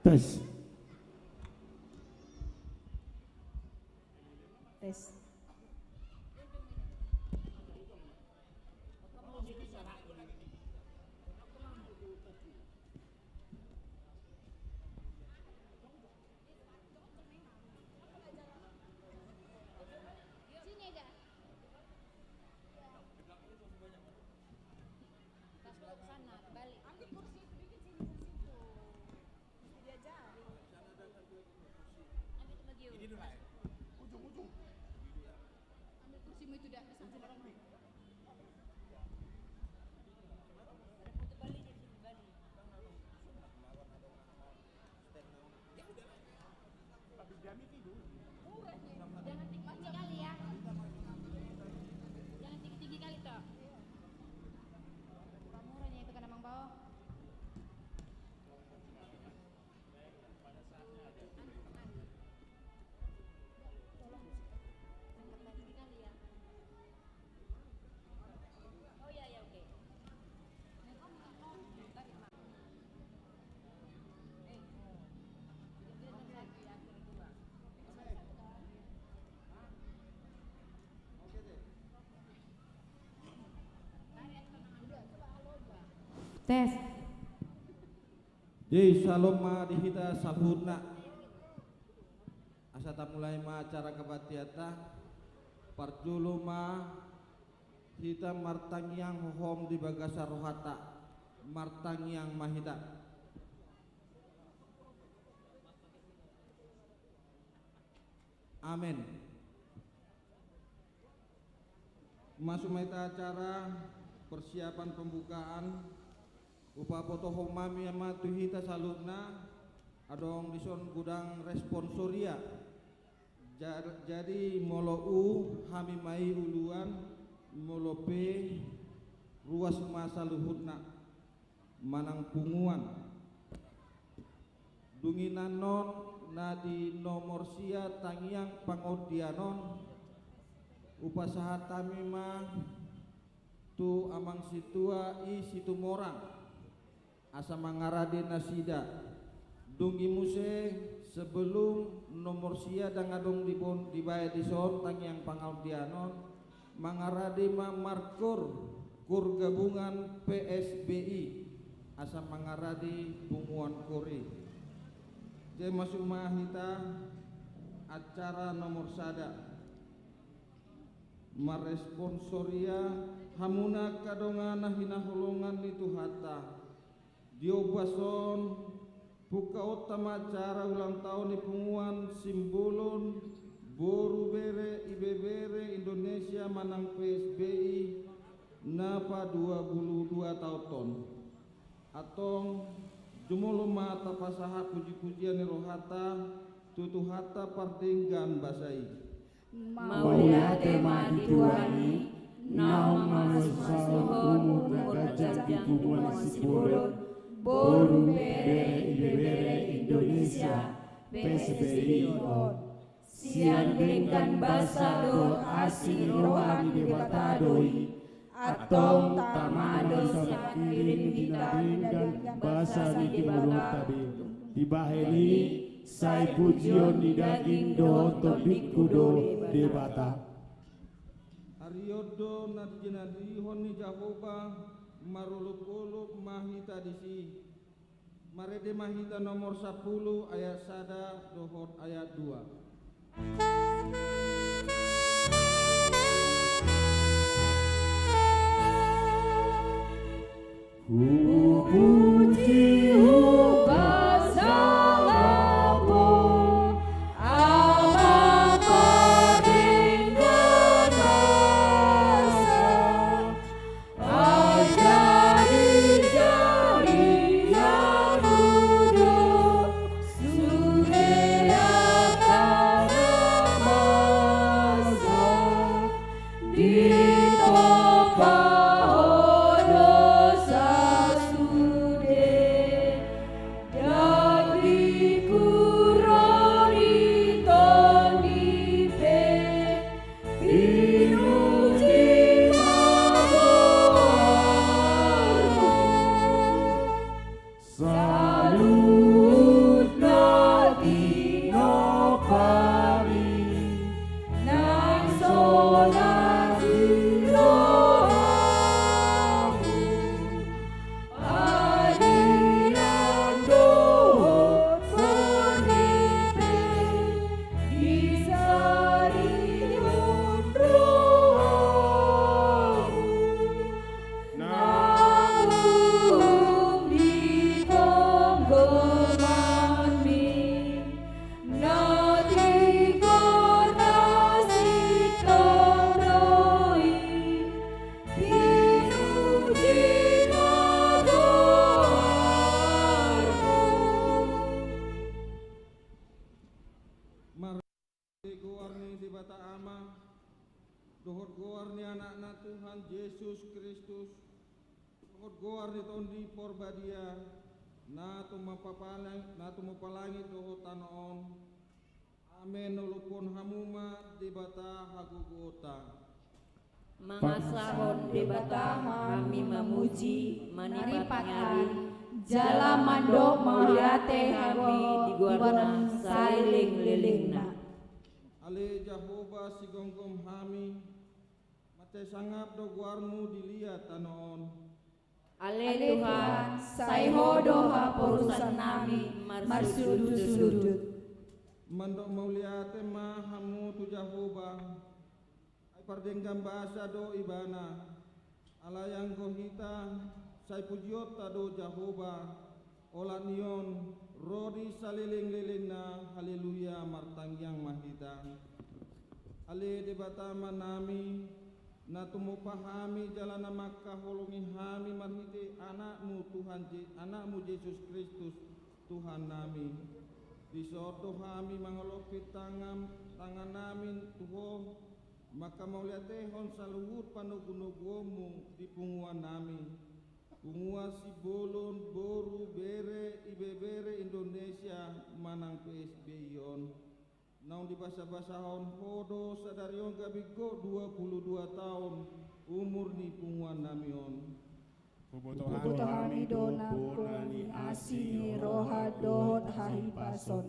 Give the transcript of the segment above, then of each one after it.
Tes. Tes. Tes. Di salom ma dihita salhuna asata mulai ma acara kebatiata parjulu ma hita martangyang hohom di bagasa rohata martangyang mahita amin. Masuk maita acara persiapan pembukaan upa foto homami ama tuhita salutna adong dison gudang responsoria jadi molo u hami mai uluan molo p ruas masa luhutna manang punguan dunginan non nadi nomor sia tangiang pangodianon upasaha tamima tu amang situa i situ morang asa mangarade nasida dungi muse sebelum nomor sia dangadong dibon dibaya dison tangiang pangaudianon mangarade ma markur kur gabungan PSBI asa mangarade bunguan kore je masuk mahita acara nomor sada maresponsoria hamuna kadongan hina holongan itu hatta diobason buka utama acara ulang tahun di punguan simbolon boru bere ibebere Indonesia manang PSBI napa 22 tahun atong jumolo mata pasaha puji-pujian rohata tutu hata pardinggan basai Maulia tema dituani naum masuk gajah di punguan simbolon boru bere ibebere Indonesia PSBI sian dengan basa do asing rohani de batadoi atong tamado sian kirim hitarin dan basa di balot tadi dibaheli sai pujion di daging do tobikudo de bata Ariodo nadjenadi honi Jehovah maruluk-uluk mahita disi marede mahita nomor 10 ayat sada dohot ayat 2 puji Salut anak-anak Tuhan Yesus Kristus goar di tondi porbadia na tumapalangi toho tanoon. Amen. Nulupon hamuma debata hagugota. Mangasahon debata kami memuji manipat hari jala mando mauliate kami di guarna sailing lilingna. Ale Jehovah sigonggom hami mate sangap do guarmu dilihat tanoon. Ale Tuhan saihodo haporusan nami marsudut-sudut. Mandok mauliate mahamu tu Jehovah ay pardenggam bahasa do ibana alayang gohita say pujiota do Jehovah olat nion rodi saliling-liling na haleluya martangyang mahita. Ale debata manami na tumupahami jalan na makaholongi hami marhiti anakmu Tuhan anakmu Yesus Kristus Tuhan nami. Disoto hami mangolopit tangan namin Tuho maka mauliatehon saluhut panugunugomu di punguan nami. Pungua Sibolon, Boru, Bere, Ibebere Indonesia manang PSB yon. Naon di basa-basahon hodo sadarion gabigo 22 tahun umur ni punguan namion. Puputohami dona puni asini roha dohot hahipason.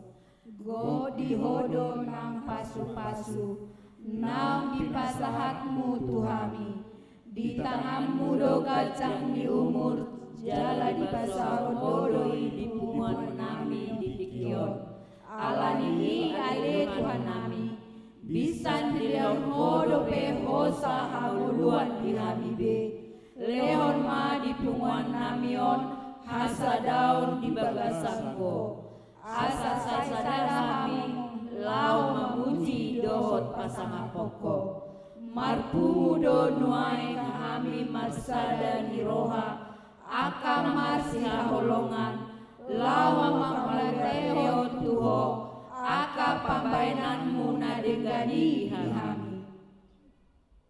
Go di hodo nang pasu-pasu nang di pasahatmu Tuhami. Di tanganmu do kacang di umur jala di pasahon hodoi di punguan nami di pikion. Alanihi ale Tuhan nami bisan di leon hodo pe hosa hamuluan di hamibe. Leon ma di punguan namion hasa daun di bagasangko. Asa sadara hami lau memuji dohot pasang poko. Marpudo nuai kami marsada di roha akam marsiha holongan lawa makalateo tuho aka pambainanmu nadegani hami.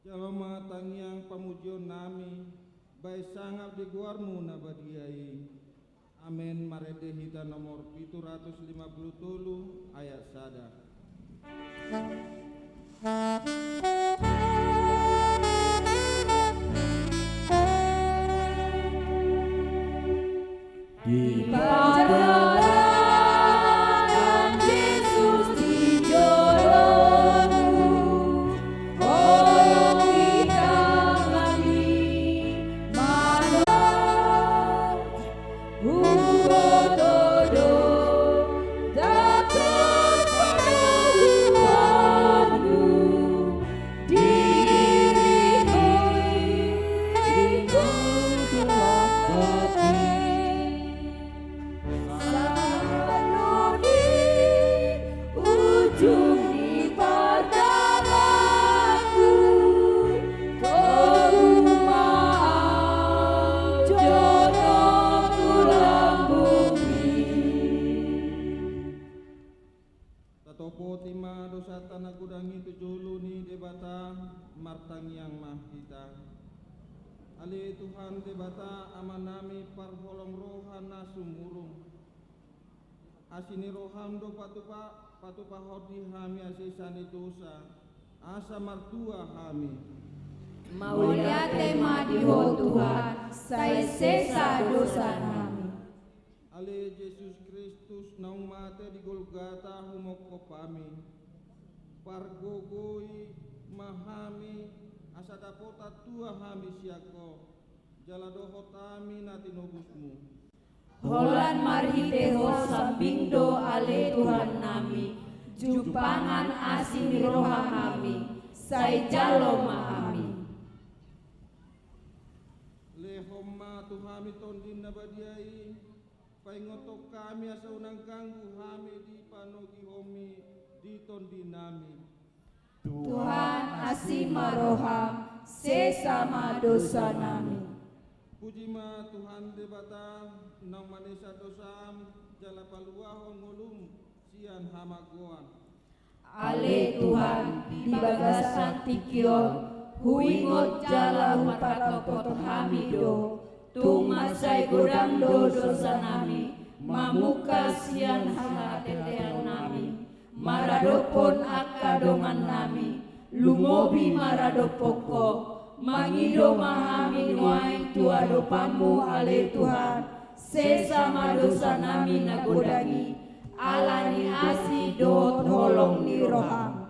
Jalma tangyang pamujon nami bay sangap di guarmu nabadiai. Amen. Marede hita nomor 753 ayat sada. Di padaran Yesus di jolomu, oh kita kami manut, hubododo takut pada Tuhanmu, diriku telah hati. Ujung di pertamaku, rumah jodoh tulang bumi. Tatopo tima dosa tanah kudangi tujulu ni debata martang yang mahita. Ali Tuhan debata amanami parholong rohan nasumurung. Asini roham do patupa hodi hami asisani dosa asa martua hami. Mauliate madiho Tuhan, sai sesa dosa nami. Ale Yesus Kristus naung mate di Golgata humoko pami. Pargogoi mahami asa dapota tua hami siako. Jala dohotami natinobusmu. Holan marhiteho sambindo ale Tuhan nami, jupangan asin roha kami, sai jalo mahami. Lehoma tuhami tondin nabadiai, paingotok kami asa unang ganggu hami di panogi homi di tondin nami. Tuhan asima roham, sesama dosa nami. Puji ma Tuhan debata nang manesa dosam jala paluahon ngulum sian hamagoan. Ale Tuhan di bagasan tikion, huingot jala para potong hamido, tung masai godang do dosa nami, mamukas sian hatetean nami, maradopon akadongan nami, lumobi maradopoko, mangido mahami nuaing tuado pamu ale Tuhan, sesama dosa nami nagodangi, alani asi dohot holong ni roham.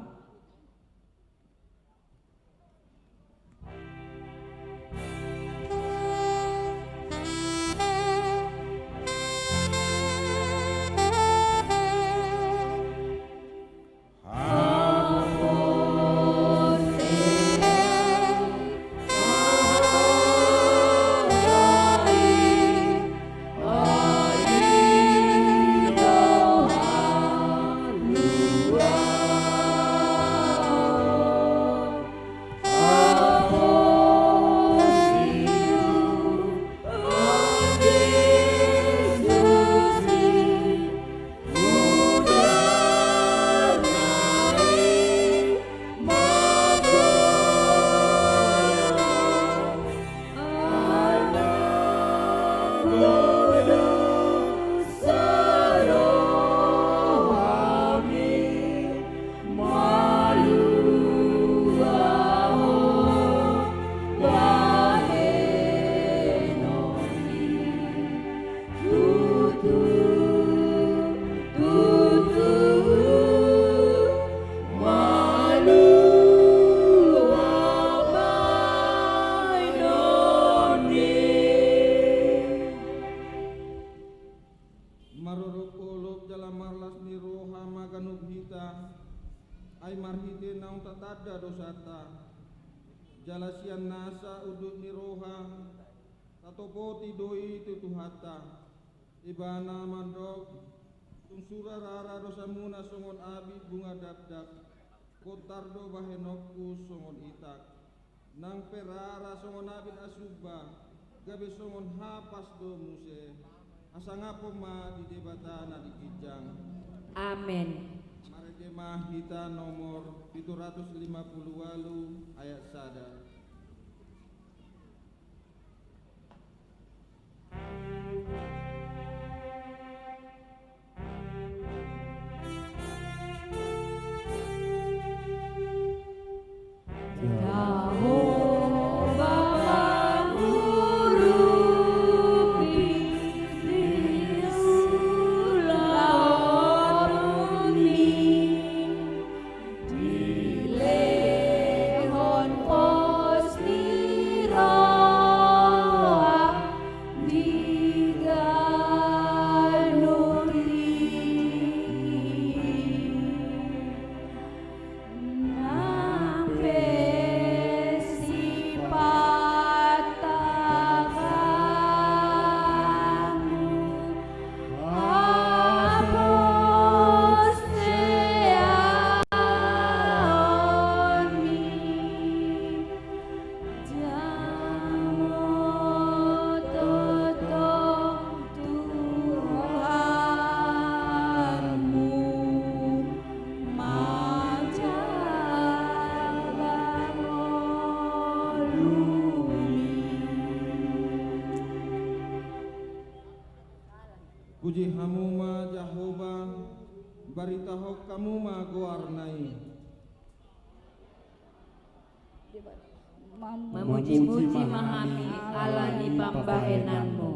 Ai marhite naung tatada dosata, jalasian nasa udut ni roha, tatopoti doi tutuhata, ibana mandok, tunsura rara dosa muna songon abi bunga dap-dap, kotardo bahenokku songon itak, nang perara songon abid asuba, gabe songon hapas do muse, asangapo ma di debatana di kijang. Amin. Mahita nomor 758 ayat sada. Puji hamuma Jehovah, barita hok kamuma goarnai. Memuji-muji mahami alani pambahenanmu.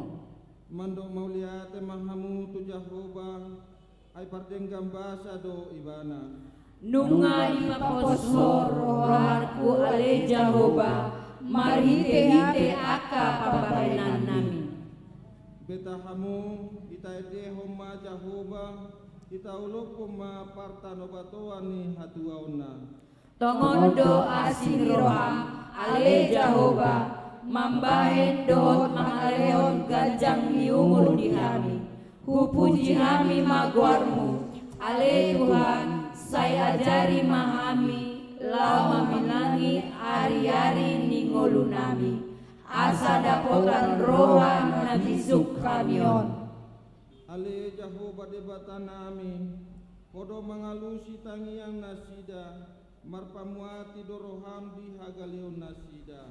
Mandok mauliate mahamu tu Jehovah, ai pardenggam basa do ibana. Nunga ipaposor roharku ale Jehovah, marhite-hite aka pambahenan nami. Betahamu kita edehoma Jehovah, kita ulukuma partanobatoani hatuauna. Tongondo asin roham ale Jehovah, mambahen dohot mangalehon gajang ni umur di kami. Hupuji kami magwarmu, ale Tuhan, saya ajari mahami, lama minangi ari-ari ningolu nami. Asa dapotan rohan nabisuk kamion. Ale Jehovah debatan nami, podo mangalusi tangiang nasida, marpamuati doroham di hagalion nasida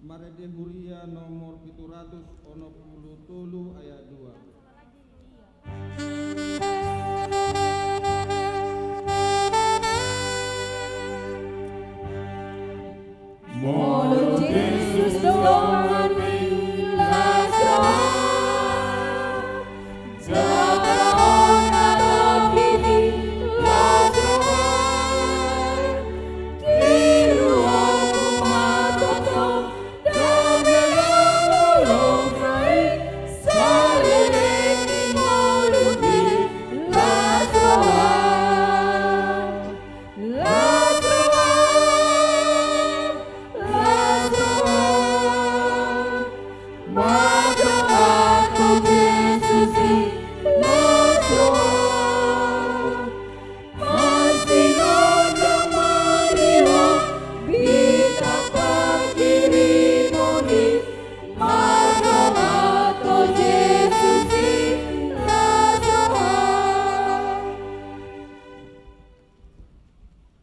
marede huria nomor 763 ayat 2. Mulut Yesus doang Lazarus Jangan ada kini Lazarus Di ruang rumah tutup Dan dalam rai Saling menghidupi Lazarus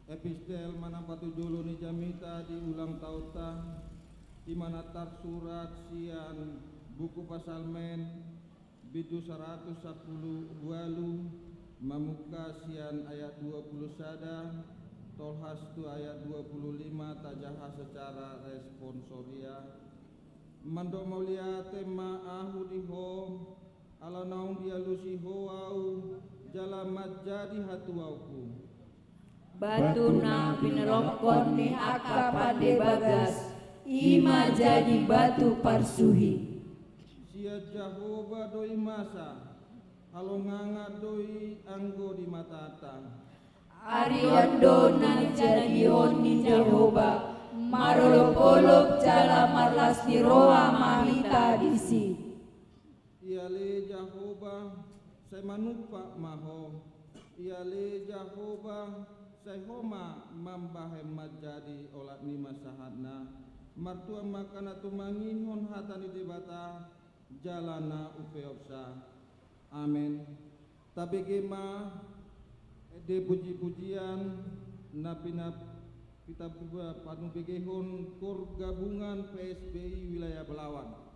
Epistel manapatu dulu ni jamita di ulang tauta di mana tar surat sian buku pasal men bidu 110 bualu mamuka sian ayat 20 sada tolhas tu ayat 25 tajaha secara responsoria mandok maulia tema ahu diho ala naung dia lusi hoau jalamat jadi hatuauku Batuna binerokon ni aka pade bagas Ima jadi batu parsuhi Sia Jehova doi masa halonganga doi anggo di matata Ariondo nan jadi honi Jehova Marolop-olop jala marlas di roa mahita disi Iale Jehova saya manupa maho Iale Jehova saya homa mambahem majadi olat ni masahadna martua makana tumangihon hatani debata jalana upeopsa amin tabegema de puji-pujian napina kita panu begehon kor gabungan PSBI wilayah Belawan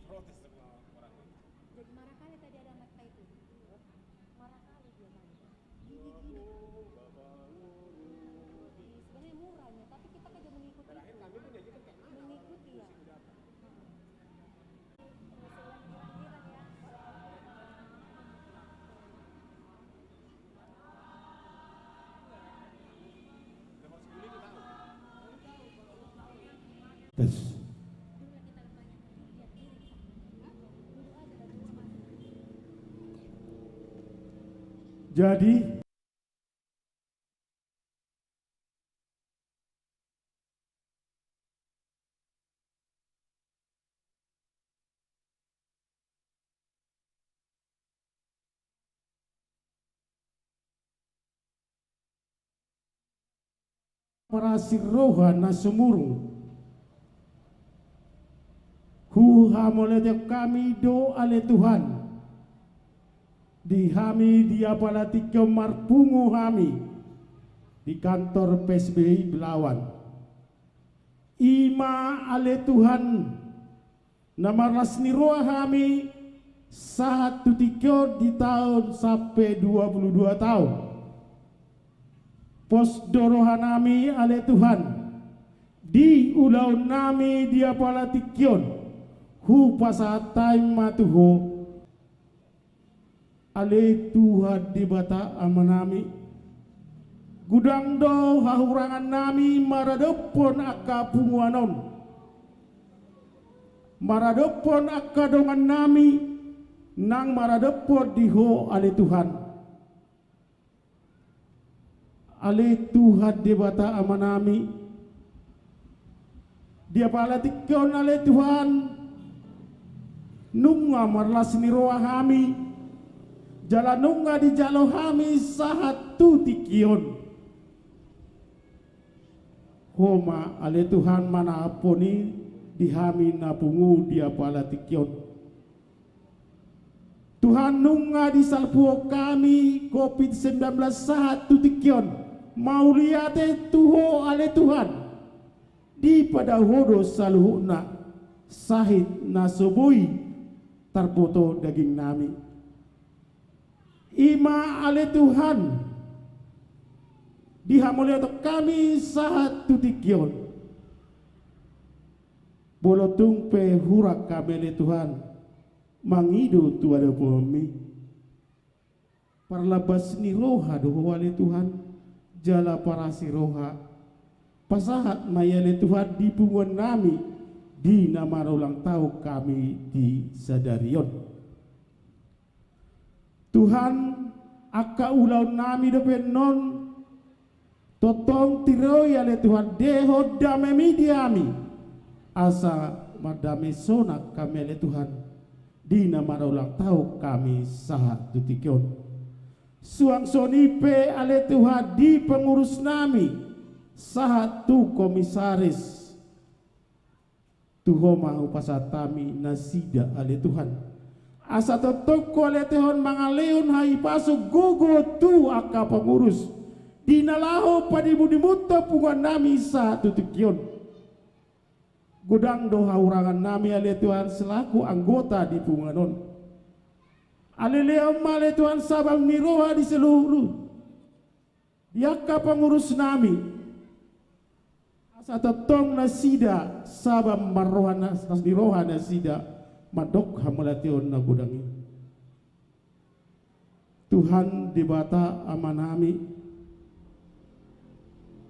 protes sama orang lain. Jadi marah kali tadi ada anak itu. Marah kali dia tadi. Gini. Sebenarnya murahnya, tapi kita kan mengikuti. Terakhir kami menyajikan kayak mana? Mengikuti ya. Tes. Jadi para siroha na sumurung huhamolete kami do ale Tuhan di hami dia palati kemarpungu hami di kantor PSBI Belawan ima ale Tuhan nama rasni roa hami saat tutikyo di tahun sampai 22 tahun pos dorohan nami ale Tuhan di ulau nami dia palatikyon hu pasatai matuho ale Tuhan di bata amanami gudang do hahurangan nami maradepon akapunguanon maradopon akadongan nami nang maradopon diho ale Tuhan. Ale Tuhan debata amanami dia palatikon ale Tuhan nunga marlas ni roa hami jalan nunga di jalo hami sahat tu tikion homa ale Tuhan mana aponi dihami napungu dia palatikon Tuhan nunga di salpuo kami COVID-19 sahat tu tikion mau liate tuho ale Tuhan di pada hodo saluhuna sahid nasobui tarpoto daging nami ima ale Tuhan dihamuli untuk kami sahat tutikyon bolotung pe hurak kami ale Tuhan mangido tu ada pomi parlabas ni roha doho ale Tuhan jala para siroha pasahat mayale Tuhan di punguan nami di nama ulang tahun kami di Sadarion Tuhan aka ulau nami depen non totong tiroi ale Tuhan deho dame midiami asa madame sonak kami ale Tuhan di nama ulang tahun kami sahat tutikyon suang sonipe ale Tuhan di pengurus nami sahat tu komisaris tuho mau pasatami nasida ale Tuhan asa totoko ale Tuhan mangaleon hai pasuk gugu tu aka pengurus dinalaho padimudimuto pungan nami sahat tutikyon gudang doha urangan nami ale Tuhan selaku anggota di punganon alileo male Tuhan sabang niroha di seluruh diaka pengurus nami asa totong nasida sabang marrohana niroha nasida madok hamalation na gudangi Tuhan dibata amanami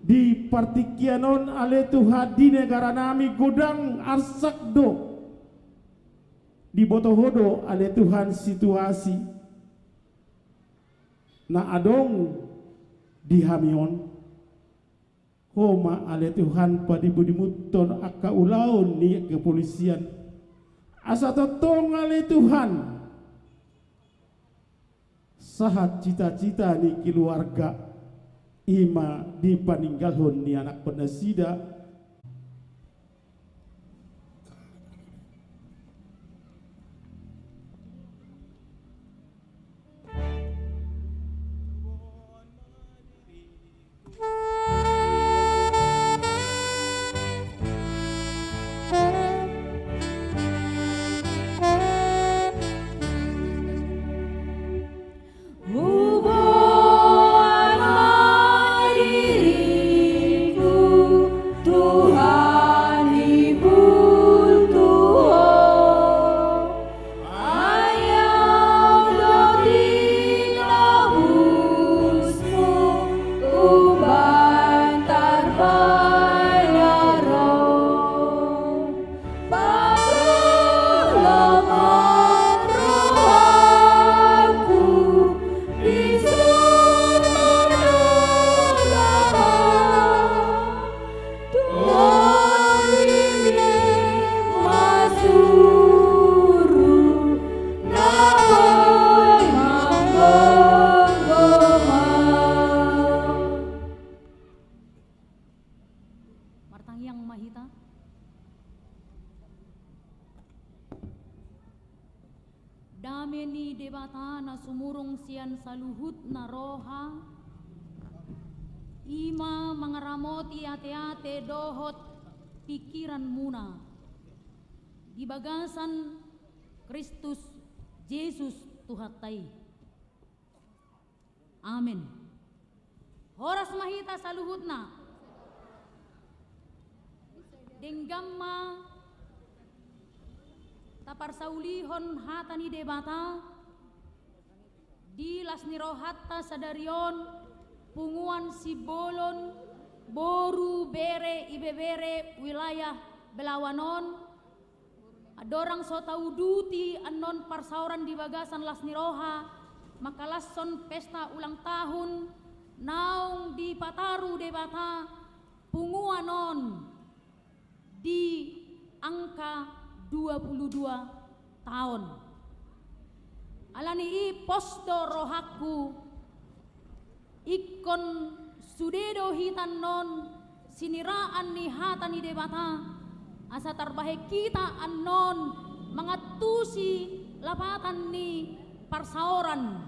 di partikianon ale Tuhan di negara nami gudang arsakdo di botohodo ale Tuhan situasi na adong di hamion homa ale Tuhan padibudimuton aka ulaon ni kepolisian asa totong ale Tuhan sahat cita-cita ni keluarga ima dipaninggalhon ni anak penasida dameni debata na sumurung sian saluhut na roha ima mangaramoti ate-ate dohot pikiran muna di bagasan Kristus Yesus Tuhatai. Amin. Horas mahita saluhutna denggamma taparsaulihon hatani debata di lasnirohatta sadarion punguan sibolon boru bere ibebere wilayah Belawanon Adorang so tau duti anon parsauran di bagasan las niroha, maka lason pesta ulang tahun naung di Pataru debata punguanon di angka 22 tahun. Alani i posdo rohaku ikon sudedo hitan non siniraan ni hata ni debata asa tarbahe kita anon mangatusi lapatan ni parsauran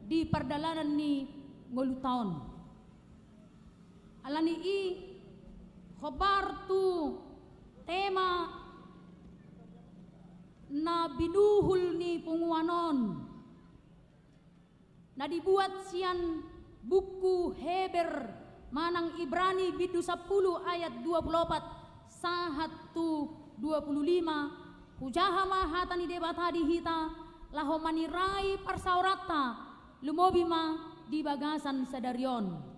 di perdalanan ni ngolutaon. Alani i khobar tu tema na binuhul ni punguanon na dibuat sian buku Heber manang Ibrani bidu 10 ayat 24 sahat tu 25 hujahama hatani debata di hita laho manirai parsaurata lumobima di bagasan sadarion.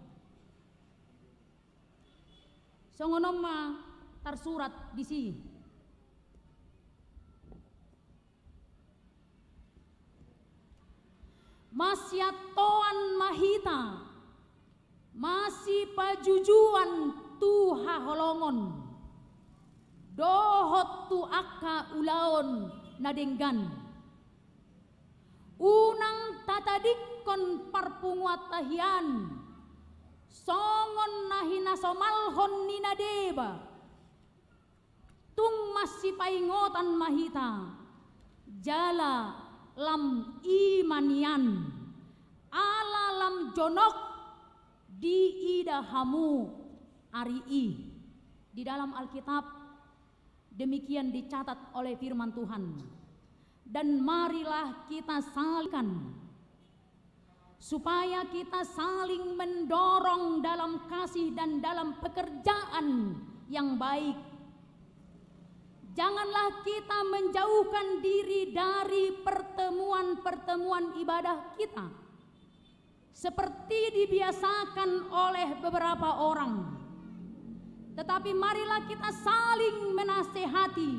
Songonomma tersurat di sini. Masyatoan mahita masih pajujuan tuha holongon dohot tu akka ulaon nadenggan unang tatadikon parpunguatahian songon nahina somalhon ninadeba tung masih paingotan mahita jala lam imanian ala lam jonok di idahamu ari i. Di dalam Alkitab demikian dicatat oleh firman Tuhan. Dan marilah kita salingkan supaya kita saling mendorong dalam kasih dan dalam pekerjaan yang baik. Janganlah kita menjauhkan diri dari pertemuan-pertemuan ibadah kita seperti dibiasakan oleh beberapa orang. Tetapi marilah kita saling menasehati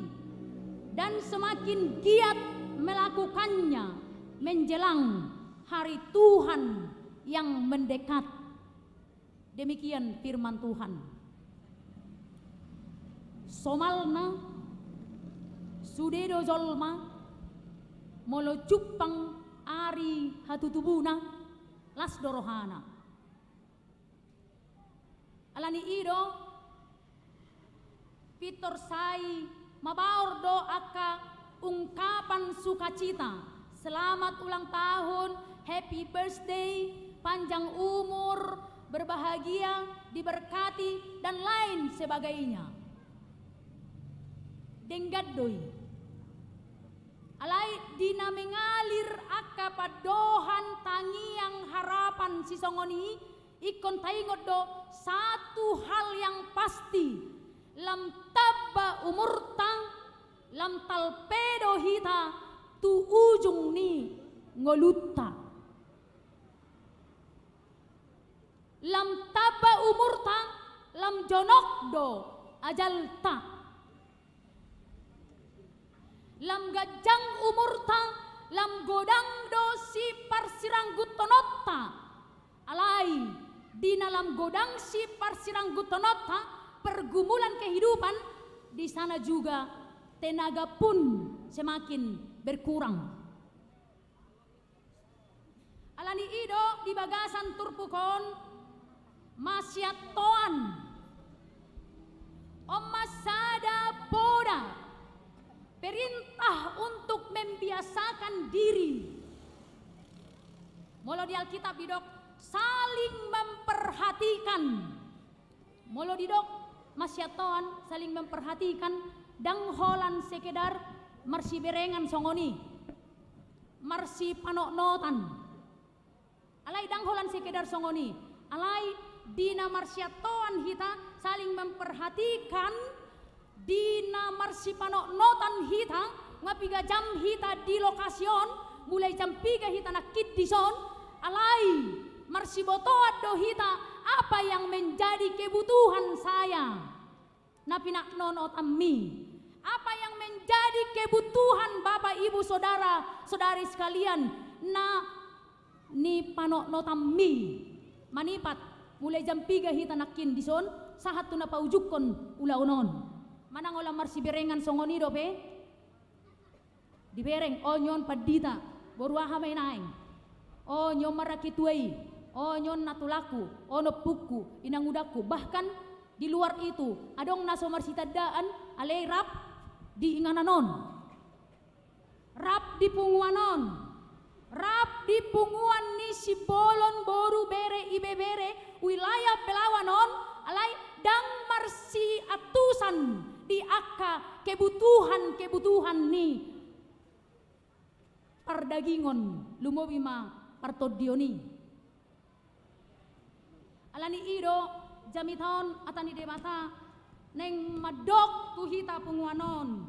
dan semakin giat melakukannya menjelang hari Tuhan yang mendekat. Demikian firman Tuhan. Somalna sudedo jolma molo cupang ari hatutubuna las dorohana. Alani ido pitor sai mabaor do aka ungkapan sukacita selamat ulang tahun, happy birthday, panjang umur, berbahagia, diberkati dan lain sebagainya. Denggadoi alai dina mengalir aka padohan tangiang harapan si songoni ikon taingot do satu hal yang pasti lam tabba umurta lam talpedo hita tu ujung ni ngolutta lam tabba umurta lam jonok do ajalta lam gajang umurta lam godang do si parsiranggutonotta alai di dalam godang si parsiranggutonotta pergumulan kehidupan di sana juga tenaga pun semakin berkurang. Alani ido di bagasan turpukon masyatoan omasada poda perintah untuk membiasakan diri. Molo di Alkitab didok saling memperhatikan. Molo didok masyatoan saling memperhatikan dang holan sekedar marsi berengan songoni. Marsi panok-notan. Alai dang holan sekedar songoni. Alai dina marsyatoan hita saling memperhatikan dina marsi panok notan hita ngapiga jam hita di lokasion mulai jam 3 hita nakit di son alai marsi botoat do hita apa yang menjadi kebutuhan saya napinak nonot ammi apa yang menjadi menjadi kebutuhan Bapak Ibu Saudara saudari sekalian na ni panok notammi manipat mulai jam 3 hita nakin dison sahat tu na paujukon ulaunon manang olam marsi berengan songonido pe dibereng onyon padita boruaha may naing onyon marakituai onyon natulaku ono puku inangudaku bahkan di luar itu adong naso marsi tadaan alay rap di ingananon rap di punguanon rap di punguan ni Sibolon boru bere ibe bere wilayah Belawanon alay dang marsi atusan di akka kebutuhan ni pardagingon lumobi ma partodioni alani ido jamiton atani demata neng madok tuhita punguanon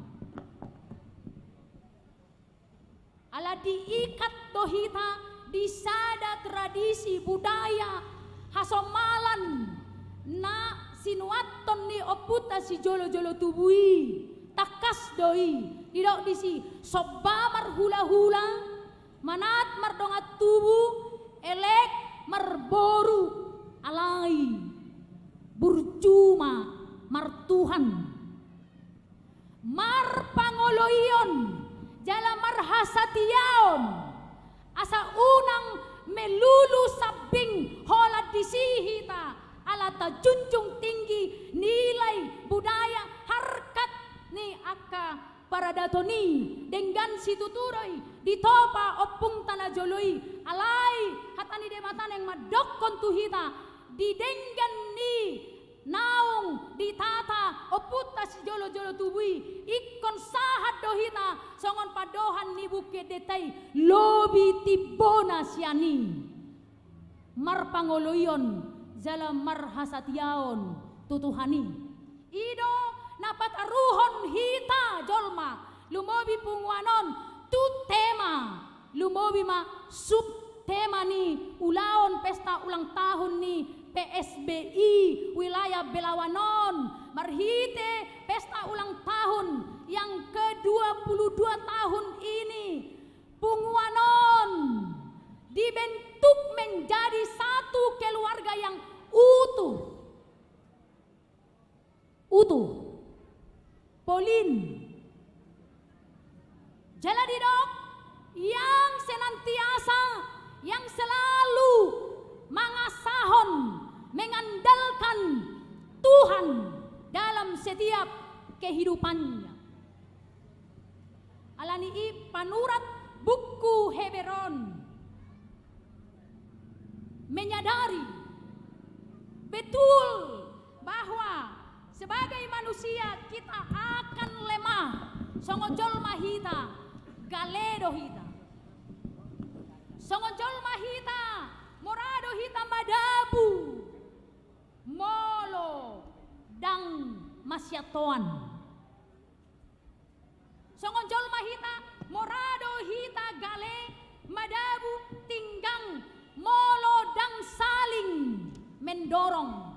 ala diikat dohita disada tradisi budaya hasomalan na sinuaton ni oputa si jolo-jolo tubui takas doi didok disi sobamar hula-hula manat mardongat tubu elek marboru alai burjuma martuhan marpangoloion jala marhasatiaon asa unang melulu sabing holat disihita ala junjung tinggi nilai budaya harkat ni akka paradatoni dengan situturoi ditopa opung tanah joloi alai hatani dematan yang madokon tuhita didenggan ni naung ditata oputa si jolo-jolo tubui ikon sahat dohita songon padohan ni buke detai lobi tibona siani marpangoloion jala marhasatiaon tutuhani ido napat aruhon hita jolma lumobi punguanon tu tema lumobi ma sub tema ni ulaon pesta ulang tahun ni PSBI wilayah Belawanon marhite pesta ulang tahun yang ke-22 tahun ini Punguanon dibentuk menjadi satu keluarga yang utuh Polin Jaladidok yang senantiasa yang selalu mangasahon mengandalkan Tuhan dalam setiap kehidupannya. Alani panurat buku Heberon menyadari betul bahwa sebagai manusia kita akan lemah songojol mahita galedo hita songojol mahita morado hita madabu molo dang masyatoan songonjol mahita morado hita gale madabu tinggang molo dang saling mendorong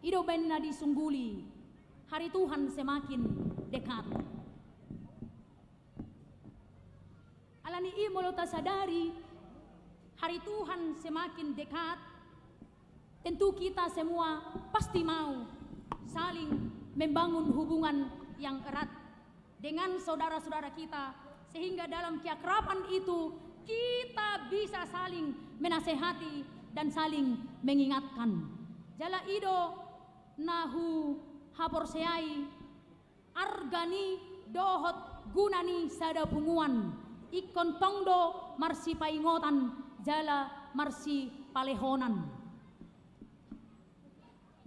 ido benna disungguli hari Tuhan semakin dekat. Alani imolo ta sadari hari Tuhan semakin dekat. Tentu kita semua pasti mau saling membangun hubungan yang erat dengan saudara-saudara kita sehingga dalam keakraban itu kita bisa saling menasehati dan saling mengingatkan. Jala ido nahu haporseai argani dohot gunani sada punguan ikon tongdo marsi paingotan jala marsi palehonan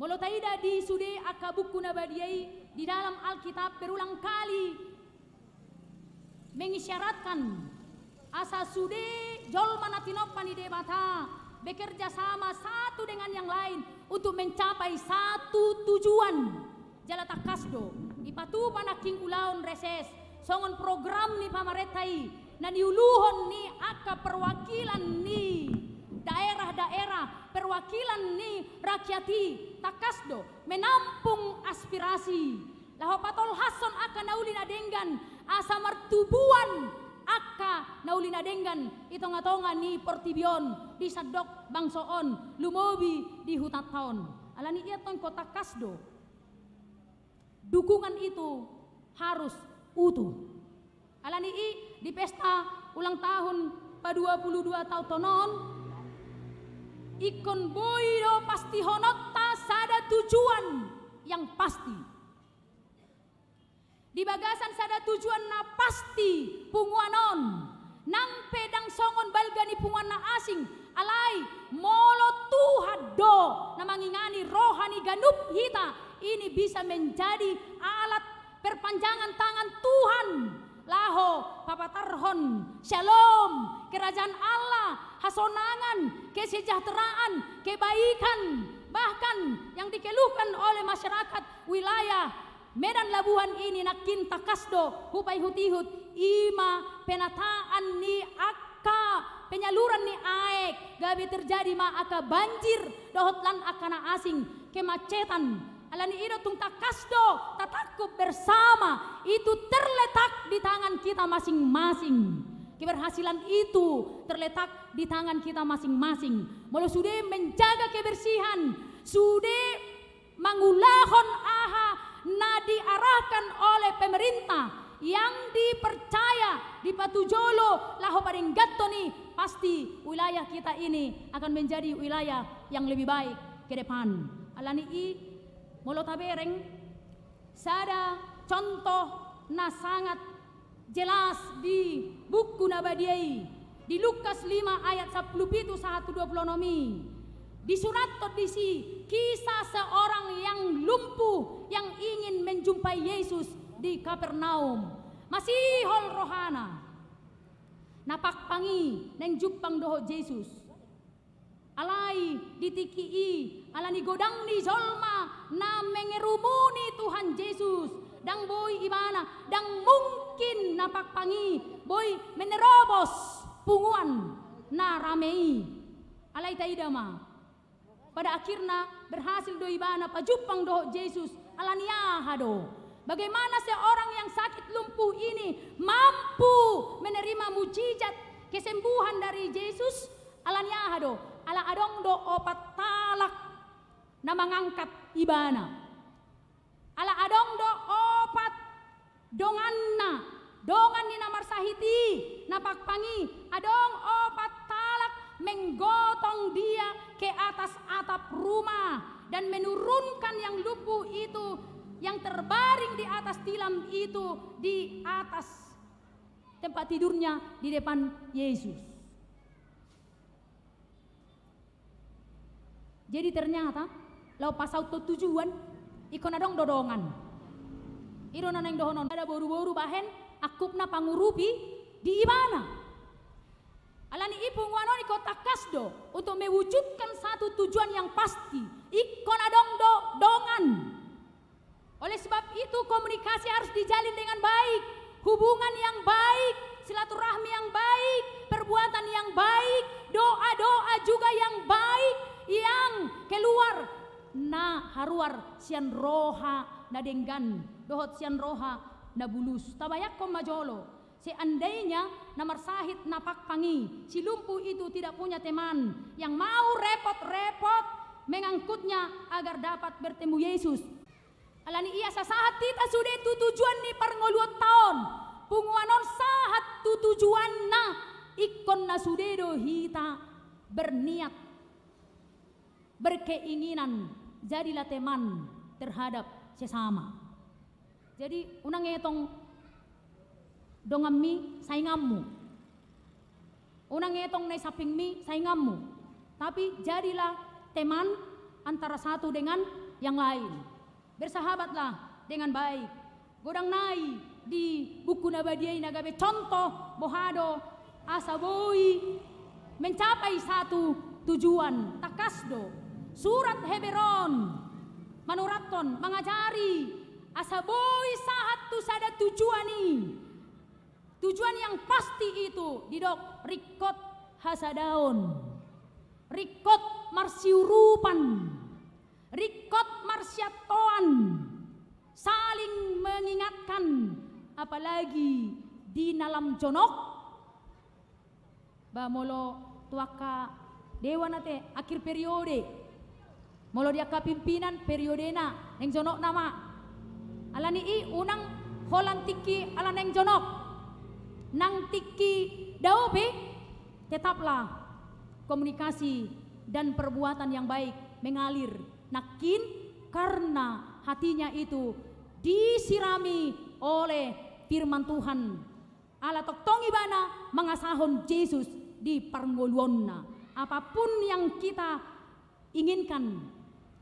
molotaida di sude akabuku nabadiai di dalam Alkitab berulang kali mengisyaratkan asa sude jol manatinopani debata bekerja sama satu dengan yang lain untuk mencapai satu tujuan jala takasdo ipatu panaking ulaon reses songon program ni pamaretai na niuluhon ni aka perwakilan ni daerah-daerah perwakilan ni rakyati takasdo menampung aspirasi laho patol hason aka naulin adenggan asa martubuan aka naulin adenggan itonga-tonga ni Portibion di sadok bangsoon lumobi di hutat taon alani iya ton kota kasdo dukungan itu harus utuh alani di pesta ulang tahun pa-22 tahun tonon ikon boydo pasti honotta sada tujuan yang pasti di bagasan sada tujuan na pasti punguanon nang pedang songon balgani punguan na asing alai molo tuhado na mangingani rohani ganup hita ini bisa menjadi alat perpanjangan tangan Tuhan laho papatarhon shalom kerajaan Allah hasonangan kesejahteraan kebaikan bahkan yang dikeluhkan oleh masyarakat wilayah Medan Labuhan ini nakin takasdo hupai hutihut ima penataan ni aka penyaluran ni aek gabi terjadi ma aka banjir dohotlan akana asing kemacetan alani ino tung takasdo tatakub bersama itu terletak di tangan kita masing-masing keberhasilan itu terletak di tangan kita masing-masing molo sudah menjaga kebersihan sudah mangulahon aha na diarahkan oleh pemerintah yang dipercaya di Patujolo laho Paringgatto nih pasti wilayah kita ini akan menjadi wilayah yang lebih baik ke depan alani molo tabereng sada contoh na sangat jelas di buku Nabadiai di Lukas 5 ayat 17 120 nomi disurat disi kisah seorang yang lumpuh yang ingin menjumpai Yesus di Kapernaum masihol rohana napakpangi neng jupang doho Yesus alai ditikii alani godang ni zolma na mengerumuni Tuhan Yesus dang boy ibana dang mungkin napakpangi boy menerobos punguan na ramei alai taidama pada akhirnya berhasil do ibana pajupang doho Yesus alaniahado bagaimana seorang yang sakit lumpuh ini mampu menerima mujizat kesembuhan dari Yesus alaniahado ala adong do opat talak na mangangkat ibana ala adong do opat dongan ni namar sahiti napakpangi adong opat talak menggotong dia ke atas atap rumah dan menurunkan yang lumpuh itu yang terbaring di atas tilam itu di atas tempat tidurnya di depan Yesus. Jadi ternyata lau pasau tujuan ikon adong dodongan. Iro naneng dohonon ada boru-boru bahen akupna pangurupi di ibana. Alani ipung wanoni kota kasdo untuk mewujudkan satu tujuan yang pasti ikon adong dongan. Oleh sebab itu komunikasi harus dijalin dengan baik, hubungan yang baik, silaturahmi yang baik, perbuatan yang baik, doa-doa juga yang baik yang keluar na haruar sian roha na denggan dohot sian roha na bulus tabayak ko majolo. Seandainya namar sahit napak pangi si lumpuh itu tidak punya teman yang mau repot-repot mengangkutnya agar dapat bertemu Yesus. Alani iya sasahat kita sudah tu tujuan ni parngoluot tahun punguanon sahat tu tujuan na ikon na sudedo hita berniat berkeinginan jadilah teman terhadap sesama. Jadi unang etong dongammi saingammu. Unang etong nai sapingmi saingammu. Tapi jadilah teman antara satu dengan yang lain. Bersahabatlah dengan baik. Godang nai di buku Nabadiai nagabe contoh bohado asaboi mencapai satu tujuan takasdo. Surat Heberon manuraton mengajari asaboi sahat tu sada tujuani. Tujuan yang pasti itu didok rikot hasadaon. rikot marsiurupan, rikot marsiatoan, saling mengingatkan, apalagi di dalam jonok bamolo tuaka dewa nate akhir periode molo dia kapimpinan periode na neng jonok nama alani i unang holan tiki ala neng jonok nang tiki daobe tetaplah komunikasi dan perbuatan yang baik mengalir nakin karena hatinya itu disirami oleh firman Tuhan. Ala toktong ibana mangasahon Yesus di parngoluonna. Apapun yang kita inginkan,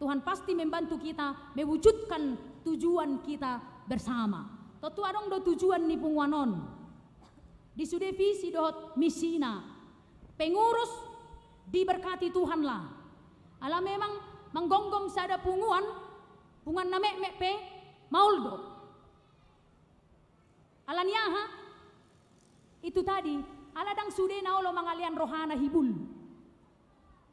Tuhan pasti membantu kita mewujudkan tujuan kita bersama. Totu adong do tujuan ni pungwanon. Di sude visi dot misina. Pengurus diberkati Tuhan lah. Ala memang menggonggong sada punguan na mek pe mauldo. Ala niyaha itu tadi aladang sude na olo mangalian rohana hibul.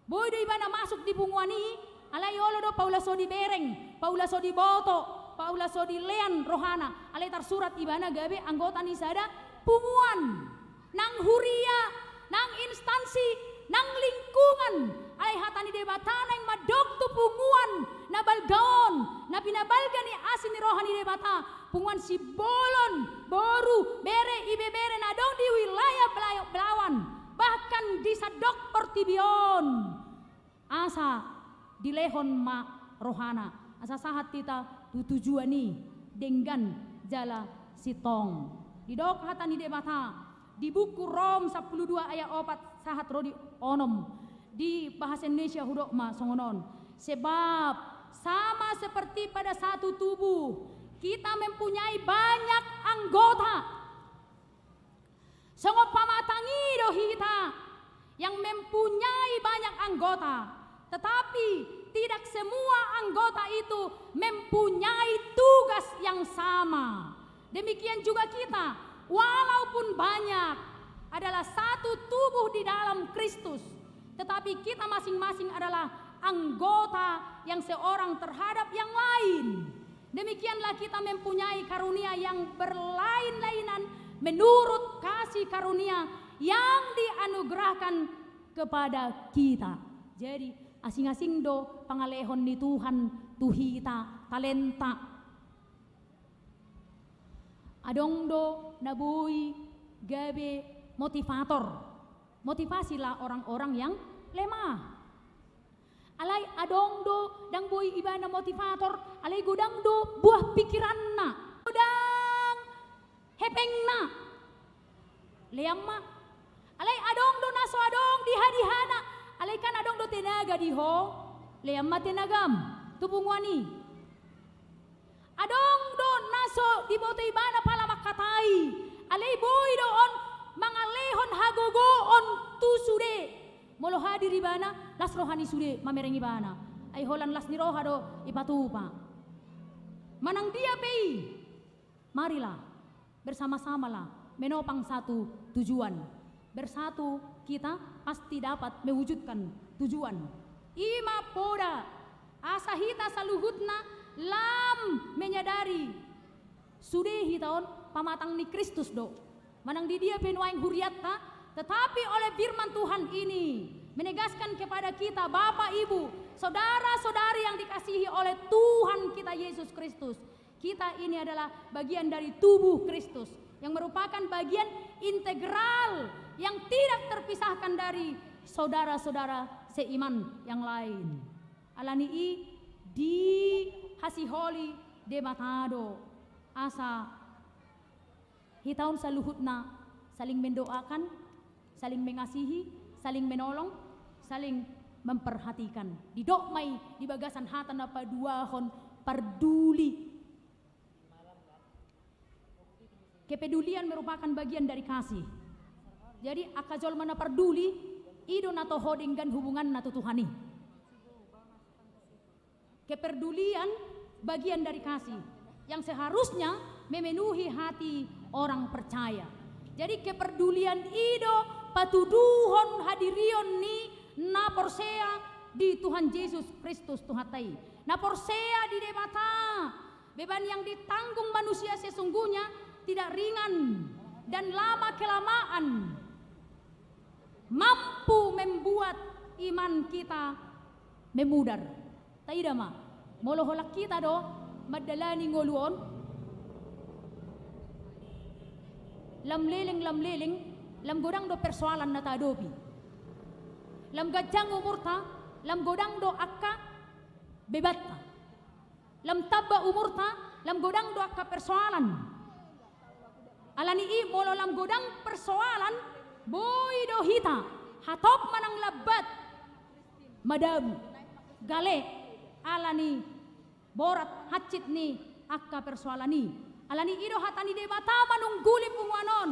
Boy do ibana masuk di punguani alay olo do paula so di bereng, paula so di boto, paula so di lean rohana. Alay tar surat ibana gabe anggota ni sada punguan nang huria, nang instansi, nang lingkungan. Alay hatani debatana yang madok tu punguan na balgaon, na pinabalga ni asin ni rohani debata. Punguan si bolon, boru, bere, ibe bere na dong di wilayah Belawan. Bahkan di sadok Pertibion. Asa di lehon ma rohana. Asa sahat kita tujuan ni dengan jala sitong. Di dok hata ni debata. Di buku Rom 12 ayat 4 sahat rodi onom. Di bahasa Indonesia hudok ma songonon. Sebab sama seperti pada satu tubuh kita mempunyai banyak anggota. Sungguh pamatangi dohita yang mempunyai banyak anggota. Tetapi tidak semua anggota itu mempunyai tugas yang sama. Demikian juga kita, walaupun banyak, adalah satu tubuh di dalam Kristus. Tetapi kita masing-masing adalah anggota yang seorang terhadap yang lain. Demikianlah kita mempunyai karunia yang berlain-lainan menurut kasih karunia yang dianugerahkan kepada kita. Jadi asing-asing do pangalehon ni Tuhan tuhita talenta. Adong do nabui gabe motivator. Motivasilah orang-orang yang lemah. Alay adong do dang boy ibana motivator, alay godang do buah pikiran na, godang hepeng na, leamma, alay adong do naso adong dihadihana, alay kan adong do tenaga diho, leamma tenagam, tupungwani, adong do naso di boto ibana pala makatai, alay boy do on mangalehon hagogoon tu sude. Molo hadir ibana las rohani sude mamereng ibana ay holan las ni roha do ipatupa manang dia pei marilah bersama-samalah menopang satu tujuan bersatu kita pasti dapat mewujudkan tujuan ima poda asahita saluhutna lam menyadari sude hitaon pamatang ni Kristus do manang di dia penuaing huriatta. Tetapi oleh firman Tuhan ini menegaskan kepada kita Bapak Ibu, saudara-saudari yang dikasihi oleh Tuhan kita Yesus Kristus. Kita ini adalah bagian dari tubuh Kristus yang merupakan bagian integral yang tidak terpisahkan dari saudara-saudara seiman yang lain. Alani di hasiholi debatado asa hitaun saluhutna saling mendoakan, saling mengasihi, saling menolong, saling memperhatikan. Di dokmai di bagasan hatan apa duahon peduli. Kepedulian merupakan bagian dari kasih. Jadi akajol mana peduli, ido nato hodinggan hubungan nato Tuhani. Kepedulian bagian dari kasih yang seharusnya memenuhi hati orang percaya. Jadi kepedulian ido patuduhon hadirion ni na porsea di Tuhan Yesus Kristus Tuhatai. Na porsea di debata beban yang ditanggung manusia sesungguhnya tidak ringan dan lama kelamaan mampu membuat iman kita memudar. Taida ma moloholak kita do madalani ngoluon lamleleng lam godang do persoalan na tadopi lam gajang umurta lam godang do akka bebatta lam tabba umurta lam godang do akka persoalan alani i molo lam godang persoalan boy do hita hatop manang labat madabu gale alani borat hacit ni akka persoalani alani ido hatani debata manungguli punguanon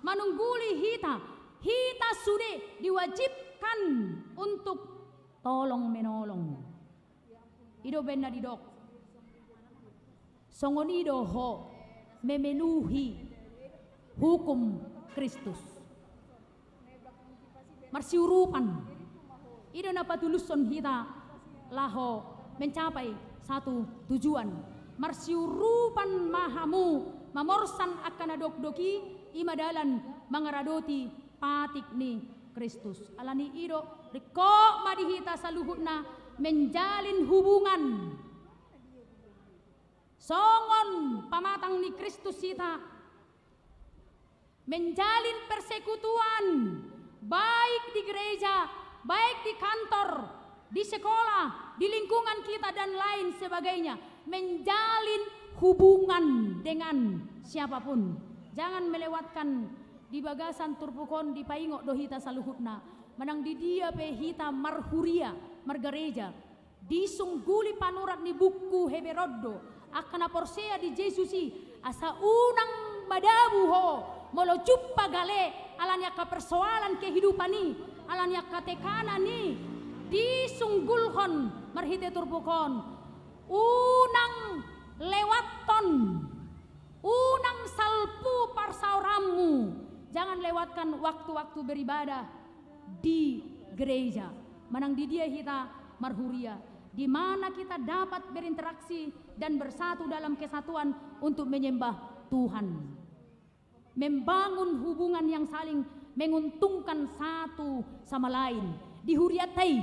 manungguli hita sude diwajibkan untuk tolong menolong ido benda didok songon ido ho memenuhi hukum Kristus marsiurupan ido napatuluson hita laho mencapai satu tujuan marsiurupan mahamu mamorsan akan adok-doki imadalan mangaradoti patik ni Kristus alani ido riko madihita saluhutna menjalin hubungan songon pamatang ni Kristus hita menjalin persekutuan baik di gereja baik di kantor di sekolah, di lingkungan kita dan lain sebagainya, menjalin hubungan dengan siapapun. Jangan melewatkan di bagasan turpukon di paingok dohita saluhutna, manang di dia pe hita marhuria margareja, disungguli panurat ni buku Heberoddo, akana porsea di Jesusi, asa unang madabu ho, molo juppa gale, alanya ka persoalan kehidupan ni, alanya ka tekanan ni, disunggulhon marhite turbukon unang lewatton unang salpu parsauramu jangan lewatkan waktu-waktu beribadah di gereja manang di dia kita marhuria di mana kita dapat berinteraksi dan bersatu dalam kesatuan untuk menyembah Tuhan membangun hubungan yang saling menguntungkan satu sama lain dihuriatai.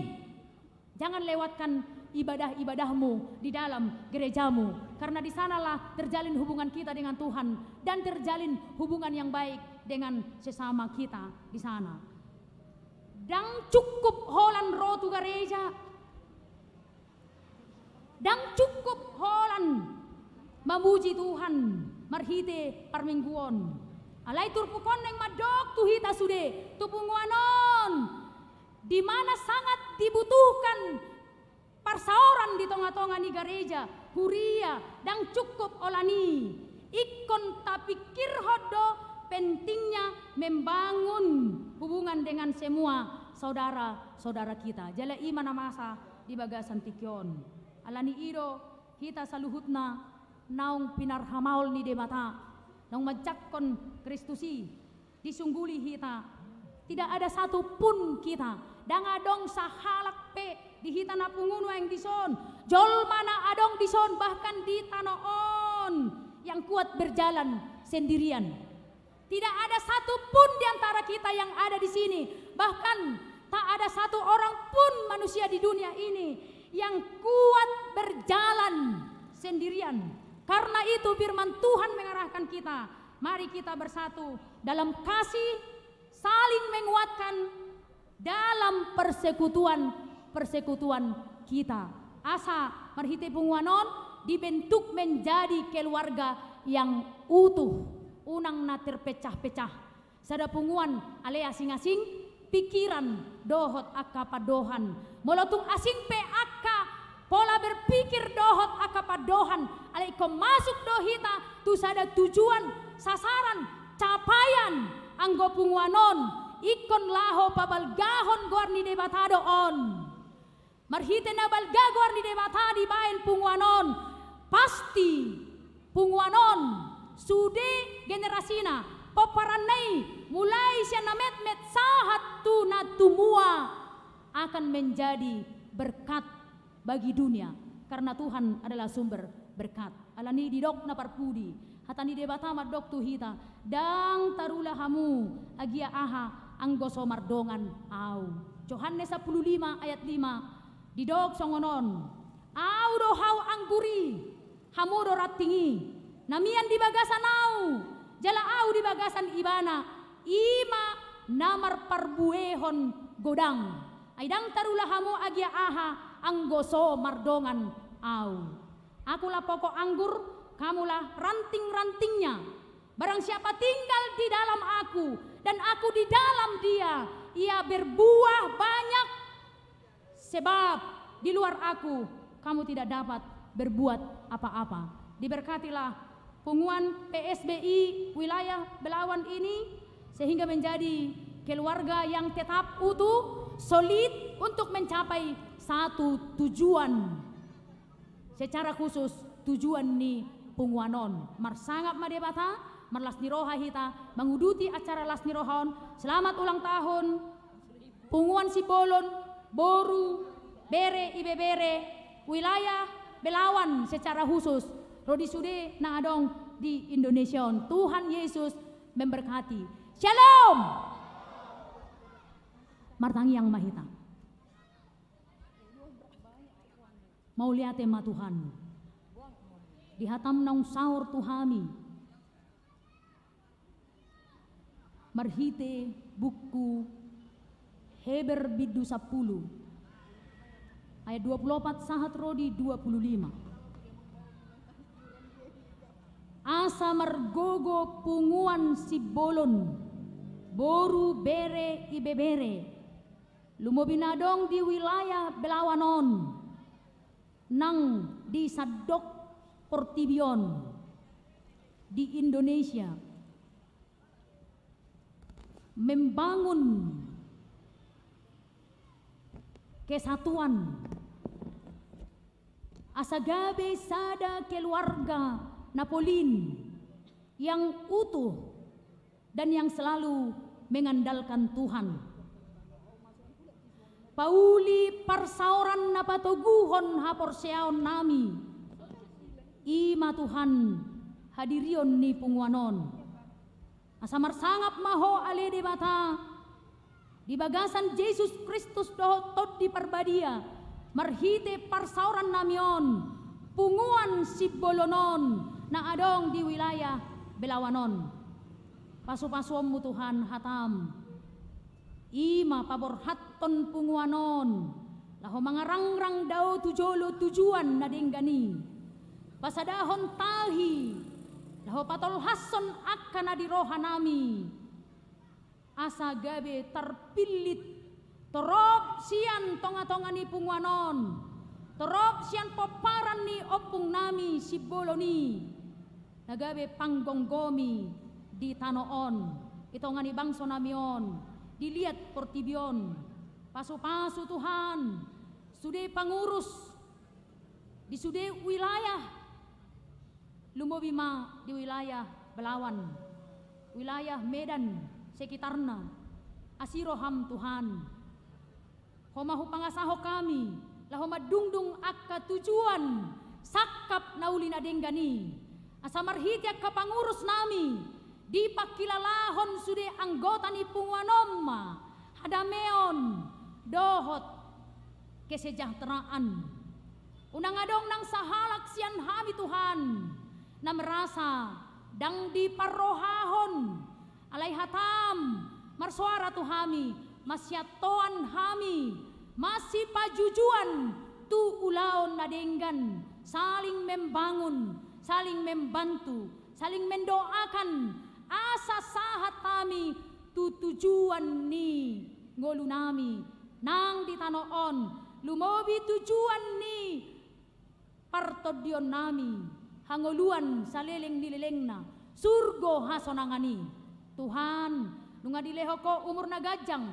Jangan lewatkan ibadah-ibadahmu di dalam gerejamu karena di sanalah terjalin hubungan kita dengan Tuhan dan terjalin hubungan yang baik dengan sesama kita di sana. Dan cukup holan rotu gereja. Dan cukup holan memuji Tuhan marhite parmingguon. Alai turpukon yang madok tuhita sude tupunguanon. Di mana sangat dibutuhkan parsaoran di tengah-tengah ni gereja, huria dan cukup olani. Ikon tapi kirhodo pentingnya membangun hubungan dengan semua saudara-saudara kita. Jala iman masa di bagasan tikion. Alani ido kita saluhutna naung pinarhamaul ni demata. Naung majakkon Kristusi disungguli kita. Tidak ada satupun kita dang adong sahalak pe di hitana punguno yang dison jol mana adong dison bahkan di tanoon yang kuat berjalan sendirian tidak ada satupun di antara kita yang ada di sini bahkan tak ada satu orang pun manusia di dunia ini yang kuat berjalan sendirian karena itu firman Tuhan mengarahkan kita mari kita bersatu dalam kasih saling menguatkan dalam persekutuan kita. Asa marhite punguanon dibentuk menjadi keluarga yang utuh, unang na terpecah-pecah. Sada punguan ale asing-asing pikiran dohot akka padohan. Molotung asing pe akka pola berpikir dohot akka padohan. Ale iko masuk dohita tu sada tujuan, sasaran, capaian anggo punguanon. Ikon laho pabalgahon gorni debatado on. Marhite na balga gorni debatadi bain punguanon. Pasti punguanon sude generasina paparanay mulai siya na met sahat tu na tumua akan menjadi berkat bagi dunia, karena Tuhan adalah sumber berkat. Alani didok na parpudi, hatani debata madok tuhita, dang tarulah hamu agia aha anggoso mardongan au. Yohanes 15 ayat 5, didok songonon, au do hau angguri, hamu do ratingi, namian di bagasan au, jala au di bagasan ibana, ima namar parbuehon godang, aidang tarulah hamu agia aha anggoso mardongan au. Akulah pokok anggur, kamulah ranting-rantingnya. Barang siapa tinggal di dalam aku dan aku di dalam dia, ia berbuah banyak. Sebab di luar aku kamu tidak dapat berbuat apa-apa. Diberkatilah punguan PSBI wilayah Belawan ini sehingga menjadi keluarga yang tetap utuh, solid untuk mencapai satu tujuan. Secara khusus tujuan ni punguanon marsangap madebata marlas niroha hita menguduti acara las nirohon. Selamat ulang tahun punguan Sibolon, Boru, Bere, Ibebere, wilayah Belawan secara khusus. Rodi sude na adong di Indonesia. Tuhan Yesus memberkati. Shalom. Martangi yang mahita. Mau lihat tema Tuhan. Dihatam naung saur Tuhami. Marhite buku Heber bidu 10 ayat 24 sahat rodi 25. Asa margogo punguan Sibolon, Boru, Bere, Ibebere, lumobinadong di wilayah Belawanon, nang di Sadok Portibion di Indonesia membangun kesatuan asagabe sada keluarga Napolin yang utuh dan yang selalu mengandalkan Tuhan. Pauli parsauran napatoguhon haporseaon nami, ima Tuhan hadirion ni punguanon. Asamar sangap maho ale de bata di bagasan Yesus Kristus doho tot di parbadia marhite parsauran namion punguan Sibolonon na adong di wilayah Belawanon. Pasu-pasuom mo Tuhan hatam ima paborhaton punguanon laho mga rangrang daw tujolo tujuan na dinggani pasadahon tahi laho patolhason akka na diroha nami asa gabe terpilit torop sian tonga-tonga ni punguanon torop sian poparan ni opung nami Siboloni nagabe panggonggomi di tanoon ito nga ni bangso namion dilihat Portibion, pasu-pasu Tuhan, sudah pangurus di sudah wilayah lumobima di wilayah Belawan, wilayah Medan sekitarna, asiroham Tuhan, homahu pangasaho kami, laho madungdung akka tujuan, sakap naulin adenggani, asamarhiti akka pangurus nami, di pakilalahon sude anggota ni punguanom hadameon dohot kesejahteraan unang adong nang sahalak sian hami Tuhan na merasa dang di parrohahon alay hatam marsuara tuhami masyatoan hami masih pajujuan tu ulaon nadenggan saling membangun saling membantu saling mendoakan asa sahat kami tujuan ni ngolu nami nang ditanoon lumobi tujuan ni partodion nami hangoluan saleleng nilelengna surgo hasonangani Tuhan nunga dileho ko umur nagajang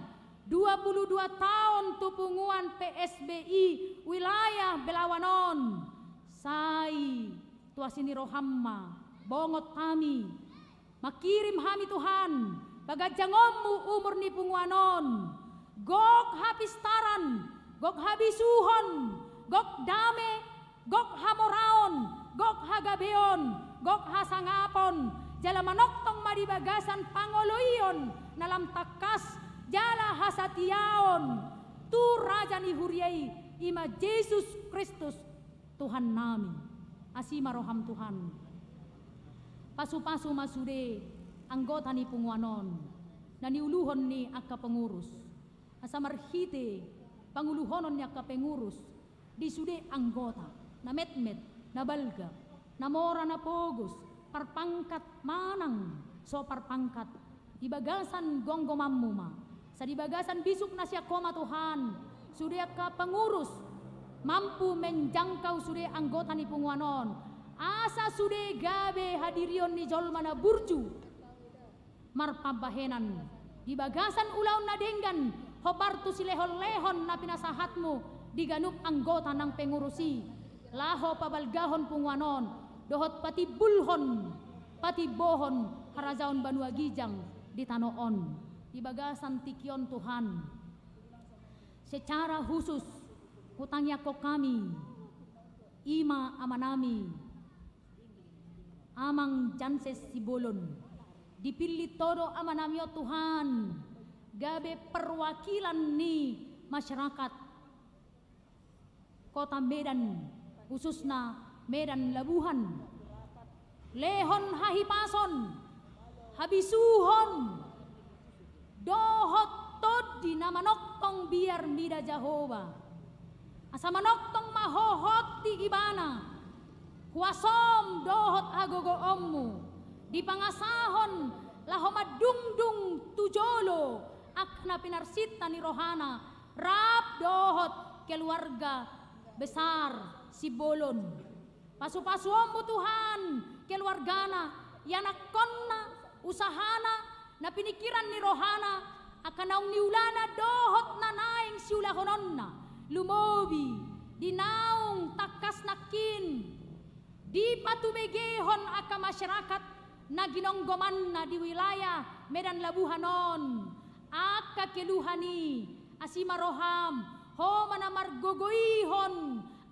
22 tahun tupunguan PSBI wilayah Belawanon sai tuasini rohamma bongot kami makirim hami Tuhan bagajangommu umur ni punguanon gok hapistaran, gok habisuhon, gok dame, gok hamoraon, gok hagabeon, gok hasangapon, jala manoktong madibagasan pangoloion, nalam takas, jala hasatiaon, tu raja ni huriai, ima Yesus Kristus Tuhan nami, asima roham Tuhan. Pasu-pasu masude, anggota ni punguanon, na niuluhon ni akka pengurus, asa marhite, panguluhonon ni akka pengurus, di sude anggota, na metmet, na balga, na mora na pogus, parpangkat manang, so parpangkat, dibagasan gonggomamuma, sa dibagasan bisuk na siya koma Tuhan, sude akka pengurus, mampu menjangkau sude anggota ni punguanon, asa sude gabe hadirion ni jolmana burju, marpabahenan, dibagasan ulaw na denggan, hopartu silehon-lehon na pinasahatmu, diganup anggota ng pengurusi, laho pabalgahon punguanon, dohot pati bulhon, pati bohon, harazaon banua gijang, ditanoon, dibagasan tikyon Tuhan. Secara khusus, hutangnya ko kami, ima amanami, amang Janses Sibolon, dipilih todo amanami o Tuhan, gabe perwakilan ni masyarakat Kota Medan, khususnya Medan Labuhan, lehon hahipason, habisuhon, dohot tod di namanoktong biar mida Jehova, asa manoktong mahohot di ibana, huasom dohot agogo ommu, di pangasahon lahomadungdung tujolo akna pinarsita ni rohana, rap dohot keluarga besar Sibolon, pasu-pasu ommu Tuhan keluargana, yanakonna usahana na pinikiran ni rohana, akan naung niulana dohot na naing siulahononna, lumobi, dinaung takas nakin, di patubegehon aka masyarakat na ginonggoman na di wilayah Medan Labuhanon, aka keluhani, asima roham, ho manamargogoihon,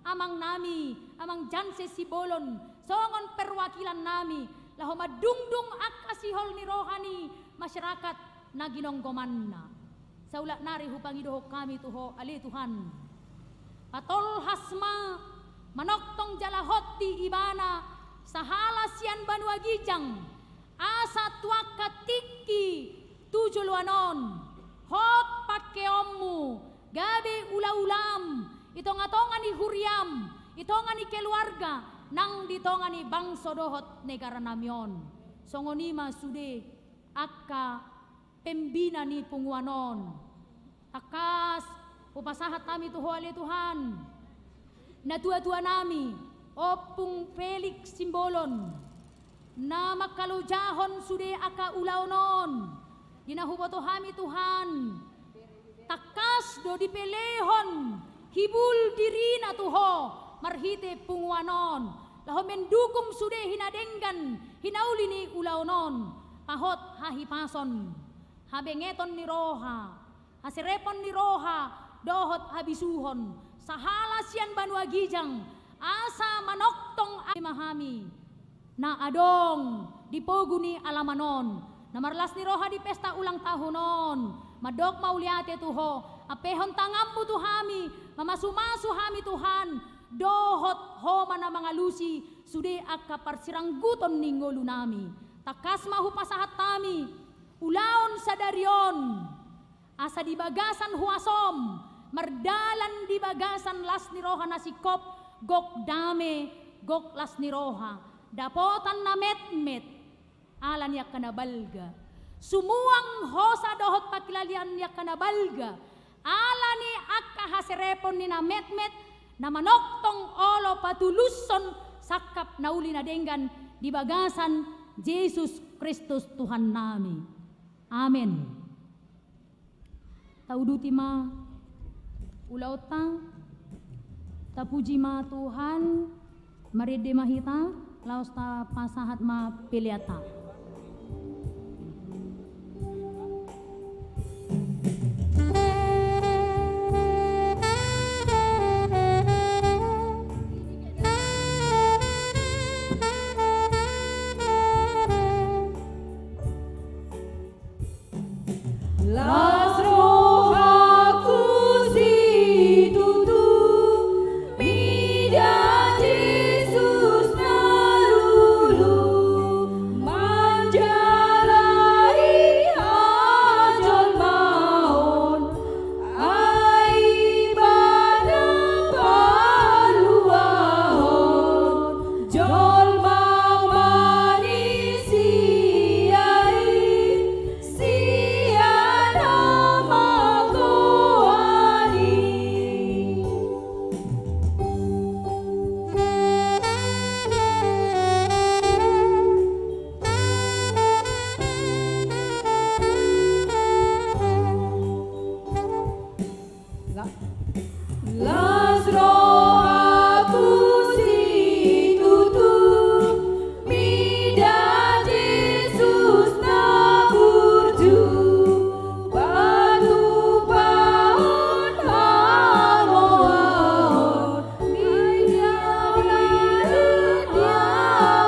amang nami, amang Janses Sibolon, songon perwakilan nami, laho madungdung aka sihol ni rohani, masyarakat na ginonggoman na. Sa ula nari hupangidoho kami tuho ali Tuhan. Patol hasma manoktong jalahot di ibana sa halasian banua gijang asa tuak katiki tujuluanon hot pakeommu gabe ula-ulam itonga-tonga ni huriam itonga ni keluarga nang ditonga ni bangso dohot negara namyon songonima sude akka pembina ni punguanon takas upasahat kami tuho ali Tuhan na tua-tua nami opung Felix Simbolon na makalujahon sude aka ulaonon dinahuboto kami Tuhan takas do dipelehon hibul diri na tuho marhite punguanon laho mendukung sude hinadenggan hinauli ni ulaonon pahot hahipason habengeton ni roha hasirepon ni roha dohot habisuhon sahalasian banua gijang asa manoktong mahami na adong dipoguni alamanon na marlas ni roha di pesta ulang tahunon madok mauliate tuho apehon tangammu tuhami mamasumasu hami Tuhan dohot homa na mga lusi sude akka parsirangguton ninggolu nami takas mahu pasahat tami ulaon sa daryon asa di bagasan huasom mardalan di bagasan las ni roha na sikop gok dame gok las ni roha dapotan na metmet alan yak kanabalga sumuang hosa dohot pakilalian yak kanabalga alani akka haserepon ni na metmet na manoktong olo patuluson sakap nauli na denggan di bagasan Yesus Kristus Tuhan nami amen. Tauduti ma ulaw ta puji ma Tuhan maride mahita laos ta pasahat ma piliata. Las rohaku situtu mida Jesus nalulu manjalai hajon maon ai badang paluahon jol mamani siai siana magoani. Las rohaku situtu mida Jesus naburju batu paon hamoahon dia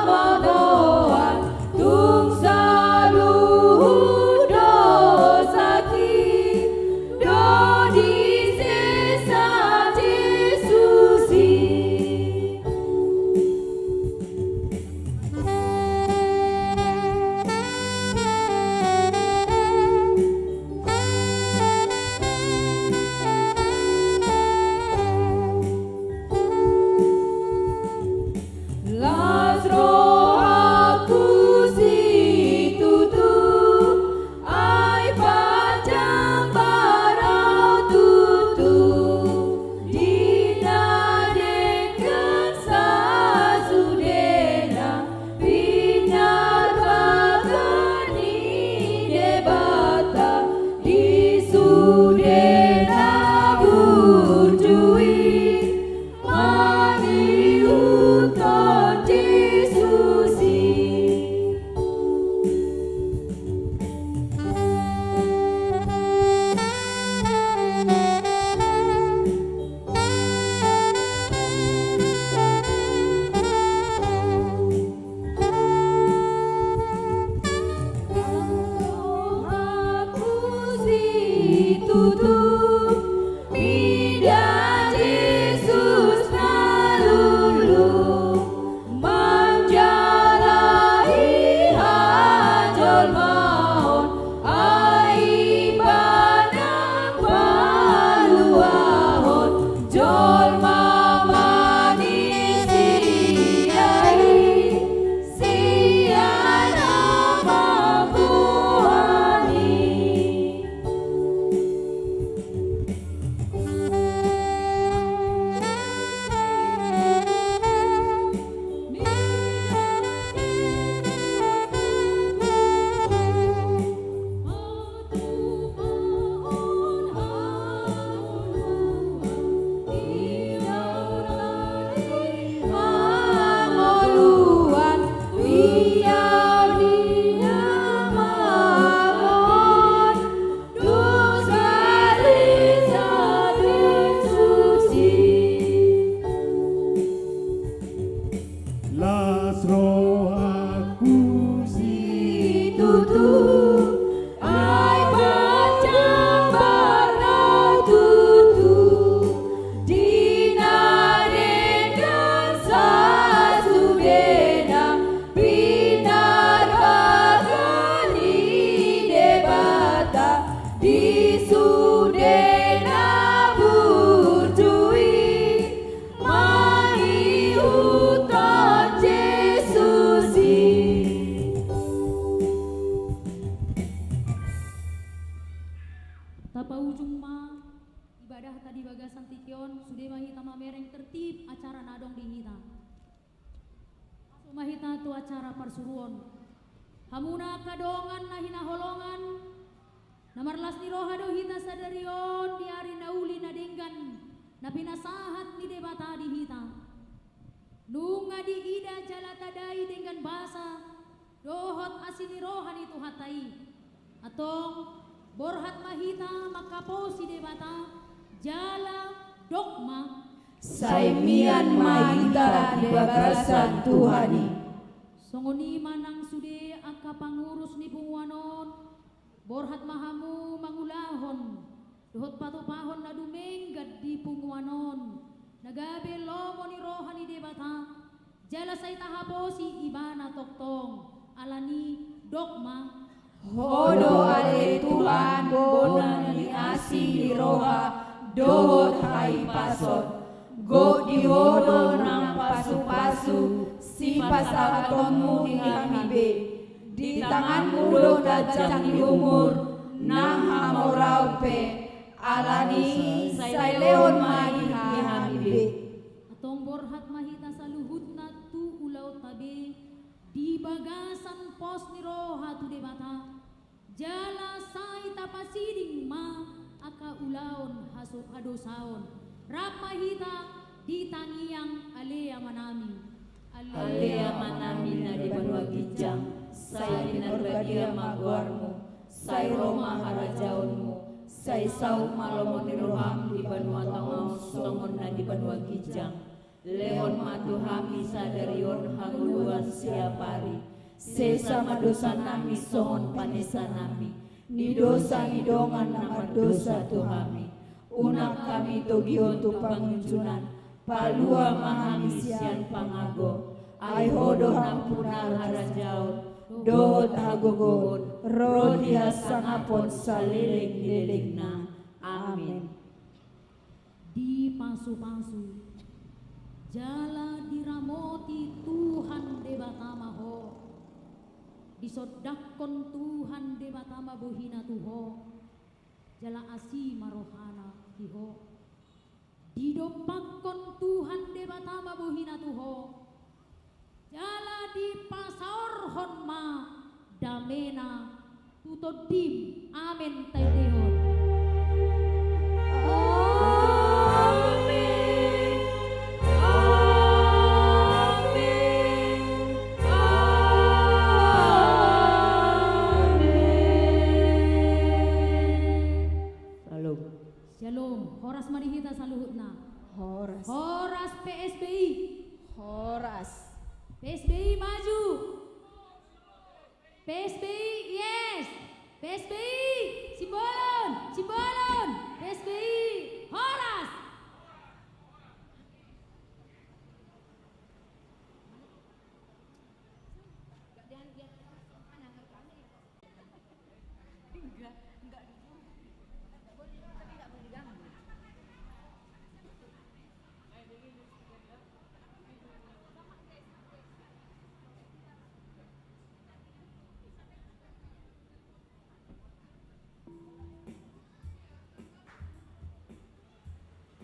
madoan tung saluhu dosaki dodi sesa Jesusi. Las rohaku situtu ai pacang barau tutu dina dengan sasudena binar bagani debata di sudena burjui mani uton Jesusi. Rohaku situtu mida Jesus nalulu manjalai hajol maon ai badang paluahon jol mamani siai siana magoani. Mangoluan biar dia mangon dosa risa Jesusi. Las rohaku Situtu ai pacang barau tutu dina dengan sasudena binar bagani debata di sudena burjui mani uton Jesusi. Tapa ujung ma ibadah tadi bagasan tikion sudah mahita mamereng tertib acara nadong di hita. Masuk mahita tu acara persuruan. Hamuna kadongan nahina holongan. Namarlas ni roha do hita sadarion di hari nauli nadenggan. Napinasahat ni debata di hita. Nunga di ida jalatadai dengan bahasa dohot asini rohani tuhatai. Atong borhat mahita makaposi debata jala dogma Saimian mahita di bagasan Tuhani. songoni manang sude aka pangurus ni bungwanon borhat mahamu mangu Dohot pato pahon na dumenggat di punguanon. Nagabe lomo ni rohani debata. Jala say tahaposi ibana toktong. Alani dogma. Hodo ale Tuhan bona ni asi di roha dohot hai pasot. Go di hodo nang pasu-pasu si pasatonmu di hamibe. Di tanganmu do dacang di umur nang hamorau pe. Alani say leon mai di hamibe. Atong borhat mahita sa luhut na tu ulaw tabi. Di bagasan pos ni roha tu debata. Jala say tapasiding ma aka ulaon hasuk hadosaon. Rapahita di tangiang alea manami. Alea manami na di banwa gijang. Say dinarbadia magwarmo. Say roma harajaonmu. Say sauk malomon ni roham di banwa tangau songon na di banwa gijang. Leon matuhami sadarion hanguluan siapari. Sesa madosa nami songon panesa nami. Ni dosa ni dongan nama dosa tuhami. Unak kami togion tu pangunjunan. Palua mahamisian pangago. Ai hodo hampunar harajaon. Dohot hagogon. Rodia sangapon saliling-liling na. Amin. Di pasu-pasu jala diramoti Tuhan debatama ho. Disodakon Tuhan debatama bohina tuho. Jala asi marohana tiho. Didopakon Tuhan debatama bohina tuho. Jala di pasaor honma damena tutodim amen taidehon. Amin. Amin. Amin. Salam. Shalom. Horas marihita sa luhutna. Horas. Horas PSBI. Horas. PSBI maju. PSBI yes. PSBI Simbolon. Simbolon. PSBI Horas.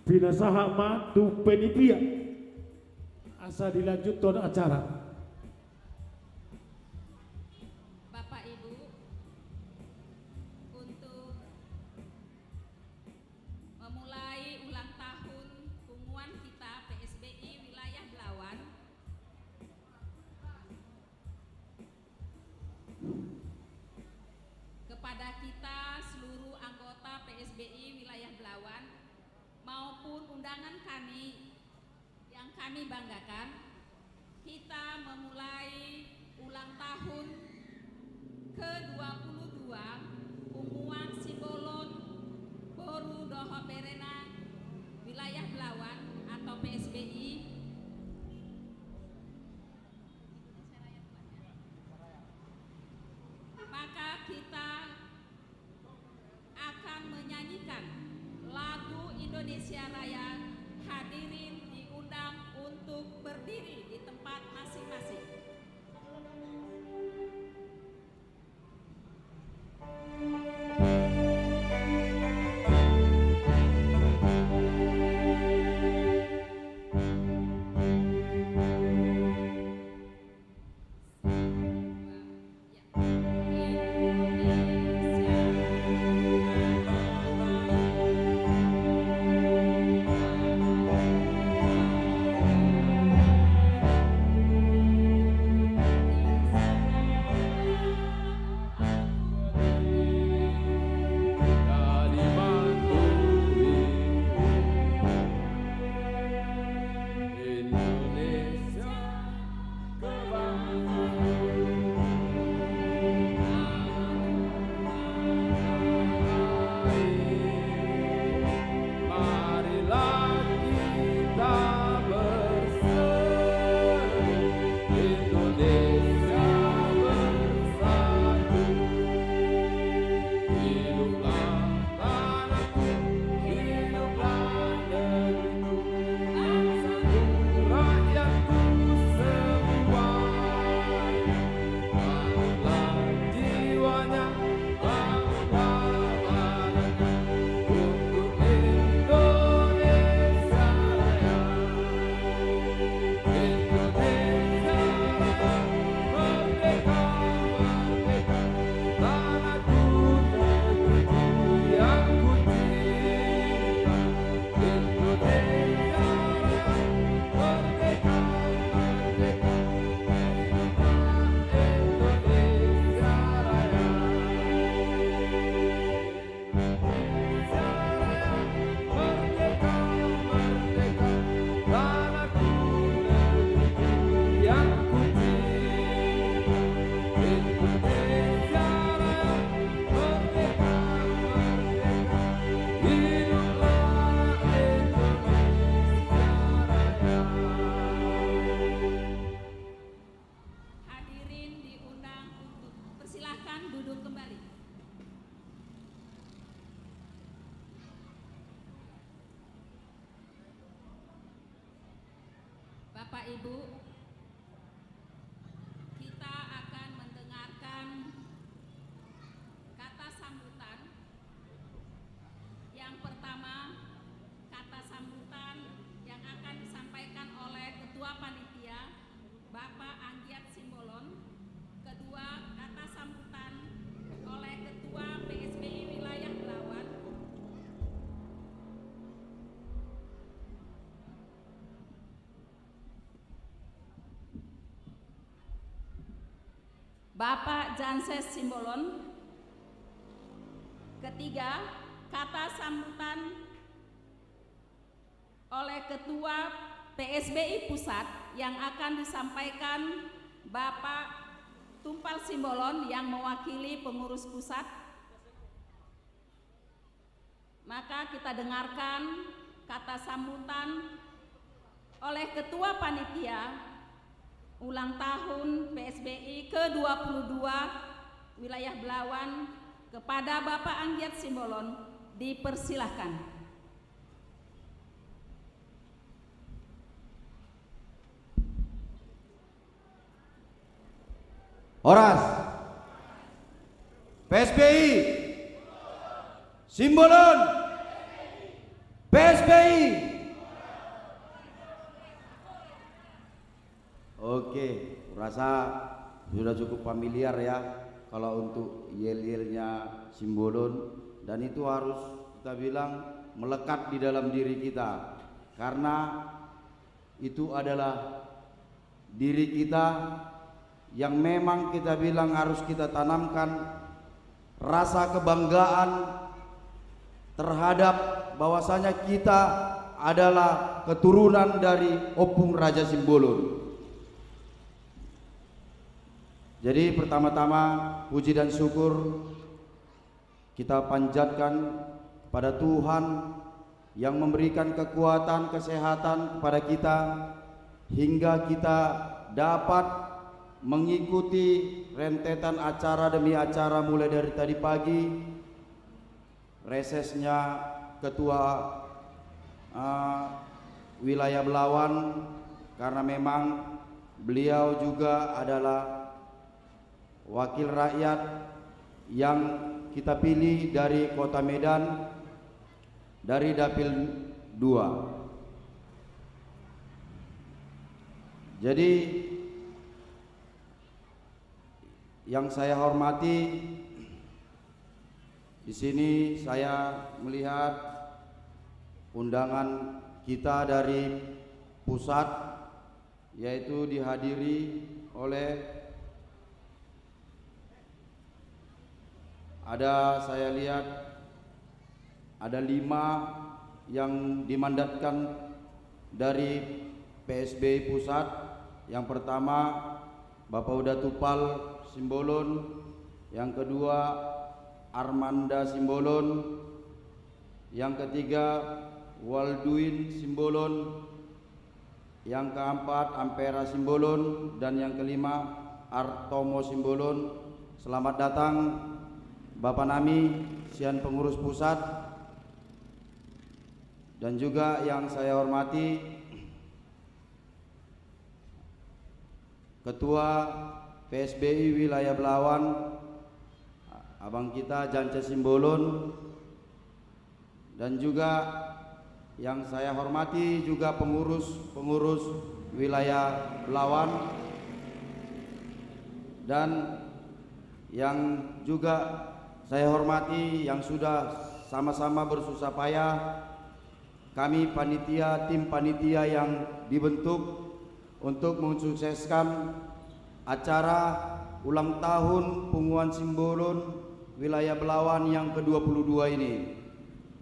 Pinasaha ma tu penitia asa dilanjutkan acara. Bapak Ibu, untuk memulai ulang tahun punguan kita PSBI wilayah Belawan, kepada kita seluruh anggota PSBI wilayah Belawan maupun undangan kami yang kami banggakan, kita memulai ulang tahun ke-22 Punguan Simbolon Boru Doho Berena wilayah Belawan atau PSBI. Maka kita akan menyanyikan lagu Indonesia Raya. Hadirin diundang untuk berdiri di tempat masing-masing. Bapak Ibu, kita akan mendengarkan kata sambutan. Yang pertama, kata sambutan yang akan disampaikan oleh Ketua Panitia, Bapak Anggiat Simbolon. Kedua, kata sambutan oleh Ketua PSBI Wilayah Belawan. Bapak Janses Simbolon. Ketiga, kata sambutan oleh Ketua PSBI Pusat yang akan disampaikan Bapak Tumpal Simbolon yang mewakili pengurus pusat. Maka kita dengarkan kata sambutan oleh Ketua Panitia ulang tahun PSBI ke-22 Wilayah Belawan kepada Bapak Anggiat Simbolon. Dipersilahkan. Horas PSBI Simbolon PSBI. Oke, rasa sudah cukup familiar ya kalau untuk yel-yelnya Simbolon, dan itu harus kita bilang melekat di dalam diri kita karena itu adalah diri kita yang memang kita bilang harus kita tanamkan rasa kebanggaan terhadap bahwasanya kita adalah keturunan dari Opung Raja Simbolon. Jadi pertama-tama puji dan syukur kita panjatkan pada Tuhan yang memberikan kekuatan, kesehatan kepada kita hingga kita dapat mengikuti rentetan acara demi acara mulai dari tadi pagi, resesnya Ketua Wilayah Belawan, karena memang beliau juga adalah wakil rakyat yang kita pilih dari Kota Medan, dari Dapil 2. Jadi yang saya hormati, di sini saya melihat undangan kita dari pusat, yaitu dihadiri oleh saya lihat ada 5 yang dimandatkan dari PSBI Pusat. Yang pertama Bapak Uda Tupal Simbolon, yang kedua Armanda Simbolon, yang ketiga Walduin Simbolon, yang keempat Ampera Simbolon, dan yang kelima Artomo Simbolon. Selamat datang Bapak Nami, Sian Pengurus Pusat, dan juga yang saya hormati Ketua PSBI Wilayah Belawan, abang kita Jance Simbolon, dan juga yang saya hormati juga pengurus wilayah Belawan, dan yang juga saya hormati yang sudah sama-sama bersusah payah, kami tim panitia yang dibentuk untuk mensukseskan acara ulang tahun Punguan Simbolon Wilayah Belawan yang ke-22 ini,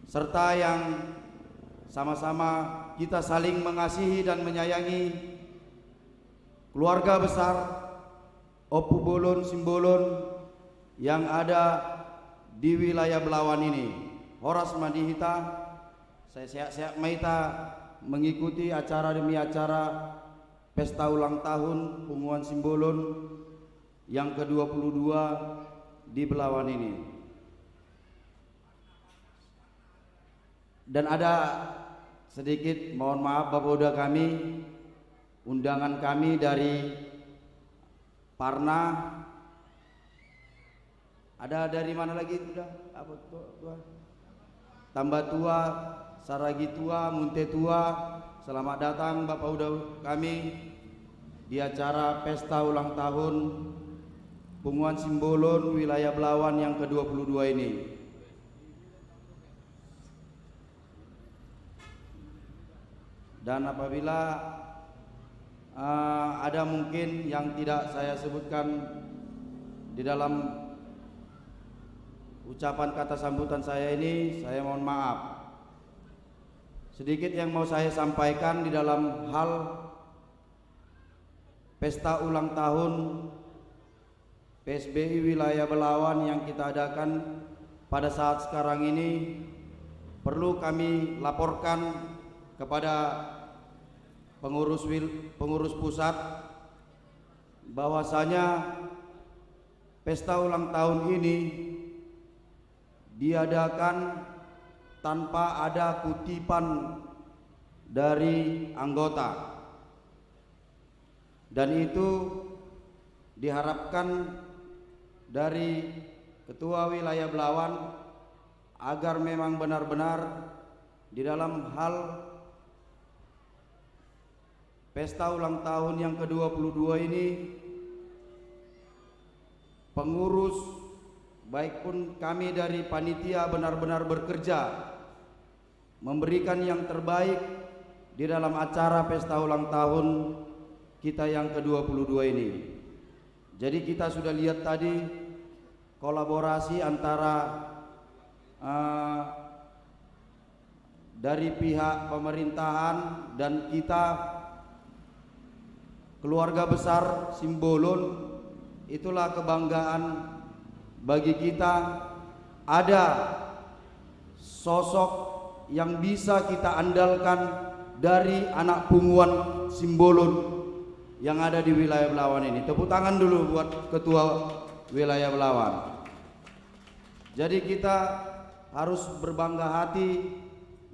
serta yang sama-sama kita saling mengasihi dan menyayangi keluarga besar Opu Bolon Simbolon yang ada di wilayah Belawan ini. Horas Madihita, saya siap-siap Maita mengikuti acara demi acara pesta ulang tahun Punguan Simbolon yang ke-22 di Belawan ini. Dan ada sedikit mohon maaf Bapak udah kami, undangan kami dari Parna, ada dari mana lagi sudah? Apa tua? Tambah tua, Saragi tua, Munte tua. Selamat datang Bapak udah kami di acara pesta ulang tahun Punguan Simbolon Wilayah Belawan yang ke-22 ini. Dan apabila ada mungkin yang tidak saya sebutkan di dalam ucapan kata sambutan saya ini, saya mohon maaf. Sedikit yang mau saya sampaikan di dalam hal pesta ulang tahun PSBI Wilayah Belawan yang kita adakan pada saat sekarang ini, perlu kami laporkan kepada pengurus pusat bahwasanya pesta ulang tahun ini diadakan tanpa ada kutipan dari anggota, dan itu diharapkan dari Ketua Wilayah Belawan agar memang benar-benar di dalam hal pesta ulang tahun yang ke-22 ini pengurus baik pun kami dari panitia benar-benar bekerja memberikan yang terbaik di dalam acara pesta ulang tahun kita yang ke-22 ini. Jadi kita sudah lihat tadi kolaborasi antara dari pihak pemerintahan dan kita keluarga besar Simbolon. Itulah kebanggaan bagi kita, ada sosok yang bisa kita andalkan dari anak Punguan Simbolon yang ada di wilayah Belawan ini. Tepuk tangan dulu buat Ketua Wilayah Belawan. Jadi kita harus berbangga hati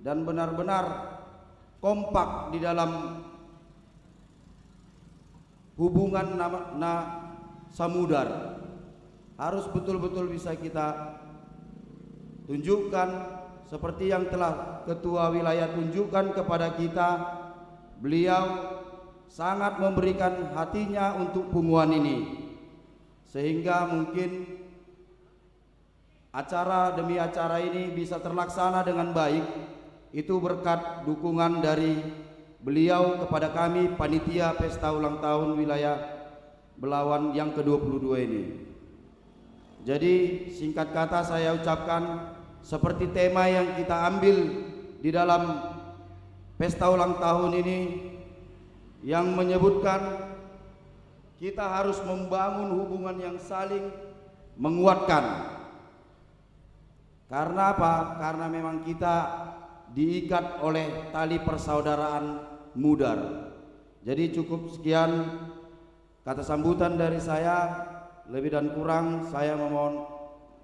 dan benar-benar kompak di dalam hubungan samudar. Harus betul-betul bisa kita tunjukkan seperti yang telah Ketua Wilayah tunjukkan kepada kita. Beliau sangat memberikan hatinya untuk Punguan ini, sehingga mungkin acara demi acara ini bisa terlaksana dengan baik. Itu berkat dukungan dari beliau kepada kami panitia pesta ulang tahun Wilayah Belawan yang ke-22 ini. Jadi singkat kata saya ucapkan, seperti tema yang kita ambil di dalam pesta ulang tahun ini yang menyebutkan kita harus membangun hubungan yang saling menguatkan. Karena apa? Karena memang kita diikat oleh tali persaudaraan mudar. Jadi cukup sekian kata sambutan dari saya. Lebih dan kurang saya memohon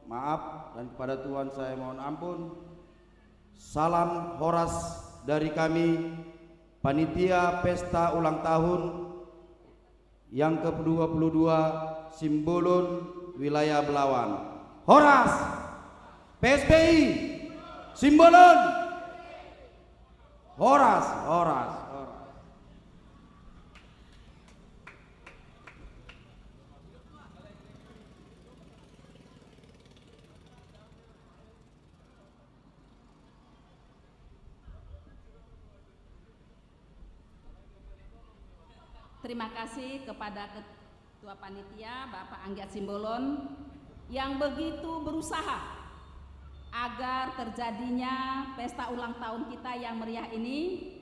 maaf, dan kepada Tuhan saya mohon ampun. Salam horas dari kami, Panitia Pesta Ulang Tahun yang ke-22 Simbolon Wilayah Belawan. Horas PSBI Simbolon. Horas, horas, horas. Terima kasih kepada Ketua Panitia Bapak Anggiat Simbolon yang begitu berusaha agar terjadinya pesta ulang tahun kita yang meriah ini.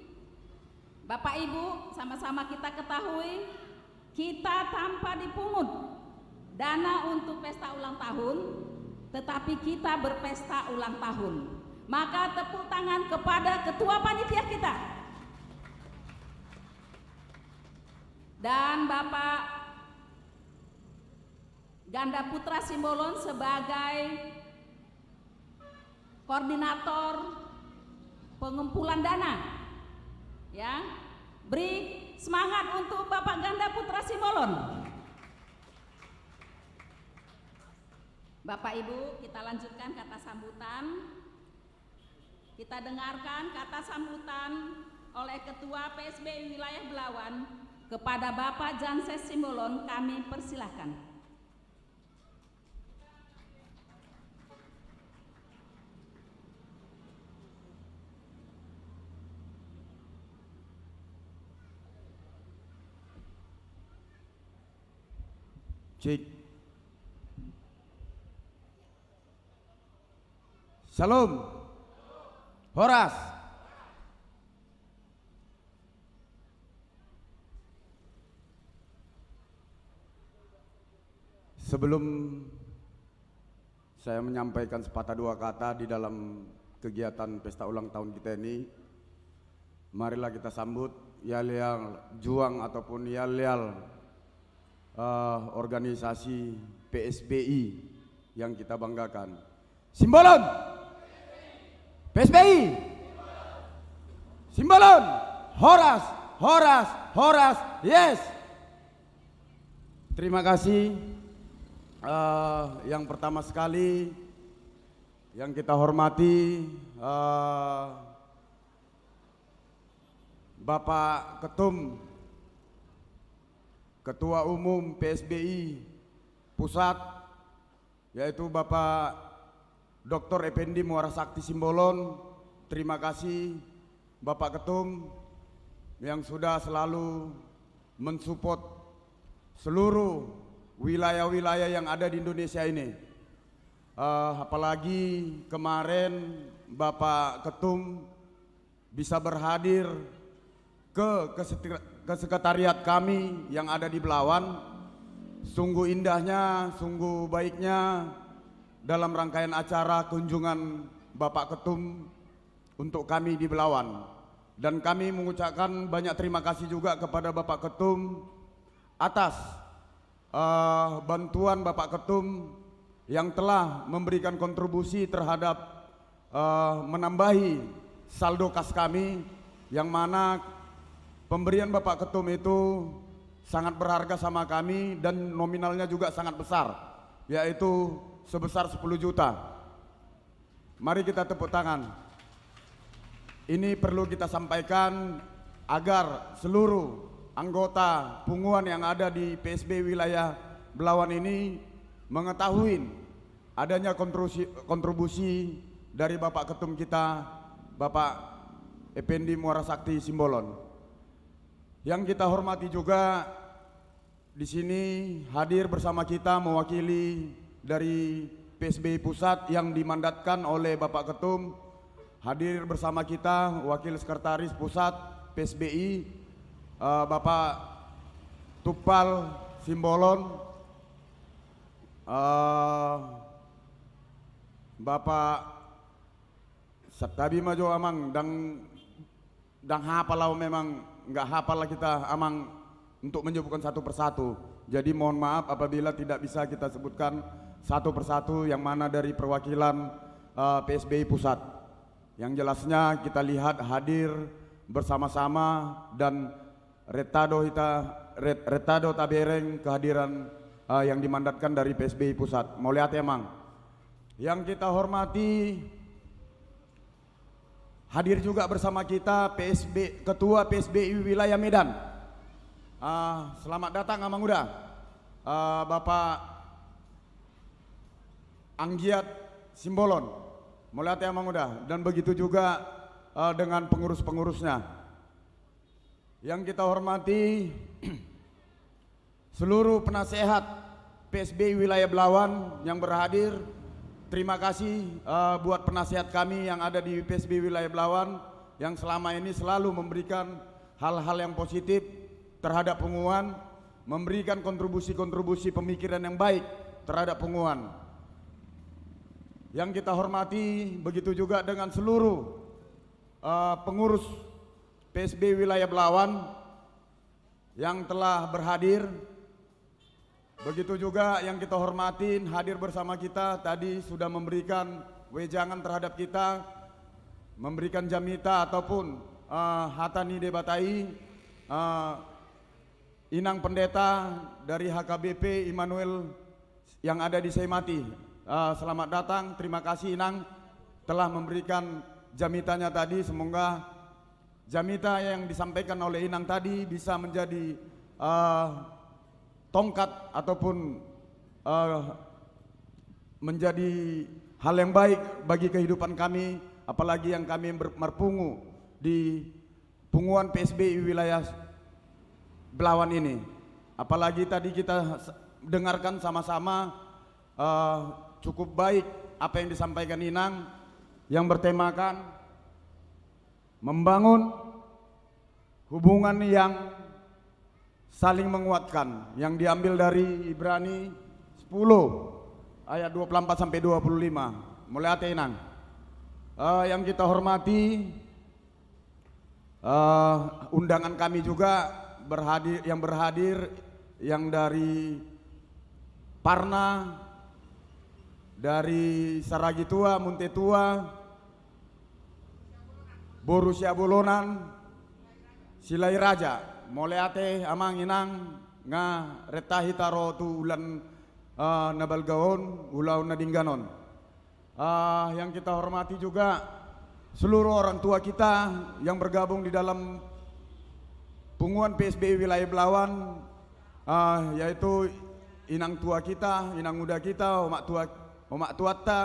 Bapak Ibu, sama-sama kita ketahui, kita tanpa dipungut dana untuk pesta ulang tahun, tetapi kita berpesta ulang tahun. Maka tepuk tangan kepada Ketua Panitia kita dan Bapak Ganda Putra Simbolon sebagai koordinator pengumpulan dana. Ya, beri semangat untuk Bapak Ganda Putra Simbolon. Bapak Ibu, kita lanjutkan kata sambutan. Kita dengarkan kata sambutan oleh Ketua PSBI Wilayah Belawan kepada Bapak Janses Simbolon. Kami persilahkan. Cik. Salam. Horas. Sebelum saya menyampaikan sepatah dua kata di dalam kegiatan pesta ulang tahun kita ini, marilah kita sambut yal-yal juang ataupun yal-yal organisasi PSBI yang kita banggakan. Simbolon PSBI, Simbolon, horas, horas, horas, yes. Terima kasih. Yang pertama sekali yang kita hormati Bapak Ketum Ketua Umum PSBI Pusat, yaitu Bapak Dr. Effendi Muara Sakti Simbolon. Terima kasih Bapak Ketum yang sudah selalu mensupport seluruh wilayah-wilayah yang ada di Indonesia ini. Apalagi kemarin Bapak Ketum bisa berhadir ke sekretariat kami yang ada di Belawan. Sungguh indahnya, sungguh baiknya dalam rangkaian acara kunjungan Bapak Ketum untuk kami di Belawan. Dan kami mengucapkan banyak terima kasih juga kepada Bapak Ketum atas bantuan Bapak Ketum yang telah memberikan kontribusi terhadap menambahi saldo kas kami, yang mana pemberian Bapak Ketum itu sangat berharga sama kami dan nominalnya juga sangat besar, yaitu sebesar 10 juta. Mari kita tepuk tangan. Ini perlu kita sampaikan agar seluruh anggota punguan yang ada di PSB wilayah Belawan ini mengetahui adanya kontribusi dari Bapak Ketum kita, Bapak Effendi Muara Sakti Simbolon. Yang kita hormati juga di sini hadir bersama kita mewakili dari PSBI Pusat yang dimandatkan oleh Bapak Ketum. Hadir bersama kita Wakil Sekretaris Pusat PSBI Bapak Tupal Simbolon, Bapak Satabi Majo Amang dan hapalau memang nggak hafal lah kita Amang untuk menyebutkan satu persatu. Jadi mohon maaf apabila tidak bisa kita sebutkan satu persatu yang mana dari perwakilan PSBI Pusat. Yang jelasnya kita lihat hadir bersama-sama dan retado tabereng kehadiran yang dimandatkan dari PSBI Pusat. Mau lihat emang. Yang kita hormati hadir juga bersama kita Ketua PSBI Wilayah Medan. Selamat datang Amang Muda, Bapak Anggiat Simbolon. Melihat ya Amang Muda, dan begitu juga dengan pengurus-pengurusnya. Yang kita hormati seluruh penasehat PSBI Wilayah Belawan yang berhadir. Terima kasih buat penasehat kami yang ada di PSBI Wilayah Belawan yang selama ini selalu memberikan hal-hal yang positif terhadap Punguan, memberikan kontribusi-kontribusi pemikiran yang baik terhadap Punguan. Yang kita hormati begitu juga dengan seluruh pengurus PSBI Wilayah Belawan yang telah berhadir. Begitu juga yang kita hormatin hadir bersama kita tadi sudah memberikan wejangan terhadap kita, memberikan jamita ataupun hatani debatai, Inang Pendeta dari HKBP Immanuel yang ada di Seimati. Selamat datang, terima kasih Inang telah memberikan jamitanya tadi. Semoga jamita yang disampaikan oleh Inang tadi bisa menjadi tongkat ataupun menjadi hal yang baik bagi kehidupan kami, apalagi yang kami berpungu di Punguan PSBI Wilayah Belawan ini. Apalagi tadi kita dengarkan sama-sama cukup baik apa yang disampaikan Inang yang bertemakan membangun hubungan yang saling menguatkan, yang diambil dari Ibrani 10 ayat 24 sampai 25. Mulai ate Inang. Yang kita hormati undangan kami juga berhadir yang dari Parna, dari Saragi Tua, Munte Tua, Borussia Bolonan, Silai Raja. Moleate amang Inang nga retahi taro tu ulan nabalgaon ulau nadingganon. Yang kita hormati juga seluruh orang tua kita yang bergabung di dalam Punguan PSBI Wilayah Belawan, yaitu inang tua kita, inang muda kita, omak tuata,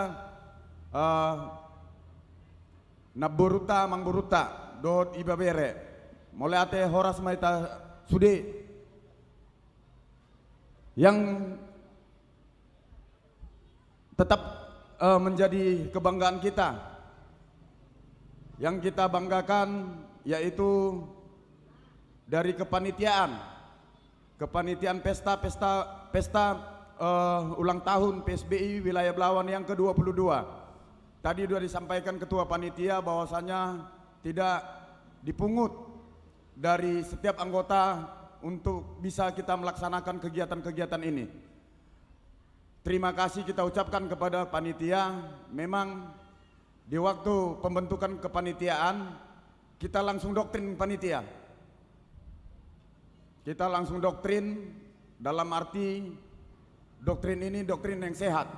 naburuta, mangburuta, dot ibabere, moleate horas maita sude, yang tetap menjadi kebanggaan kita, yang kita banggakan yaitu dari kepanitiaan pesta ulang tahun PSBI Wilayah Belawan yang ke-22. Tadi sudah disampaikan Ketua Panitia bahwasanya tidak dipungut dari setiap anggota untuk bisa kita melaksanakan kegiatan-kegiatan ini. Terima kasih kita ucapkan kepada panitia. Memang di waktu pembentukan kepanitiaan kita langsung doktrin panitia. Kita langsung doktrin dalam arti doktrin ini doktrin yang sehat.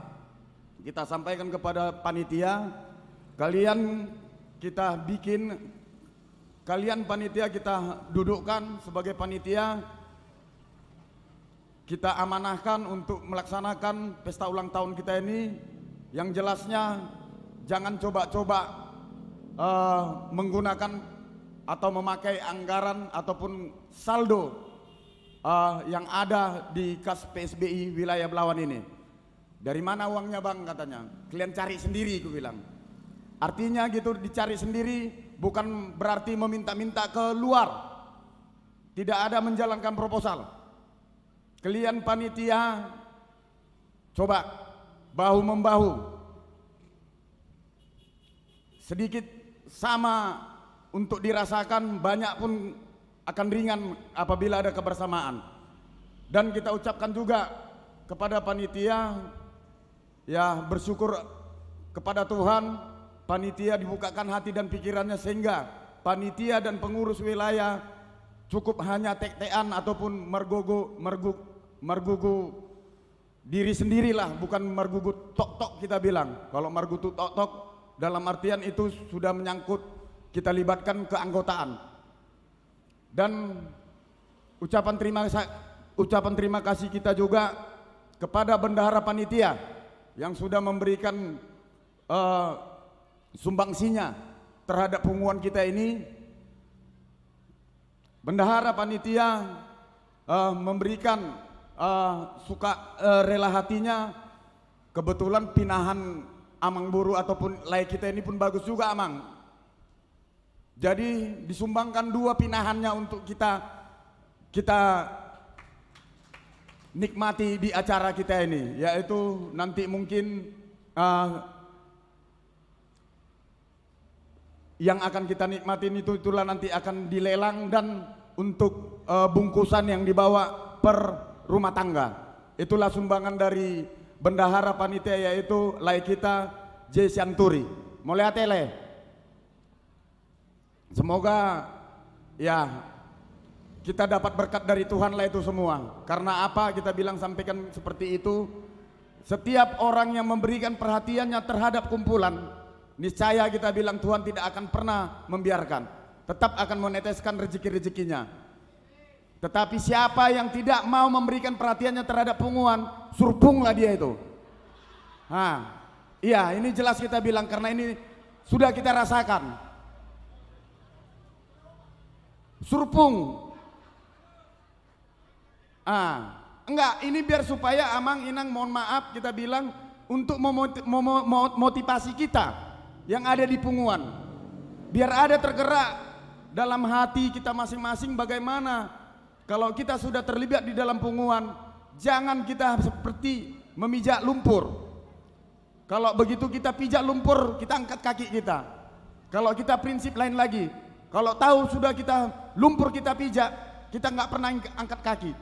Kita sampaikan kepada panitia, kalian panitia kita dudukkan sebagai panitia, kita amanahkan untuk melaksanakan pesta ulang tahun kita ini, yang jelasnya jangan coba-coba menggunakan atau memakai anggaran ataupun saldo yang ada di kas PSBI Wilayah Belawan ini. Dari mana uangnya bang, katanya. Kalian cari sendiri, gue bilang. Artinya gitu, dicari sendiri bukan berarti meminta-minta ke luar. Tidak ada menjalankan proposal. Kalian panitia coba bahu-membahu, sedikit sama untuk dirasakan, banyak pun akan ringan apabila ada kebersamaan. Dan kita ucapkan juga kepada panitia ya bersyukur kepada Tuhan, panitia dibukakan hati dan pikirannya sehingga panitia dan pengurus wilayah cukup hanya tek-tekan ataupun mergugu diri sendirilah, bukan mergugu tok-tok kita bilang. Kalau mergugu tok-tok dalam artian itu sudah menyangkut kita libatkan keanggotaan. Dan ucapan terima kasih kita juga kepada bendahara panitia yang sudah memberikan sumbangsinya terhadap punguan kita ini. Bendahara panitia memberikan rela hatinya. Kebetulan pinahan Amang Buru ataupun lay kita ini pun bagus juga, Amang. Jadi disumbangkan 2 pinahannya untuk kita nikmati di acara kita ini, yaitu nanti mungkin yang akan kita nikmatin itulah nanti akan dilelang, dan untuk bungkusan yang dibawa per rumah tangga itulah sumbangan dari bendahara panitia, yaitu lay kita J. Sianturi. Mulai atele. Semoga ya kita dapat berkat dari Tuhan lah itu semua. Karena apa kita bilang sampaikan seperti itu? Setiap orang yang memberikan perhatiannya terhadap kumpulan, niscaya kita bilang Tuhan tidak akan pernah membiarkan, tetap akan meneteskan rezeki-rezekinya. Tetapi siapa yang tidak mau memberikan perhatiannya terhadap punguan, surpunglah dia itu. Iya, ini jelas kita bilang karena ini sudah kita rasakan. Surpung. Enggak, ini biar supaya Amang Inang mohon maaf kita bilang untuk memotivasi kita yang ada di punguan, biar ada tergerak dalam hati kita masing-masing. Bagaimana kalau kita sudah terlibat di dalam punguan, jangan kita seperti memijak lumpur. Kalau begitu kita pijak lumpur, kita angkat kaki kita. Kalau kita prinsip lain lagi, kalau tahu sudah kita lumpur kita pijak, kita nggak pernah angkat kaki,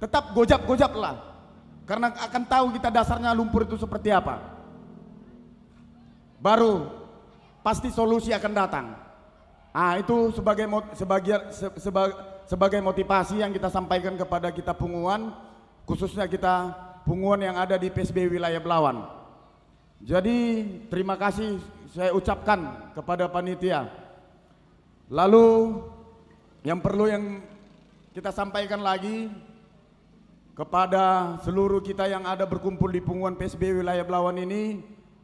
tetap gojap-gojap lah, karena akan tahu kita dasarnya lumpur itu seperti apa. Baru pasti solusi akan datang. Itu sebagai motivasi yang kita sampaikan kepada kita punguan, khususnya kita punguan yang ada di PSB wilayah Belawan. Jadi terima kasih saya ucapkan kepada panitia. Lalu yang perlu yang kita sampaikan lagi kepada seluruh kita yang ada berkumpul di punguan PSB wilayah Belawan ini,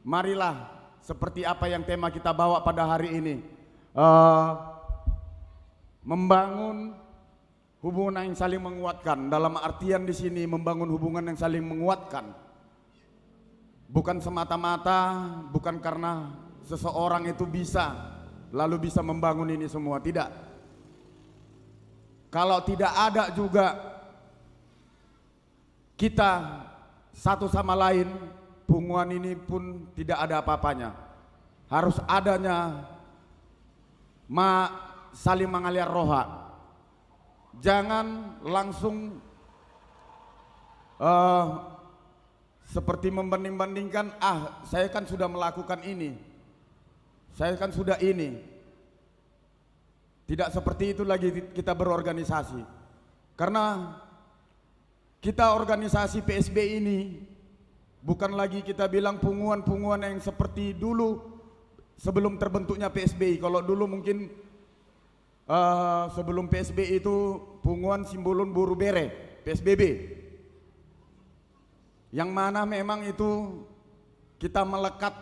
marilah seperti apa yang tema kita bawa pada hari ini, membangun hubungan yang saling menguatkan. Dalam artian di sini membangun hubungan yang saling menguatkan, bukan semata-mata, bukan karena seseorang itu bisa lalu bisa membangun ini semua, tidak. Kalau tidak ada juga kita satu sama lain, punguan ini pun tidak ada apa-apanya. Harus adanya saling mengalir roha. Jangan langsung seperti membanding-bandingkan, saya kan sudah melakukan ini, saya kan sudah ini. Tidak seperti itu lagi kita berorganisasi. Karena kita organisasi PSB ini bukan lagi kita bilang punguan-punguan yang seperti dulu sebelum terbentuknya PSBI. Kalau dulu mungkin sebelum PSBI itu punguan Simbolon Buru Bere, PSBB, yang mana memang itu kita melekat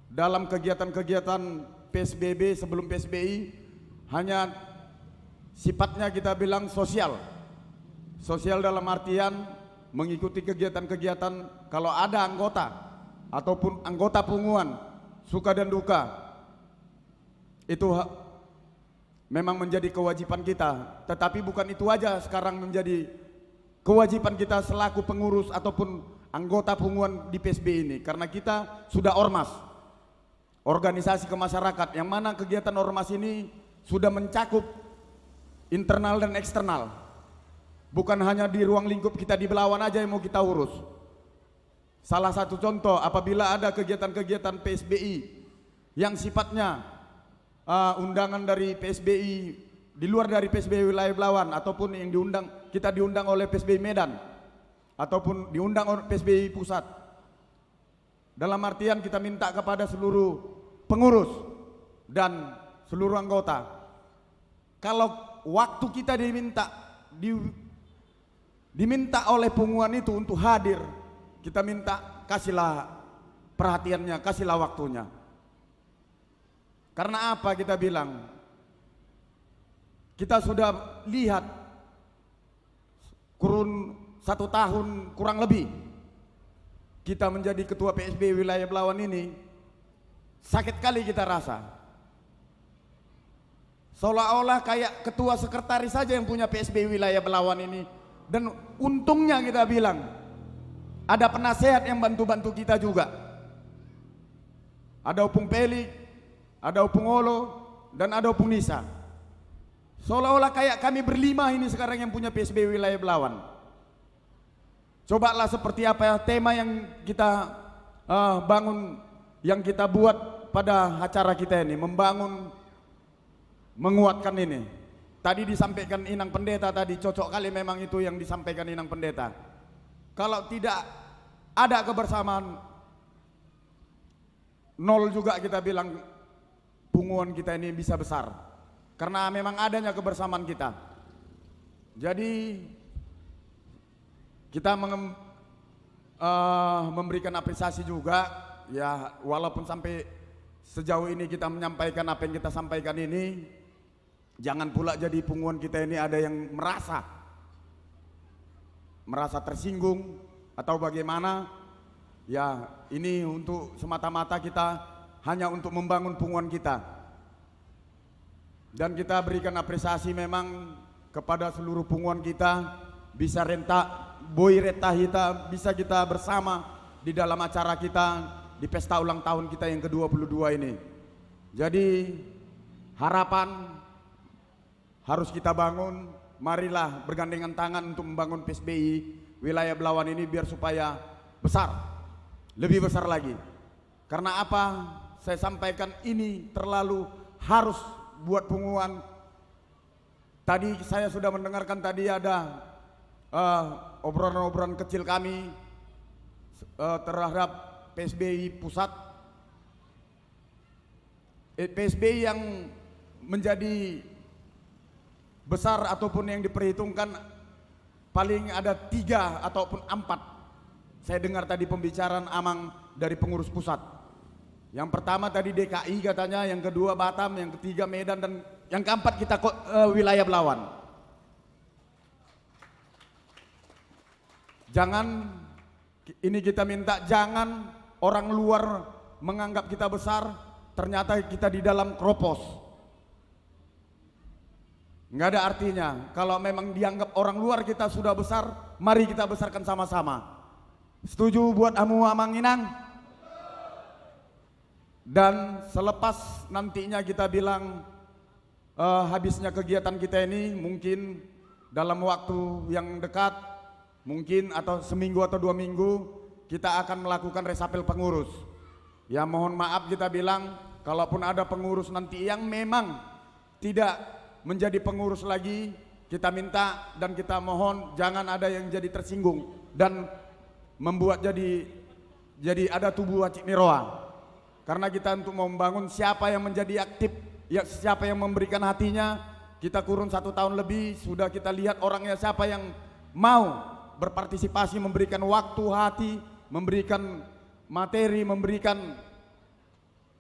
dalam kegiatan-kegiatan PSBB sebelum PSBI, hanya sifatnya kita bilang sosial. Sosial dalam artian mengikuti kegiatan-kegiatan kalau ada anggota ataupun anggota punguan suka dan duka, itu memang menjadi kewajiban kita. Tetapi bukan itu aja sekarang menjadi kewajiban kita selaku pengurus ataupun anggota punguan di PSB ini, karena kita sudah ormas, organisasi kemasyarakatan, yang mana kegiatan ormas ini sudah mencakup internal dan eksternal. Bukan hanya di ruang lingkup kita di Belawan aja yang mau kita urus. Salah satu contoh apabila ada kegiatan-kegiatan PSBI yang sifatnya undangan dari PSBI di luar dari PSBI wilayah Belawan ataupun yang kita diundang oleh PSBI Medan ataupun diundang oleh PSBI pusat. Dalam artian kita minta kepada seluruh pengurus dan seluruh anggota, kalau waktu kita diminta oleh punguan itu untuk hadir, kita minta kasihlah perhatiannya, kasihlah waktunya. Karena apa kita bilang? Kita sudah lihat kurun 1 tahun kurang lebih kita menjadi ketua PSBI wilayah Belawan ini, sakit kali kita rasa. Seolah-olah kayak ketua sekretaris saja yang punya PSBI wilayah Belawan ini. Dan untungnya kita bilang ada penasehat yang bantu-bantu kita juga. Ada Opung Pelik, ada Opung Olo, dan ada Opung Nisa. Seolah-olah kayak kami berlima ini sekarang yang punya PSBI wilayah Belawan. Cobalah seperti apa tema yang kita bangun, yang kita buat pada acara kita ini, membangun, menguatkan ini. Tadi disampaikan Inang Pendeta tadi, cocok kali memang itu yang disampaikan Inang Pendeta. Kalau tidak ada kebersamaan, nol juga kita bilang punguan kita ini bisa besar. Karena memang adanya kebersamaan kita. Jadi kita memberikan apresiasi juga, ya walaupun sampai sejauh ini kita menyampaikan apa yang kita sampaikan ini, jangan pula jadi punguan kita ini ada yang merasa tersinggung atau bagaimana. Ya ini untuk semata-mata kita hanya untuk membangun punguan kita. Dan kita berikan apresiasi memang kepada seluruh punguan kita, bisa Boy Reta kita, bisa kita bersama di dalam acara kita di pesta ulang tahun kita yang ke-22 ini. Jadi harapan harus kita bangun, marilah bergandengan tangan untuk membangun PSBI wilayah Belawan ini biar supaya besar, lebih besar lagi. Karena apa? Saya sampaikan ini terlalu harus buat punguan. Tadi saya sudah mendengarkan tadi ada obrolan-obrolan kecil kami terhadap PSBI pusat, PSBI yang menjadi besar ataupun yang diperhitungkan paling ada 3 ataupun 4. Saya dengar tadi pembicaraan Amang dari pengurus pusat. Yang pertama tadi DKI katanya, yang kedua Batam, yang ketiga Medan, dan yang keempat kita wilayah Belawan. Jangan, ini kita minta, jangan orang luar menganggap kita besar, ternyata kita di dalam kropos. Nggak ada artinya. Kalau memang dianggap orang luar kita sudah besar, mari kita besarkan sama-sama. Setuju buat Amang Inang? Dan selepas nantinya kita bilang habisnya kegiatan kita ini, mungkin dalam waktu yang dekat, mungkin atau seminggu atau 2 minggu, kita akan melakukan resapel pengurus. Ya mohon maaf kita bilang, kalaupun ada pengurus nanti yang memang tidak menjadi pengurus lagi, kita minta dan kita mohon jangan ada yang jadi tersinggung dan membuat jadi ada tubuh wacik niroa. Karena kita untuk membangun siapa yang menjadi aktif, ya siapa yang memberikan hatinya. Kita kurun 1 tahun lebih, sudah kita lihat orangnya siapa yang mau berpartisipasi, memberikan waktu, hati, memberikan materi, memberikan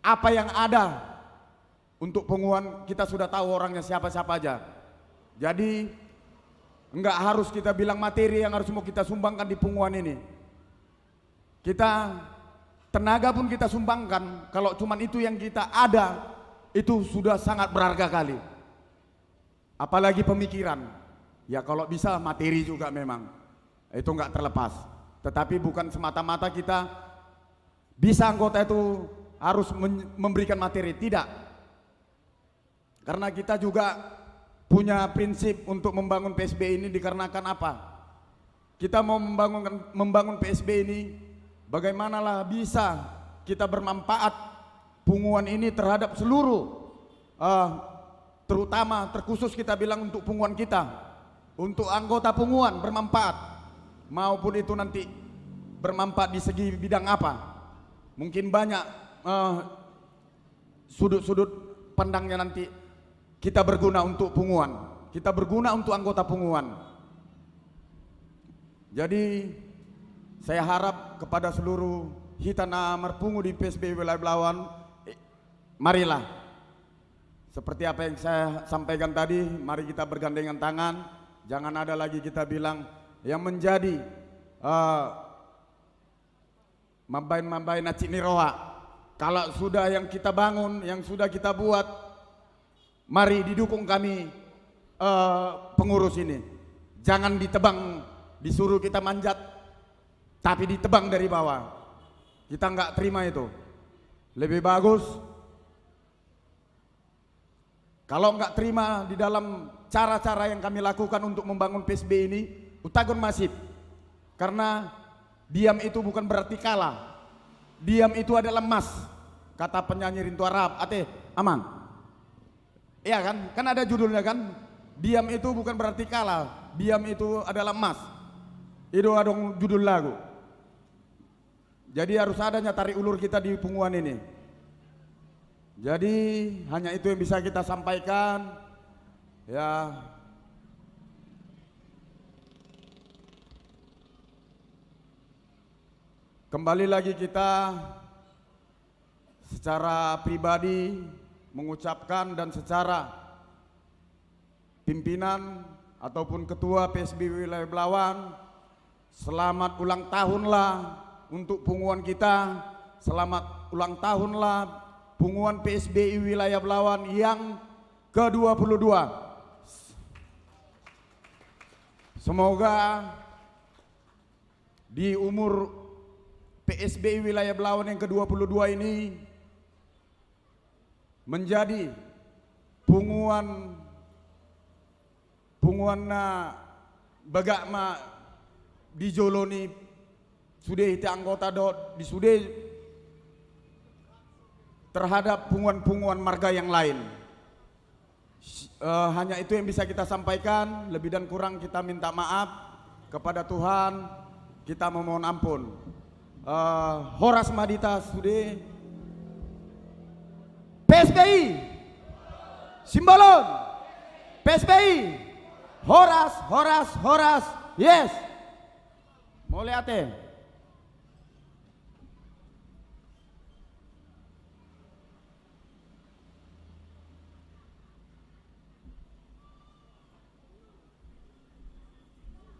apa yang ada untuk punguan. Kita sudah tahu orangnya siapa-siapa aja. Jadi enggak harus kita bilang materi yang harus mau kita sumbangkan di punguan ini. Kita tenaga pun kita sumbangkan, kalau cuman itu yang kita ada, itu sudah sangat berharga kali. Apalagi pemikiran. Ya kalau bisa materi juga memang. Itu enggak terlepas. Tetapi bukan semata-mata kita bisa anggota itu harus memberikan materi, tidak. Karena kita juga punya prinsip untuk membangun PSBI ini dikarenakan apa? Kita mau membangun PSBI ini Bagaimanalah bisa kita bermanfaat punguan ini terhadap seluruh, terutama terkhusus kita bilang untuk punguan kita, untuk anggota punguan bermanfaat, maupun itu nanti bermanfaat di segi bidang apa. Mungkin banyak sudut-sudut pandangnya nanti kita berguna untuk punguan, kita berguna untuk anggota punguan. Jadi saya harap kepada seluruh hitana marpungu di PSBI Wilayah Belawan, marilah seperti apa yang saya sampaikan tadi, mari kita bergandengan tangan. Jangan ada lagi kita bilang yang menjadi mambain nacik niroa. Kalau sudah yang kita bangun, yang sudah kita buat, mari didukung kami pengurus ini. Jangan ditebang, disuruh kita manjat, tapi ditebang dari bawah. Kita nggak terima itu. Lebih bagus kalau nggak terima di dalam cara-cara yang kami lakukan untuk membangun PSB ini, utagon masif. Karena diam itu bukan berarti kalah. Diam itu adalah emas. Kata penyanyi Rintu Arab, ate aman. Iya kan? Kan ada judulnya kan? Diam itu bukan berarti kalah. Diam itu adalah emas. Itu ada judul lagu. Jadi harus adanya tarik ulur kita di punguan ini. Jadi hanya itu yang bisa kita sampaikan. Ya. Kembali lagi kita secara pribadi mengucapkan dan secara pimpinan ataupun ketua PSBI Wilayah Belawan, selamat ulang tahunlah untuk punguan kita, selamat ulang tahunlah punguan PSBI Wilayah Belawan yang ke-22. Semoga di umur PSBI Wilayah Belawan yang ke-22 ini menjadi punguan bagakma dijoloni sudah itu anggota di sudah terhadap punguan-punguan marga yang lain. Hanya itu yang bisa kita sampaikan. Lebih dan kurang kita minta maaf kepada Tuhan. Kita memohon ampun. Horas Madita sudah PSBI Simbolon, PSBI Horas yes. Mau lihat ya?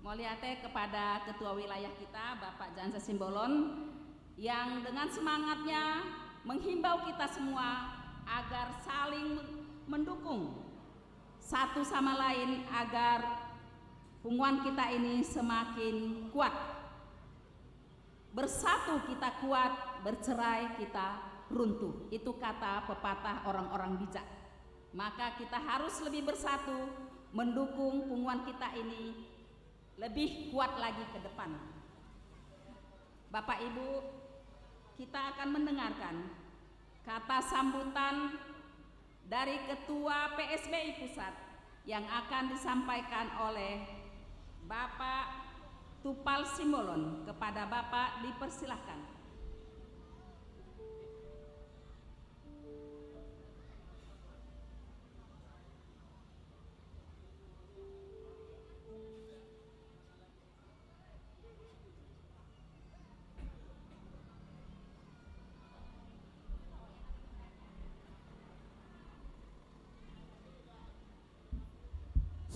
Moliate kepada ketua wilayah kita Bapak Jansa Simbolon yang dengan semangatnya menghimbau kita semua agar saling mendukung satu sama lain agar punguan kita ini semakin kuat. Bersatu kita kuat, bercerai kita runtuh. Itu kata pepatah orang-orang bijak. Maka kita harus lebih bersatu mendukung punguan kita ini lebih kuat lagi ke depan. Bapak Ibu, kita akan mendengarkan kata sambutan dari Ketua PSBI Pusat yang akan disampaikan oleh Bapak Tupal Simbolon. Kepada Bapak dipersilahkan.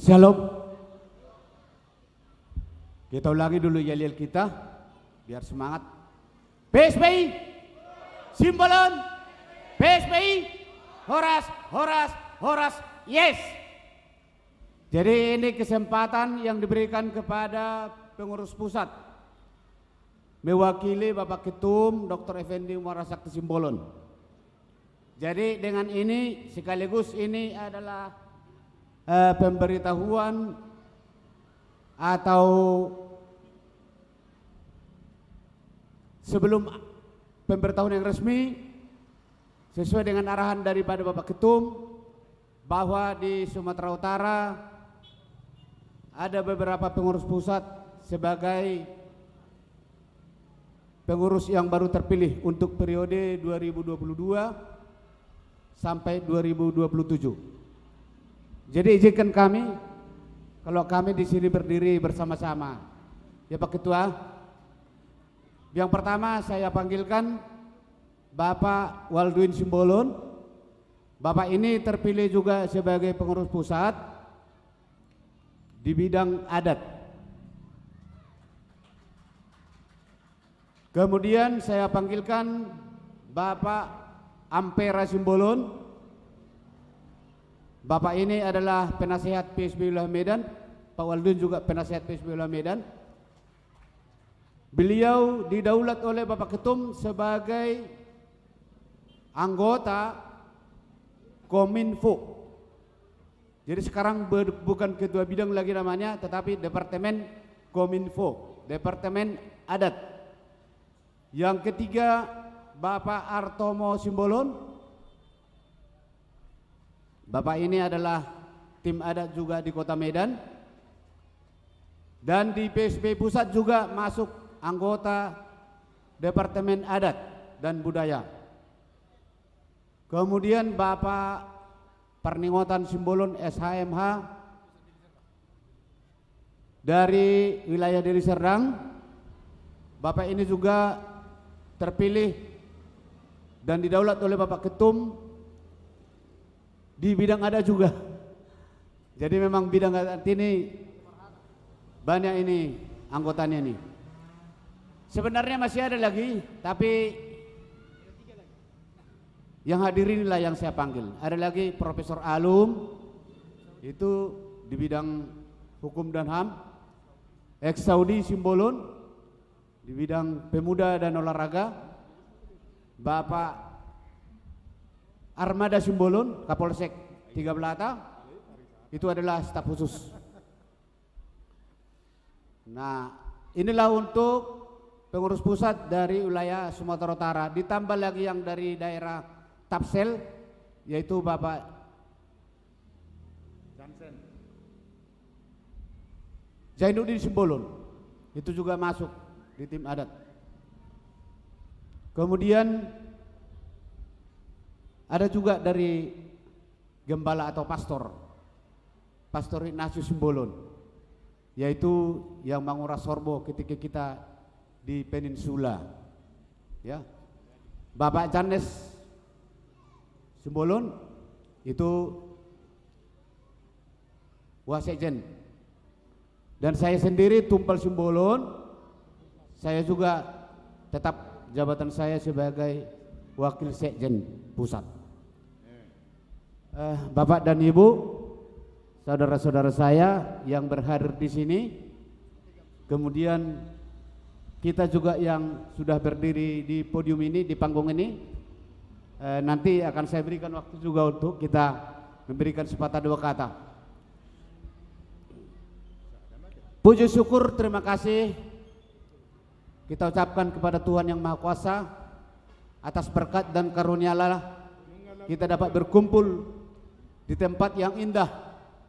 Shalom. Kita ulangi dulu yel-yel kita biar semangat. PSBI Simbolon, PSBI Horas yes. Jadi ini kesempatan yang diberikan kepada pengurus pusat mewakili Bapak Ketum Dr. Effendi Muara Sakti Simbolon. Jadi dengan ini sekaligus ini adalah pemberitahuan atau sebelum pemberitahuan yang resmi, sesuai dengan arahan daripada Bapak Ketum, bahwa di Sumatera Utara ada beberapa pengurus pusat sebagai pengurus yang baru terpilih untuk periode 2022 sampai 2027. Jadi izinkan kami, kalau kami di sini berdiri bersama-sama. Ya Pak Ketua, yang pertama saya panggilkan Bapak Walduin Simbolon. Bapak ini terpilih juga sebagai pengurus pusat di bidang adat. Kemudian saya panggilkan Bapak Ampera Simbolon. Bapak ini adalah penasehat PSB Wilayah Medan. Pak Walduin juga penasehat PSB Wilayah Medan. Beliau didaulat oleh Bapak Ketum sebagai anggota Kominfo. Jadi sekarang bukan ketua bidang lagi namanya, tetapi Departemen Kominfo, Departemen Adat. Yang ketiga Bapak Artomo Simbolon. Bapak ini adalah tim adat juga di Kota Medan. Dan di PSB Pusat juga masuk anggota Departemen Adat dan Budaya. Kemudian Bapak Perningotan Simbolon SHMH dari wilayah Deli Serdang. Bapak ini juga terpilih dan didaulat oleh Bapak Ketum di bidang adat juga. Jadi memang bidang adat ini banyak ini anggotanya ini. Sebenarnya masih ada lagi, tapi yang hadir inilah yang saya panggil. Ada lagi Profesor Alum, itu di bidang hukum dan HAM. Ex-Saudi Simbolon, di bidang pemuda dan olahraga. Bapak Armada Simbolon, Kapolsek Tiga Belata, itu adalah staf khusus. Nah, inilah untuk pengurus pusat dari wilayah Sumatera Utara. Ditambah lagi yang dari daerah Tapsel, yaitu Bapak Zainuddin Simbolon, itu juga masuk di tim adat. Kemudian ada juga dari gembala atau pastor Ignatius Simbolon, yaitu yang menguras sorbo ketika kita di Peninsula, ya. Bapak Canes Simbolon itu wasekjen, dan saya sendiri Tumpal Simbolon, saya juga tetap jabatan saya sebagai wakil sekjen pusat. Bapak dan Ibu, saudara-saudara saya yang berhadir di sini, kemudian kita juga yang sudah berdiri di podium ini, di panggung ini, nanti akan saya berikan waktu juga untuk kita memberikan sepatah dua kata. Puji syukur, terima kasih kita ucapkan kepada Tuhan Yang Maha Kuasa atas berkat dan karunia-Allah kita dapat berkumpul di tempat yang indah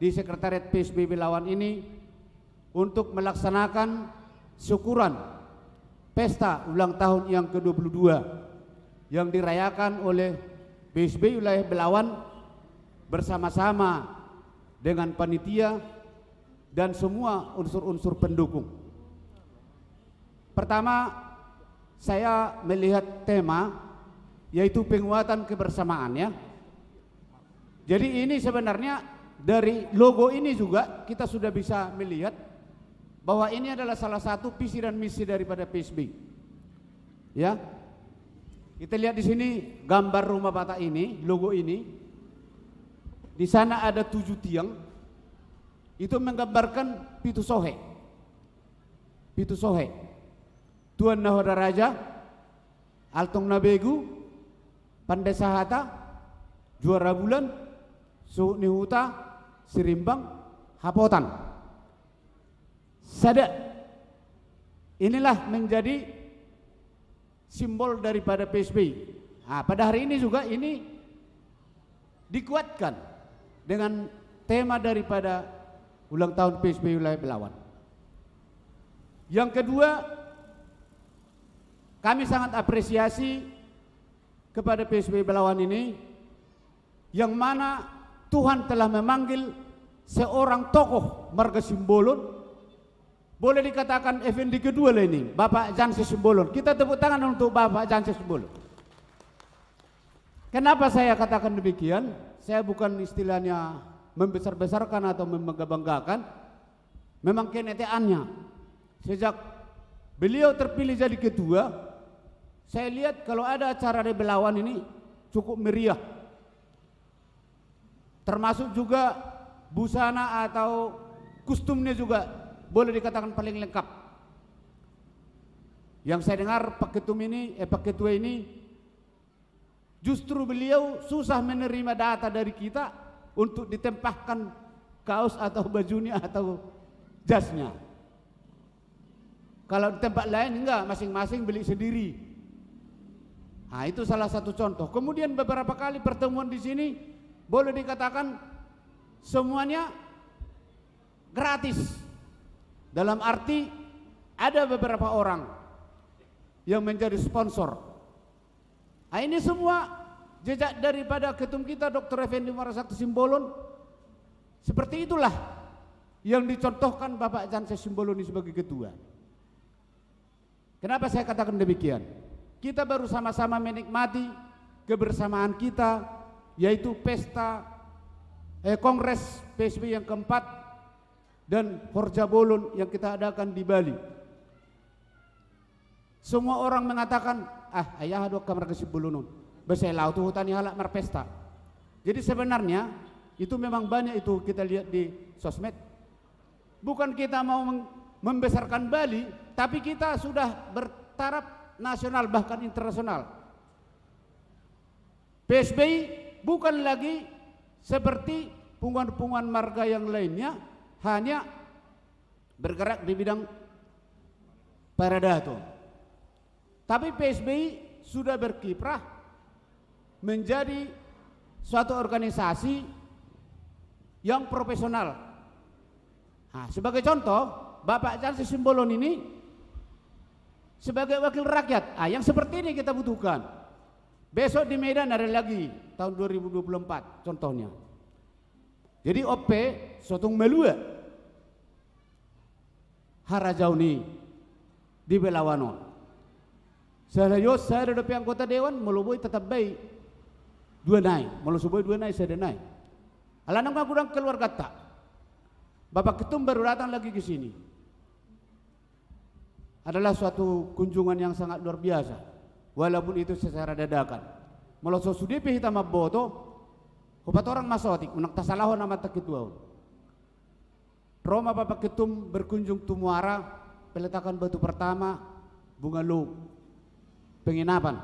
di Sekretariat PSB Belawan ini untuk melaksanakan syukuran pesta ulang tahun yang ke-22 yang dirayakan oleh PSB Wilayah Belawan bersama-sama dengan panitia dan semua unsur-unsur pendukung. Pertama, saya melihat tema yaitu penguatan kebersamaan, ya. Jadi ini sebenarnya dari logo ini juga kita sudah bisa melihat bahwa ini adalah salah satu visi dan misi daripada PSB. Ya. Kita lihat di sini gambar rumah Batak ini, logo ini. Di sana ada 7 tiang. Itu menggambarkan Pitu Sohe. Pitu Sohe. Tuan Nahoda Raja, Altong Nabegu, Pandai Sahata, Juara Bulan, Suhu Nihuta, Sirimbang, Hapotan. Sada. Inilah menjadi simbol daripada PSBI. Nah, pada hari ini juga ini dikuatkan dengan tema daripada ulang tahun PSBI Wilayah Belawan. Yang kedua, kami sangat apresiasi kepada PSBI Belawan ini, yang mana Tuhan telah memanggil seorang tokoh marga Simbolon, boleh dikatakan Effendi kedua lah ini, Bapak Janse Simbolon. Kita tepuk tangan untuk Bapak Janse Simbolon. Kenapa saya katakan demikian? Saya bukan istilahnya membesar-besarkan atau membangga-banggakan. Memang kenyataannya, sejak beliau terpilih jadi ketua, saya lihat kalau ada acara di Belawan ini cukup meriah. Termasuk juga busana atau kostumnya juga boleh dikatakan paling lengkap. Yang saya dengar Pak Ketua ini justru beliau susah menerima data dari kita untuk ditempahkan kaos atau bajunya atau jasnya. Kalau di tempat lain enggak, masing-masing beli sendiri. Nah, itu salah satu contoh. Kemudian beberapa kali pertemuan di sini boleh dikatakan semuanya gratis. Dalam arti ada beberapa orang yang menjadi sponsor. Nah, ini semua jejak daripada ketum kita Dr. Effendi Marasakti Simbolon. Seperti itulah yang dicontohkan Bapak Janse Simbolon ini sebagai ketua. Kenapa saya katakan demikian? Kita baru sama-sama menikmati kebersamaan kita, yaitu pesta Kongres PSBI yang keempat dan Horja Bolon yang kita adakan di Bali. Semua orang mengatakan, ayah adok kamar Simbolon, beselau tuh hutan halak marpesta. Jadi sebenarnya itu memang banyak itu kita lihat di sosmed. Bukan kita mau membesarkan Bali, tapi kita sudah bertaraf nasional bahkan internasional. PSBI bukan lagi seperti punguan-punguan marga yang lainnya hanya bergerak di bidang paradato. Tapi PSBI sudah berkiprah menjadi suatu organisasi yang profesional. Nah, sebagai contoh, Bapak Janse Simbolon ini sebagai wakil rakyat, yang seperti ini kita butuhkan. Besok di Medan ada lagi tahun 2024 contohnya. Jadi OP Sotong Melua Harajauni di Belawanon. Saya ada anggota dewan melubui tetap baik dua naik, melusubui dua naik saya naik. Alanang kurang keluar kata. Bapak Ketum baru datang lagi ke sini. Adalah suatu kunjungan yang sangat luar biasa, walaupun itu secara dadakan. Meloso sudipi hitam aboto, opat orang masotik, unak tasalahon nama ketua. Roma Bapak Ketum berkunjung Tumuara, peletakan batu pertama, bunga lu, penginapan.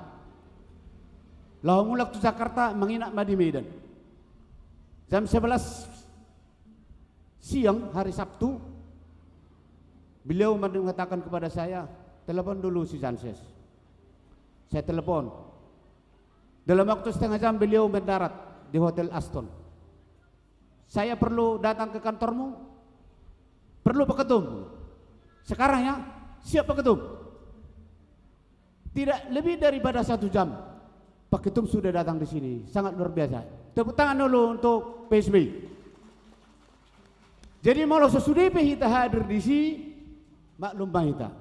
Lau mulak tu Jakarta menginap di Medan. Jam 11 siang hari Sabtu, beliau mengatakan kepada saya, telepon dulu si Janses. Saya telepon. Dalam waktu setengah jam beliau mendarat di Hotel Aston. Saya perlu datang ke kantormu? Perlu Pak Ketum? Sekarang ya, siap Pak Ketum. Tidak lebih daripada 1 jam, Pak Ketum sudah datang di sini. Sangat luar biasa. Tepuk tangan dulu untuk PSBI. Jadi malah sesudah kita hadir di sini, maklum kita.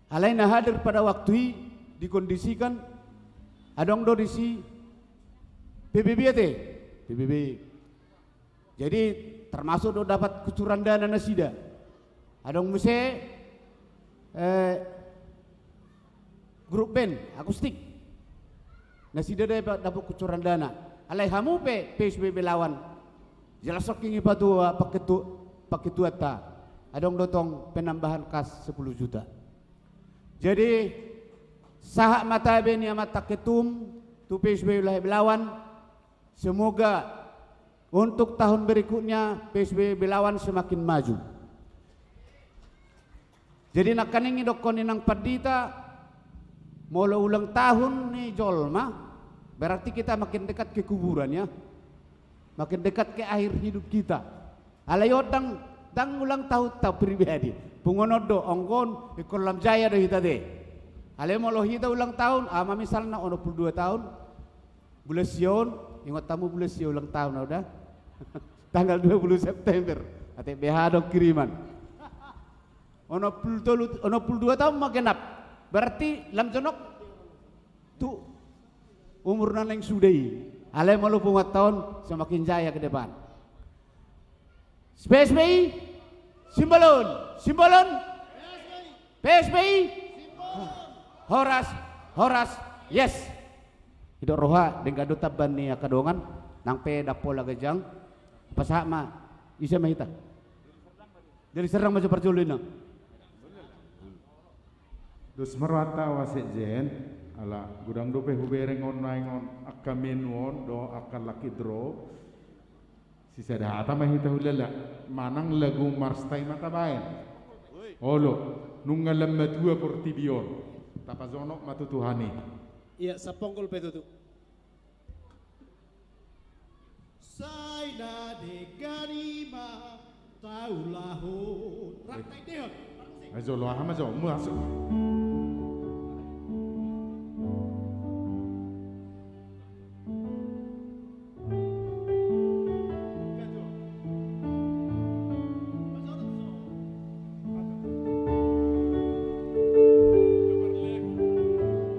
Alaina hadir pada waktu dikondisikan adong do di si PBB. Jadi termasuk do dapat kucuran dana nasida. Adong muse grup band akustik. Nasida dapat kucuran dana. Alai hamu PSBB Belawan. Jelas sokingi patua Pak Ketua ta. Adong dotong penambahan kas 10 juta. Jadi sahak mata beni amat Ketum tu PSBI Wilayah Belawan, semoga untuk tahun berikutnya PSBI Belawan semakin maju. Jadi nak kaningi dokon inang padita Mulai ulang tahun nih Jolma, berarti kita makin dekat ke kuburan ya, makin dekat ke akhir hidup kita. Alayo dang ulang tahun tak pribadi, pungonodo ongkon di kolam jaya do kita deh. Alayo mau kita ulang tahun, ama misalnya ono 22 tahun, bulan Sion, ingat tamu bulan Sion ulang tahun udah, tanggal 20 September, ate BH dong kiriman. Ono 22 tahun makin up. Berarti lam jonok tu umur naneng sudai. Alai malu pumat tahun semakin jaya ke depan. PSBI simbolon PSBI Horas yes. Hidup roha dengan duta bani akadongan nang pe dapola gajang pasama isa mahita. Dari serang masuk perjulina. Dus marwata wasit jen ala gudang dope hubereng on naingon akamin won do akal laki dro si sedata mahita hulala manang lagu marstai mata bain olo nungalam matua portibion tapazono matutuhani. Iya sapongkol petutu. Saina de garima taulahun ratai deon. Ayo lo hama jo masuk.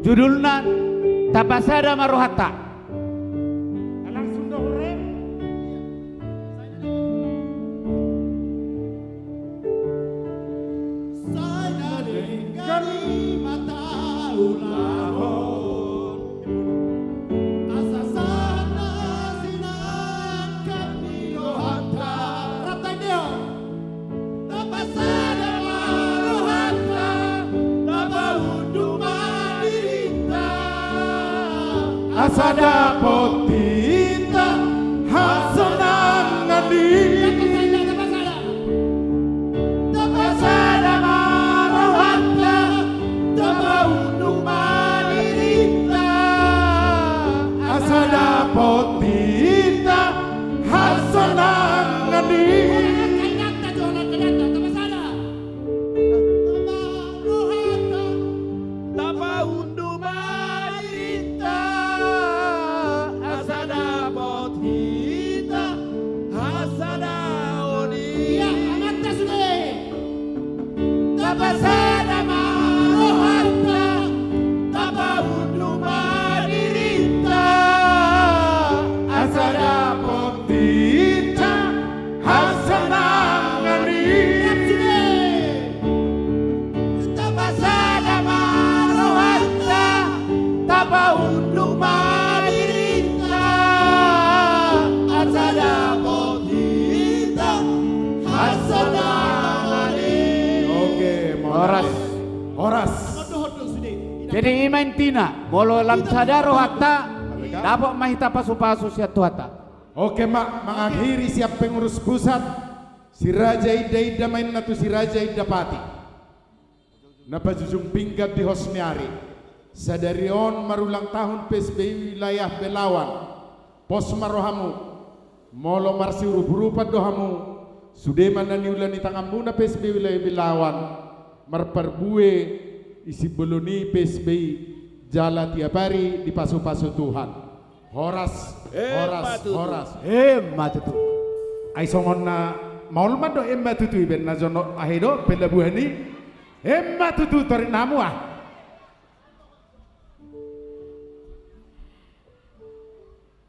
Judulna Tapasada Marohata. Langsung dong rem. Saina de garima taulahun asasana sinan kamilohata ratai deon. Tapasada marohata tabahuduma Asada potita hasanang ngadi Tapasada marohata tabaunu madirita Asada potita hasanang ngadi tabaunu madirita asada potita hasada oni amata sude tapasada marohata tabaunu madirita Asada potita hasanang ngadi tapasada marohata tabaunu madirita asada potita hasada Oke, Horas. Jadi iman tina bolo lam sadaro hatta dapat mahita pasu-pasu siatu hatta. Oke mak, mengakhiri siap pengurus pusat si Raja Ida main natu si Raja Ida Pati. Napa jujung pinggat di Hosniari. Sadarion marulang tahun PSBI wilayah Belawan. Pos marohamu, molo marsi urup-urupa dohamu. Sudeman dan niulani tangambuna PSBI wilayah Belawan. Marperbue isi beloni PSBI jala tiap hari di pasu-pasu Tuhan. Horas. Hemat itu. Ai songon na maul mado emba tutu iben na jono ahedo pelabuhani emba tutu tori namu ah.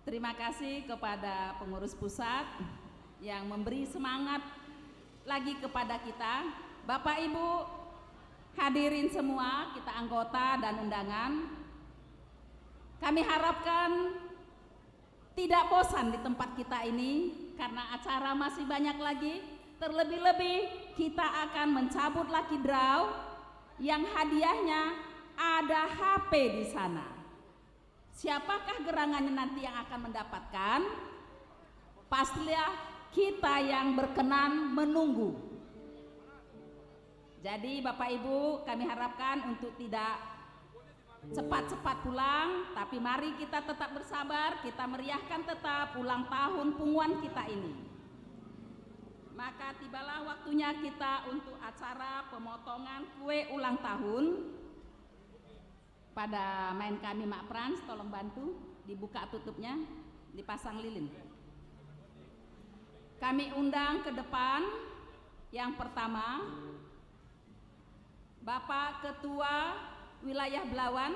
Terima kasih kepada pengurus pusat yang memberi semangat lagi kepada kita. Bapak Ibu hadirin semua, kita anggota dan undangan. Kami harapkan tidak bosan di tempat kita ini karena acara masih banyak lagi. Terlebih-lebih kita akan mencabut lucky draw yang hadiahnya ada HP di sana. Siapakah gerangannya nanti yang akan mendapatkan? Pastilah kita yang berkenan menunggu. Jadi Bapak Ibu kami harapkan untuk tidak cepat-cepat pulang, tapi mari kita tetap bersabar, kita meriahkan tetap ulang tahun punguan kita ini. Maka tibalah waktunya kita untuk acara pemotongan kue ulang tahun. Pada main kami Mak Frans, tolong bantu dibuka tutupnya, dipasang lilin. Kami undang ke depan yang pertama Bapak Ketua Wilayah Belawan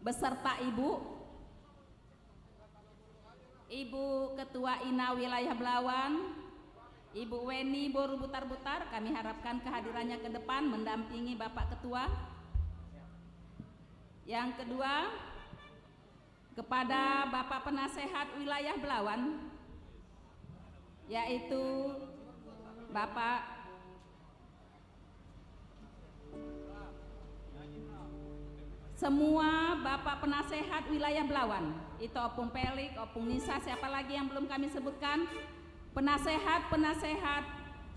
beserta Ibu Ketua INA Wilayah Belawan, Ibu Weni Boru Butar-Butar, kami harapkan kehadirannya ke depan mendampingi Bapak Ketua. Yang kedua, kepada Bapak Penasehat Wilayah Belawan, yaitu Bapak semua Bapak Penasehat Wilayah Belawan, itu Opung Pelik, Opung Nisa, siapa lagi yang belum kami sebutkan, penasehat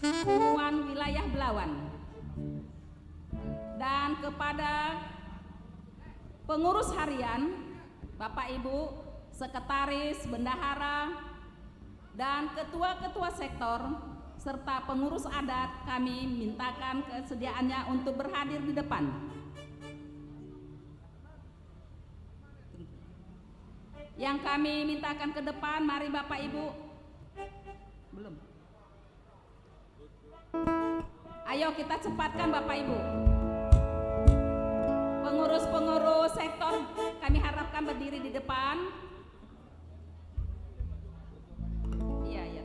punguan Wilayah Belawan. Dan kepada pengurus harian, Bapak Ibu, sekretaris, bendahara, dan ketua-ketua sektor, serta pengurus adat, kami mintakan kesediaannya untuk berhadir di depan. Yang kami mintakan ke depan, mari Bapak Ibu. Belum. Ayo kita cepatkan Bapak Ibu. Pengurus-pengurus sektor kami harapkan berdiri di depan. Iya.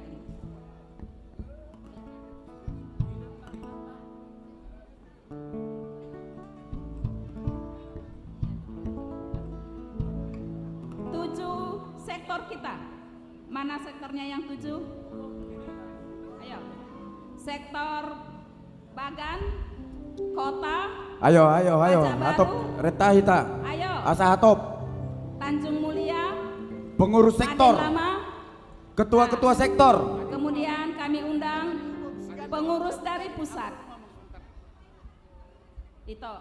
Sektor kita, mana sektornya yang 7? Ayo, sektor Bagan, Kota. Ayo, Hatop, Retahita. Ayo. Asa Hatop. Tanjung Mulia. Pengurus sektor. Lama. Ketua-ketua sektor. Kemudian kami undang pengurus dari pusat. Itu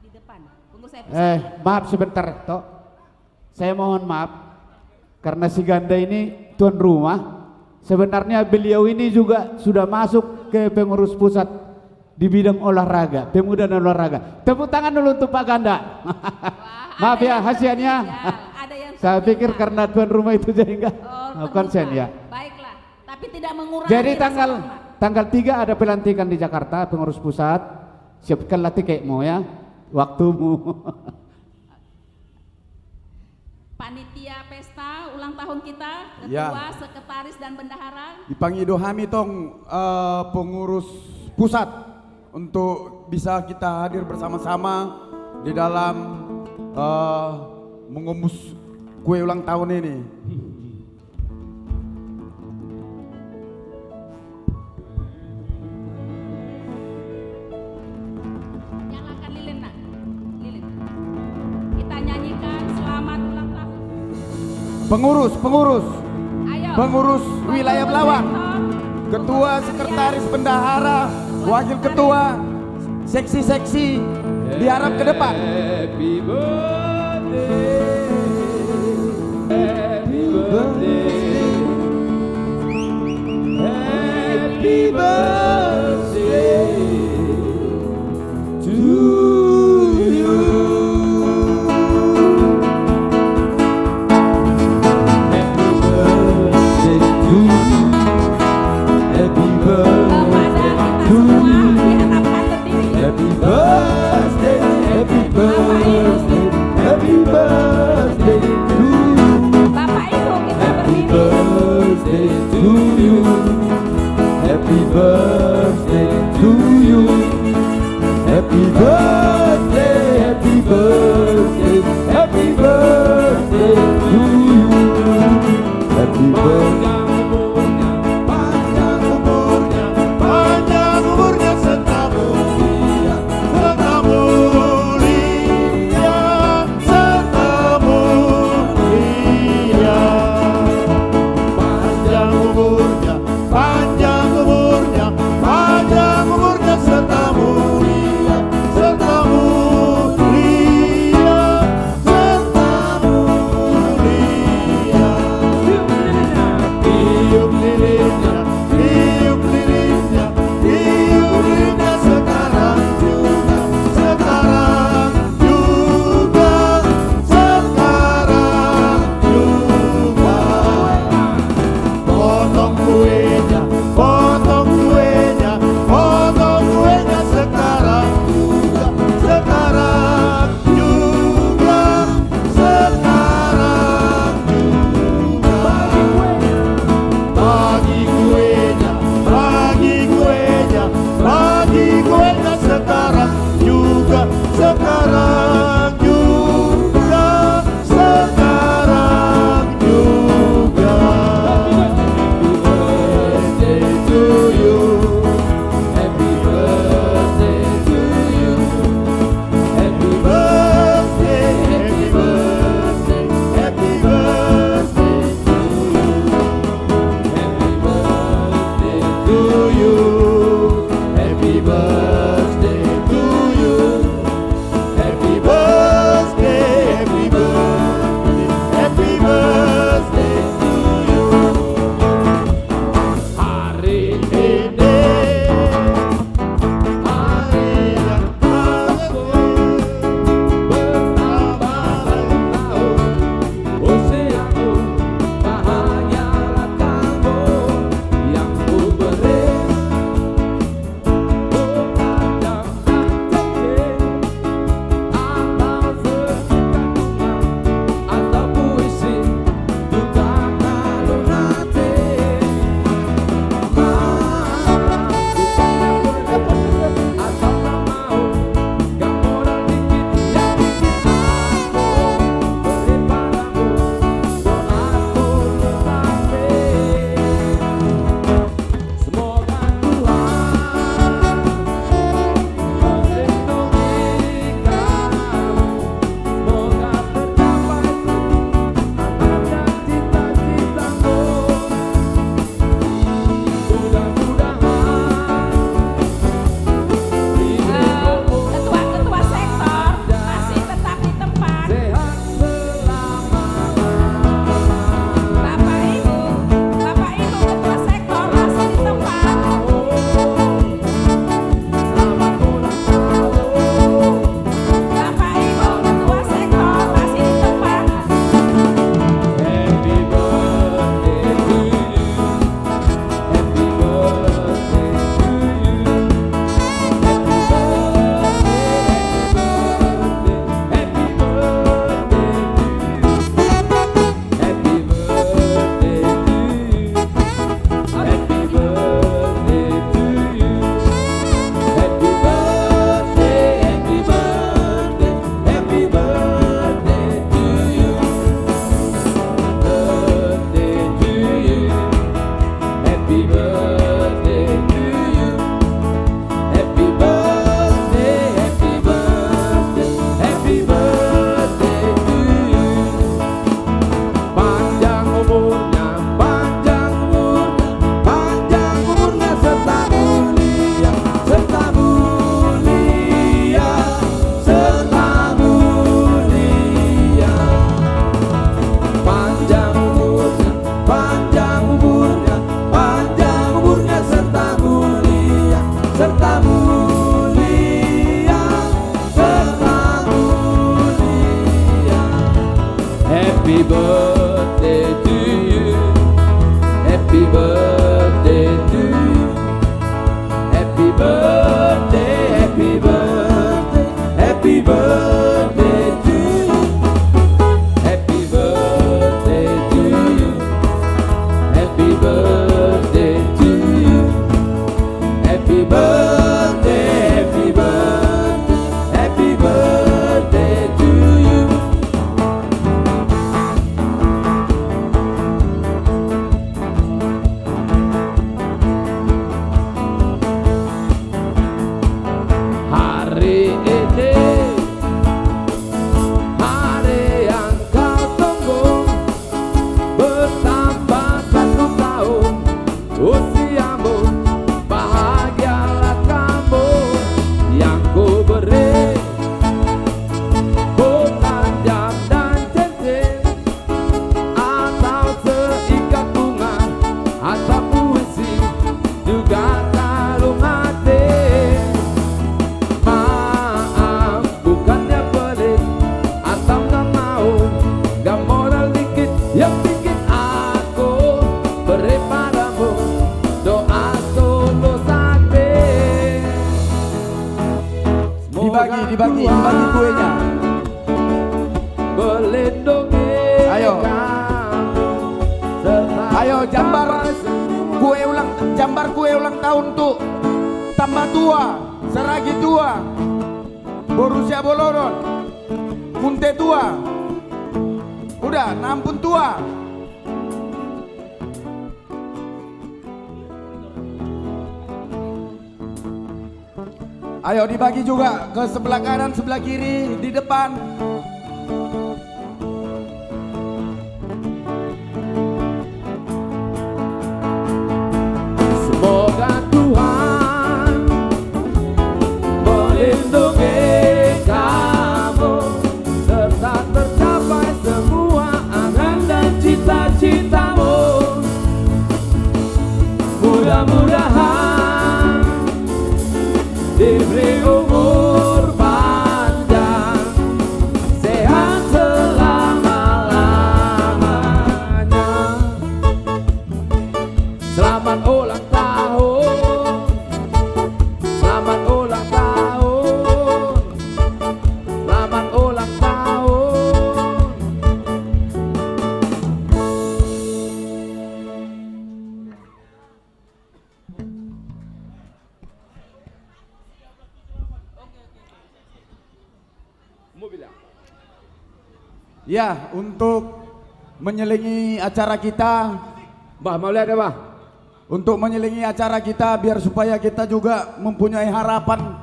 di depan. Pengurus saya pusat. Maaf sebentar, Tok. Saya mohon maaf. Karena si Ganda ini tuan rumah, sebenarnya beliau ini juga sudah masuk ke pengurus pusat di bidang olahraga, pemuda dan olahraga. Tepuk tangan dulu untuk Pak Ganda. Maaf ya hasilnya. Saya pikir karena tuan rumah itu jadi enggak konsen ya. Baiklah, tapi tidak mengurangi. Jadi tanggal 3 ada pelantikan di Jakarta pengurus pusat. Siapkanlah tiketmu ya, waktumu. Panitia pesta ulang tahun kita, ketua, ya. Sekretaris dan bendahara. Dipanggil kami tong pengurus pusat untuk bisa kita hadir bersama-sama di dalam mengumus kue ulang tahun ini. Nyalakan lilin, nak. Lilin. Kita nyanyikan selamat ulang tahun. Pengurus. Ayo. Pengurus Wilayah Belawan. Ketua, sekretaris, bendahara, wakil ketua, seksi-seksi diharap ke depan. Happy birthday, happy birthday, happy birthday to you. Happy birthday to you. Happy birthday, happy birthday, happy birthday to you. Happy birthday to you. Happy birthday to you. Happy birthday, happy birthday, happy birthday to you. Happy birthday. Serta mulia Ayo jambar kue ulang tahun tuh tambah tua, seragi tua, Borussia Boloron, Munte tua, udah nampun tua. Ayo dibagi juga ke sebelah kanan, sebelah kiri, di depan. Semoga Tuhan melindungi kamu serta tercapai semua angan dan cita-citamu. Mudah-mudahan diberi umur panjang, sehat selama-lamanya. Selamat ulang tahun, selamat ulang tahun, selamat ulang tahun. Ya, untuk menyelingi acara kita, Mbah mau lihat ya, Mbah? untuk menyelingi acara kita biar supaya kita juga mempunyai harapan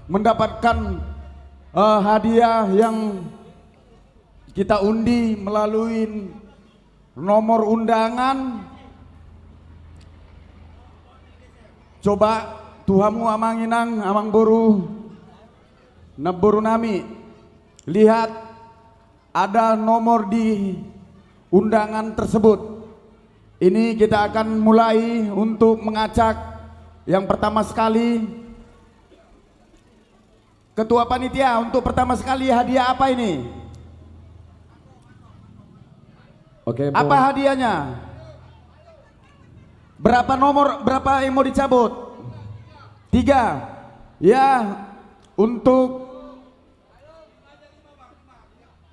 mendapatkan hadiah yang kita undi melalui nomor undangan. Coba Tuhamu amanginang amang boru naboru nami, lihat ada nomor di undangan tersebut. Ini kita akan mulai untuk mengacak. Yang pertama sekali, Ketua Panitia, untuk pertama sekali hadiah apa ini? Oke, Apa hadiahnya? Berapa nomor, berapa yang mau dicabut? 3. Ya, untuk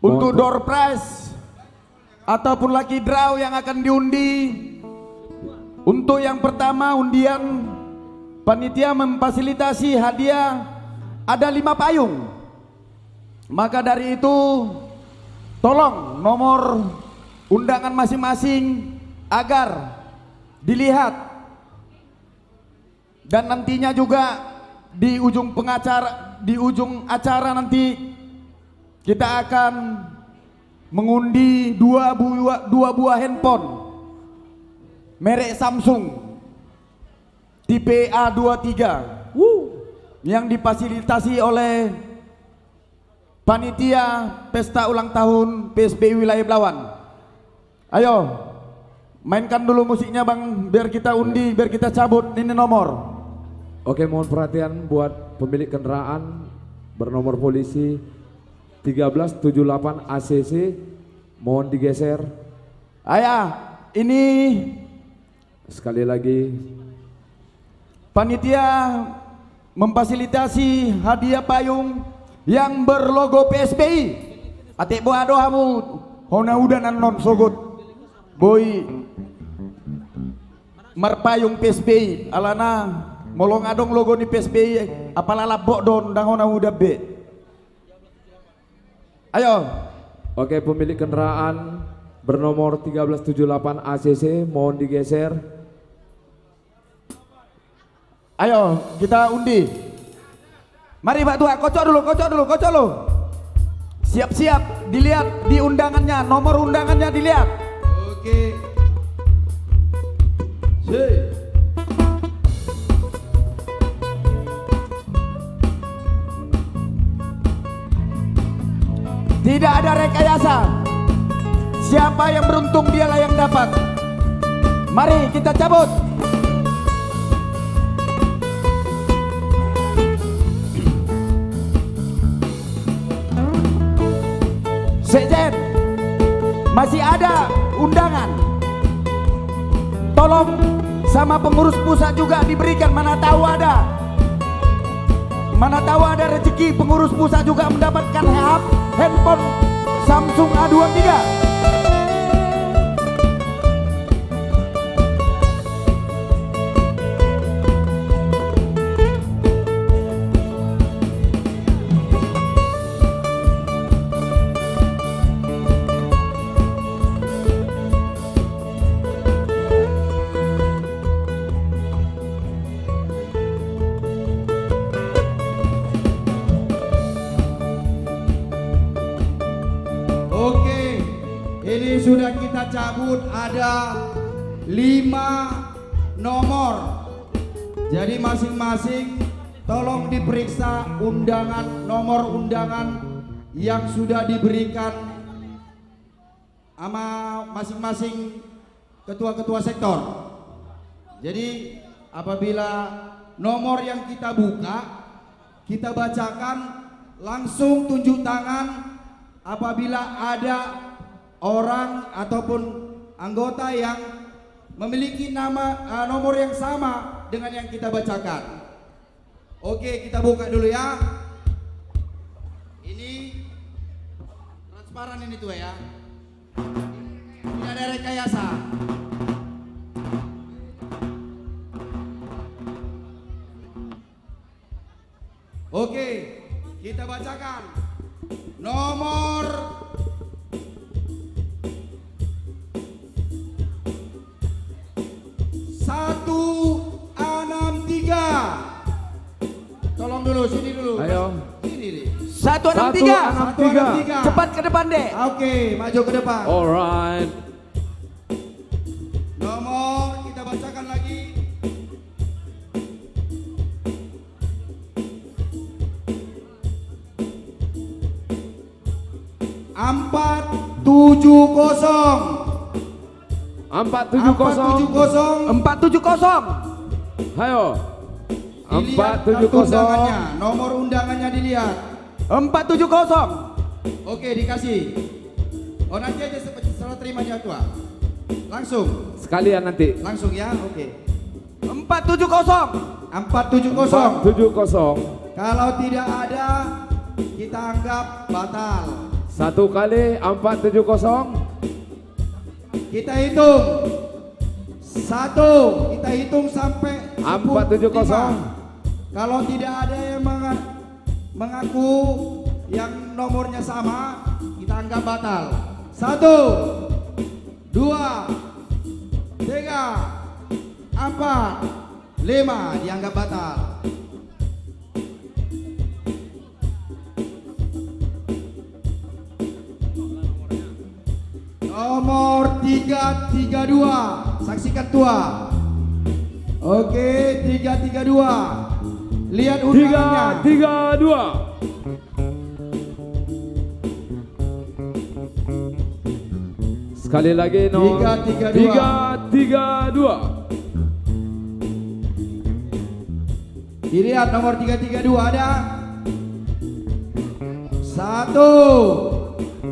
door prize ataupun lucky draw yang akan diundi. Untuk yang pertama undian, panitia memfasilitasi hadiah ada 5 payung. Maka dari itu tolong nomor undangan masing-masing agar dilihat, dan nantinya juga di ujung acara nanti kita akan mengundi dua buah handphone merek Samsung tipe A23 yang difasilitasi oleh panitia pesta ulang tahun PSBI Wilayah Belawan. Ayo mainkan dulu musiknya Bang, biar kita undi, biar kita cabut ini nomor. Oke, mohon perhatian buat pemilik kendaraan bernomor polisi 1378 ACC, mohon digeser. Ayah, ini Sekali lagi, panitia memfasilitasi hadiah payung yang berlogo PSBI. Atik boa dohamu, hona udah non sogot, boy marpayung PSBI, alana molong adong logo ni PSBI, apalala bok don dang hona udah be. Ayo. oke, pemilik kendaraan bernomor 1378 ACC, mohon digeser. Ayo kita undi. Mari Pak Tua, kocok dulu. Siap-siap, dilihat di undangannya, nomor undangannya dilihat. Oke. Tidak ada rekayasa. Siapa yang beruntung dialah yang dapat. Mari kita cabut. Sekjen, masih ada undangan. Tolong sama pengurus pusat juga diberikan, mana tahu ada rezeki pengurus pusat juga mendapatkan handphone Samsung A23. cabut ada 5 nomor. Jadi masing-masing tolong diperiksa nomor undangan yang sudah diberikan sama masing-masing ketua-ketua sektor. Jadi apabila nomor yang kita buka, kita bacakan, langsung tunjuk tangan apabila ada orang ataupun anggota yang memiliki nomor yang sama dengan yang kita bacakan. Oke, kita buka dulu ya. Ini transparan ini tuh ya. Tidak ada rekayasa. Oke, kita bacakan nomor 163. Tolong dulu, sini dulu. Ayo. Sini deh. 163. Cepat ke depan deh. Oke, maju ke depan. Alright. Nomor kita bacakan lagi. Empat tujuh kosong. 470. 470. Ayo. Dilihat 470. kartu undangannya, nomor undangannya dilihat. 470. Oke, dikasih. Oh, nanti aja setelah terima jadwal. Langsung. Sekalian nanti. Langsung ya, oke. 470. 470. 470. Kalau tidak ada, kita anggap batal. 1 kali 470. Kita hitung. 1, kita hitung sampai 470. Kalau tidak ada yang mengaku yang nomornya sama, kita anggap batal. 1, 2, 3, 4, 5 dianggap batal. Nomor 332, saksikan tua. Oke, 332. Lihat undangannya. 332. Sekali lagi nomor 332. Dilihat nomor 332 ada. 1,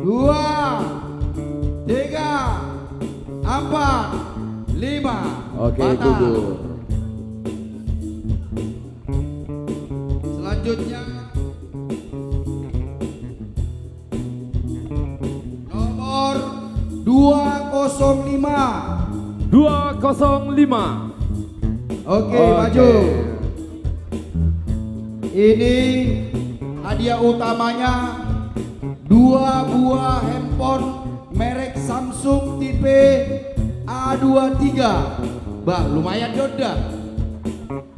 2, 3, 4, 5. Oke, batal. gugur. Selanjutnya nomor 205. 205. Oke, maju. Ini hadiah utamanya 2 buah handphone merek Samsung tipe A23. Bah, lumayan jodoh.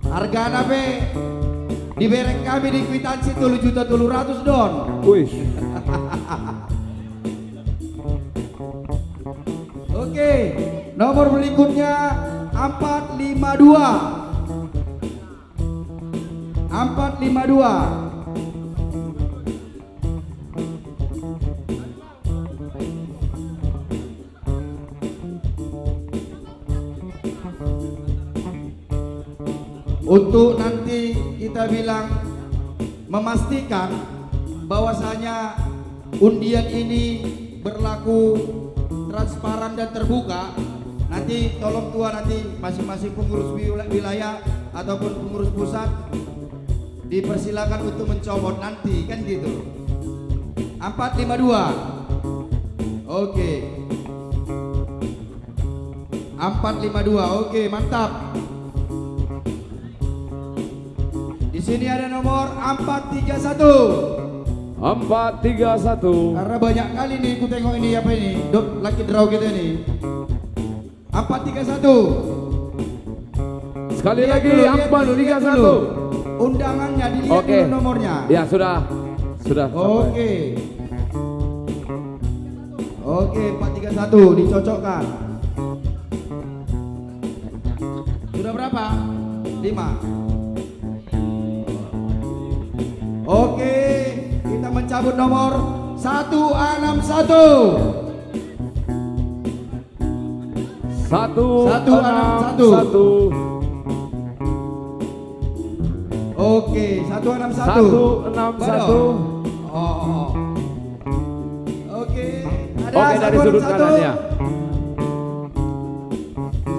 Harga nabe di merek kami di kwitansi 7.700.000 don. Wih. Oke, nomor berikutnya 452. 452. Untuk nanti kita bilang memastikan bahwasanya undian ini berlaku transparan dan terbuka. Nanti tolong tua nanti masing-masing pengurus wilayah ataupun pengurus pusat dipersilakan untuk mencopot nanti, kan gitu. 452. Oke. 452. Oke, mantap. Di sini ada nomor 431. 431. Karena banyak kali nih aku tengok ini apa ini, lagi draw kita ini. 431. Sekali Lihat lagi dulu, lihat 431. dulu. Undangannya dilihat Oke. dulu nomornya. Ya sudah. Sudah. Oke. Oke, 431 dicocokkan. Sudah berapa? 5. Oke, kita mencabut nomor 161. 161. Oke, 161. 161. Oh. Oke, ada Oke, dari sudut kanan ya.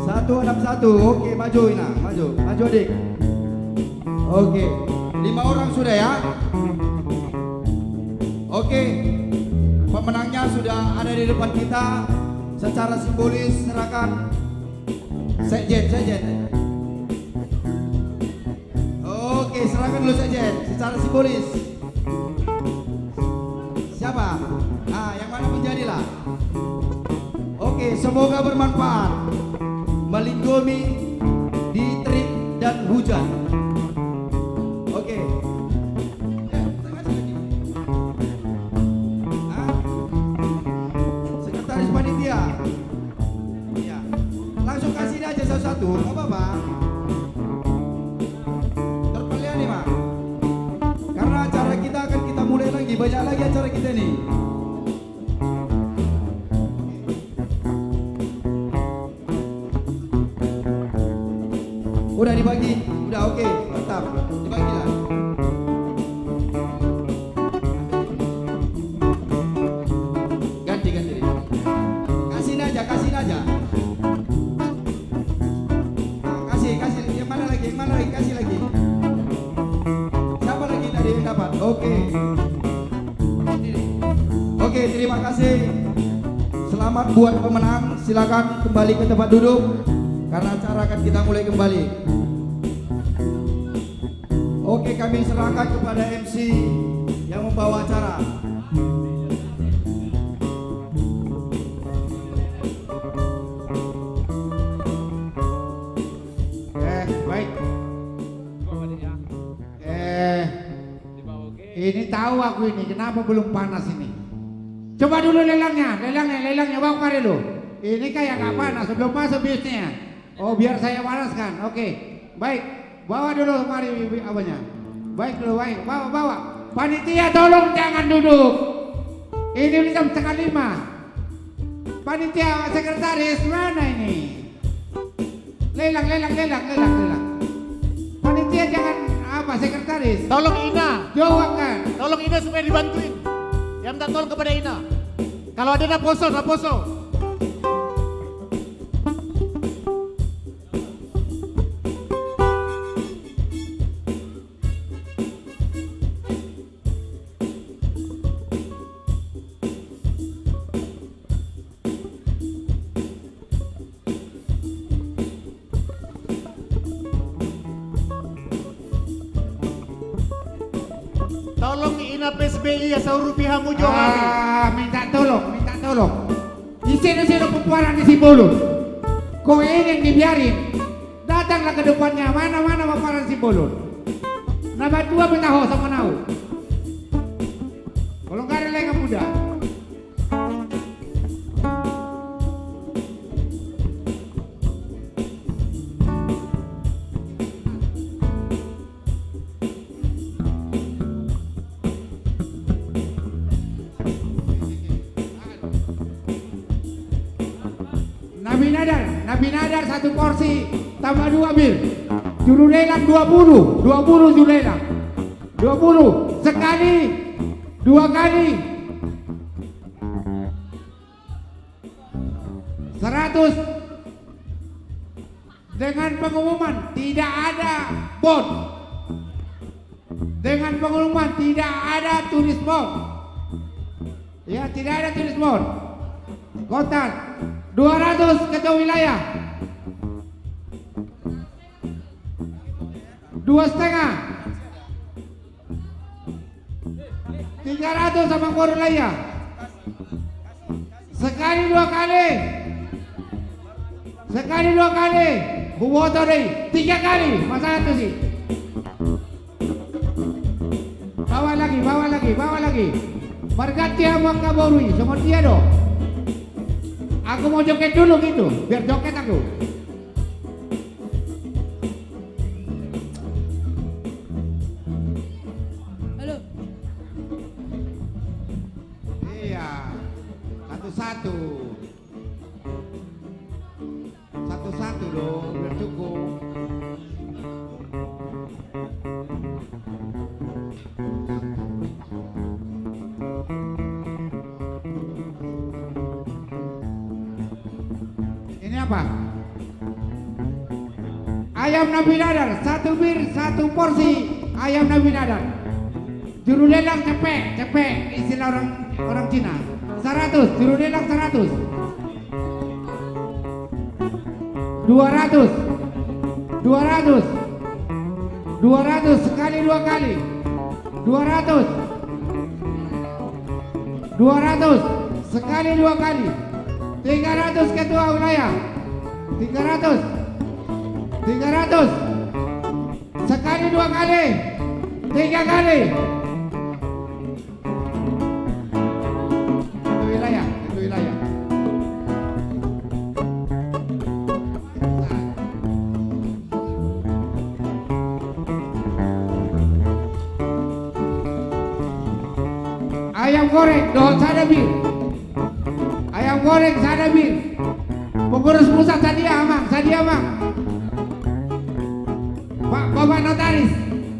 161. Oke, maju Ina, maju adik. Oke, 5 orang sudah ya. Oke, pemenangnya sudah ada di depan kita. Secara simbolis serahkan sekjen. Oke, serahkan dulu sekjen secara simbolis. Siapa? Nah, yang mana pun jadilah. Oke, semoga bermanfaat, melindungi di terik dan hujan. Oke. Sekretaris panitia. Ya. Langsung kasih aja satu-satu, nggak apa-apa. Terpelian nih, Mak. Karena acara kita akan kita mulai lagi, banyak lagi acara kita nih. Udah dibagi, udah oke, mantap, dibagi lah. Ganti. Kasihin aja. Kasih, yang mana lagi, kasih lagi. Siapa lagi tadi yang dapat? Oke, terima kasih. Selamat buat pemenang, silakan kembali ke tempat duduk. Karena acara akan kita mulai kembali. Oke, kami serahkan kepada MC yang membawa acara. Baik. Ini tahu aku ini kenapa belum panas ini. Coba dulu lelangnya bawa kemari lu. Ini kayak gak panas sebelum masuk bisnya. Oh, biar saya panaskan. Oke. Baik. Bawa dulu mari apanya. Baik dulu, baik. Bawa. Panitia tolong jangan duduk. Ini udah jam 4:30. Panitia sekretaris mana ini? Lelang. Panitia jangan sekretaris. Tolong Ina. Jawabkan. Tolong Ina supaya dibantuin. Yang minta tolong kepada Ina. Kalau ada Naposo. Tolong Ina PSBI ya saurupihamu juga. Minta tolong. Di sini perempuan di Simbolon. Kau ini yang dibiarin. Datanglah ke depannya. Mana paparan Simbolon. Nama dua minta ho sama nau. Kalau nggak ada lagi muda. Nabi Nadar 1 porsi tambah 2 bir. Juru lelang 20 juru lelang. 20 sekali, 2 kali. 100 dengan pengumuman tidak ada bot. Dengan pengumuman tidak ada tulis bot. Ya, tidak ada tulis bot. Kotak 200 ketua wilayah 2,5 300 sama ketua wilayah sekali 2 kali buboto deh 3 kali masa itu sih bawa lagi berganti sama kaborui sama dia dong Aku mau joget dulu gitu, biar joget aku. Halo. Iya, satu-satu. Satu-satu dong, biar cukup. Ini apa? Ayam Nabi Nadar, 1 bir, 1 porsi ayam Nabi Nadar. Juru lelang cepek, istilah orang Cina. 100, juru lelang 100. 200, 200 sekali 2 kali. 200 sekali 2 kali. 300 ketua wilayah. 300 sekali 2 kali. 3 kali. Itu wilayah. Ayam goreng dohot sadabir. Ayam goreng sadabir. Pengurus pusat Sadia Amang.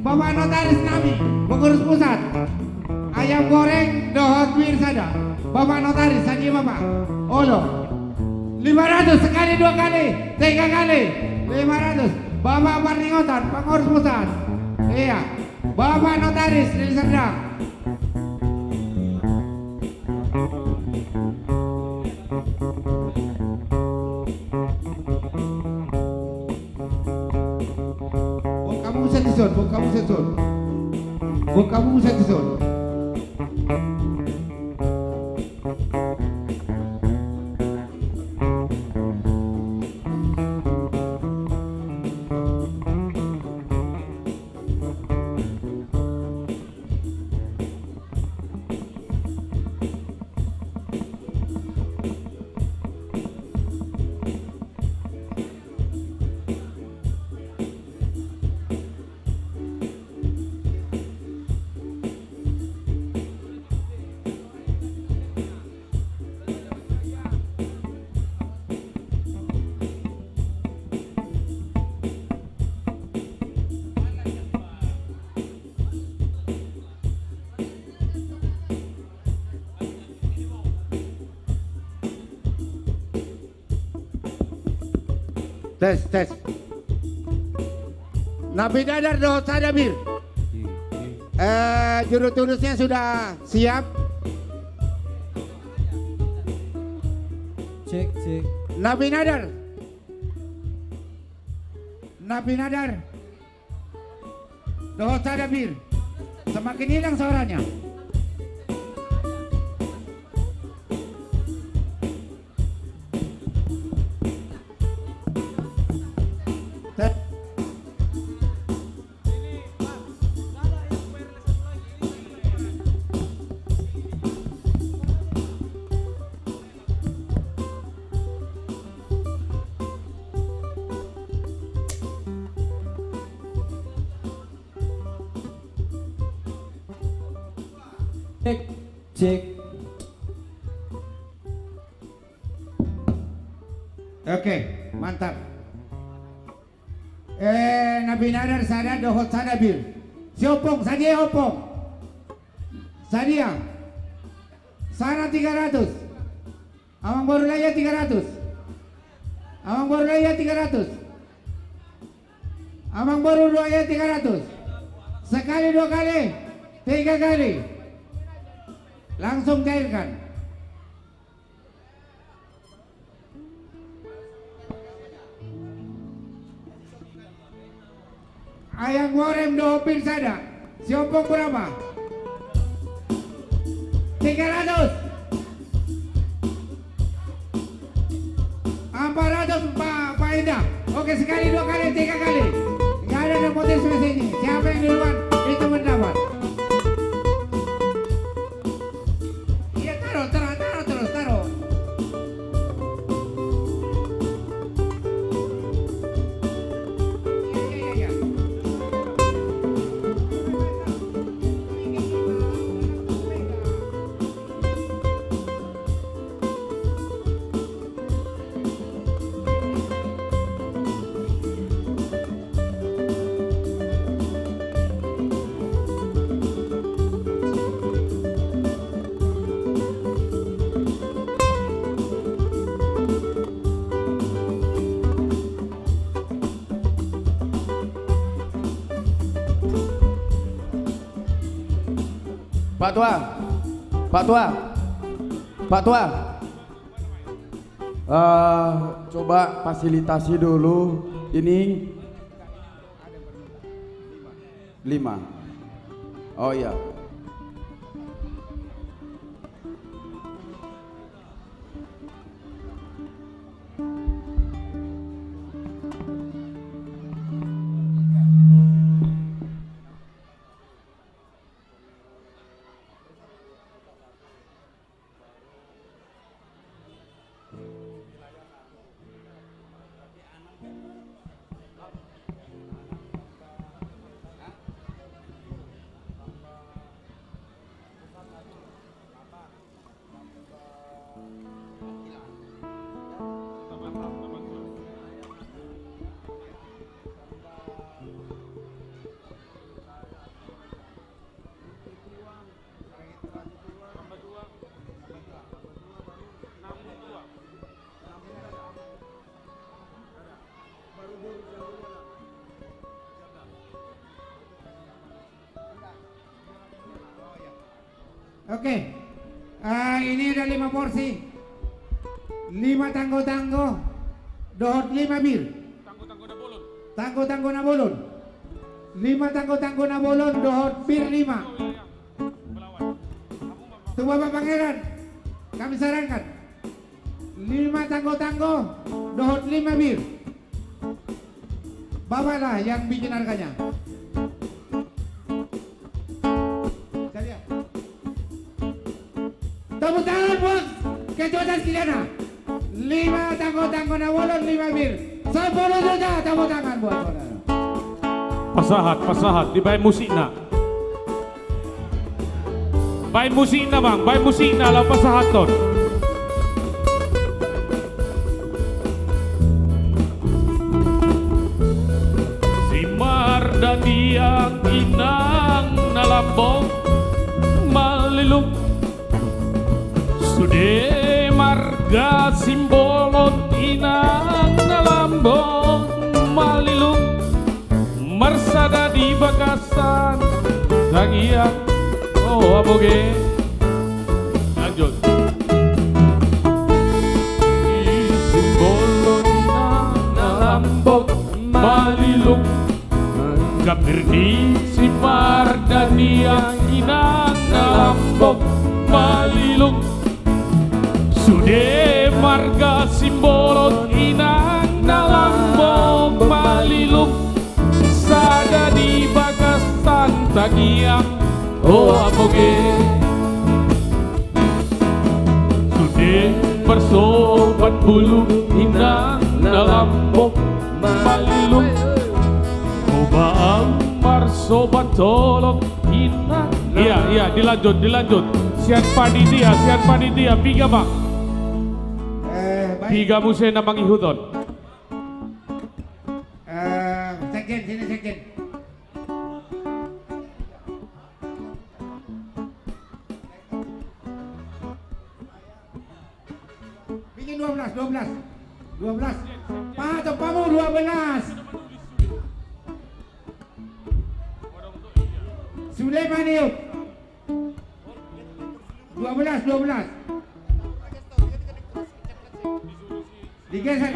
Bapak Notaris Nami, pengurus pusat. Ayam goreng dohot bir sada. Bapak Notaris Sadia Bapak. Olo. 500 sekali 2 kali, 3 kali. 500. Bapak Parningotan, pengurus pusat. Iya. Bapak Notaris Deli Serdang. Kamu bisa disuruh. Tes. Nabi Nadar dohot sadabir. Juru tulisnya sudah siap. Cek. Nabi Nadar dohot sadabir. Semakin hilang suaranya. Cek. Oke, mantap. Nabi Nadar sada dohot sadabir. Siopong, Sadia Opong. Sadia. Sana 300. Amang Baru Raya 300. Amang Baru Raya 300. Amang Baru Raya 300. Sekali 2 kali, 3 kali. Langsung cairkan. Ayam goreng dopil sada. Siopong berapa? 300. 400 Pak Indah. Oke, sekali 2 kali 3 kali. Gak ada nepotisme sini. Siapa yang duluan itu mendapat. Iya, taruh terus. Pak Tua, Pak Tua, Pak Tua. Coba fasilitasi dulu ini 5. Oh iya. Oke, ini ada 5 porsi, 5 tanggo-tanggo, dohot 5 bir. Tanggo-tanggo nabolon. 5 tanggo-tanggo nabolon, dohot bir 5. Tuh Bapak Pangeran, kami sarankan 5 tanggo-tanggo, dohot 5 bir. Bapaklah yang bikin harganya. Tepuk tangan buat kejuatan Kiliana. 5 tanggo-tanggo nabolon, 5 bir. 10 juta tepuk tangan buat saudara. Pasahat, dibayar musikna. Bayar musikna bang, bayar musikna lah pasahat ton. Simar dan diang inang nalambong malilung. Sude marga simbolon inang nalambong malilung. Marsada di Bakasan Tangiang oh aboge. Lanjut. Simbolon inang nalambong malilung. Gapir di Simar dan diang inang nalambong malilung. Sude marga simbolon inang nalambong malilung. Sada di Bakasan Tangiang oh aboge. Sude bersobat bulu inang nalambong malilung. Coba amar sobat tolong inang. Iya dilanjut. Sian panitia piga bang. Piga musim namang ihudon. Sini sekjen. Bikin 12. Pak Topamu 12. Sulaiman Yuk 12. Digeser.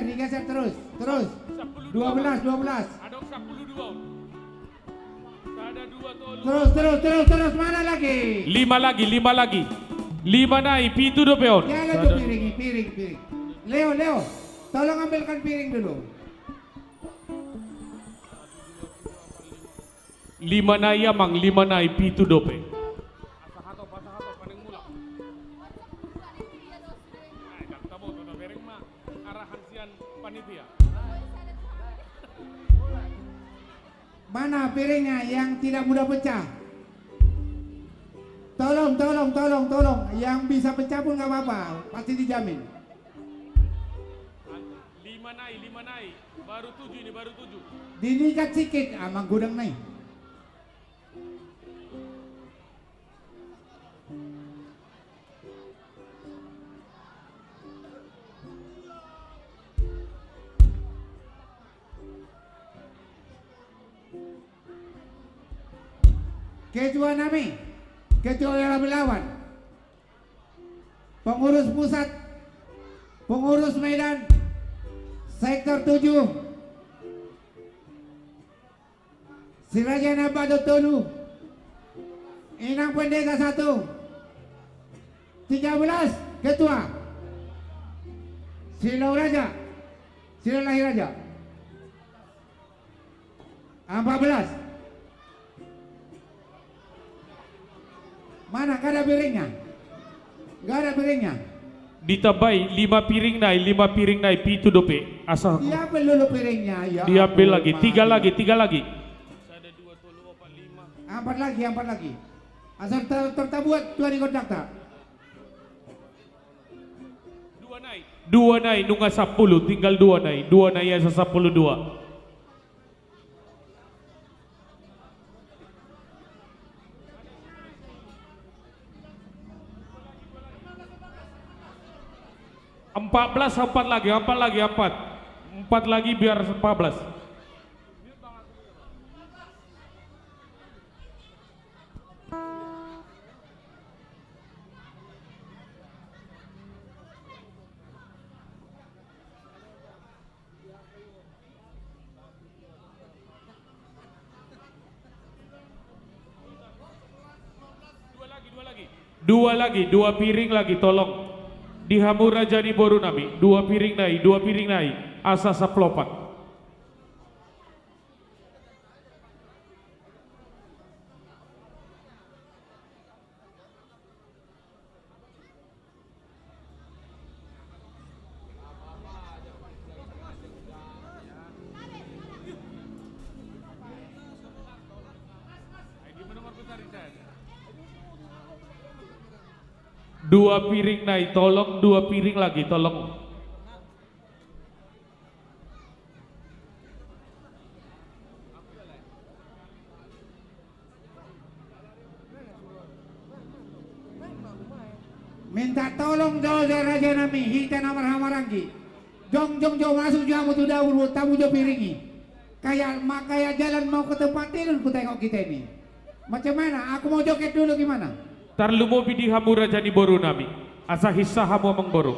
Digeser terus. 12. Ada 12. Ada 2 Terus mana lagi? 5 lagi. 5 naik pitu do peon. Jangan tuh piring. Leo, tolong ambilkan piring dulu. 5 naik amang, 5 naik pitu dope. Pasahato paling mula. Arahan sian panitia. Mana piringnya yang tidak mudah pecah? Tolong. Yang bisa pecah pun nggak apa-apa, pasti dijamin. 5 naik. Baru 7. Dinikat sikit, amang gudang naik. Ketua Nami, Ketua Wilayah Belawan, Pengurus Pusat, Pengurus Medan, Sektor 7, Sirajana Badu Tolu, Inang Pendeta 1, 13 Ketua, Silau Raja, Silahi Raja, 14. Mana gak ada piringnya? Gak ada piringnya. Ditabai 5 piring naik pitu dope. Asal Diambil dulu piringnya. Ya diambil ampun, lagi, Mak. 3 lagi. Empat lagi. Asal tertabuat 2 di kontak tak? 2 naik nunga 10, tinggal 2 naik. 2 naik asa 12. Empat lagi biar 14. Dua piring lagi tolong. Di Hamura Jani Boru Nami 2 piring naik asa 14. Dua piring naik, tolong 2 piring lagi, tolong. Minta tolong Dolda Raja Nami, hita namar hamarangi. Jong masuk jamu tu dahulu tamu jo piringi. Kayak jalan mau ke tempat tidur ku tengok kita ini. Macam mana? Aku mau joget dulu gimana? Tarlu mobi di Hamura Jani Boru Nami. Asa hissa hamu amang boru.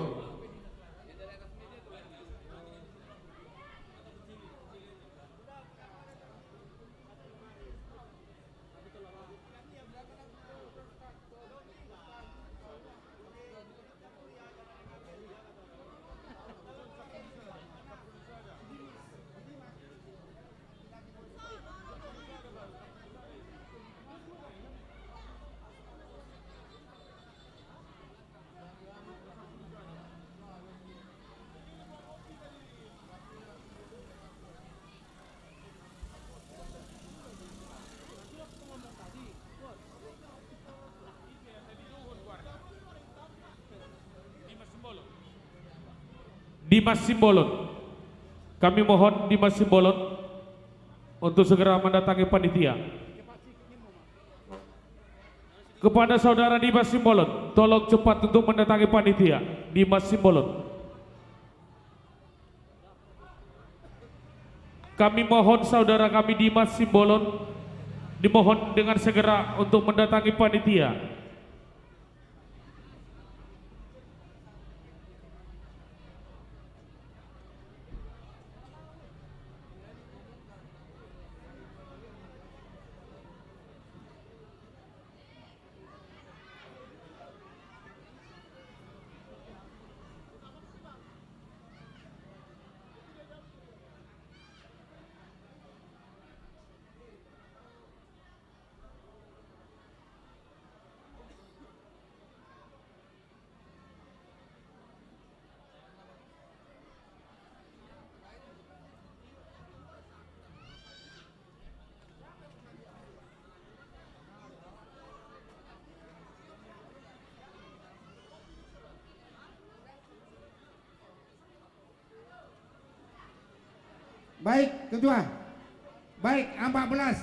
Dimas Simbolon, kami mohon Dimas Simbolon untuk segera mendatangi panitia. Kepada saudara Dimas Simbolon, tolong cepat untuk mendatangi panitia. Dimas Simbolon, kami mohon saudara kami Dimas Simbolon dimohon dengan segera untuk mendatangi panitia. Baik, Ketua. Baik, 14.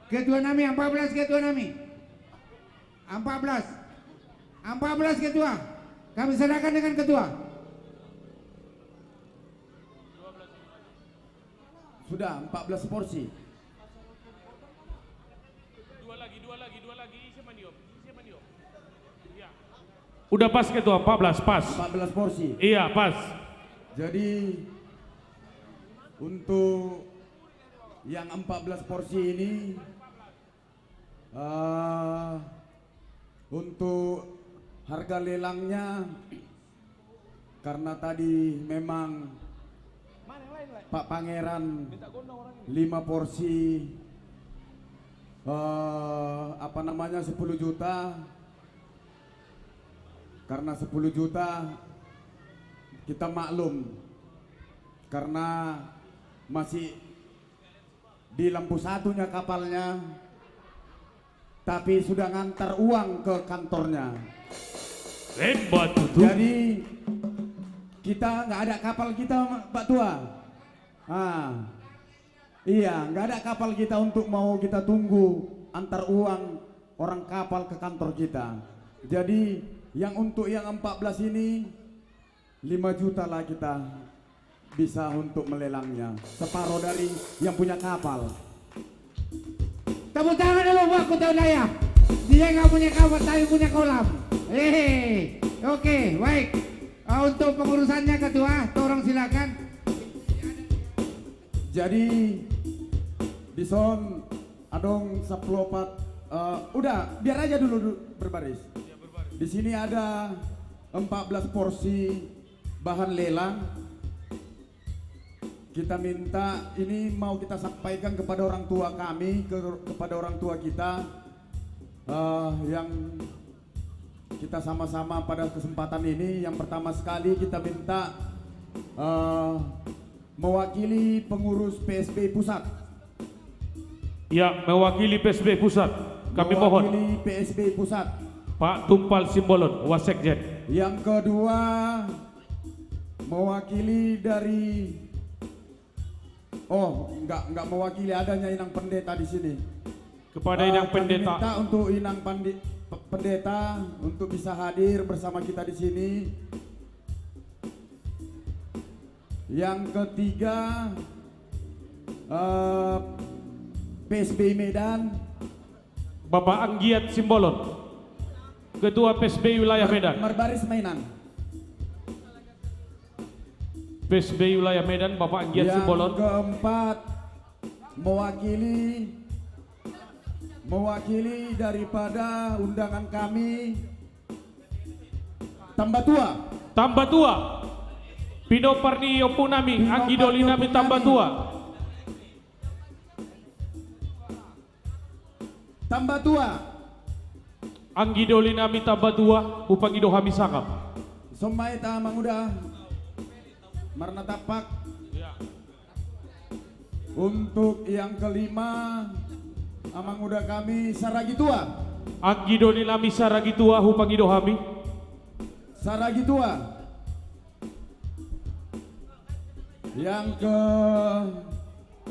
Ketua Nami, 14 Ketua Nami. 14. 14 Ketua. Kami serahkan dengan Ketua. Sudah 14 porsi. Udah pas ketua, 14 pas. 14 porsi. Iya, pas. Jadi untuk yang 14 porsi ini untuk harga lelangnya, karena tadi memang Pak Pangeran 5 porsi 10 juta. Karena 10 juta kita maklum, karena masih di lampu satunya kapalnya, tapi sudah ngantar uang ke kantornya. Hebat tuh. Jadi kita nggak ada kapal kita, Pak Tua. Iya, nggak ada kapal kita untuk mau kita tunggu antar uang orang kapal ke kantor kita. Jadi yang untuk yang 14 ini 5 juta lah kita bisa untuk melelangnya, separuh dari yang punya kapal. Tepuk tangan dulu buat Kuta Udaya. Dia nggak punya kapal tapi punya kolam. Oke, baik. Untuk pengurusannya ketua, tolong silakan. Jadi Dison adong saplopat, udah biar aja dulu berbaris. Di sini ada 14 porsi bahan lelang. Kita minta ini mau kita sampaikan kepada orang tua kami, kepada orang tua kita yang kita sama-sama pada kesempatan ini. Yang pertama sekali kita minta mewakili pengurus PSB Pusat. Ya, mewakili PSB Pusat. Kami mohon. Mewakili PSB Pusat. Pak Tumpal Simbolon, Wasekjen. Yang kedua mewakili dari enggak mewakili, adanya Inang Pendeta di sini. Kepada Inang Pendeta. Minta untuk Inang Pendeta untuk bisa hadir bersama kita di sini. Yang ketiga PSB Medan, Bapak Anggiat Simbolon, Ketua PSB Wilayah Medan. Marbaris Mainan. PSB Wilayah Medan, Bapak Anggiat Simbolon. Yang keempat mewakili daripada undangan kami Tambatua. Tambatua. Pino Parni Yopunami, Anggi Dolinami Tambatua. Tambatua. Anggi Dolinami Tambatua, Upang Ido Hami Sakap. Somai tamang udah Marna Tapak. Untuk yang kelima amang udah kami Saragitua. Anggi Dolinami Saragitua, Upang Ido Hami. Saragitua. Yang ke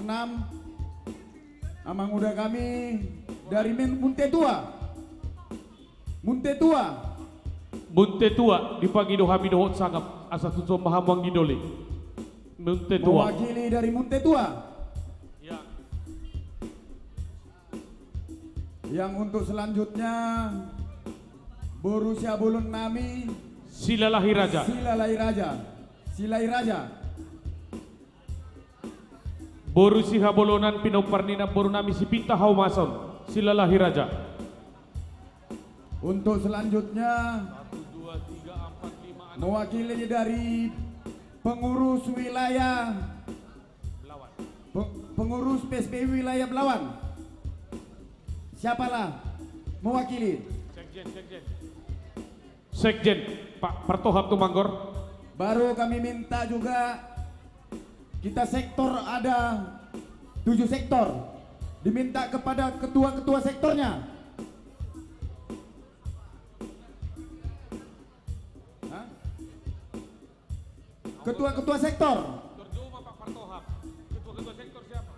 6 amang udah kami dari Muntetua. Muntetua di Pangido Hami Dohot Sangap asa tutup mahamang Gidoli. Muntetua. Mewakili dari Muntetua. Ya. Yang untuk selanjutnya Borussia Bolon Nami Silalahi Raja. Silai Raja. Borussia Bolonan Pinoparnina Borunami Sipinta Haumason Silalahi Raja. Untuk selanjutnya mewakili dari pengurus wilayah pengurus PSB wilayah Belawan. Siapalah mewakili? Sekjen Pak Partohap Tumanggor. Baru kami minta juga kita sektor ada 7 sektor. Diminta kepada ketua-ketua sektornya. Ketua-ketua sektor. Ketua-ketua sektor siapa?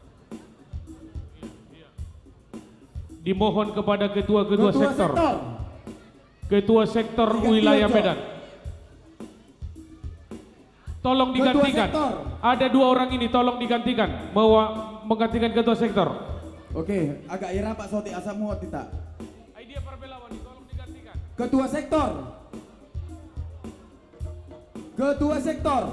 Dimohon kepada ketua-ketua sektor. Ketua sektor wilayah Medan. Tolong digantikan. Ada 2 orang ini tolong digantikan. Menggantikan ketua sektor. Oke, agak ira Pak Soti asa muat kita. Idea Perbelawan tolong digantikan. Ketua sektor. Ketua Sektor.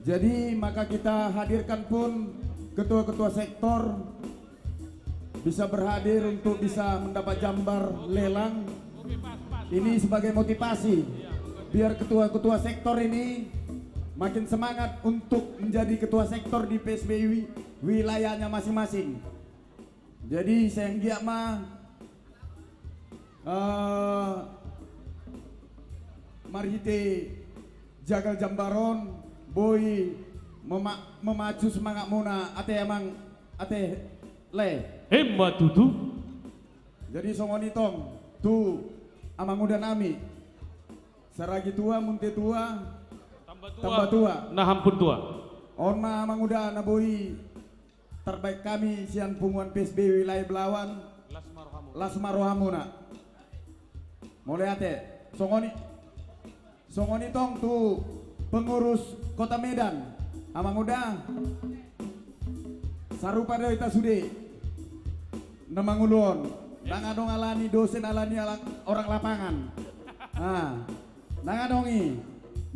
Jadi maka kita hadirkan pun ketua-ketua sektor bisa berhadir untuk bisa mendapat gambar lelang. Ini sebagai motivasi biar ketua-ketua sektor ini makin semangat untuk menjadi ketua sektor di PSBI wilayahnya masing-masing. Jadi saya ngiak mah mari kita jaga jambaron boy memacu semangat muna ate emang ate le Hemma tutu. jadi songonitong tu amang udah nami saragi tua munte tua tambah tua Nah ampun tua. orma amang udah naboi terbaik kami sian punguan PSB wilayah Belawan Lasmarohamuna mulai ate songoni tong tu pengurus Kota Medan amang udah sarupa dari tasude namang ulun nangadong alani dosen alani orang lapangan nangadongi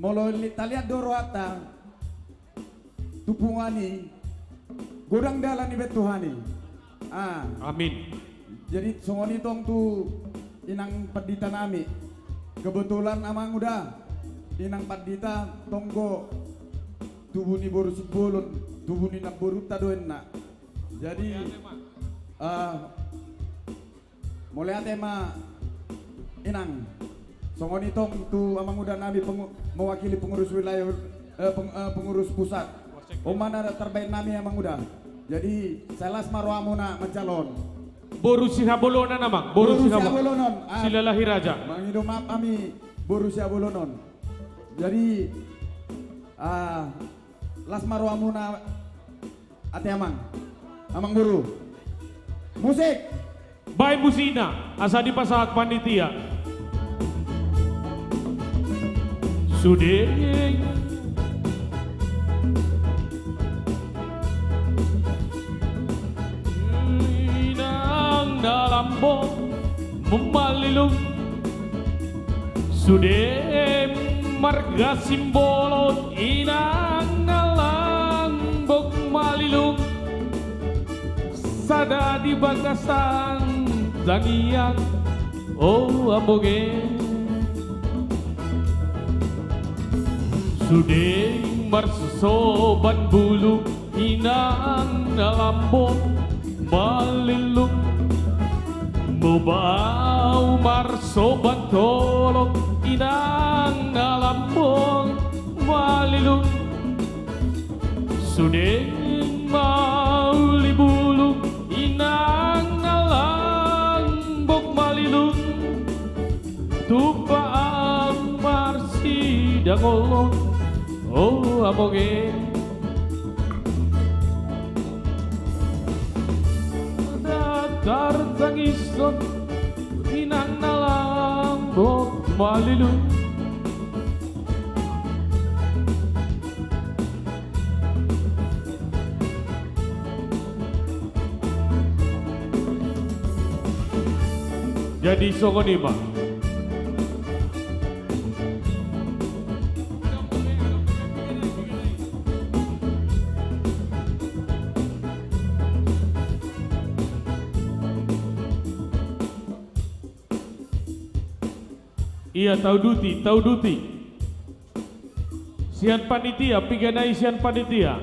molo taliat doro hatta tupungani godang dalan ibet Tuhani Amin. jadi songoni tong tu inang pedita nami kebetulan amang udah inang pedita tonggo tubuni boru sibulun tubuni nak boru tadoen nak jadi mulai tema inang songoni tong tu amang udah nami mewakili pengurus wilayah pengurus pusat mana terbaik nami amang udah jadi saya Lasmarohamuna mencalon Boru Sihabolonan namang. Boru Sihabolonon Sila Lahiraja. mangido maaf kami Boru Sihabolonon jadi Lasmarohamuna ate amang buru musik Bay Musina asa di pasak panitia. Sudeng inang dalam bok memalilung sudeng marga simbolon inang dalam bok malilung sada di bagasan Zaniak oh amboge Sudeng marsoban bulu inang nalambong malilung Mobau marsoban tolong inang nalambong malilung Sudeng mauli bulu inang malilung tupaan marsi dangolong oh amoge datar tangisot inang nalambok malilung jadi songonima iya tahu duti sian panitia piganai sian panitia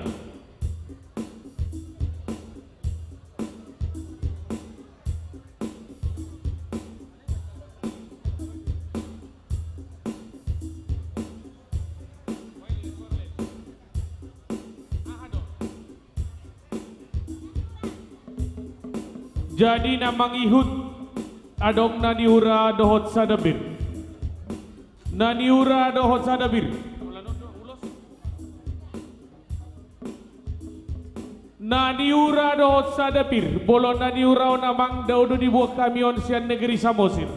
jadi namang ihut adong naniura dohot sadabir naniura dohot sadabir naniura dohot sadabir bolon naniura namang daudo dibuat kamion sian negeri Samosir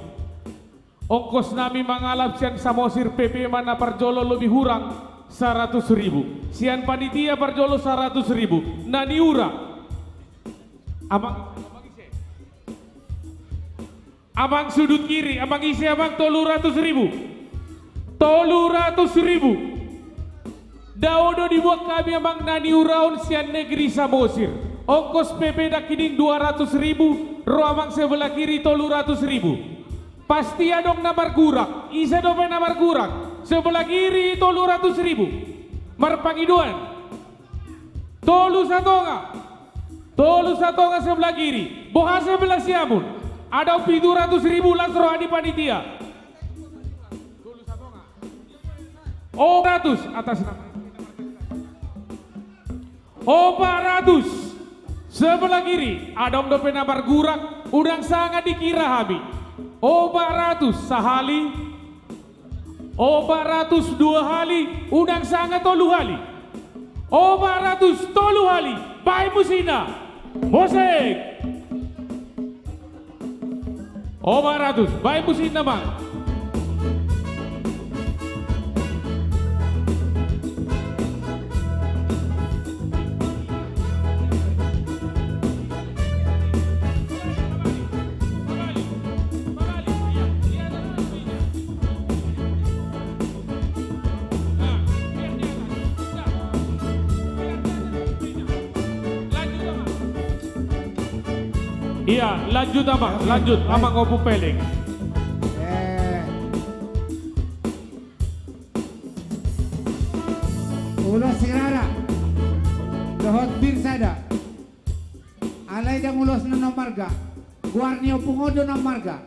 ongkos nami mangalap sian Samosir PP mana parjolo lebih hurang 100.000 sian panitia parjolo 100.000 naniura amang Abang sudut kiri, abang isi abang 300.000. 300.000. Daudo dibuat kami abang nani uraun sian negeri Samosir. Ongkos PP dakining 200.000. Ro abang sebelah kiri 300.000. Pasti adong namar gurak. Isa dope namar gurak. Sebelah kiri 300.000. Marpangiduan. Tolu satonga sebelah kiri. Boha sebelah siamun. Ada 700.000 lasro adi panitia. 400 atas nama. 400 sebelah kiri. Ada om dope nabar gurak. Udang sangat dikira habi. 400 sahali. 400 2 hali. Udang sangat 3 hali. 400 3 hali. Pai musina. Bosek. 400 pai musina bang. Iya, lanjut abang, lanjut abang Opu Peleng. Ulos Sirara, Dohot Birsada, alay dang ulos na marga, Guarnio Pungodo ng marga,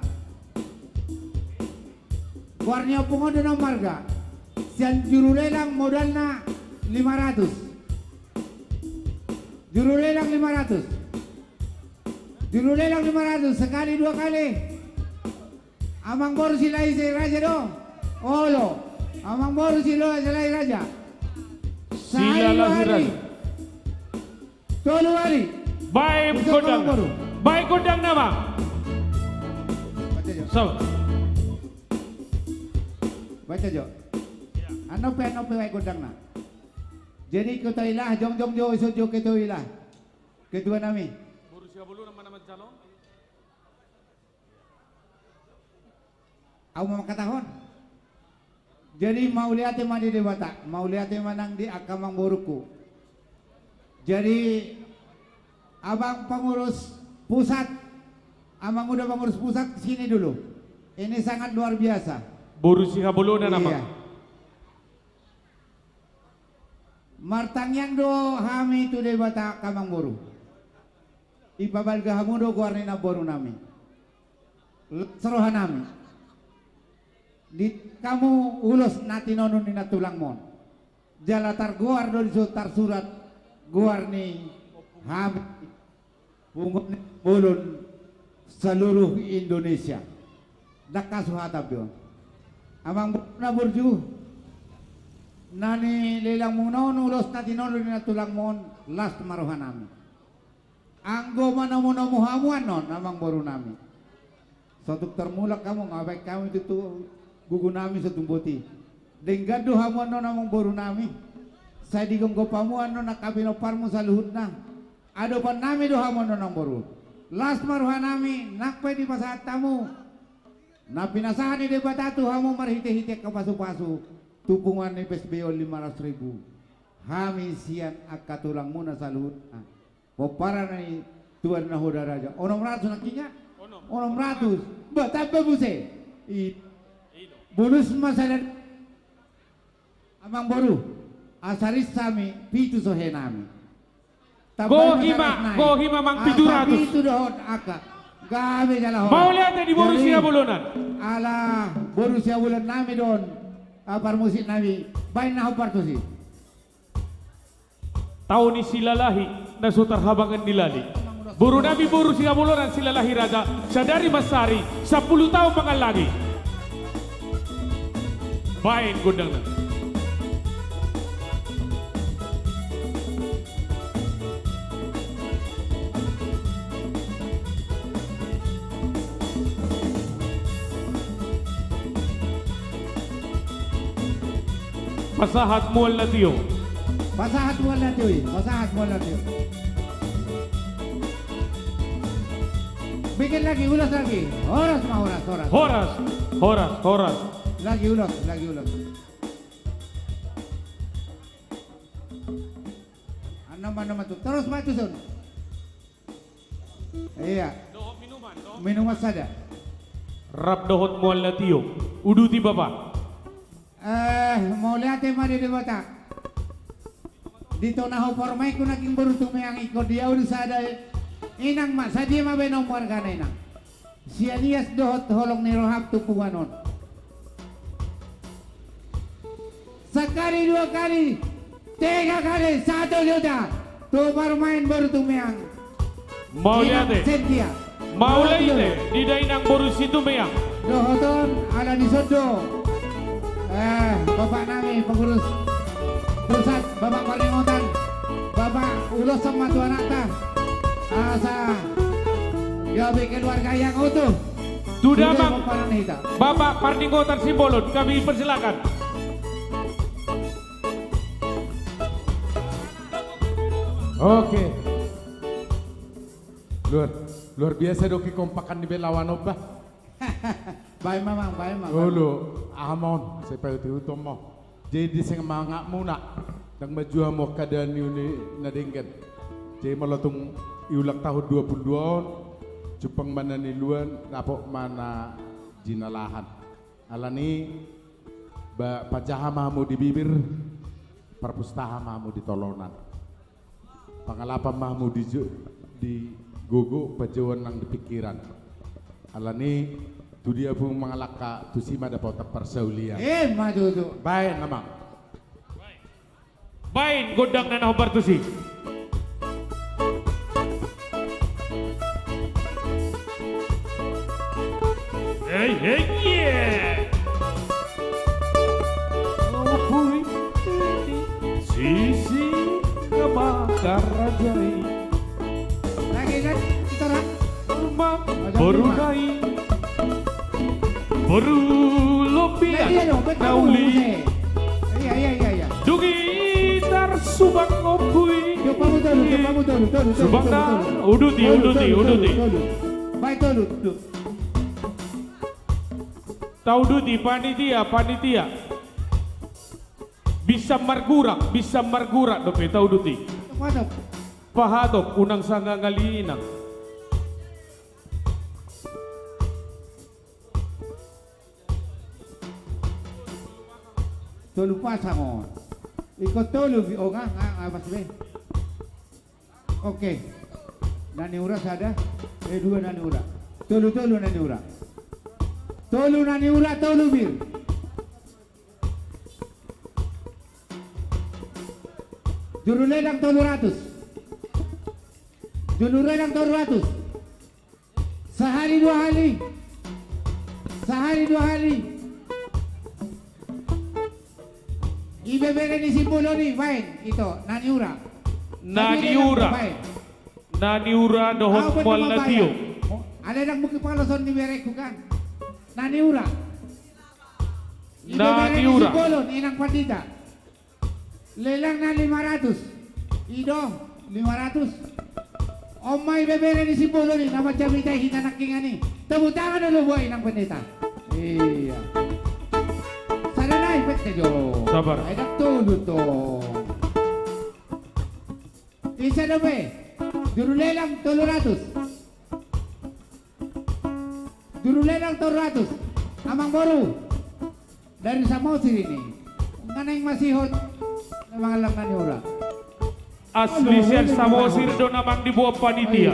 Guarnio Pungodo ng marga, siyan jurulelang modal na 500, jurulelang 500. Jurulelang 500 sekali 2 kali. Amang boru silai raja do. Olo. Amang boru silai raja. Silalahi raja. Tolu hari. Baik kodang. Baik kodang nama. So. Baca jo. Ano pe baik kodang na. Jadi ketoilah jong jo iso jo ketoilah. Kedua nami. Aku mau katahon. Jadi mau lihat di debata, mau lihat manang di akamang boruku. Jadi abang pengurus pusat, abang udah pengurus pusat sini dulu. Ini sangat luar biasa. Boru Sikabuluna nama. Iya. Martangyang do hami itu debata kamang boru. Ipabal gahamudo guarnina boru nami. Serohan nami. Di kamu ulos natinonon ni natulang mon. Jalatar guar do tar surat guar ni hami pungut bulun seluruh Indonesia. Dakasuhatap yon. Amang na burju nani lelang munon ulos natinonon ni natulang mon last maruhan nami. Anggo mana muhamuan non amang boru nami. Satu termulak kamu ngabek kamu itu tuh gugu nami setumbuti. Denggado hamuan non amang boru nami. Saya digonggo pamuan non nakabino parmo sa luhut na. Ado pan nami do hamuan non ang boru. Last maruhan nami nakpe di pasahat tamu. Na pinasahan ni debatatu hamu marhite-hite ka pasu-pasu. Tupungan ni PSBO 500.000. Hami sian akatulang muna sa luhut na. Popara na ni tuan na hoda raja. 600 nakinya? 600. Betapa buse? Bonus masalah amang boru asaris sami pitu sohe nami. Gohima mang 700. Pitu dohot aka. Gabe jala hot. Mau lihat di Borussia Bulunan. Ala Borussia Bulan nami don. Apar musik nami. Bain na hopar tu si. Tahun ini silalahi nasutar habangan dilali. Buru Nabi Borussia Bulunan silalahi raja. Sadari Masari 10 tahun pangal lagi. Bain gondang na. Pasahat mual na tiyo. Pasahat mual na tiyo. Bikin lagi, ulas lagi. Horas mah horas. Horas. Lagi ulas. Nama tuh. Terus maju Sun. Iya. Minuman saja. Rap dohot mual na tiyo. Uduti Bapak. Mau lihat mari di bata. Dito na ho pormay ko naging berutumi ang ikot dia udah sada inang mak saja ma benomor kana inang. Si Elias dohot holong ni rohab tupunganon. Sekali, 2 kali, 3 kali, 1 juta. Tu bermain berutumi ang Mau lihat Cynthia. Mau lihat di dainang borus itu meyang. Dohoton ala di sodo. Bapak nami pengurus pusat, Bapak Paringotan, Bapak Ulos sama tuan anak asa gabi keluarga yang utuh. Sudah Bang Bapak Paringotan Simbolon, kami persilakan. Oke. Luar biasa doki kompakan di Belawan obah. Baik mamang. Ulu, amon, saya itu tomo. Jadi sing mangak muna, nang maju mo keadaan ini nadengken. Jadi melatung iulak tahun 22, cupang mana niluan, napok mana jinalahan. Alani, pacaha mamu di bibir, perpustaha mamu di tolonan. Pangalapan mamu di gogo, pajawan nang di pikiran. Alani, tu dia pun mengalaka tu sima dapat persaulian. Maju tu. Baik nama. Baik godang dan hobar tu si. Hey yeah. Sisi kebakar rajai. Lagi kan kita orang. Berudai. Baru lopian nauli. Iya. Dugitar subang ngopui. Coba tolu. Subang na uduti. Baik tolu. Tahu duti panitia. Bisa margurak dope tahu duti. Mana? Pahatok unang sanga ngalinang. Tolu pasang ikut tolu apa sih? Oke. Nani ura sada? 2 nani ura. Tolu nani ura. Tolu bir. Juru lelang 300. Sehari 2 kali. Ibebere ni Simbolon ni, main itu Naniura dohot mual na tiyo. Ada yang bukti pangaloson ni Berek bukan? Naniura. Simbolon inang pandita. Lelang na 500. Ido 500. Omay bebere ni Simbolon ni nama jamita hinanak kingani. Tepuk tangan dulu buat inang pandita. Iya. Saranay pete jo. Sabar. Ay tulu to. Isa na be. Jurulelang 300. Amang baru dari Samosir ini. Nganeng masihot na mga lang naniura. Asli siya Samosir do namang dibuat panitia.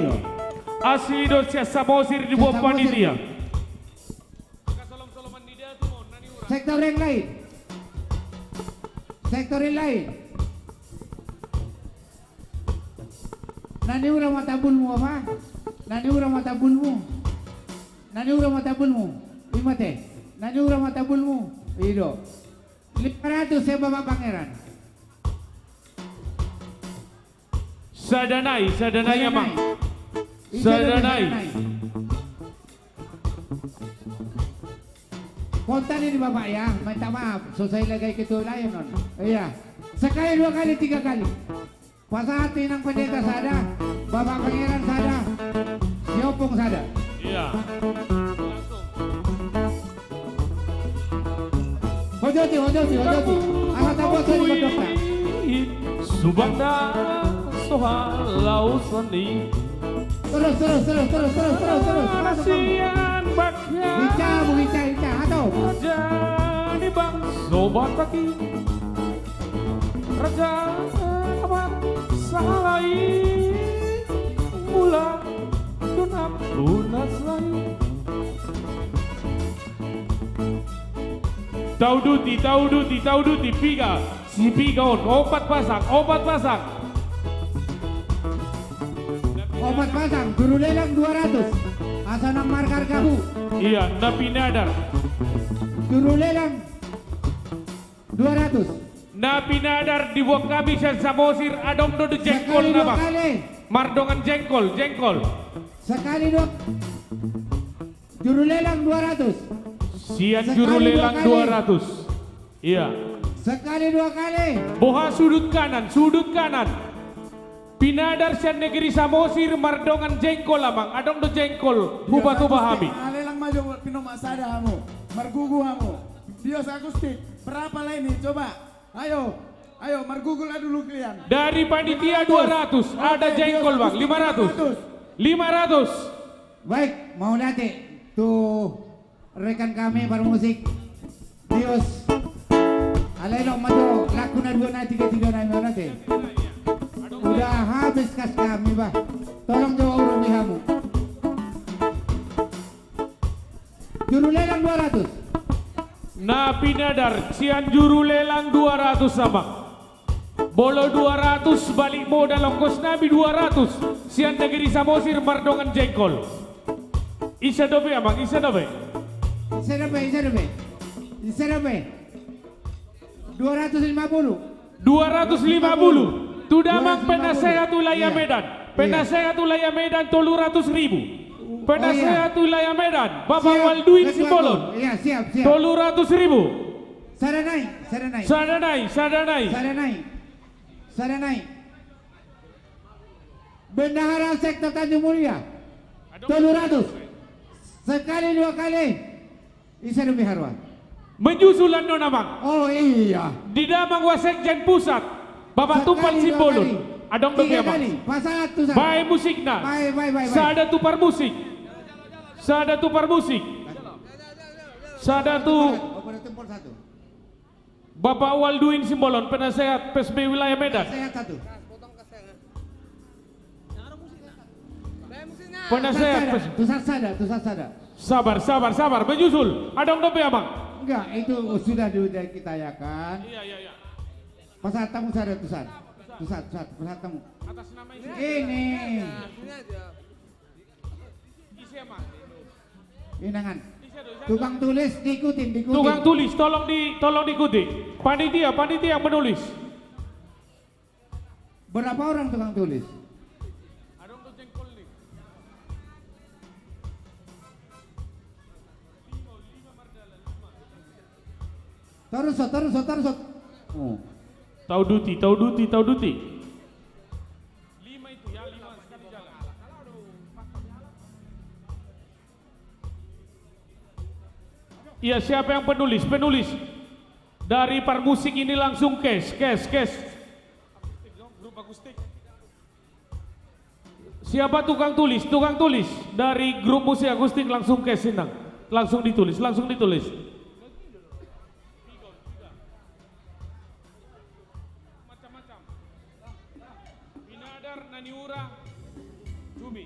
Asli do siya Samosir dibuat panitia. Sektor yang lain. Naniura matabulmu apa? Naniura matabulmu. Imate. Naniura matabulmu. Ido. 500 saya Bapak Pangeran. Sadanay amang. Sadanay. Kontan ini Bapak ya, minta maaf. So saya lagay kito layan non. Iya. Sekali, 2 kali, 3 kali. Pasahati ng pendeta sada, Bapak Pangeran sada, Siopong sada. Iya. Hojoti. Asa tabu sa di dokter. Subanda soha lausani. Terus. Kasihan bakya. Hica. Ato. Jadi bang sobat kaki. Raja amat salai. Mula tunam lunas lagi. Tahu duti, piga, si piga on, obat pasang. Obat pasang, juru lelang 200. Asa nang markar kabu. Iya, napi nadar. Juru lelang 200. Napi nadar di buah kami sen samosir adom do jengkol Sekali 2 nama. kali. Mardongan jengkol. Sekali 2. Juru lelang 200. Sian Sekali juru 2 lelang kali. 200. Iya. Sekali 2 kali. Boha sudut kanan. Pinadar sian negeri Samosir mardongan jengkol amang. Adong do jengkol. Hubatu bahami. Alelang maju pinomasada hamu. Margugu hamu. Dios akustik. Berapa lah ini? Coba. Ayo, margugul dulu kalian. Dari panitia 200, ada jengkol bang, 500. Baik, mau nanti tuh rekan kami bermusik Dios. Aleno maju laku na 2 na 3 na nanti. Udah habis kas kami bah. Tolong jawab rupiahmu. Juru lelang 200. Napi nadar, sian juru lelang 200 sama. Bolo 200, balik modal ongkos nabi 200. Sian negeri Samosir mardongan jengkol. Isa dobe amang, isa dobe. 250. 250. Tudamang 250. penasehat wilayah Iya. Medan. Penasehat wilayah Medan 300.000. Penasehat wilayah Medan, Bapak Siap, Walduin Ketua Simbolon. Gub. Iya, siap. 300.000. Saranai. Bendahara sektor Tanjung Mulia 300. Sekali 2 kali. Isa lebih harwa. Menyusulan nona bang. Oh iya. Di damang wasekjen pusat, Bapak Tupan Sekali, 2 Simbolon. kali. Adong 3 doge bang. kali. Pasat tu sa. Baik musikna. Baik. Sada tupar musik. Sada tu Oper tempur 1. Bapak Walduin Simbolon, penasehat PSB wilayah Medan. Sehat 1. Penasehat Tusat sada. Sabar, menyusul. Adong dobe abang. Enggak, itu sudah kita yakan. Iya. Pasat tamu sada tusat. Tusat tamu. Atas nama Ini. isi abang. Inangan. Tukang tulis diikutin. Tukang tulis, tolong diikuti. Panitia yang menulis. Berapa orang tukang tulis? Adong do jengkol nih. Terus. Oh. Tahu duti. 5 itu ya, 5 sekali jalan. Iya, siapa yang penulis? Dari Parmusik ini langsung cash. Grup akustik. Siapa tukang tulis? Dari grup musik akustik langsung cash Sindang. Langsung ditulis. Macam-macam. Binadar, Naniura, Cumi.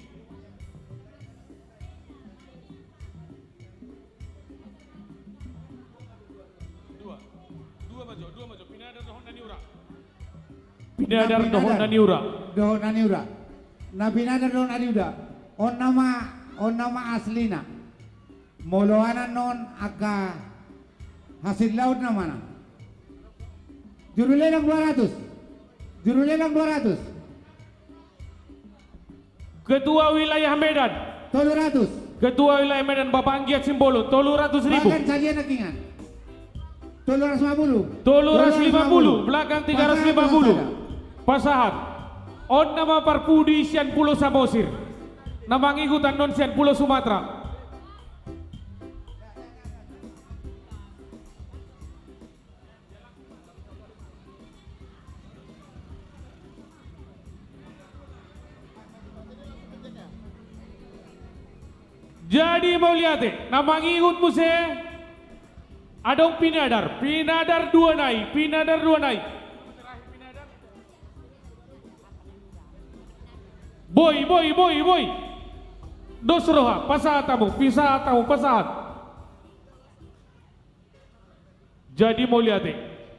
Dua maju. Binadar, Dohon, Naniura. Binadar, Dohon, Naniura. Binadar Dohon Naniura. On nama aslina. Moloana non aga hasil laut namana. Juru lelang 200. Ketua wilayah Medan. 300. Ketua wilayah Medan Bapak Anggiat Simbolon 300.000. Bahkan saja nakingan. 350. 350 belakang 350. Pasahat. On nama Parpudi Sian Pulau Samosir. Nama ngikutan non Sian Pulau Sumatera. Jadi mau lihat nama ngingut muse adong pinadar dua naik, boy dosroha pasatamu pasahat. Jadi mau lihat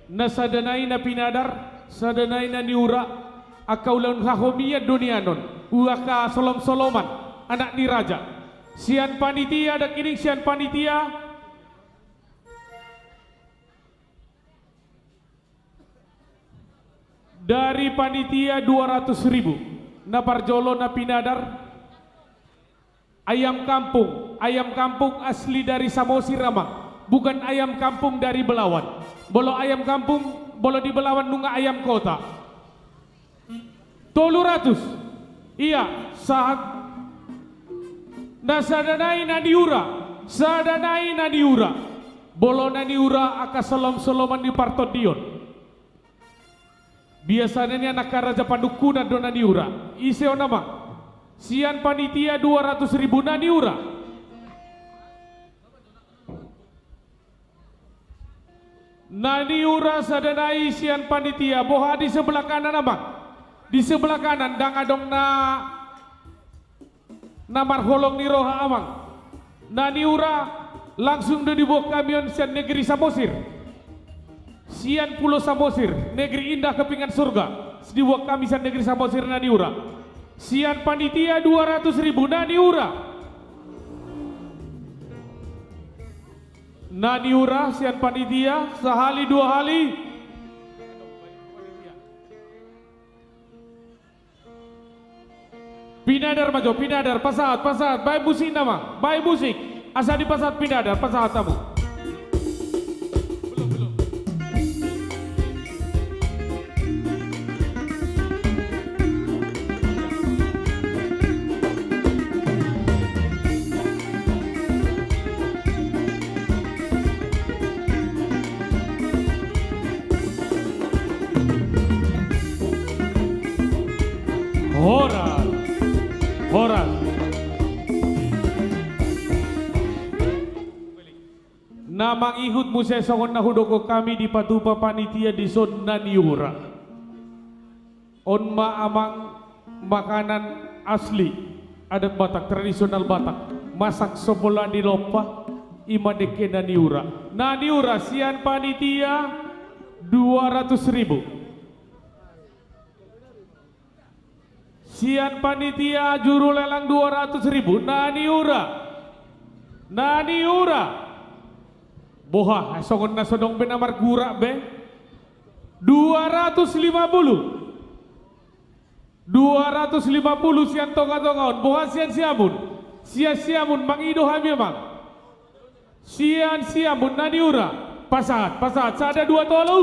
nasadanai na pinadar sadanai na niura akaulaun hahomiyat dunianon uaka solom-soloman anak ni raja sian panitia ada kini sian panitia dari panitia 200.000 na parjolo na pinadar ayam kampung asli dari Samosir Ramang, bukan ayam kampung dari Belawan. Bolo ayam kampung bolo di Belawan nunga ayam kota 200 iya saat sadanai nadiura bolo nadiura aka solom-soloman di partodion biasanya ini anak raja pandukuna do nadiura iseo nama sian panitia 200.000 nadiura sadanai sian panitia boha di sebelah kanan nama di sebelah kanan dang adong na marholong ni roha amang na niura langsung do dibawa kamion sian negeri Samosir sian pulau Samosir negeri indah kepingan surga dibawa kami sian negeri Samosir na niura sian panitia 200.000 na niura sian panitia sehali dua hali pinadar pasahat baik musik nama baik musik asa di pasahat pinadar pasahat tamu Horas namang ihut muse songon nahudoko kami di patupa panitia di son naniura onma amang makanan asli adat Batak tradisional Batak masak sopola di lopa imadeke naniura sian panitia 200.000 sian panitia juru lelang 200.000 naniura boha songon na sodong benamar gura be 250 sian tonga-tongaon boha siamun mangido hami mang siamun naniura pasahat sada 2 tolu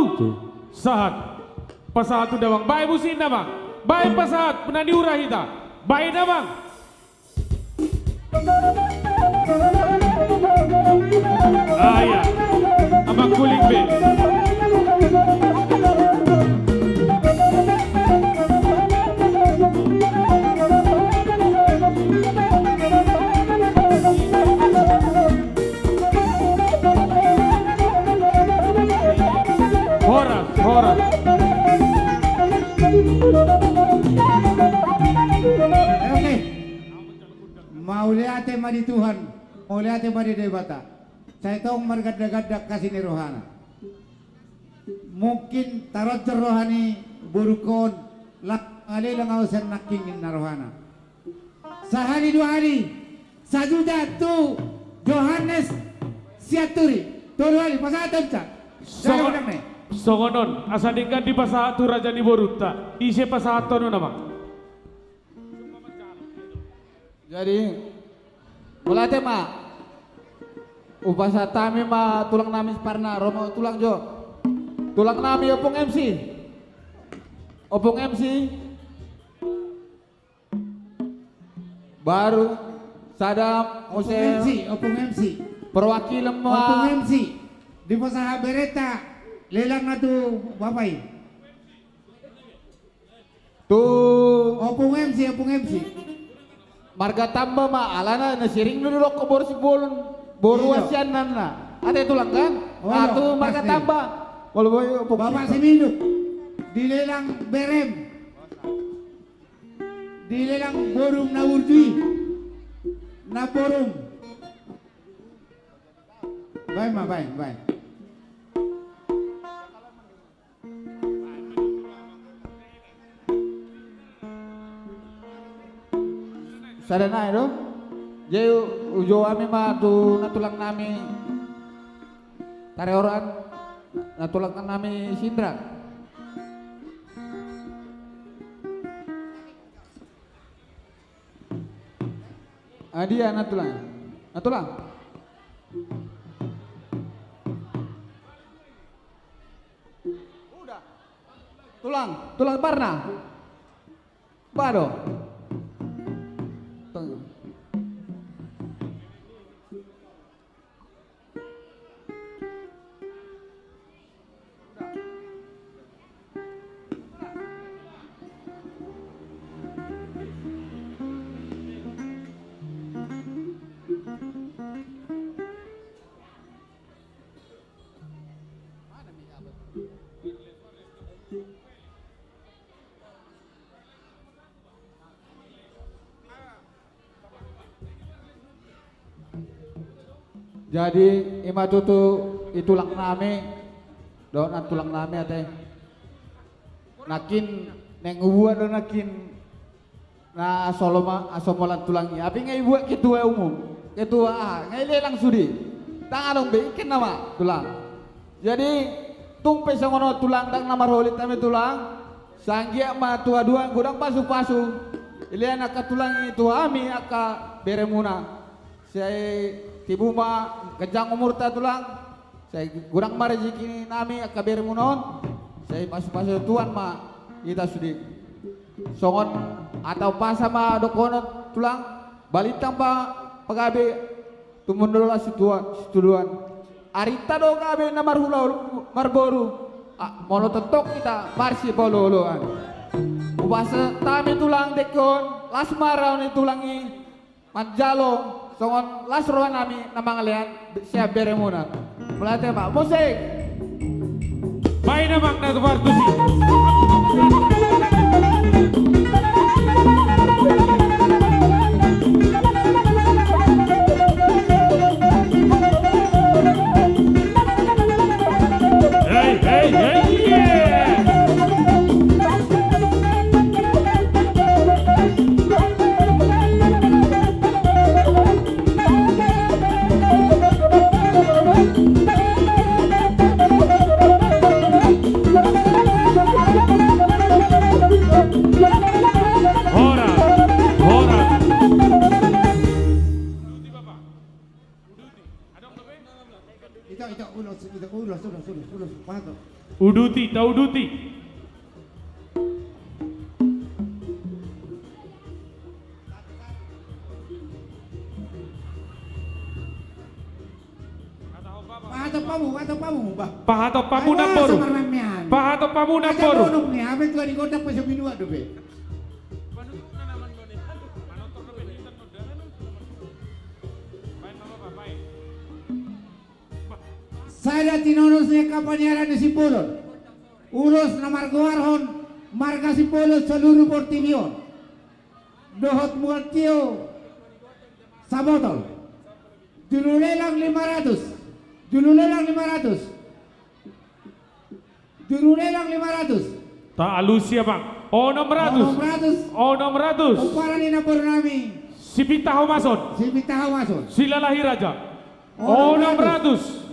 sahat pasahat udah bang baik musin bang baik pasahat naniura hita baik bang ya abang kuling be horas Oke. Mau lihat madi Tuhan, mau lihat madi debata. Saya tahu mergadak-gadak kasih ni rohana. Mungkin tarot rohani burukon lak ali lang ausan naking na rohana. Sehari 2 hari sajuda tu Johannes Siaturi. Tolu hari pasatan cak. Songonon asa dingkan di pasahat tu raja ni boruta isi pasahat tono nama Jadi mulai tema upasa tami ma tulang nami parna romo tulang jo tulang nami opung MC baru sadam opung MC perwakilan opung MC di pasahat bereta lelang na tu bapai tu opung MC marga tambah ma alana na siring dulu ko boru si bolon boru asian na ada tulang kan atau marga tambah kalau boy Bapak Siminduk dilelang berem dilelang borum na urjui na borum baik ma baik sadana itu jadi ujo kami mah tu natulang nami tareoran natulang nami sindra dia natulang tulang parna bado jadi ima tutu itulang nami don tulang nami ate nakin neng uwa don nakin na asoloma asomolan tulangi api ngai buat ketua umum ketua ngai lelang sudi tangalong be ikan nama tulang jadi tumpe sangono tulang dang namar holit kami tulang sanggia ma tua dua gudang pasu ilian aka tulang itu ami aka beremuna saya tibu ma kejang umur ta tulang saya gudang marejiki nami aka beremunon saya pasu tuan ma kita sudi songon atau pas sama dokono tulang balitang pa pagabe tumundola situduan arita do gabe na marhula marboru mono tetok kita marsi bololoan ubasa tami tulang dekon lasmarau ni tulangi manjalo songon lasroan nami namangalian siap beremuna melate pak musik baik namang na tubartusi Uduti, tahu uduti. Pahato pamu namboru. Pahato pamu namboru. Abet gua di kotak pasal minua do be. Saya tinonosnya kapanyaran di Sipolon. Urus nomor goarhon marga Sipolon seluruh Portinion. Dohot muatio sabotol. Dulu lelang 500. Dulu lelang 500. Dulu lelang 500. Tak alusia bang. Oh 600. Oh 600. Uparan ini nami. Sipita Homason. Sipita Homason. Silalahi Raja. Oh 600.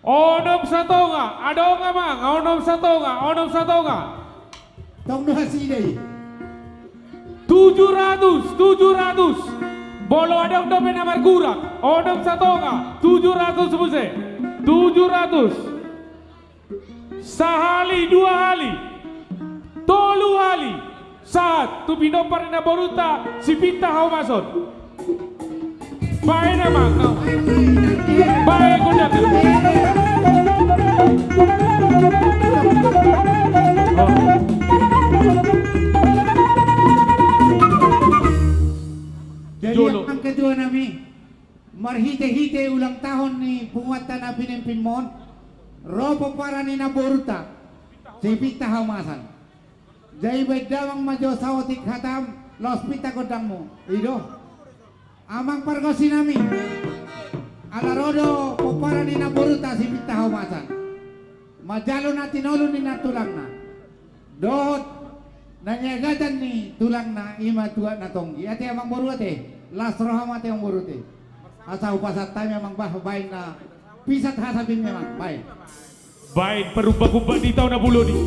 Onom satonga, adonga mang, onom satonga. Tong doa sini. 700. Bolo adong dope namar gurang, onom satonga, 700 sebuse. 700. Sahali 2 hali. Tolu hali. Saat tu pinopar na boruta sipita Homason. Baik nama kau. Baik kuda. hite-hite ulang tahun ni penguatan na pinimpin mon. Ropo para ni naboruta. Sipita haumasan. Jai bedamang majo sawatik hatam. Los pita kodangmu. Ido. Amang pargosi nami. Alarodo popara ni naboruta sipita haumasan. Majalo na tinolo ni natulang na. Dot. Nanyagatan ni tulang na ima tua na tonggi. Ate amang boru ate. Las roham ate ang boru ate. Asa upasat tayo memang baik na pisat hasabin memang baik. Baik perubah-ubah di tahun bulan ini.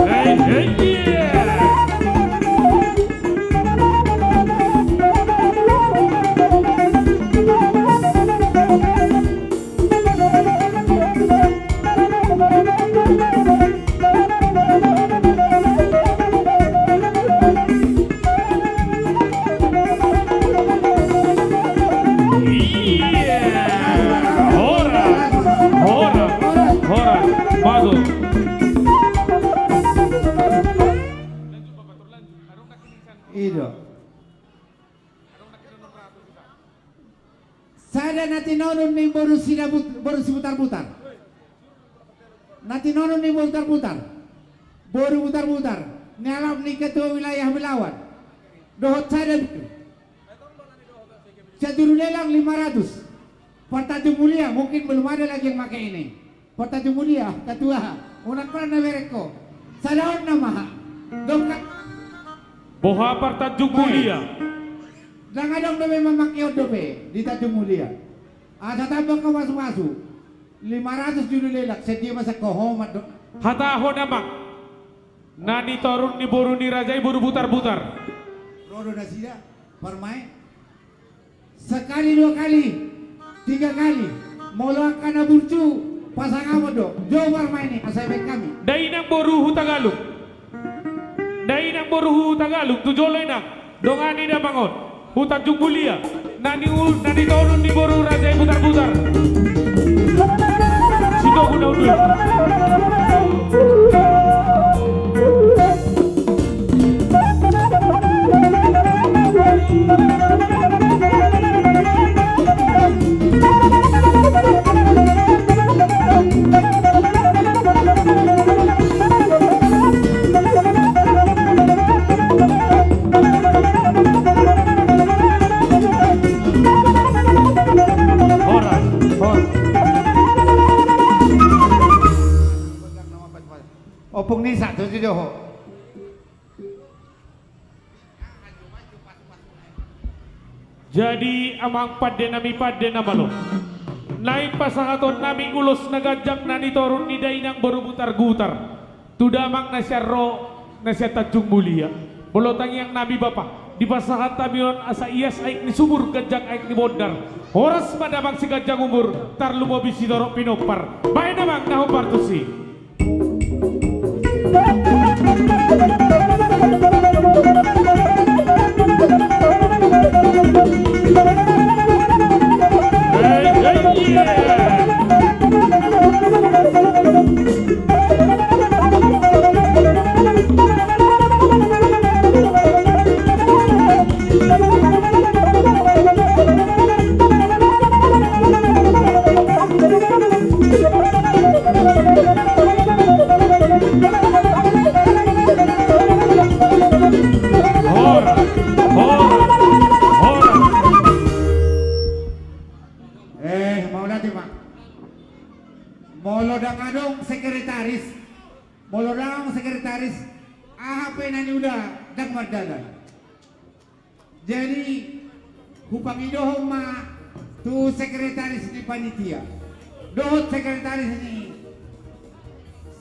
Hey, hey, yeah. Ido. Sada natinonon ni baru putar-putar. Natinonon ni putar-putar. Baru putar-putar. Ngalap ni ketua wilayah Belawan. Dohot sada. Jadul lelang 500. Pertajung mulia mungkin belum ada lagi yang pakai ini. Pertajung mulia ketua. Unak pernah mereko. Sadaon nama. Dokat Boha Tanjung Mulia. Dan ada yang memakai ODP di Tanjung Mulia. Ada tambah ke masuk-masuk. 500 judul lelak sedia masa kohomat. Hataho namang. Nani torun ni boru ni rajai boru butar-butar. Rodo nasida permain. Sekali 2 kali 3 kali. Molo akan burcu pasang amodo. Jo permain ini asal kami. Dainang boru Tagalog. Dainang boru Tagalog tujolay nang dongani na bangon Tanjung Mulia nani torun ni boru rajai butar-butar. Sito guna udul. Opung ni satu je Joho. Jadi amang padde nami padde namalo. Naik pasangaton nami ulos nagajak nani torun ni dainang baru butar-gutar. Tudamang nasyarro nasya Tanjung Mulia. Bolotang yang nabi bapa. Di pasangat tamion asa ias aik ni sumur gajak aik ni bodar. Horas madamang si gajang umur tar lumobi si dorok pinopar. Baik namang nahopar tusi. Sekretaris AHP nani udah dak mardana. Jadi hupang idohong ma tu sekretaris di panitia. Dohot sekretaris ni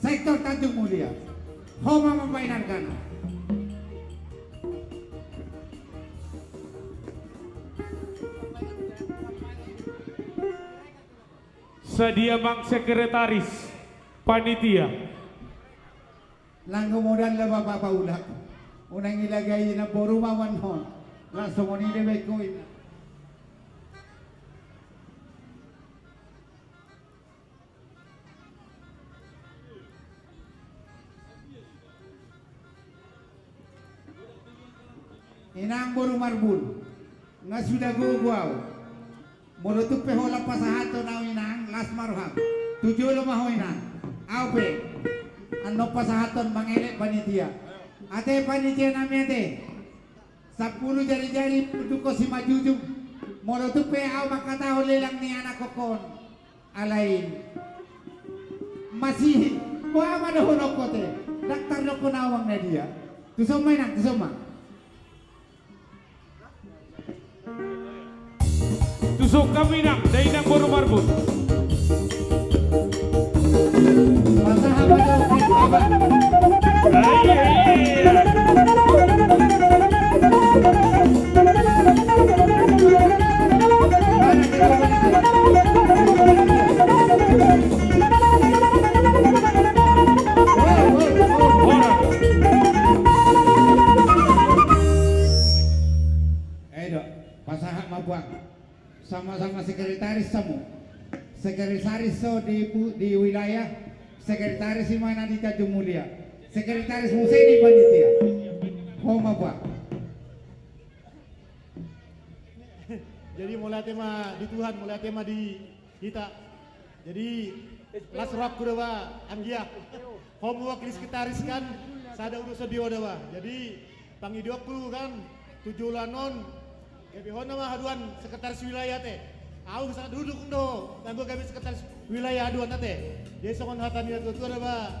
sektor Tanjung Mulia. Homa mapainan kana. Sedia mang sekretaris panitia. Lang kemudian lah bapak ulah. Unang ilagay na boru mawan hon. Langsung mo nilibay ko ina. Inang boru marbun. Nga sudah guguaw. Mulutup pehola pasahato na inang las maruham. Tujuh lo maho inang. Aupe. Ano pasahaton mangelek panitia. Ate panitia nami ate. 10 jari-jari putuko si majujum. Mulutup pe au makataho lelang ni anak kokon. Alain. Masih kuama na hunok ko te. Daktar no kunawang na dia. Tusoma inang, tusoma. Tusuk kami nang, dainang boru marbun. Pasaha mabuang sama-sama sekretaris samu, sekretaris so di wilayah, sekretaris di mana di Tanjung Mulia, sekretaris musai di panitia. Ho mabuang. Jadi mulai tema di Tuhan, mulai tema di kita. Jadi lasrap kudawa anggia. Ho mewakili sekretaris kan, sada urusan diodawa. Jadi pangidiok kulu kan, 7 lanon. Gabi hona mah haduan sekretaris wilayah teh. Aku bisa duduk ndo, tanggo gabi sekretaris wilayah haduan teh. Dia songon hatan dia tuh ada ba.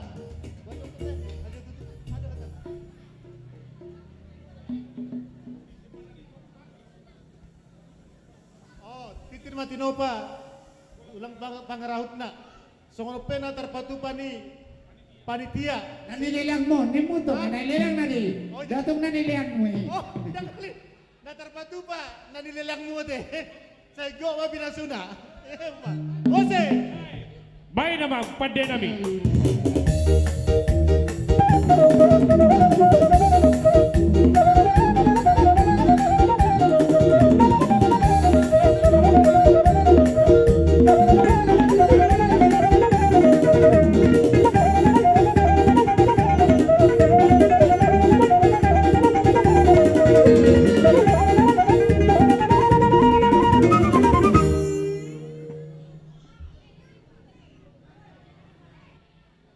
Oh, titir mati nopa. Ulang pangarahutna. Songon pena terpatupan ni panitia. Nanilelang mo, nimuto, nanilelang nani. Datung nanilelang mo eh. Oh, jangan kali. Terpatu pak, nanti lelang mu teh. Saya go ma binasuna. Ose. Baik nama pada nami.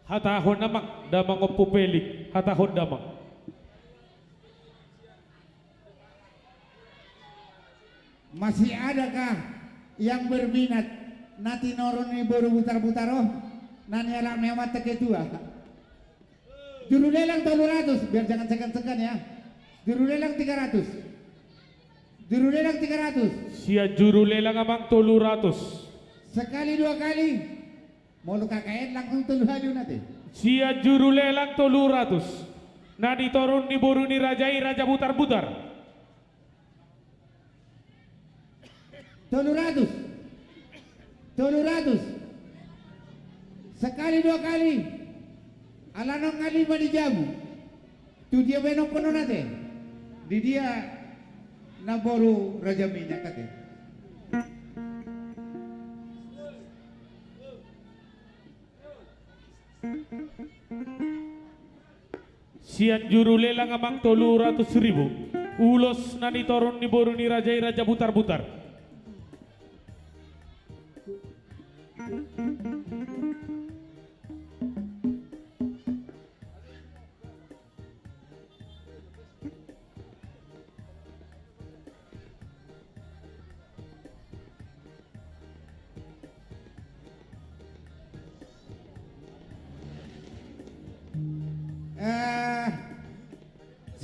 Hatahon namak damang opupelik hatahon damang. Masih adakah yang berminat nanti noron ni baru butar-butaroh nani alam hemat teketua. Juru lelang 300 biar jangan segan-segan ya. Juru lelang 300. Juru lelang 300. Sia juru lelang amang 300. Sekali 2 kali. Mau lu kakain langsung 3 hari nanti. Sia juru lelang 300. Nadi torun ni boru ni rajai raja butar-butar. 300. Sekali 2 kali. Alanong kali di jamu. Tu dia benok kono nate. Di dia na boru raja minyak kate. Sian juru lelang amang 300.000. Ulos nani torun ni boru ni rajai raja butar-butar.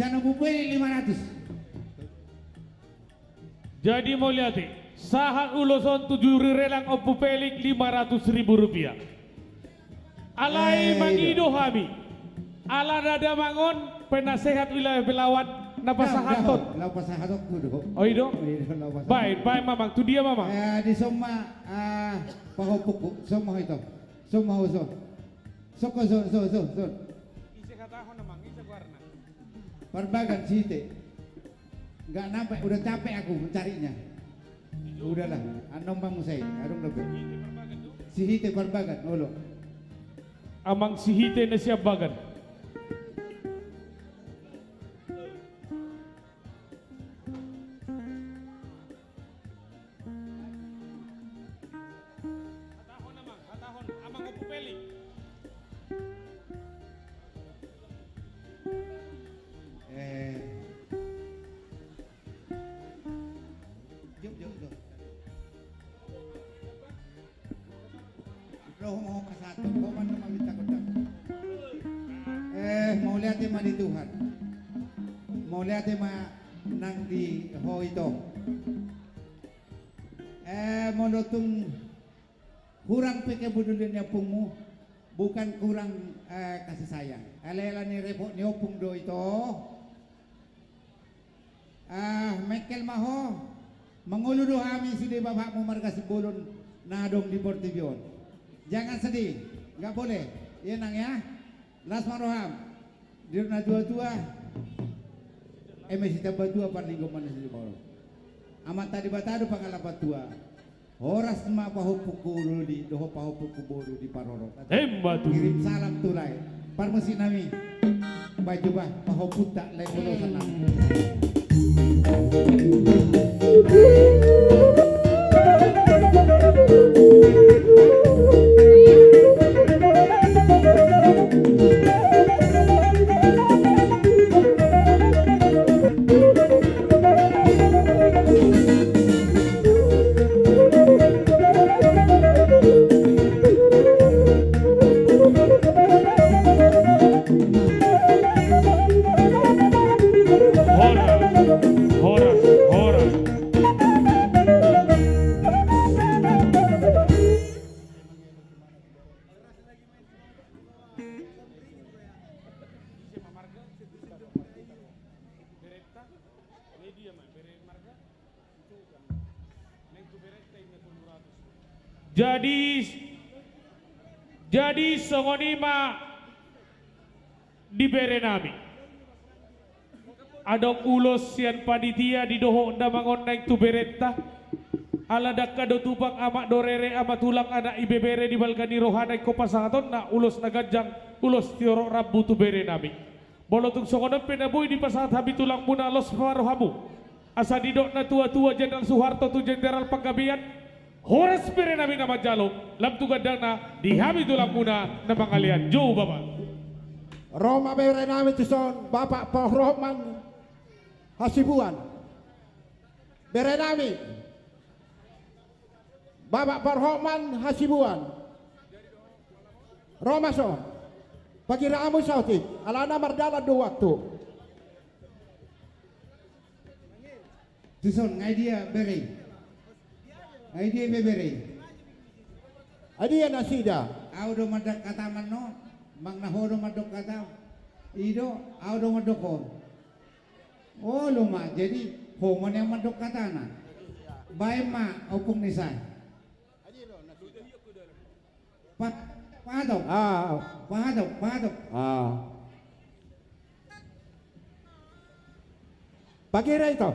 Sana bupeli 500. Jadi mau lihat sahat uloson 7 relang opupelik 500.000 rupiah. Alai mangido hami. Ala dada mangon penasehat wilayah Belawan napasahaton. Napasahaton kudo. Oh ido. Baik, baik mamang, tu dia mamang. Di soma pahopuku, soma itu. Soma uso. Soko so. Isi katahon namang, isi warna. Perbagan site. Enggak nampak, udah capek aku mencarinya. Udahlah, anong bang musay, arong lebih. Sihite perbagan, olo. Amang sihite na siya bagan. roh mau satu, koman nama minta kodak. Mau lihat tema di Tuhan. Mau lihat tema nang di ho itu. Mau dotung kurang peke budulinnya pungmu, bukan kurang kasih sayang. Alela ni repot ni opung do itu. Mekel maho menguludu kami sidi bapakmu marga sebulun nadong di Portibion. Jangan sedih, nggak boleh. Iya nang ya. Las maroham. Dirna tua-tua. Masih tambah tua parlinggo mana sidi bolo. Amat tadi batado pangalapat tua. Horas ma pahupukuru di doho pahupukuburu di Paroro. Kirim salam tulai. Parmesi nami. Baju bah pahuputa lain bolo sana. Jadi songonima dibere nami. Adong ulos sian panitia di doho ndamangon naik tu beretta. Ala dakka do tupang amak dorere amat tulang anak ibebere di balgani rohana ko pasaton na ulos nagajang ulos tioro rabu tu bere nami. Bolotung songonon penaboy di pasahat habi tulang muna los farohamu. Asa didok na tua-tua Jenderal Soeharto tu Jenderal Panggabian. Horas bere nami nama jalo lam tu gadang na di habi tulang muna na pangalian. Jo Bapak. Roma bere nami tuson Bapak Rohman Hasibuan. Bere nami Bapak Rohman Hasibuan. Roma so. Pakira amu sautik. Alana mardala do waktu. Tuson ngai dia bere. Ngai dia bere. Adia nasida. Audo madak kata mano, mang nahodo madok kata. Ido audo madokon. Oh luma jadi homon yang madok kata na. Bae ma opung nisai. Padok. Padok. Pakira itu.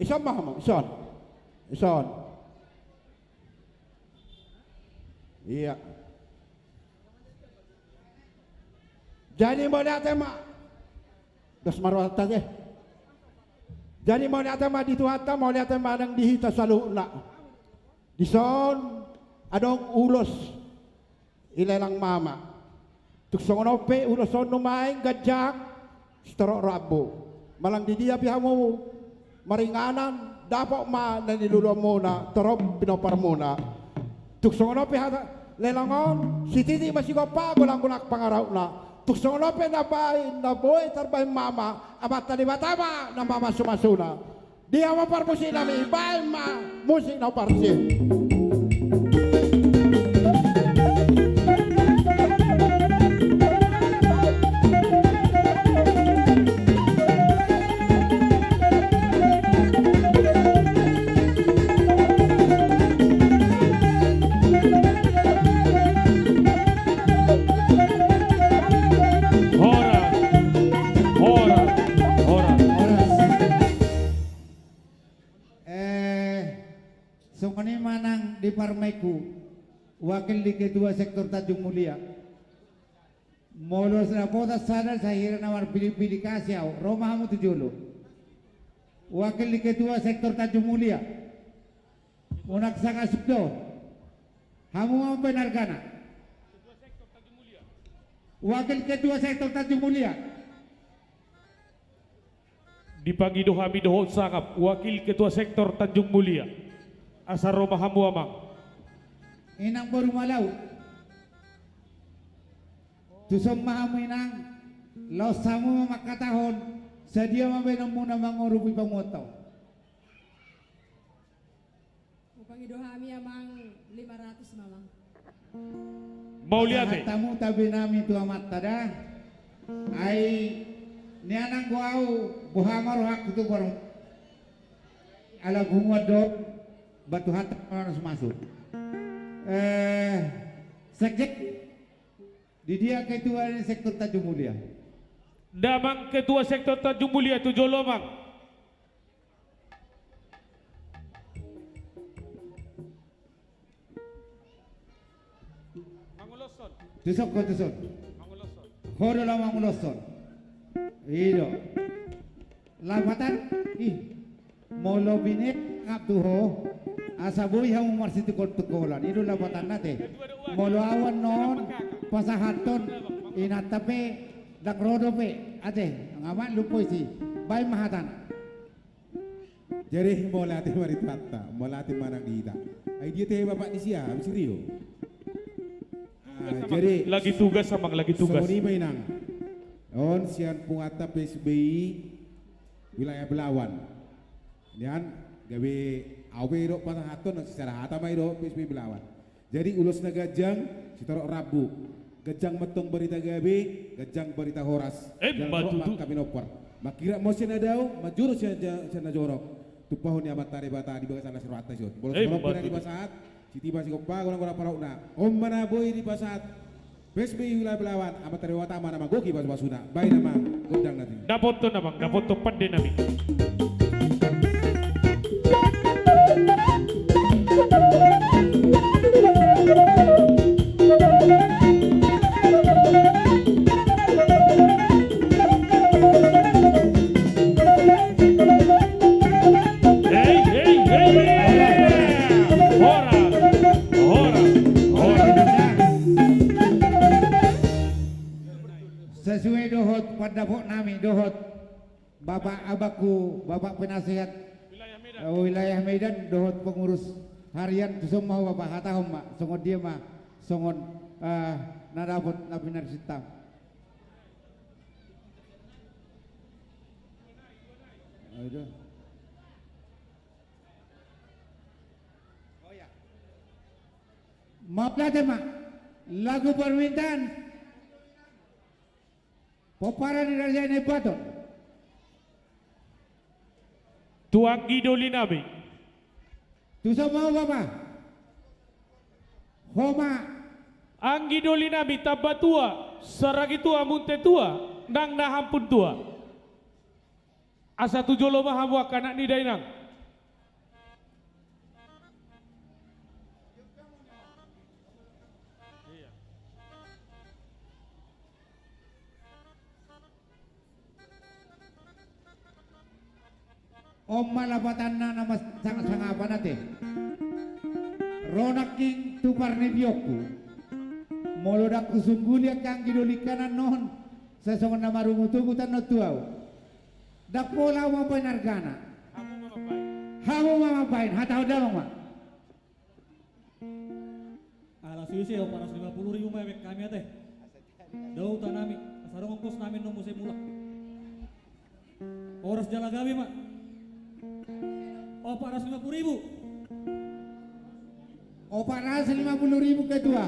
Ison mahamo, ison. Iya. Jadi mau lihat tema, das marwata deh. Jadi mau lihat tema di Tuhan, mau lihat tema yang dihita selalu nak. Dison, adong ulos, ilelang mama. Tuksongonope ulos on numain gajak, seterok rabu. Malang di dia pihamu, maringanan, dapat ma na niluluan muna, terop pinopar muna. Tuksongonope hata lelangon, si titi masih gopa gulang-gulang pangaraw na. Tuksongonope na boy terbay mama, amat tadi batama na mama sumasuna. Dia mau parmusi nami, bay ma musik na parsi. Songoni manang di Parmeku, wakil di Ketua Sektor Tanjung Mulia. Molos na kota sana sa hira nawar pilih-pilih kasyaw, Roma hamu tujulo. Wakil di Ketua Sektor Tanjung Mulia. Unak saka subdo. Hamu mau benarkana. Wakil Ketua Sektor Tanjung Mulia. Dipagi dohami dohot sangap Wakil Ketua Sektor Tanjung Mulia Asaro Mahamu Amang. Inang Baru Malau. Tusom Mahamu Inang. Laos samu makatahon. Sadia mabenong muna mangurupi pamoto. Upang idohami amang 500 mamang. Mauliate. Tamu tabi nami tu amat tada. Ai nianang guau buhamar hak itu baru. Ala gungwa do batu hat harus masuk. Sekjek di dia ketua sektor Tanjung Mulia. Damang Ketua Sektor Tanjung Mulia tu Jolomang. Tusok ko tusok. Horo lang manguloson. Ido. Labatan molo binit ngaptuho. Asaboy hamu marsitu kotukolan. Ido labatan nate. Molo awan non pasahaton inatape dak rodo pe ate ngaman lupoy si bay mahatan. Jadi molati maritata, molati manang dita. Ay dia teh bapak di sia, abis Rio. Jadi lagi tugas sama lagi tugas. Soni mainang. On sian pungata PSBI wilayah Belawan. Nian gawe awe ro pasahaton secara hata mai ro PSBI Belawan. Jadi ulus nagajang sitorok Rabu. Gejang metong berita gabe, gejang berita horas. Batu kami nopor. Makira mo siya na daw, majuro siya na jorok. Tupahon niya matari bata di bagas sana serwata siya. Bolos di basaat, siti basi kopa, kurang parau na. Om manaboy di basaat. PSBI wilayah Belawan, amat tari wata mana magoki bas basuna. Baik nama, godang nanti. Dapot to namang, dapot to pande nami. Sesuai dohot pada pok nami dohot bapak abaku bapak penasihat wilayah Medan dohot pengurus harian tusum mau bapak hatahom mak songon dia mah songon nadapot nabinar sitam. Aduh. Oh ya. Maaf lah mak lagu permintaan Popara di Raja Nebaton. Tuang Gidoli Nabi. Tu sama Bapak. Homa. Anggi doli Nabi tabatua, saragi tua munte tua, nang nahampun tua. Asa tujuh loma hawa kanak ni dainang. Om malapatan na nama sangat-sangat apa nate. Ronak king tupar ni bioku. Molodak kusunggulia kang gidoli kanan non. Sesongon nama rumutugutan no tuau. Dak pola mo penargana. Hamu mamapain hatau damang ma. Alas susi o paras 50.000 mewek kami ate. Dau tanami, sarong ongkos namin no musim mulak. Oras jalagawi mak. Opa ras 50.000. Opa ras 50.000 kedua.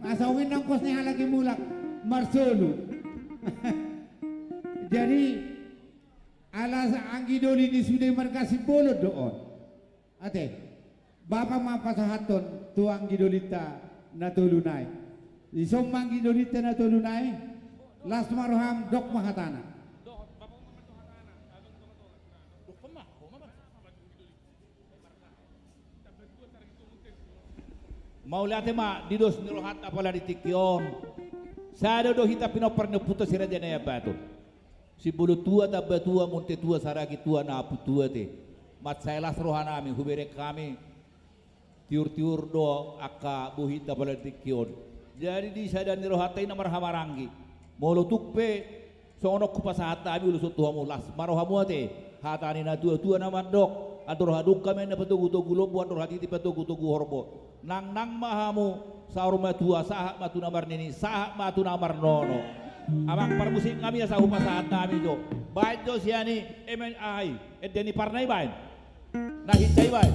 Masawin ng kos niya lagi mulak. Marsolo. Jadi alas ang gidoli ni sudah markasi bolot doon. Ate, bapak mapasahaton tuang gidolita na tulunay. Isomang gidolita na tulunay. Las maroham dok mahatana. Mauliate ma didos nirohat apala di tikyon. Sada do hita pinopar na puto si raja na yabato. Si bulu tua tabatua munte tua saragi tua na apu tua te. Mat saya las rohana kami hubere kami tiur-tiur do aka buhita apala di tikyon. Jadi di sadan niro hatai na marhamaranggi. Molo tukpe sono ku pasahata abi ulusut tuamu las marohamu ate hatani na tua na mandok ador haduk kami na patugu-tugu lobo ador hati ti patugu-tugu horbo nang mahamu saur matua sahak matu namar nini sahak matu namar nono amang parmusik kami ya sahu pasahata abi jo baik jo siani emen ai edeni parnai baik nah hicai baik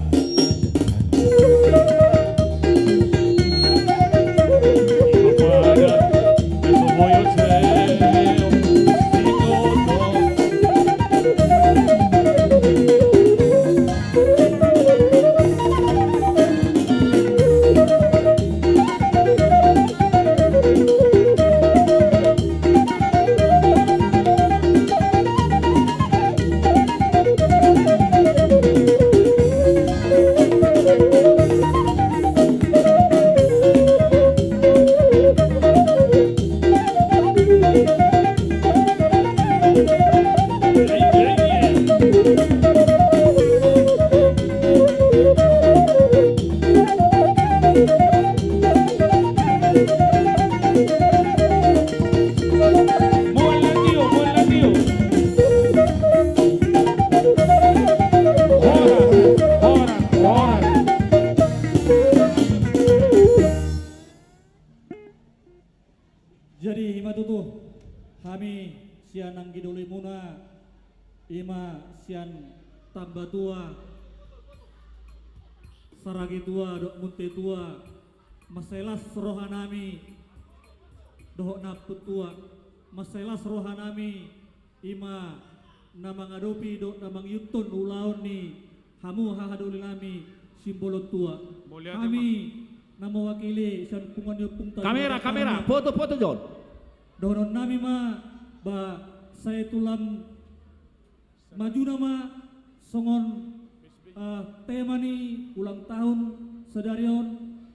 Jadi ima tutu kami sian nang gidoli muna ima sian tambah tua saragi tua dok munte tua maselas rohanami dohok naput tua maselas rohanami ima namang adopi dok namang yutun ulaun ni hamu hahaduli nami simbolo tua kami nama wakili sian pungan yupung kamera foto John donon nami ma ba saya tulam maju nama songon tema ni ulang tahun sedarion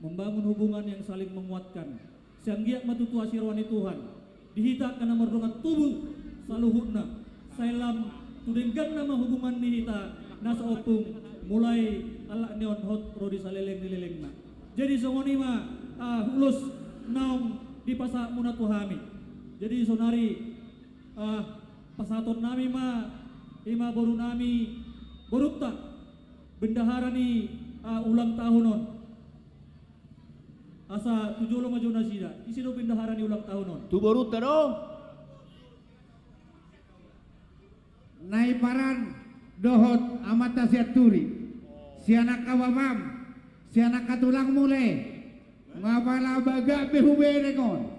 membangun hubungan yang saling menguatkan sianggiak matutu asirwani Tuhan dihitak karena merdongan tubuh saluhutna sailam tudenggan nama hubungan nihita nasa opung mulai ala neon hot rodi saleleng dilelengna jadi songon ima hulus naung di pasak munatuhami jadi sonari pasaton nami ma ima boru nami borupta bendahara ni ulang tahunon asa tujolo maju nasida isi do bendahara ni ulang tahunon tu borupta do Naiparan dohot amata siaturi sianak kawamam sianak katulang mule ngapala baga behuberekon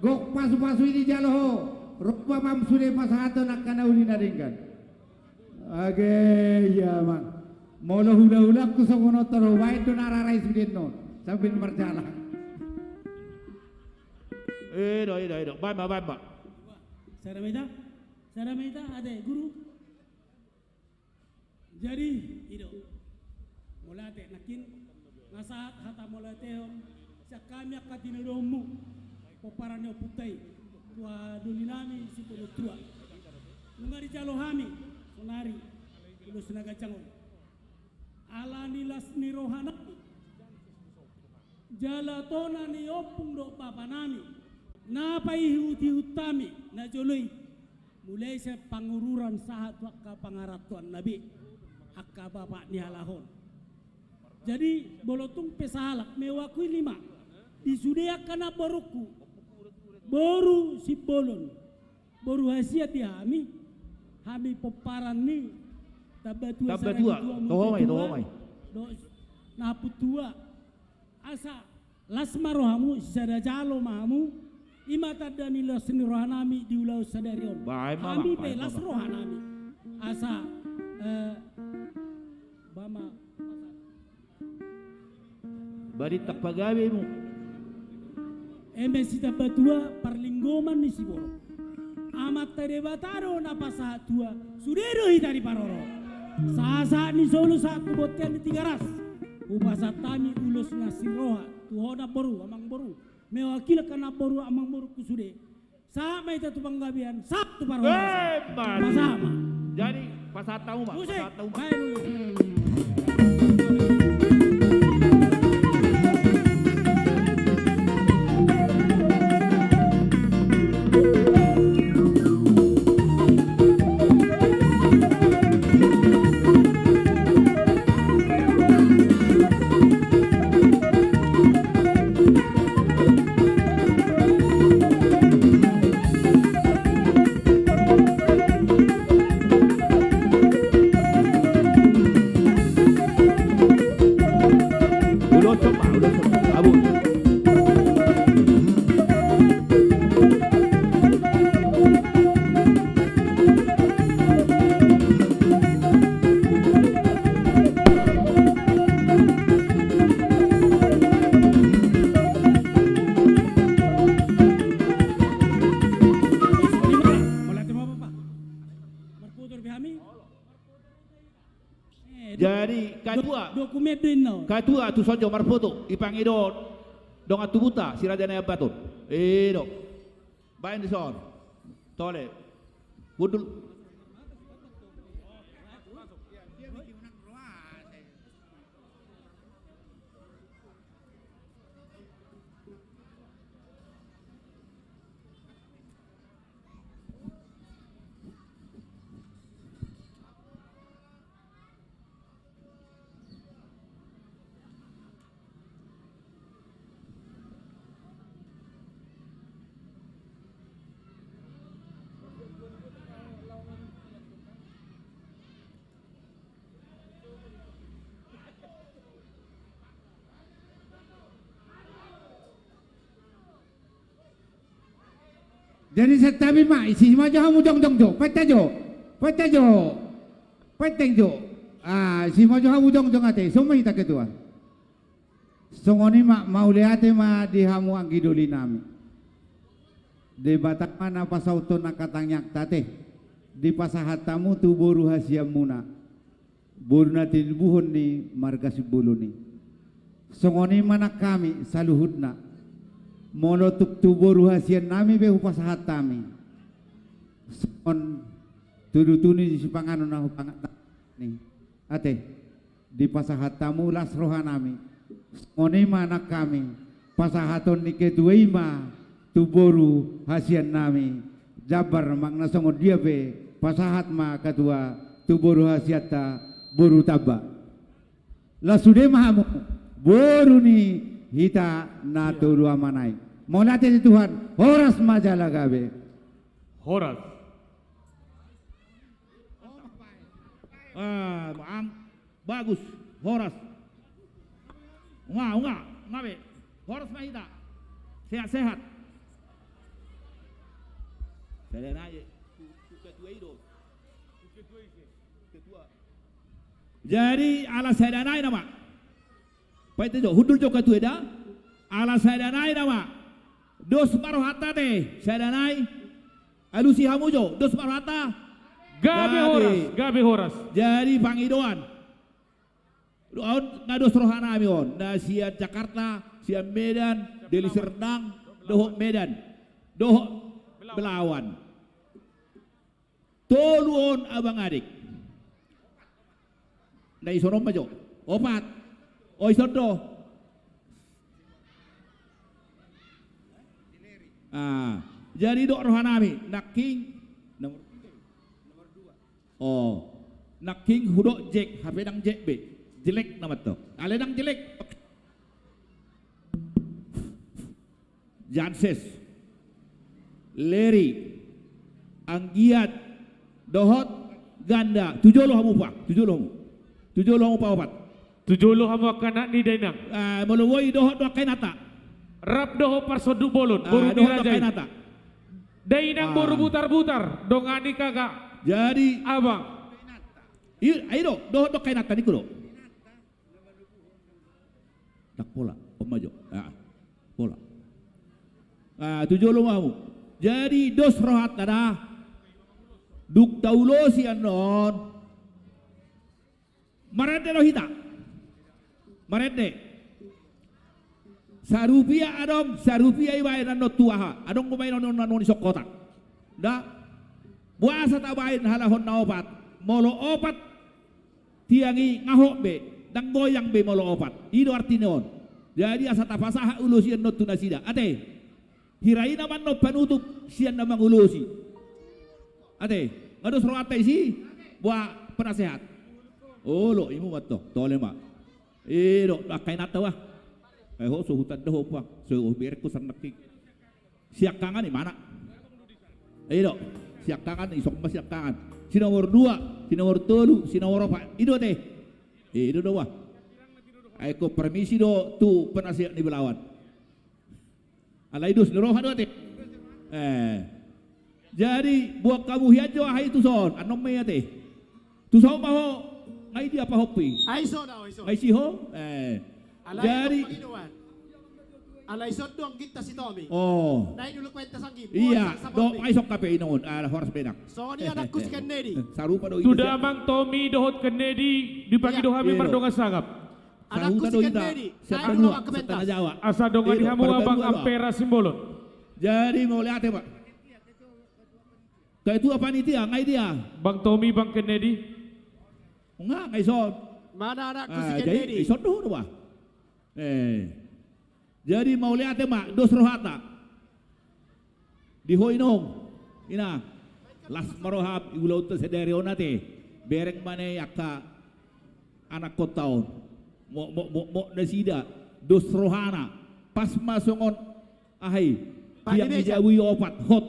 gok pasu-pasu ini jaloho rupa mam sude pasahato nak kana uli naringkan age ya man molo hula-hula ku songono taro wae do nararai sudin non sambil berjalan do bamba Saramita ada guru jadi itu molate nakin nasaat hata molatehon sakami akatinuromu poparanyo putai tua dulinami si tua nungari jalohami sonari tulus naga cangon ala nilas ni rohana jalatona ni opung do papanami napai huti utami na joloi mulai sa pangururan sahat wakka pangaratuan nabi akka bapak ni halahon jadi bolotung pesalak mewakui 5 disudea kana boruku boru si bolon boru hasiat ya hami poparan ni tabatua tohomai do naputua asa lasmarohamu sadajalo mahamu imata danilo senirohanami di ulau sadarion kami be lasrohanami asa bama bari takpagawe mo sita batua parlinggoman ni siboro amat tarebataro na pasatua sudero hitari paroro sasa ni solo satu botian di 3 ras upasatami ulus nasiroha tuhona boru amang boru mewakil kana boru amang boru kusude sama itu panggabian satu paroro sama jadi pasatamu mak pasatamu Udah coba, abu. Jadi katua tu sojo marfoto ipangido dong atu buta siradana abaton do bain dison tole budul Jadi setabi mak isi majo hamu jong petajo si majo hamu jong ate semua kita ketua songoni mak mau lihat ma di hamu anggidoli nami di batak mana pasauto nakatangyak tate di pasahatamu tu boru hasiam muna boru natin buhon ni marga sibuluni songoni mana kami saluhudna mono tuboru hasian nami be upasahat tami son tudutuni di sipangano na hupangat ni ate di pasahat tamu las rohanami oni mana kami pasahaton ni ketuima tuboru hasian nami jabar makna songo dia be pasahat ma katua tuboru hasiata boru taba la sude mahamu boru ni hita na turu amanai. Mau latih Tuhan, horas majalah gabe. Horas. Bagus, horas. Ngabe. Horas mah hita. Sehat-sehat. Jadi ala sedanai nama. Paite jo hudul jo katueda ala sadanai nama dos marohata te sadanai alusi hamujo dos marohata gabe horas jadi pangidoan doon ngados rohana amion na sia Jakarta sia Medan Deli Serdang doho Medan doho Belawan toluon abang adik na isonom majo opat Oi sodo. Jadi dok rohanami naking nomor 2. Naking hudok jek HP dang jek be. Jelek nama to. Ale dang jelek. Janses. Leri. Anggiat dohot ganda 7 hamu pak 7 hamu pak opat 7 hamu kana ni dainang meluwoi dohot do kainata rap doho parsodu bolon boru dirajai dainang boru butar-butar dongani kagak jadi abang ayo dohot do kainata ni kulo tak pola omajo pola 7 hamu jadi dos rohat ada duk daulosi anon marade rohita marade sarupia adong sarupia ibain no tuaha adong kumain non sokota da buasa tabain halahon na opat molo opat tiangi ngahok be dang goyang be molo opat ido artinon jadi asa tapasaha ulusian no tunasida ate hirai naman no panutup sian namang ulusi ate ngados roate si buah penasehat lo imu mato tole ma lo akai nata wah ho so hutan doh puang so berku sanaki siak kangan di mana lo siak kangan isok mas siak kangan si nomor 2 si nomor 3 si nomor 4 ido teh ido do wah Aiko permisi do tu penasihat ni Belawan. Alai dus nerohan do te. Jadi buat kamu hiajo hai tu son anom me te. Tu son maho ngai dia apa hopi. Ai so daw, ai so. Ai si ho. Jadi alay so dong kita si Tommy. Oh. Naik dulu kwenta sanggi. Iya, do ai sok kape inon horse benak. So ni anakku si Kennedy. Sarupa do itu. Sudah Mang Tommy dohot Kennedy dibagi doha mi mardonga sangap. Anakku si Kennedy. Naik dulu ke pentas. Asa donga di hamu abang Ampera Simbolon. Jadi mau lihat ya, Pak. Kayak itu apa panitia ngai dia? Bang Tommy, Bang Kennedy. Enggak, ngai son. Mana anakku si Kennedy? Jadi son do Pak. Jadi mau lihat ya, Mak, dos rohata. Di hoinong. Ina. Las marohab ulau te sedereona te. Bereng mane yakka anak kotaon. Mo nasida dos rohana. Pas masongon ahai. Tiap dijawi opat hot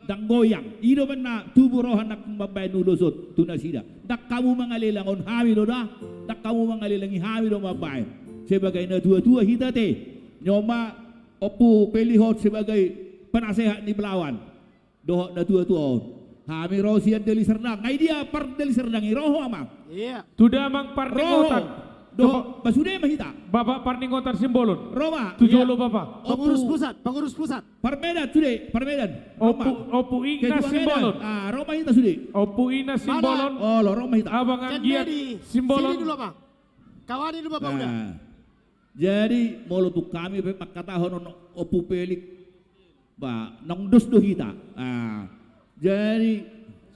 dang goyang. Ido na tubuh rohana kumabay nulusot tunasida. Dak kamu mangalilangon hamido dah. Dak kamu mangalilangi hamido mabay. Sebagai na tua-tua hita te. Nyoma opu pelihot sebagai penasehat ni Belawan. Dohok na tua-tua. Hami rosian deli serdang. Ngai dia par deli serdang roho ama. Iya. Sudah Mang Parningotan. Dohok basude mahita. Bapak Parningotan Simbolon. Roma. Tujolo Bapak. Pengurus pusat. Parmedan sude, Parmedan. Opu Ina Simbolon. Ah, Roma hita sude. Opu Ina Simbolon. Oh, lo Roma hita. Abang Anggiat Simbolon. Sini dulu Bang. Kawani dulu Bapak udah. Jadi molo tu kami makatahon opu pelik ba nong dos do hita. Jadi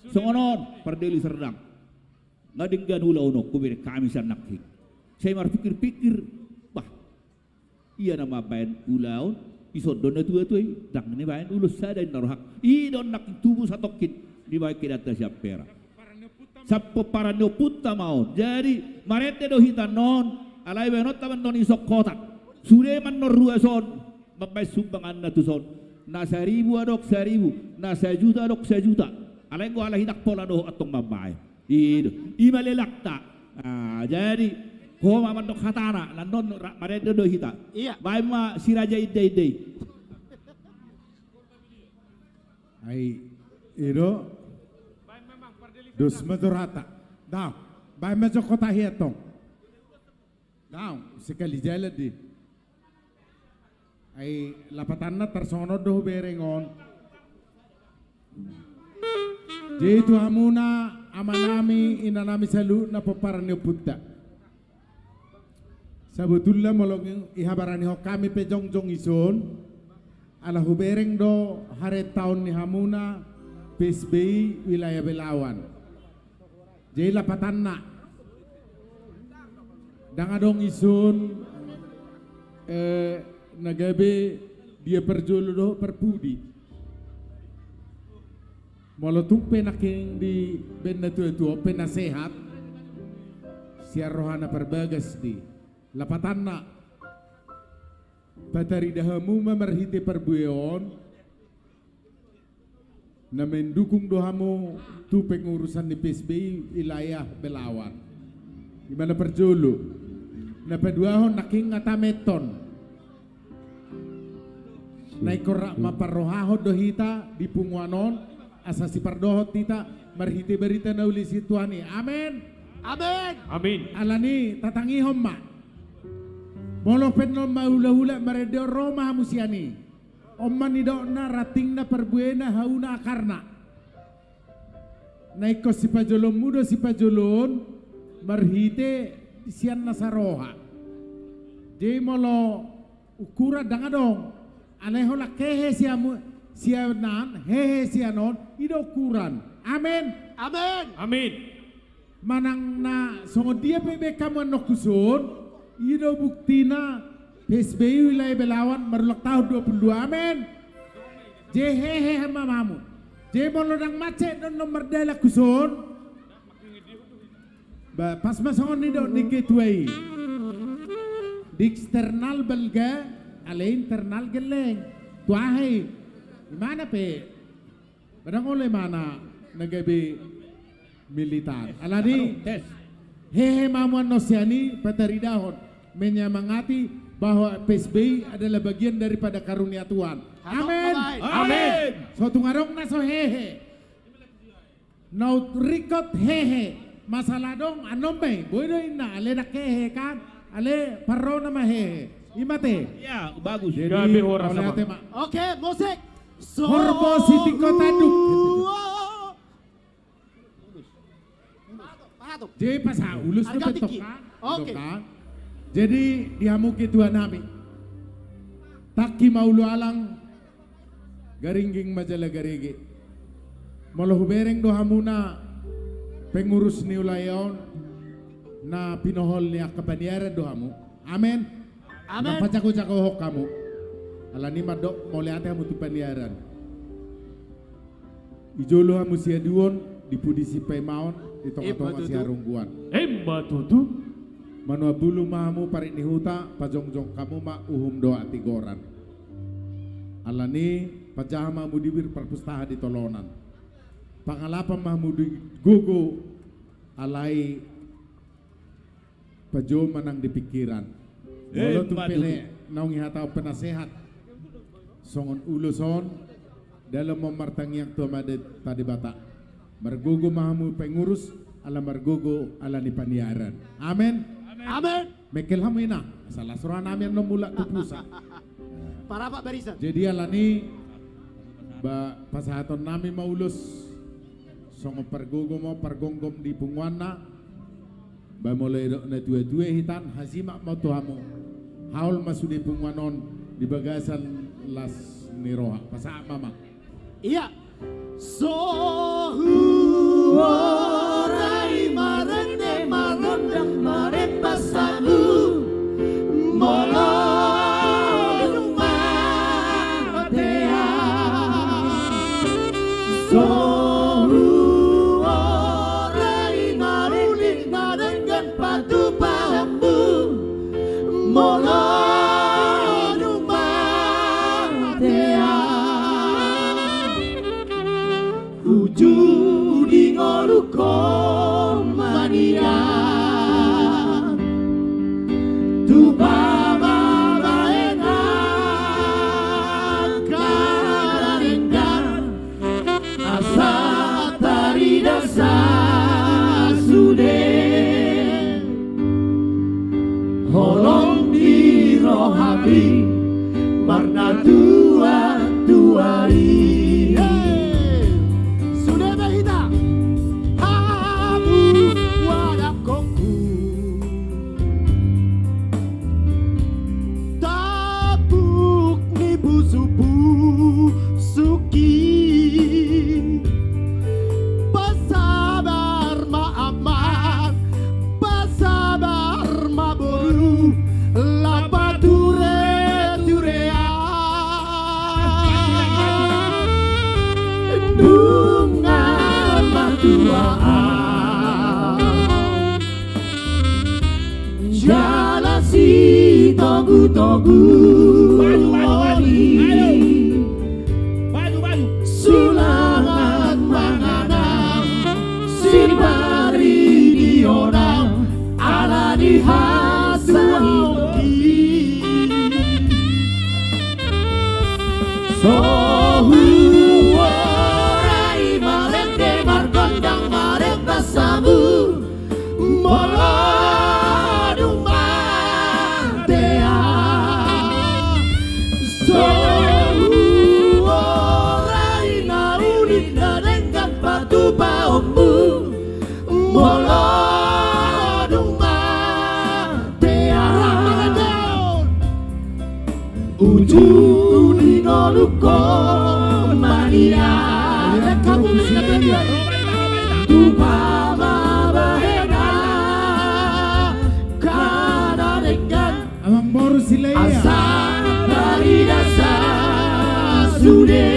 songonon pardeli serdang. Ngadinggan hula unok kubir kami sanak hik. Saya mar pikir-pikir bah iya nama bayan ulaun isod don tua tuai dang ni bayan ulus sada narohak. I don nak tubuh satokit di baik kita siapera. Sappo paranyo putta maun. Jadi marete do hita non alai benot taman non isok kotak. Sure man nor ruason mabay sumbangan na tuson. Na 1,000 adok 1,000, na 1 juta adok 1 juta. Alay ko ala hidak pola do atong mabay. Imalelakta. Jadi ko man dok hatana nanon marete do hita. Iya. Bay ma siraja ide. Ai iro dos madurata. Daw, bay medyo kota hietong. Now, sekali jalan di, ay lapatan na tersono do berengon. Jitu hamuna amanami inanami salu na paparani putta. Sebetulnya molong ihabarani ho kami pejong-jong ison. Ala hubereng do hari tahun ni hamuna PSBI wilayah Belawan. Jadi lapatan na. Dangadong isun nagabe dia perjolo do perpudi. Molotung penaking di benda tua penasehat siar rohana perbagas di lapatan na patari dahamu memerhiti perbueon na mendukung dohamu tu pengurusan di PSBI wilayah Belawan. Gimana perjolo? Na paduahon naking ngatameton. Naikora maparrohahod do hita di punguanon asa si pardohot tita marhiti berita na uli si Tuani. Amen. Amen. Amin. Alani tatangihom ma. Molo penno maula-hula maredeo Roma hamusiani. Omman nido na rating na perbuena hauna akarna. Naiko si pajolon mudo si pajolon marhite sian nasaroha. Di molo ukura dangadong aneho la kehe sianan hehe sianon ido ukuran. Amen. Amen. Amin. Manang na songo dia bebe kamu nokusun ido buktina PSBI wilayah Belawan marulak tahun 22. Amen. Je hehe mamamu. Je molo dang macet don nomor dela kusun. Pas masongon ni do ni gateway di eksternal belga ale internal geleng tuahe mana pe badang oleh mana nagabi militar alani hehe mamuan nosiani pataridahon menyemangati bahwa PSBI adalah bagian daripada karunia Tuhan. Amin. Amin. So tungarong na so hehe. Now rikot hehe. Masalah dong anombe. Boy na ale nak hehe kan. Ale paro na mahehe. Imate. Ya, bagus. Jadi Gabi orang oleh sama. tema. Oke, musik. Horbo Siti Kota Duk. Jadi pas ulus tu Harga betok tinggi. kan? Oke. Betok kan? Jadi dihamuki Tuhan nami. Taki maulu alang garingging majalah garigi. Moloh bereng dohamuna pengurus niulayon na pinohol niya kapaniara dohamu. Amen. Amen. Napacako-cako hok kamu. Alani madok mole ate hamu tu paniaran. Ijolo hamu sia duon dipudisi pemaon di tonga-tonga si harungguan. Tutu. Manua bulu mahamu parik ni huta pajongjong kamu ma uhum doa tigoran. Alani pajama mu dibir perpustaha di tolonan. Pangalapan mahamu di gugu alai pajo manang di pikiran. Walau tumpele naungi hatau penasehat. Songon uluson dalam memartangiak tua madet tadi bata. Margogo mahamu pengurus ala margogo ala ni paniaran. Amin. Amin. Mekel hamu ina. Salah surah nami yang nomula tupusa. Para Pak barisan. Jadi ala ni pasahaton nami maulus. Songo pergogo mo pergonggom di pungwana. Ba mulai na tue-tue hitan hasimak mau tuhamu. Haul masuk di pungwanon di bagasan las niroha. Pasak mama. Iya. Sohu orai marende marondang maren pasamu molo rumah tea. Sohu orai marende marengan patu pahammu molo rumah tea. Ujudi ngoluko mania tu baba baena karengan asa tari dasa sude holong di rohabi marna tua tuari. Jalasi togu-togu baju sulangan manganang sibari dionang ala dihasauki sohu orai malende margondang marem basamu molo ujudi ngoluko mania tu mama bahena kana dengan amang boru silaya asa dari dasa sude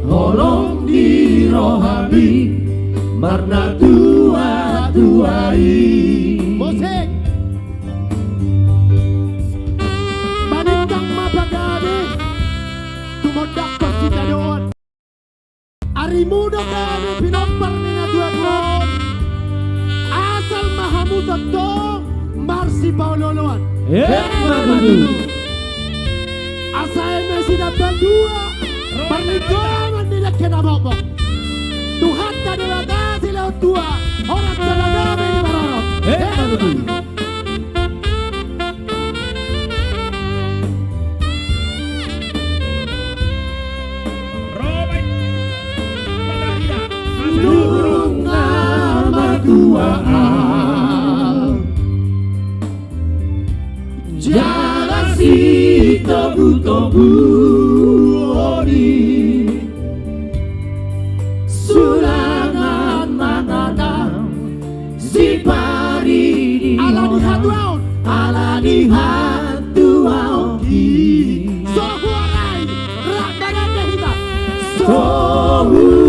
holong di rohani marna tua tuai musik Ari muda kami pinopar ni na Tuhan asal mahamu totong pauloloan. Madu. Asa emesi dapat dua. Perligaman tidak kena bobok. Tuhan tak ada laut tua. Orang talaga may mararot. Madu. Bunga mertuaan jalan si tobu-tobu ori sulangan manganang si pari ala di hatu aoki sohuarai rakangan dehita sohuarai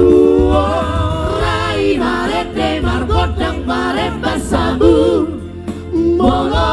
marete margodang maremba sabun molo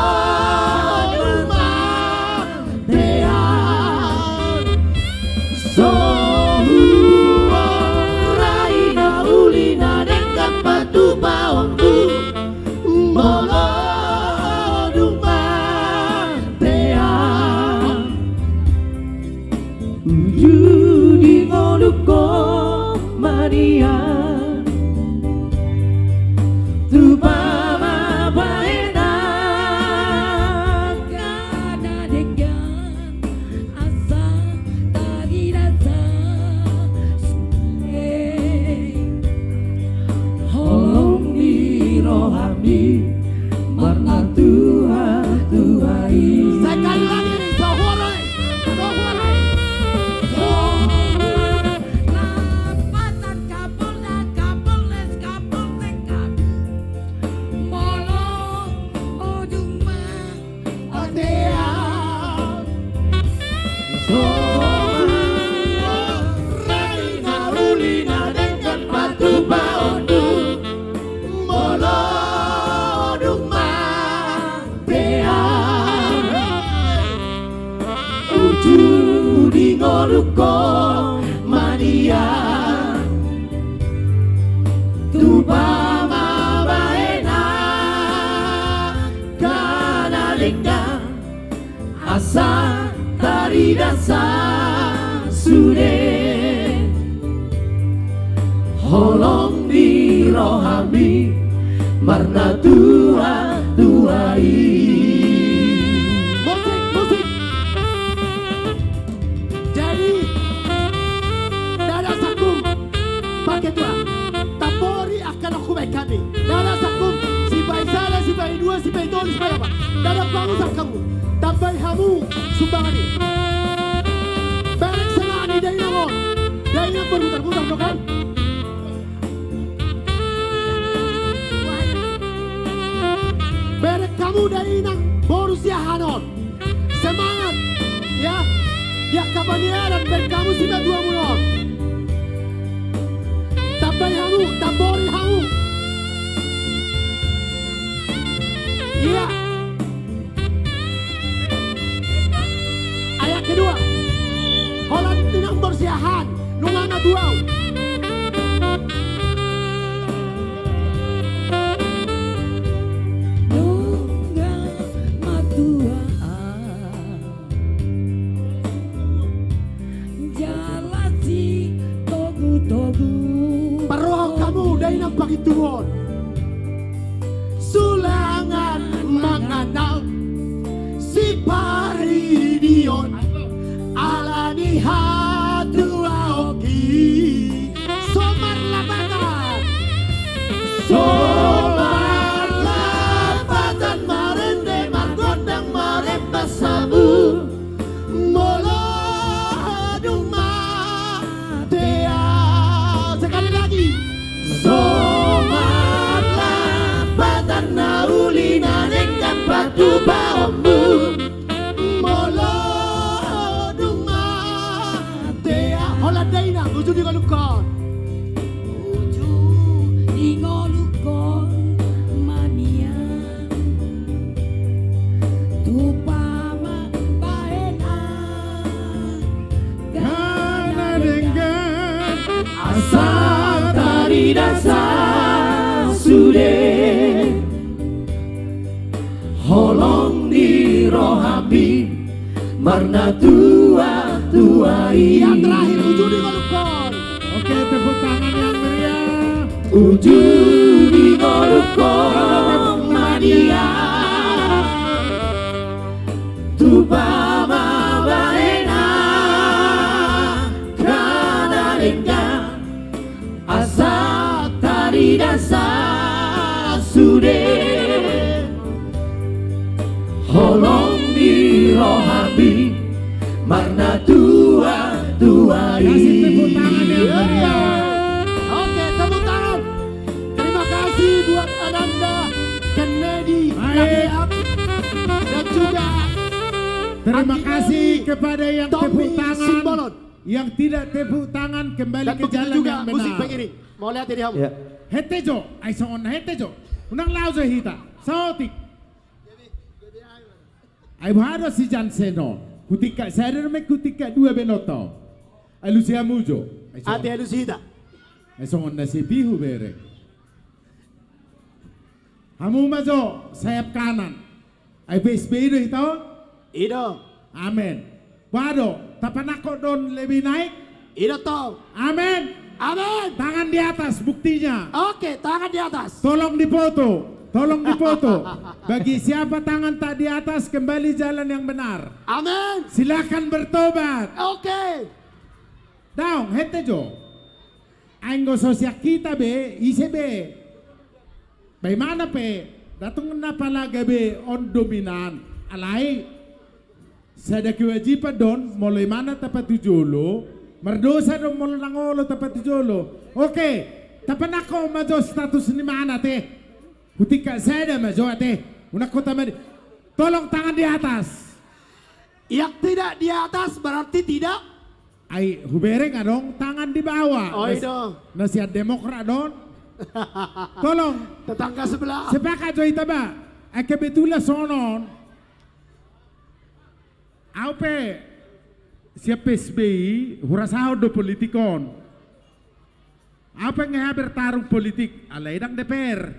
asa tari dasa sude holong di rohami marna tua tuai musik jadi dada sakum pakai tua tapori akan aku baikkan nih dada sakum si baik salah si baik dua si baik tolong si baik apa dada bangun kamu tambay hamu sumbangan ini berek senang ini dari namon berputar-putar tuh kan berek kamu dari nang Borussia Hanon semangat ya ya kabanieran berek kamu sudah 2 bulan tambay hamu tambori hamu iya. Kedua, Holland tinang bersiahan, nungana duau. Nunga matuaan, jalasi togu-togu. Paroh kamu dari nang pagituon, sulangan manganau, si pari dion. Alani hatu aoki somar lapatan marende margodang maremba sabu molo duma tea sekali lagi somar lapatan naulina nengkan batu baombu Uju di ngolukon mania tupama baena gana dengan asa tari dasa sude holong rohami marna tuai. Yang terakhir ujung di golukon. Oke, tepuk tangan yang meriah. Ujung di golukon mania tupama baena kana lenggang asa tari dasa sude holong di rohami marna tuai. Kasih tepuk tangan yang meriah. Oke, tepuk tangan. Terima kasih buat Ananda, Kennedy, Labiak, dan juga terima kasih kepada yang tepuk tangan. Simbolon. Yang tidak tepuk tangan kembali ke jalan juga yang benar. musik pengiring. Mau lihat ini kamu? Ya. Hetejo, ay soon na hetejo. Unang lauzo hita. Saotik. Ay buhado si Janseno. Kutika sadar me kutika dua benoto. Ay Lucia Mujo. Ate Lucida. Ay soon na si Pihu bere. Hamu majo sayap kanan. Ay PSB ito. Ido. Amen. Wado, tapanako don lebih naik. Ido to. Amen. Amin. Tangan di atas buktinya. Oke, tangan di atas. Tolong dipoto. Tolong dipoto. Bagi siapa tangan tak di atas kembali jalan yang benar. Amin. Silakan bertobat. Oke. Daung, hetejo. Anggo sosial kita be, ise be. Bagaimana pe? Datang na palaga be on dominan. Alay. Sada kewajiban don, mulai mana tapat tujolo, merdosa don mulai nangolo tapat tujolo. Oke, tapan ako majo status ni mana teh? Kutika sada majo teh, unak kota madi. Tolong tangan di atas. Yang tidak di atas berarti tidak. Ay, hubereng adong tangan di bawah. Oh itu. Nasihat Demokrat don. Tolong. Tetangga sebelah. Sepakat jo itaba. Ay kebetulan sonon. Aupe siap PSBI hurasaho do politikon. Apa nga bertarung politik alay dang DPR.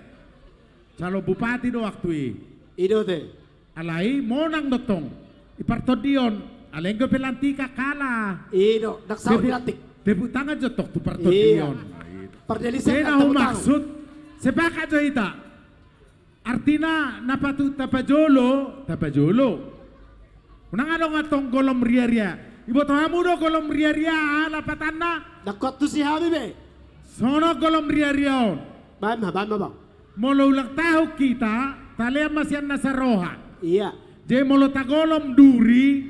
Calo bupati do waktu Ido te. Alay monang dotong. Ipartodion alay go pelantika kala. Ido daksaw dilantik. Tepuk tangan jotok tu partodion. Perdelisan Kena maksud sepakat jo ita. Artina napatu tapajolo. Unang adong atong golom ria-ria. Ibu tahamu do golom ria-ria lapatan na. Dakot tu si Habi be. Sono golom ria-ria on. Bam bang. Molo ulang tahu kita, talya masyan nasa roha. Iya. Jadi molo tagolom duri,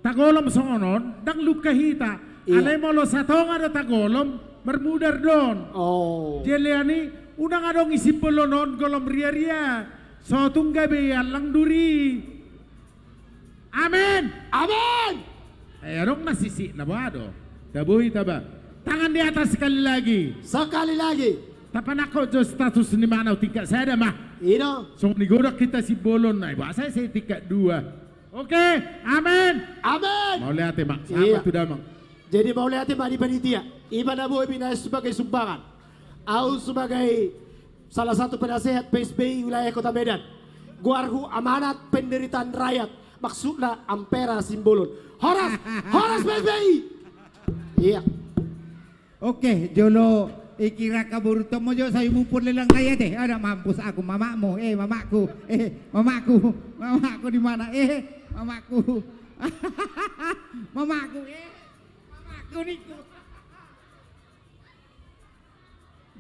tagolom sonon, dang luka hita. Iya. Alay molo satong ada tagolom, bermudar don. Oh. Jadi ani, unang adong isipolo non golom ria-ria. So tunggabe lang duri. Amin. Amin. Anong nasisi na ba do? Dabuhi taba. Tangan di atas sekali lagi. Sekali lagi. Tapan ako jo status ni manaw tingkat saya mah. Ino. So nigorok kita si bolon na. Bahasa saya tingkat 2. Oke, amin. Amin. Mau lihat mak. Iya. Sama tu damang. Jadi mau lihat di panitia. Iba na mo ibinayos sebagai sumbangan. Aku sebagai salah satu penasehat PSBI wilayah Kota Medan. Guarhu amanat penderitaan rakyat. Maksudnya Ampera Simbolon. Horas PSBI. Iya. Oke, jolo ikira kaburuto mo jo sayo mupur lelang kaya deh. Ada mampus aku mamamu. Mamaku. Mamaku di mana? Mamaku. Mamaku. Mamaku niku.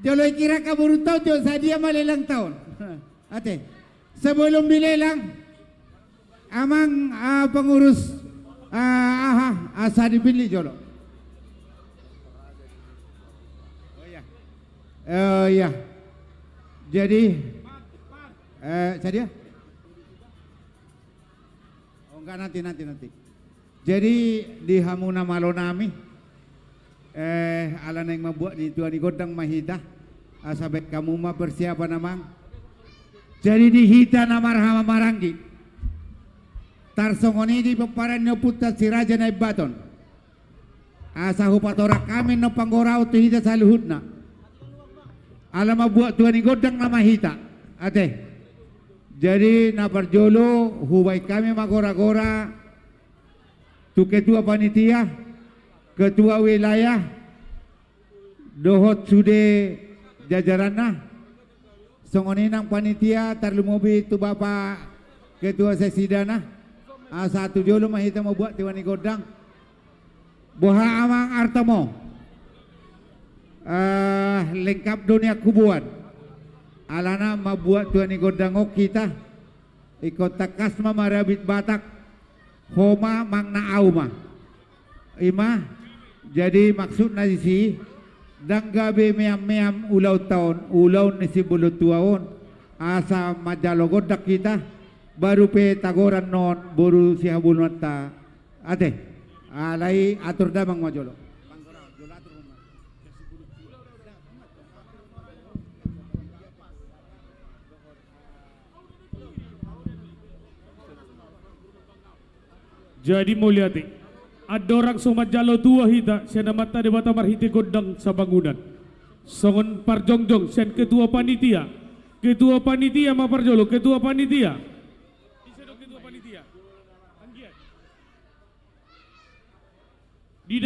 Jolo ikira kaburuto jo sa dia malelang tahun. Ate, sebelum dilelang amang pengurus asa dipilih jolo. Oh ya. Jadi saya oh enggak nanti. Jadi di Hamuna Malonami ala yang membuat di Tuan Godang Mahita asabet kamu mah persiapan namang. Jadi di hita namar hama maranggi. Tarsongoni di peparan no puta si raja na ibaton. Asa hupatora kami no panggorau tu hita saluhutna. Alam buat Tuan Godang nama hita. Ate. Jadi na parjolo hubai kami magora-gora tu ketua panitia, ketua wilayah, dohot sude jajaranna, songoninang panitia tarlumobi tu bapak ketua seksi dana, satu jolo mahita mau buat tiwani godang, boha amang artamo, lengkap dunia kubuan, alana mabuat tiwani godang kita, ikut takas marabit Batak. Homa mangna auma ima jadi maksudnya si danggabe meam ulau tahun ulau nisi bulu tuaon asa majalogodak kita baru pe tagoran non baru sihabunata ate alai atur damang majolo Jadi mulyati, ada orang somat jalo tua hita, siya namata di bata marhiti godang sa bangunan. Songon parjongjong, siya ketua panitia maparjolo, ketua panitia. Isa dong ketua panitia. Anggiat. Di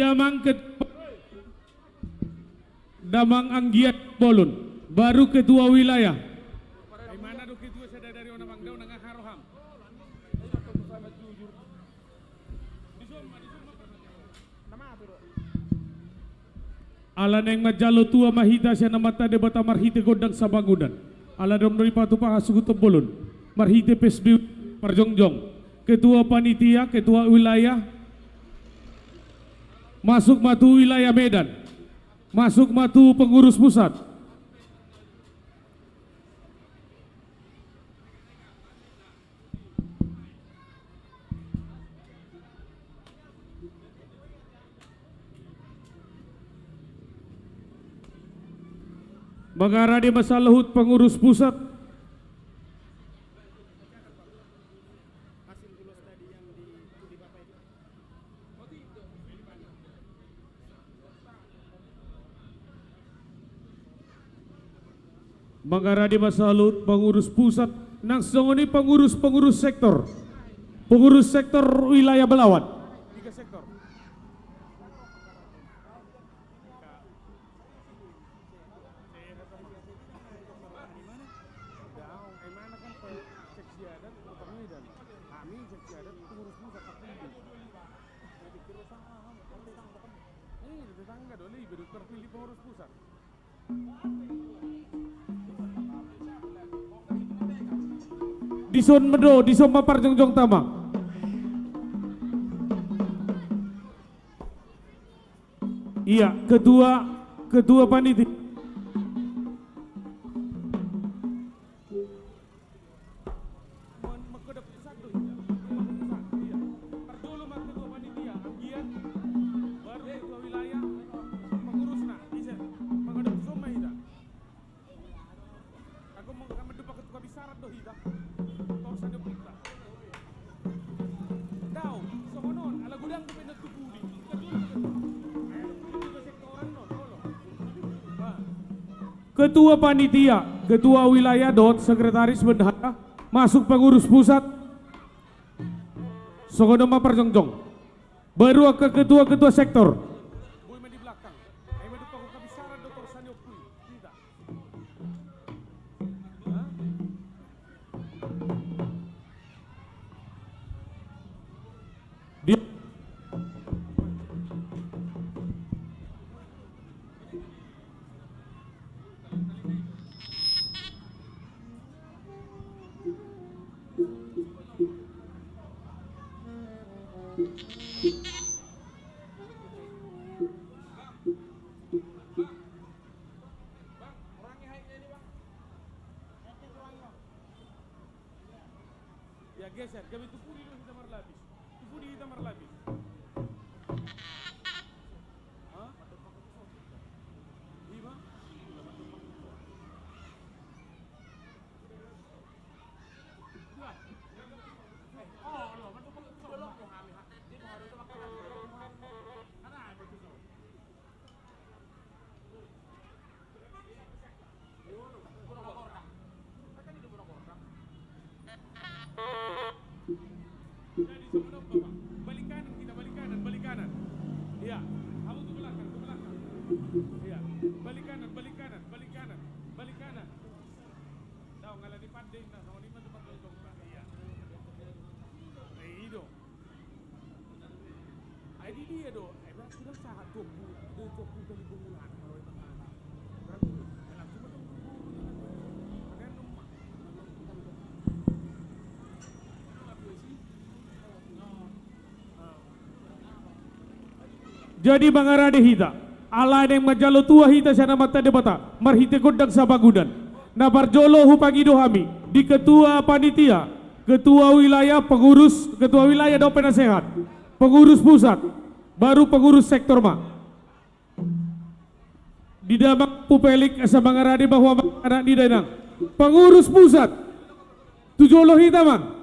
damang anggiat bolon, baru ketua wilayah. Ay mana do ketua sa dari ona mangdaw nang haroham. Ala neng majalo tua mahita siya namata de bata marhite godang sa bangunan. Ala dom dari patu pa hasugut bolon. Marhite PSB parjongjong. Ketua panitia, ketua wilayah. Masuk matu wilayah Medan. Masuk matu pengurus pusat. Mengarah di masa luhut pengurus pusat. Mengarah di masa luhut pengurus pusat. Nang songoni pengurus sektor. Pengurus sektor wilayah Belawan. 3 sektor. Dison medo, dison mapar jongjong tamang. Iya, ketua panitia. Ketua panitia, ketua wilayah dot sekretaris bendahara, masuk pengurus pusat. Sokonoma perjongjong. Baru ke ketua sektor. Dia ya geser, kami tupudi dulu kita marlabis. Tupudi kita marlabis. Hah? Lima? Jadi mangarade hita, ala yang majalo tua hita sana mata debata, marhite kodang sabagudan. Na barjolo hupangi dohami di ketua panitia, ketua wilayah pengurus, ketua wilayah do penasehat, pengurus pusat, baru pengurus sektor ma. Di dalam pupelik asa mangarade bahwa anak di danang, pengurus pusat, tujolo hita mang.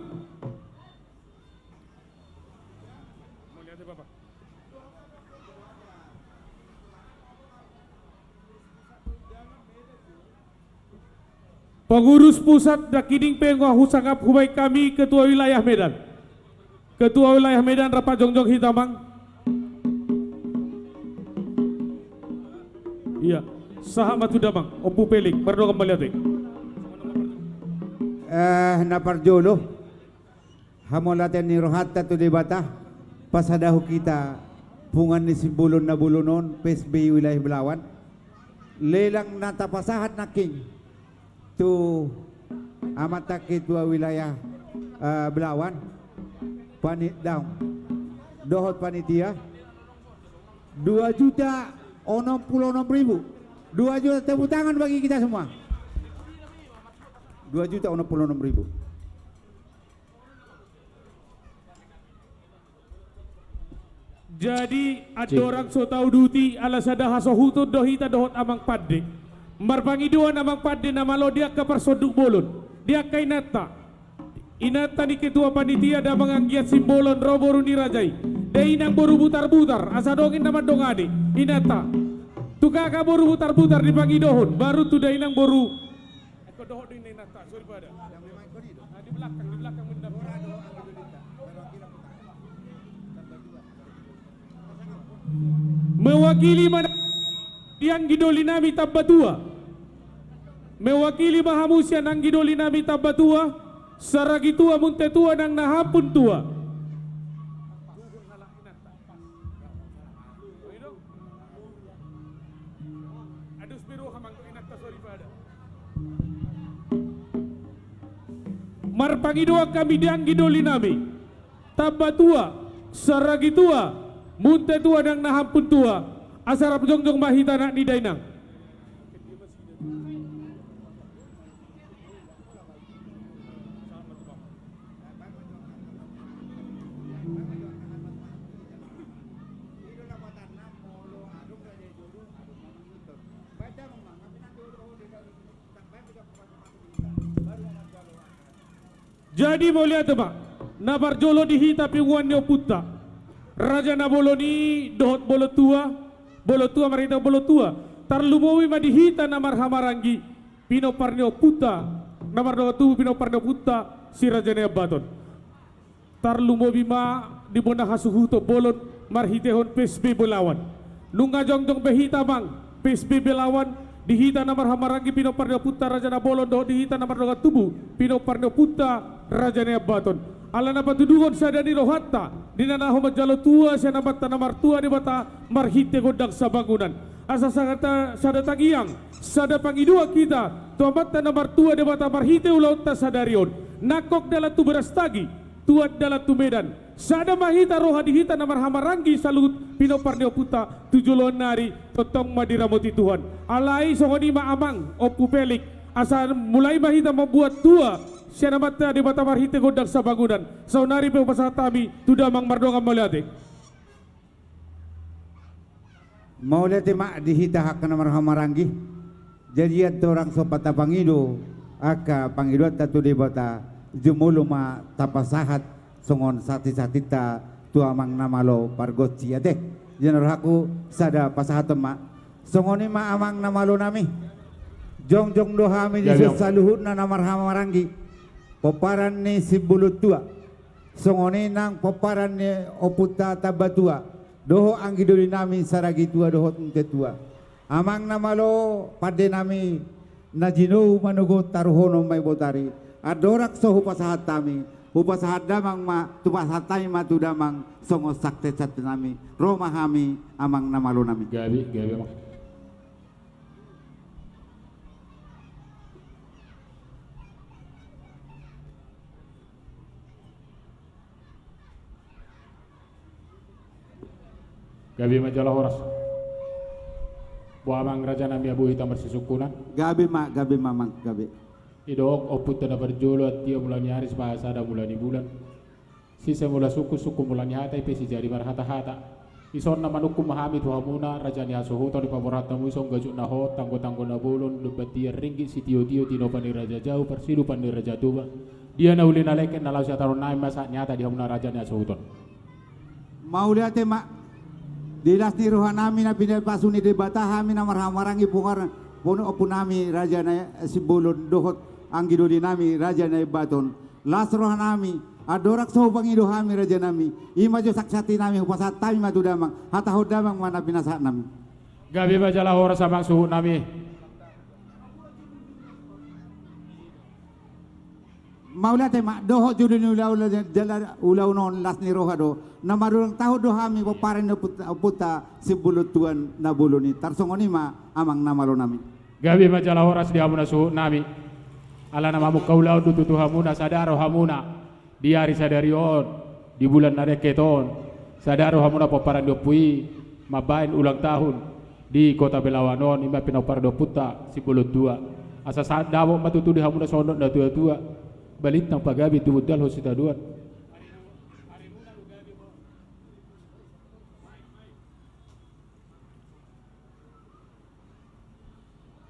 Pengurus pusat dakining pengwah husangap hubay kami ketua wilayah Medan. Ketua wilayah Medan rapat jongjong hitamang. Iya, sahabat damang, opu pelik, berdo kembali ate. Naparjolo. Hamolaten ni rohata tu debata. Pasadahu kita pungan ni simbulon na bulunon PSB wilayah Belawan. Lelang natapasahat na king. Tu amata ketua wilayah Belawan panit down dohot panitia 2.066.000 2 juta tepuk tangan bagi kita semua 2.066.000. Jadi ada orang so tahu duti ala sada hasohuto dohita dohot amang padde. Marpangiduan amang padde nama lo dia ke persoduk bolon. Dia kay inata ni ketua panitia da manganggiat simbolon roboru ni rajai. Dei nang boru butar-butar asa dongin nama dongade. Inata. Tukaka boru butar-butar di pangidohon baru tu dei nang boru. Eko dohot di inata sorry pada. Di belakang benda. Mewakili mana yang gidoli nami tabbatua, mewakili mahamusya nang gidoli nami tabbatua, saragi tua munte tua nang nahapun tua. Marpangidoa kami diang gidoli nami tabbatua, saragi tua, munte tua nang nahampun tua. Asarap jongjong mahita nak ni dainang. Jadi mau lihat Pak, nabar jolo dihita piuan neo putta. Raja naboloni dohot bolo tua marita bolo tua tarlumowi madihita namar hamarangi pino parneo puta namar doa tu pino parneo puta si rajane abaton tarlumowi ma di bona hasuhuto bolon marhitehon PSB Belawan lunga jongjong behita bang PSB Belawan dihita namar hamarangi pino parneo puta rajana bolon do dihita namar doa tubuh pino parneo puta rajane abaton ala na patudungon sada ni rohatta dinana homat jalo tua siya namat tanamar tua di bata marhite godang sa bangunan asa sada tagiang sada pangidua kita tuamat tanamar tua di bata marhite ulaut ta sadarion nakok dalat tu beras tagi tuat dalat tu medan sada mahita roha dihita namar hamarangi salut pino parneo puta tujulon nari totong madiramoti Tuhan alai songoni maamang opu pelik asa mulai mahita membuat tua siya namatnya di bata marhite godang sa bangunan saunari pe pasatami tudamang mardongan maliate maulati mak dihita hak na marhamaranggi jadi at orang sopata pangido aka pangido tatu di bata jumulu ma tapasahat songon sati-satita tu amang namalo pargoci ate jenar haku sada pasahat ma songoni ma amang namalo nami jongjong dohami di saluhut na marhamaranggi poparan ni si bulut tua songoni nang poparan ni oputa tabatua doho anggi doli nami saragi tua doho unte tua amang namalo pade nami najino manugo taruhono may botari adorak sohu pasahat tami upasahat damang ma tupasatay matudamang songo sakte sakte nami Roma hami amang namalo nami. Gabi mak. Gabi majalah horas. Buamang raja nami abu hitam bersisukunan. Gabi mamang gabi. Idok oput tada berjolo atia mulani haris bahasa ada mulani bulan. Sisa mula suku mulani hata ipe si jari marhata-hata. Ison nama nukum mahami tuhamuna raja ni asuhuto di paborata muisong gajuk naho tanggo na bulun lubatia ringgit si tio tino pani raja jauh persidu pani raja tuba. Dia na uli naleken nalau siataron naim masa nyata di hamuna raja ni asuhuton. Mau lihat mak. Dilas ni rohanami na pinel pasuni de batahami na marhamarangi pungar pono opunami raja na sibulon dohot anggido dinami raja na baton las rohanami adorak so pangidohami raja nami imajo saksati nami upasatami matudamang hatahodamang mana pinasa nami. Gabi bajalah horas samang suhu nami. Maula tema doho judun ulau non las ni rohado na marurang tahu dohami paparin na puta si bulut tuan na buluni tarsongoni ma amang namalo nami. Gabi majalah horas di hamuna suhu nami. Ala namamu kaulau tutu hamuna sadaro hamuna di hari sadarion di bulan nareketon sadaro hamuna paparan dopui mabain ulang tahun di kota Belawanon ima pinopar do puta si bulut tua asa sadamo matutu di hamuna sondok na tua balit ng pagabi tumudal hosita duan.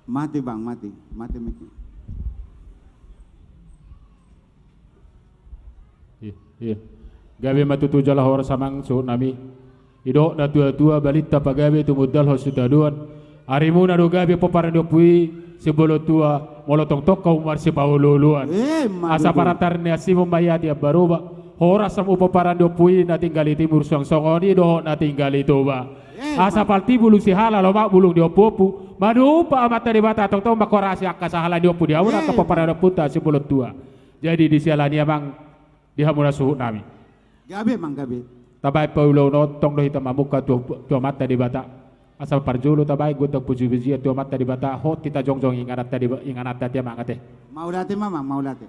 Mati bang, mati Miki. Iya. Gabi matutu jalah horas samang suhut nami. Idok na tua balit ng pagabi tumudal hosita duan. Arimuna do gabi paparan do pui sebelum tua molotong tokau marsi paululuan asa paratar ni asimu mayadi abaruba horas samu paparan do pui na tinggali timur songoni do na tinggali toba asa palti bulung si hala lo mak bulung di opopu madu pa amata di bata tong makorasi akka sahala di opu di awuna ka paparan do puta sebelum tua jadi di sialani amang di hamuna suhu nami gabi tabai paulo no tong do hitam mamuka tu mata di bata asal parjolo tabai gotak puji-puji tu mata di bata hot kita jongjong ingat tadi mangate. Mau late mama, mau late.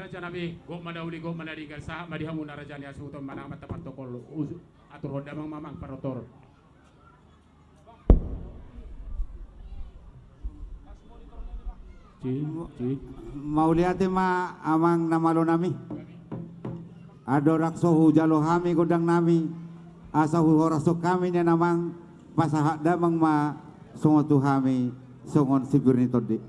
raja nabi go madauli go manadigal sa madihamuna raja ni asuton manang matapat tokol atur honda mang mamang parotor. Mauliate ma amang namalo nami. Adorak sohu jalo hami godang nami. Asahu horasok kami nya namang pasahak damang ma songotu hami songon sibirni todi.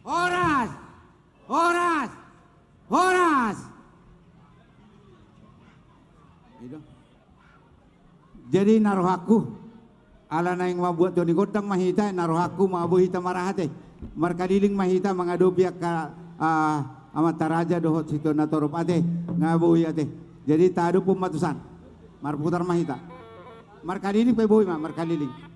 Horas! Horas! Horas! Jadi naruh aku ala na yang mabuat Joni Godang mahita naruh aku maabu hita marahate markadiling mahita mangadu biak ka amata raja dohot situ natorop ate ngabu ate. Jadi tadu pematusan marputar mahita markadiling pe boy ma markadiling.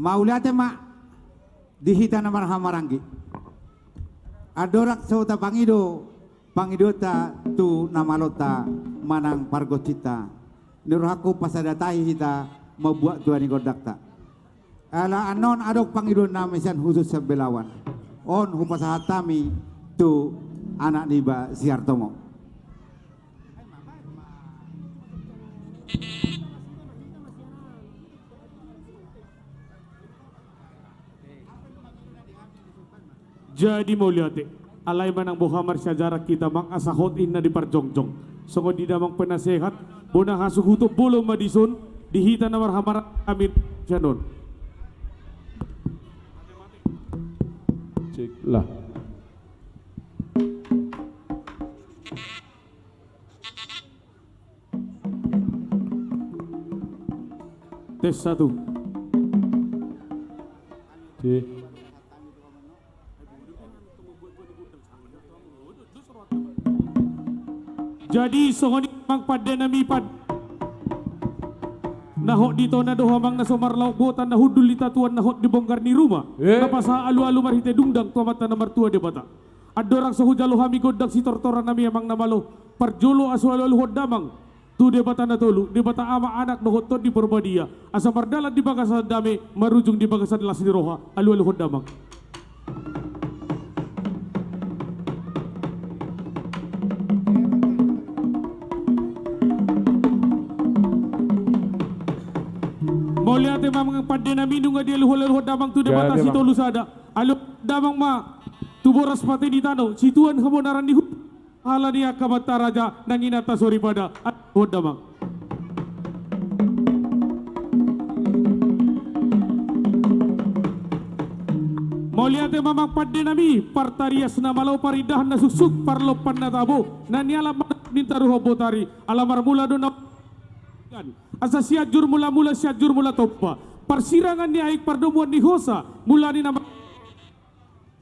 Maulate ma dihita na marhamaranggi. Adorak sauta pangido pangidota tu namalota manang pargocita. Nurhaku pasadatahi hita mabuat tuani godakta. Ala anon adok pangido na mesan khusus sebelawan. On hupasahatami tu anak niba Siartomo. Jadi mauliate alay man ang buhamar syajarah kita mang asahot inna di parjongjong songo di damang penasehat bona hasuhuto bolo madison dihita na marhamar amin sianon. Cek lah. Tes 1. Cek. Jadi songoni mang pada nami pad nahok dito na doha mang nasomarlaw botan na hudul litatuan nahok dibongkar ni rumah napasa alu-alu marhite dungdang tuamata na martua debata adorang sahujalo hami godak si tortoran nami amang namalo parjolo asu-alu hodamang tu debata na tolu debata ama anak nohotot di Purbadia asa mardalat di bagasan dame marujung di bagasan las ni roha alu-alu hodamang. Mauliate mamang pada nami nunga dia luhol damang tu de batasi tolu sada alu damang ma tu boras pate di tano si tuan habonaran di ala dia kabata raja nanginata sori pada damang. Mauliate mamang pada nami partarias na malau paridah na susuk parlopan na tabo naniala nintaruho botari alamar mula dona asa siajur mula-mula siajur mula topa persirangan ni aik pardomuan ni hosa mulani nama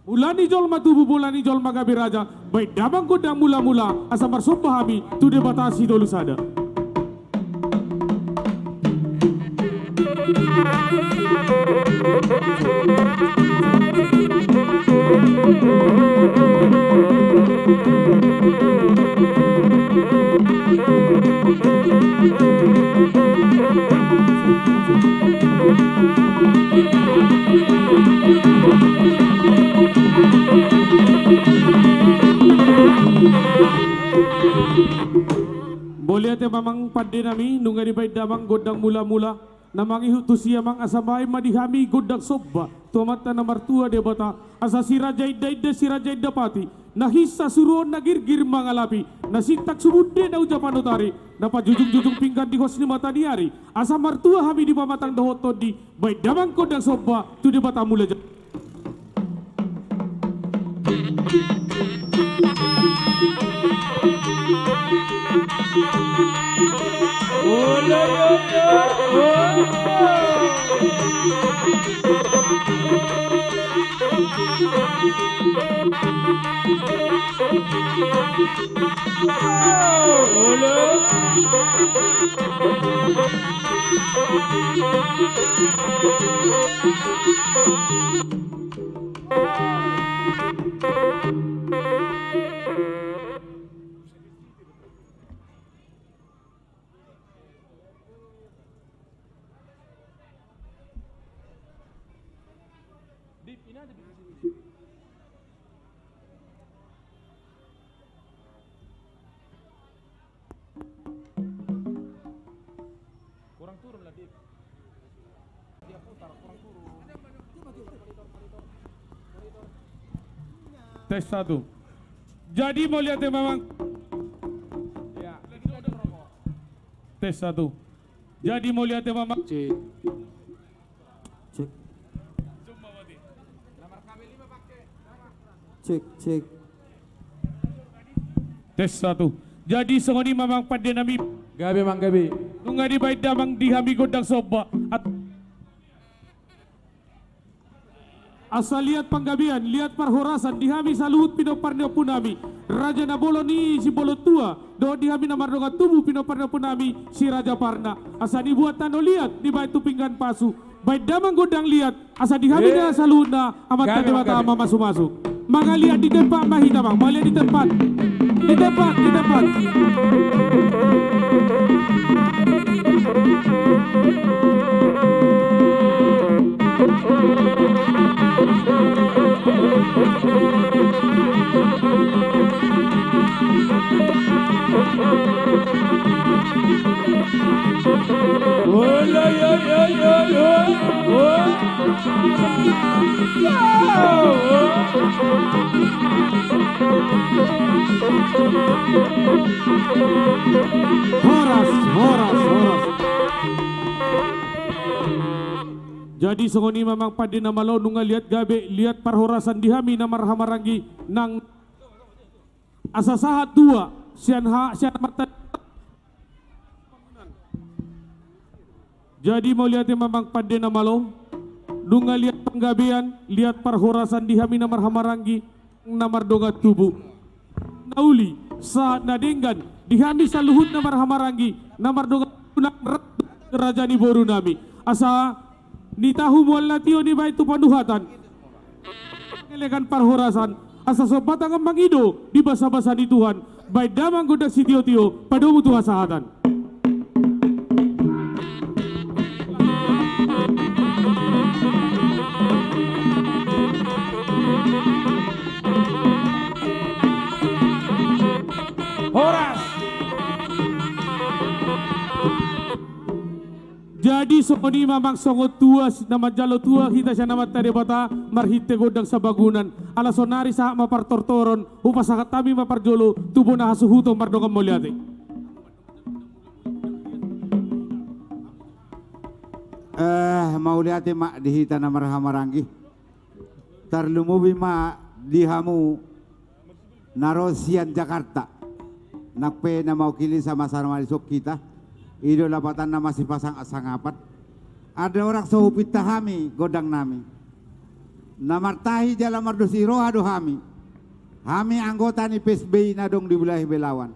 mulani jol matubu mulani jol magabe raja baik damang godang mula-mula asa marsombah hami tu debatasi dolu sada. Boleh ate mamang pade nami nunga di baik damang godang mula-mula namangi hutusia mang asamay madihami godang sobba tuamata na martua debata asa si raja ida si raja ida pati nahisa suruon nagirgir mangalapi nasintak sumude na ujapan utari napajujung-jujung pinggan di hos ni mata diari asa martua hami di pamatang dohoto di baik damang godang sobba tu debata mula Ul Tes 1. Jadi mau lihat ya memang. Tes 1. Jadi mau lihat ya memang. Cek. Cek. Tes 1. Jadi sengoni memang pada nami. Gabi mang gabi. Nunga di baik damang dihami godang soba. Asal lihat panggabian, lihat perhorasan, dihami saluhut pinoparnyo punami. Raja Nabolo ni si bolo tua, do dihami namar doga tubuh pinoparnyo punami si Raja Parna. Asa dibuat tano lihat, di baik tupinggan pasu. Baik damang godang lihat, asa dihami na saluhut na amat kadewata ama masuk-masuk. Maka lihat di tempat mahina bang, malihat di tempat. Di tempat. Horas. Jadi sengoni memang pada nama lo nunga lihat gabe, lihat perhorasan dihami namar hamarangi nang asa sahat dua sian mata. Jadi mau lihat memang pada nama lo nunga lihat penggabean, lihat perhorasan dihami namar hamarangi namar doga tubuh. Nauli saat nadenggan dihami saluhut namar hamarangi namar doga punang kerajaan boru nami asa ni tahu mualatio ni baik tu panuhatan ngelekan parhorasan asa sobatang mangido di basa-basa di Tuhan baik damang godak si tio-tio pada mutu hasahatan. Horas. Jadi sokoni mamang songot tua nama jalo tua kita siya nama tadi bata marhite godang sa bagunan ala sonari sa mapartortoron upasakat kami maparjolo tubo na hasuhuto mardongan molyate. Mau lihat mak dihita na marhamaranggi tarlumubi ma dihamu narosian Jakarta nakpe na mau kili sama sarmalisok kita ido lapatan na masih pasang asangapat ada orang sohupit tahami godang nami namartahi jala mardosi roha dohami hami anggota ni PSBI nadong di wilayah Belawan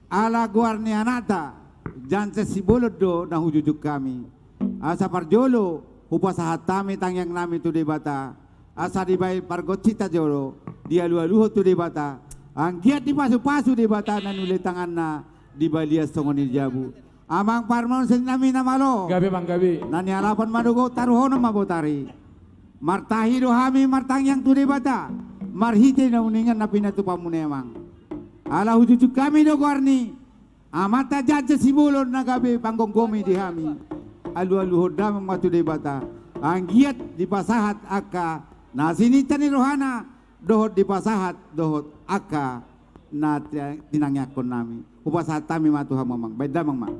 ala guarni anata janse si bolodo na hujujuk kami asa parjolo hupasahat tami tangyang nami tu debata asa dibayar pargocita jolo dia luho tu debata anggiat di pasu-pasu debata nanuli tangan na di balias songoni jabu amang parmon sen nami namalo gabi mang gabi nani alapan madugo taruhono mabotari martahi dohami martangyang tu debata marhite na uningan na pinatu pamunemang ala hujujuk kami do guarni amata jaja sibulon na gabi panggonggomi di hami alu-alu hodam matu debata anggiat di pasahat aka na sinita ni rohana dohot di pasahat dohot aka na tinangyakon nami upasahat tami matu hamamang baik damang mak.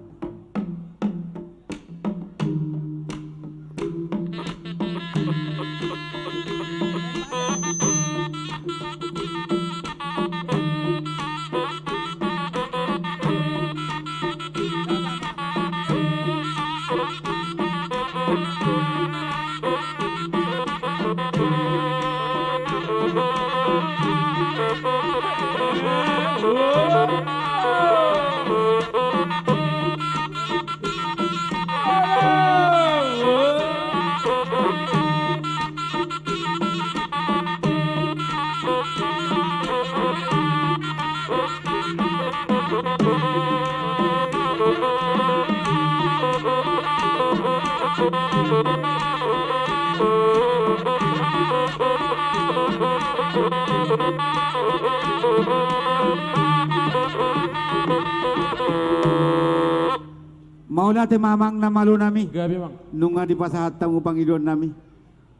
Maula te mamang na malu nami. Gabi mang. Nunga di pasahat tamu pangidon nami.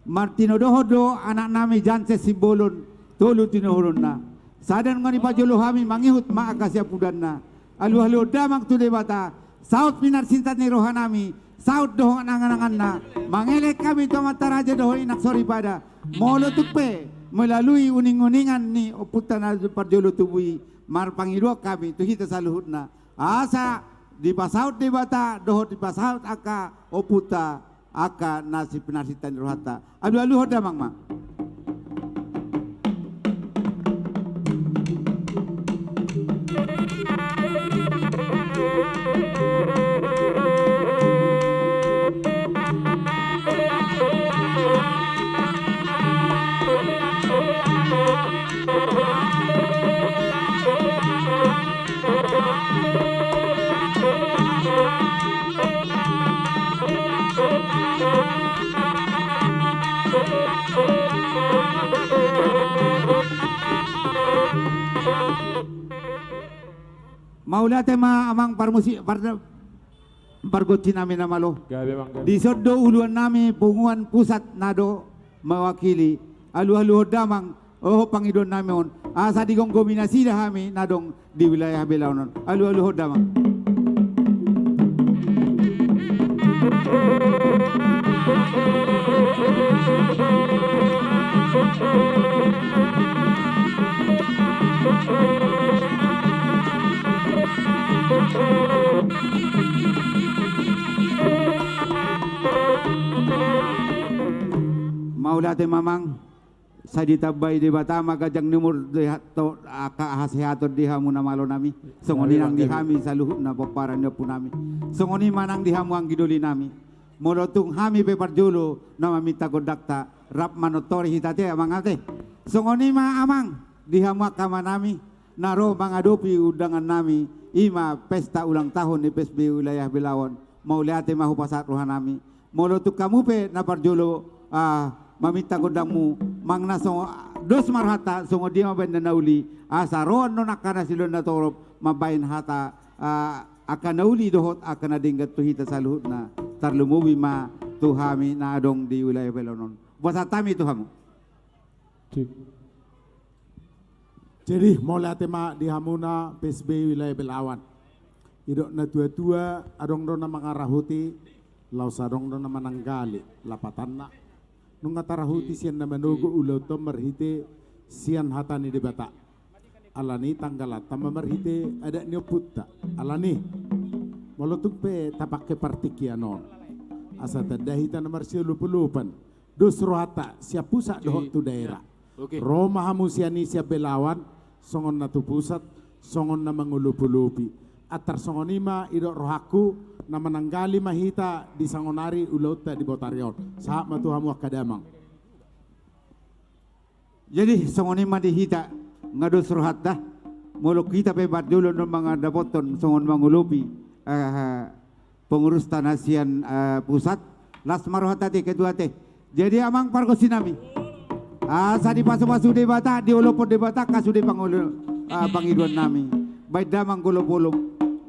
Martino dohodo anak nami janse simbolon tolu tinohulun na. Sadan ngani pajolo hami mangihut maakasya pudan na. Alu damang tu debata. Saut minar sinta ni rohanami. Saut dohong angan-angan na. Mangelek kami tomat taraja doho inak sori pada. Molo tukpe melalui uning-uningan ni oputan parjolo tubui. Mar pangidua kami tu hita saluhut na. Asa di pasaut di bata dohot di pasaut aka oputa aka nasi penasitan rohata alu hoda mang mang Maula tema amang parmusi pargocin nami namalo. Gabi mang. Di sodo uluan nami punguan pusat nado mewakili alu damang pangidon nami on asa digong kombinasi dah kami nadong di wilayah Belaunon alu damang. Maula te mamang sa ditabay di bata magajang numur to aka hasehaton diha muna malo nami songoni nang dihami sa luhut na paparan po nami songoni manang dihamu ang giduli nami molotung hami pe parjolo na mamita kodakta rap manotori hitate amang ate songoni ma amang dihamu kama nami naro mangadopi undangan nami ima pesta ulang tahun di PSB wilayah Belawan mauliate mahu pasat rohan nami molotung kamu pe na parjolo mamita kodangmu mangna songo dos marhata songo dia mabain nauli asa roan no nakana silon na torop mabain hata akan nauli dohot akan adinggat tuhita saluhut na tarlumuwi ma tuhami na adong di wilayah Belawan wasatami tuhamu. Jadi mulai tema di hamuna PSB wilayah Belawan idok na tua-tua adong do na mangarahuti lausadong do na mananggali lapatan na nunga tarahuti sian na manugo ulaw to marhite sian hatani di bata alani tanggalat tama marhite ada niyo putta alani molotug pe tapak ke partikianon asa tadahita na marsio lupulupan dos rohata siya pusat dohot tu daerah Roma hamu siani siya Belawan songon na tu pusat songon na mangulupulupi atar songonima idok rohaku na mananggali mahita di sangonari ulauta di Botarion sahab matuhamu akadamang. Jadi songonima dihita ngados rohat dah muluk kita pe badulon no mga dapoton songon mangulupi pengurus tanasian pusat las marohatati kedua teh jadi amang pargosinami asa di pasu-pasu debata di olopon debata kasu di pangulo pangiduan nami baik damang golop-golop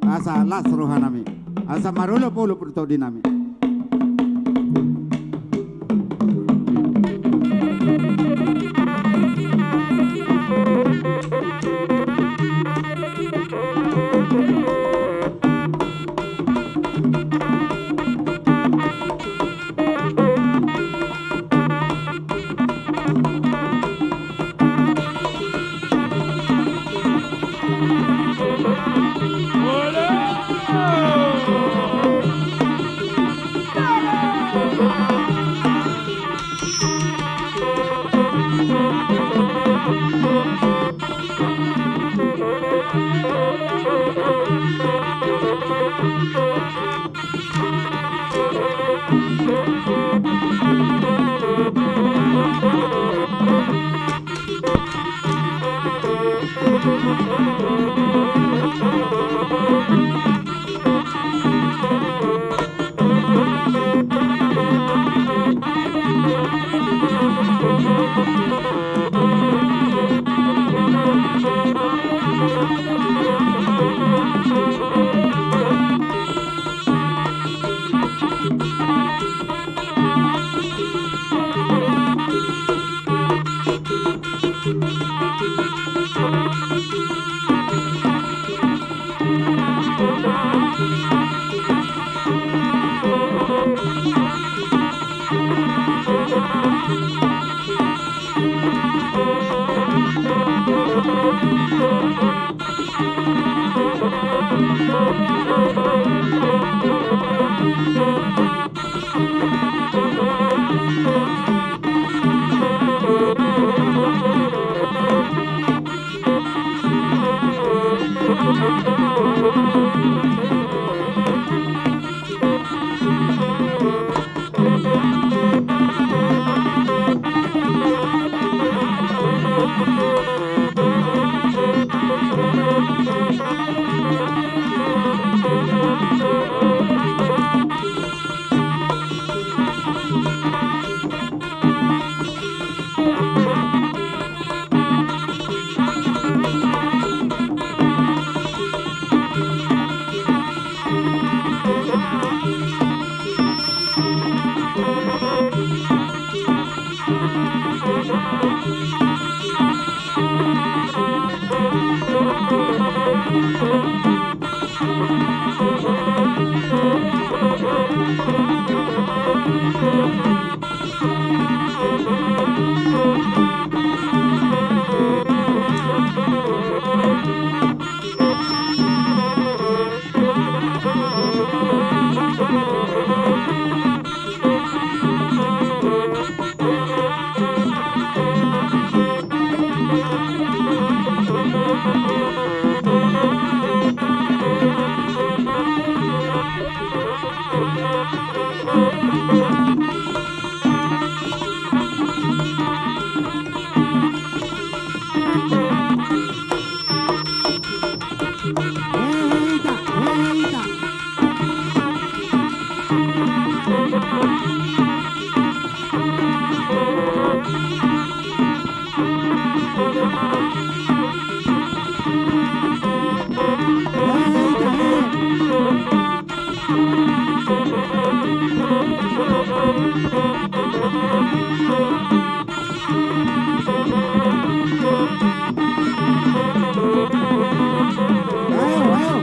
asa las rohanami asa marolo-polo perto dinami.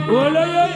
Bola ya.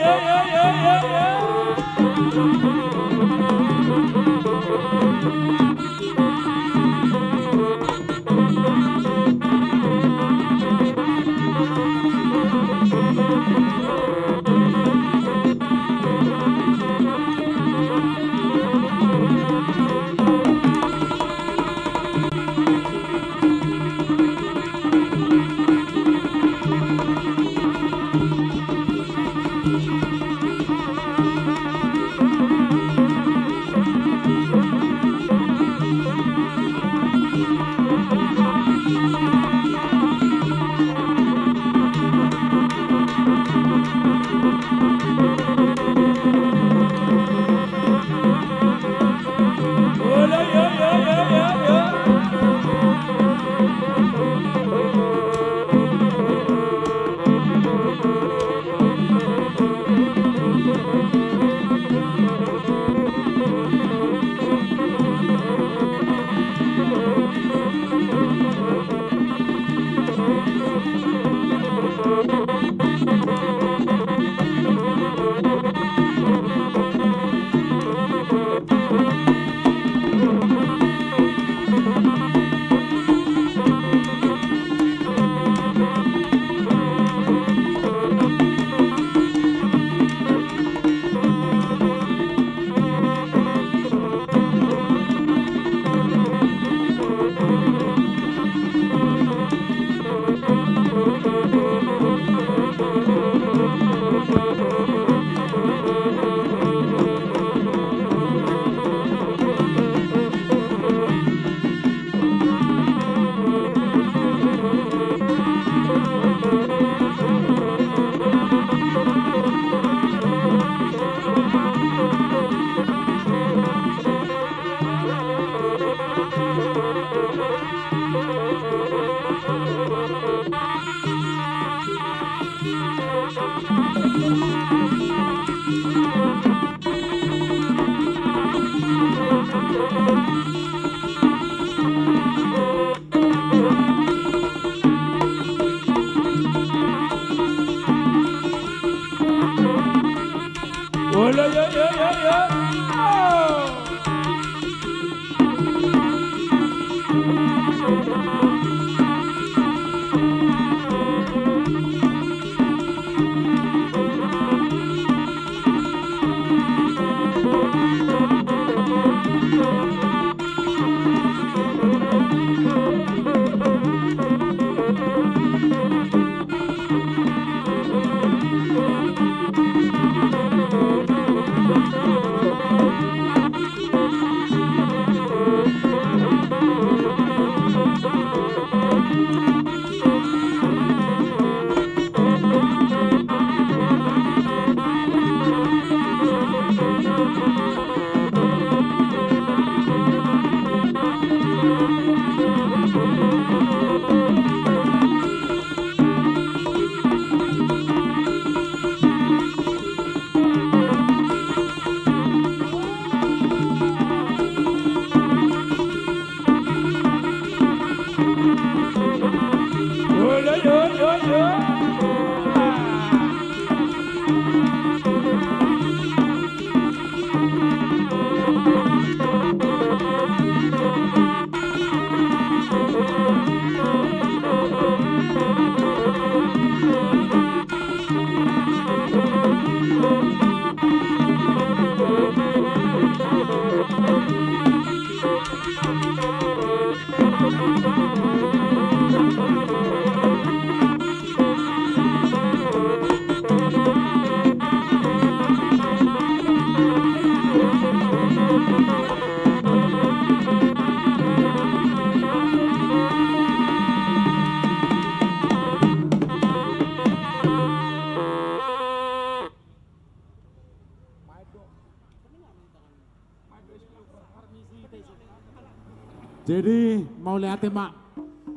Jadi mau lihat mak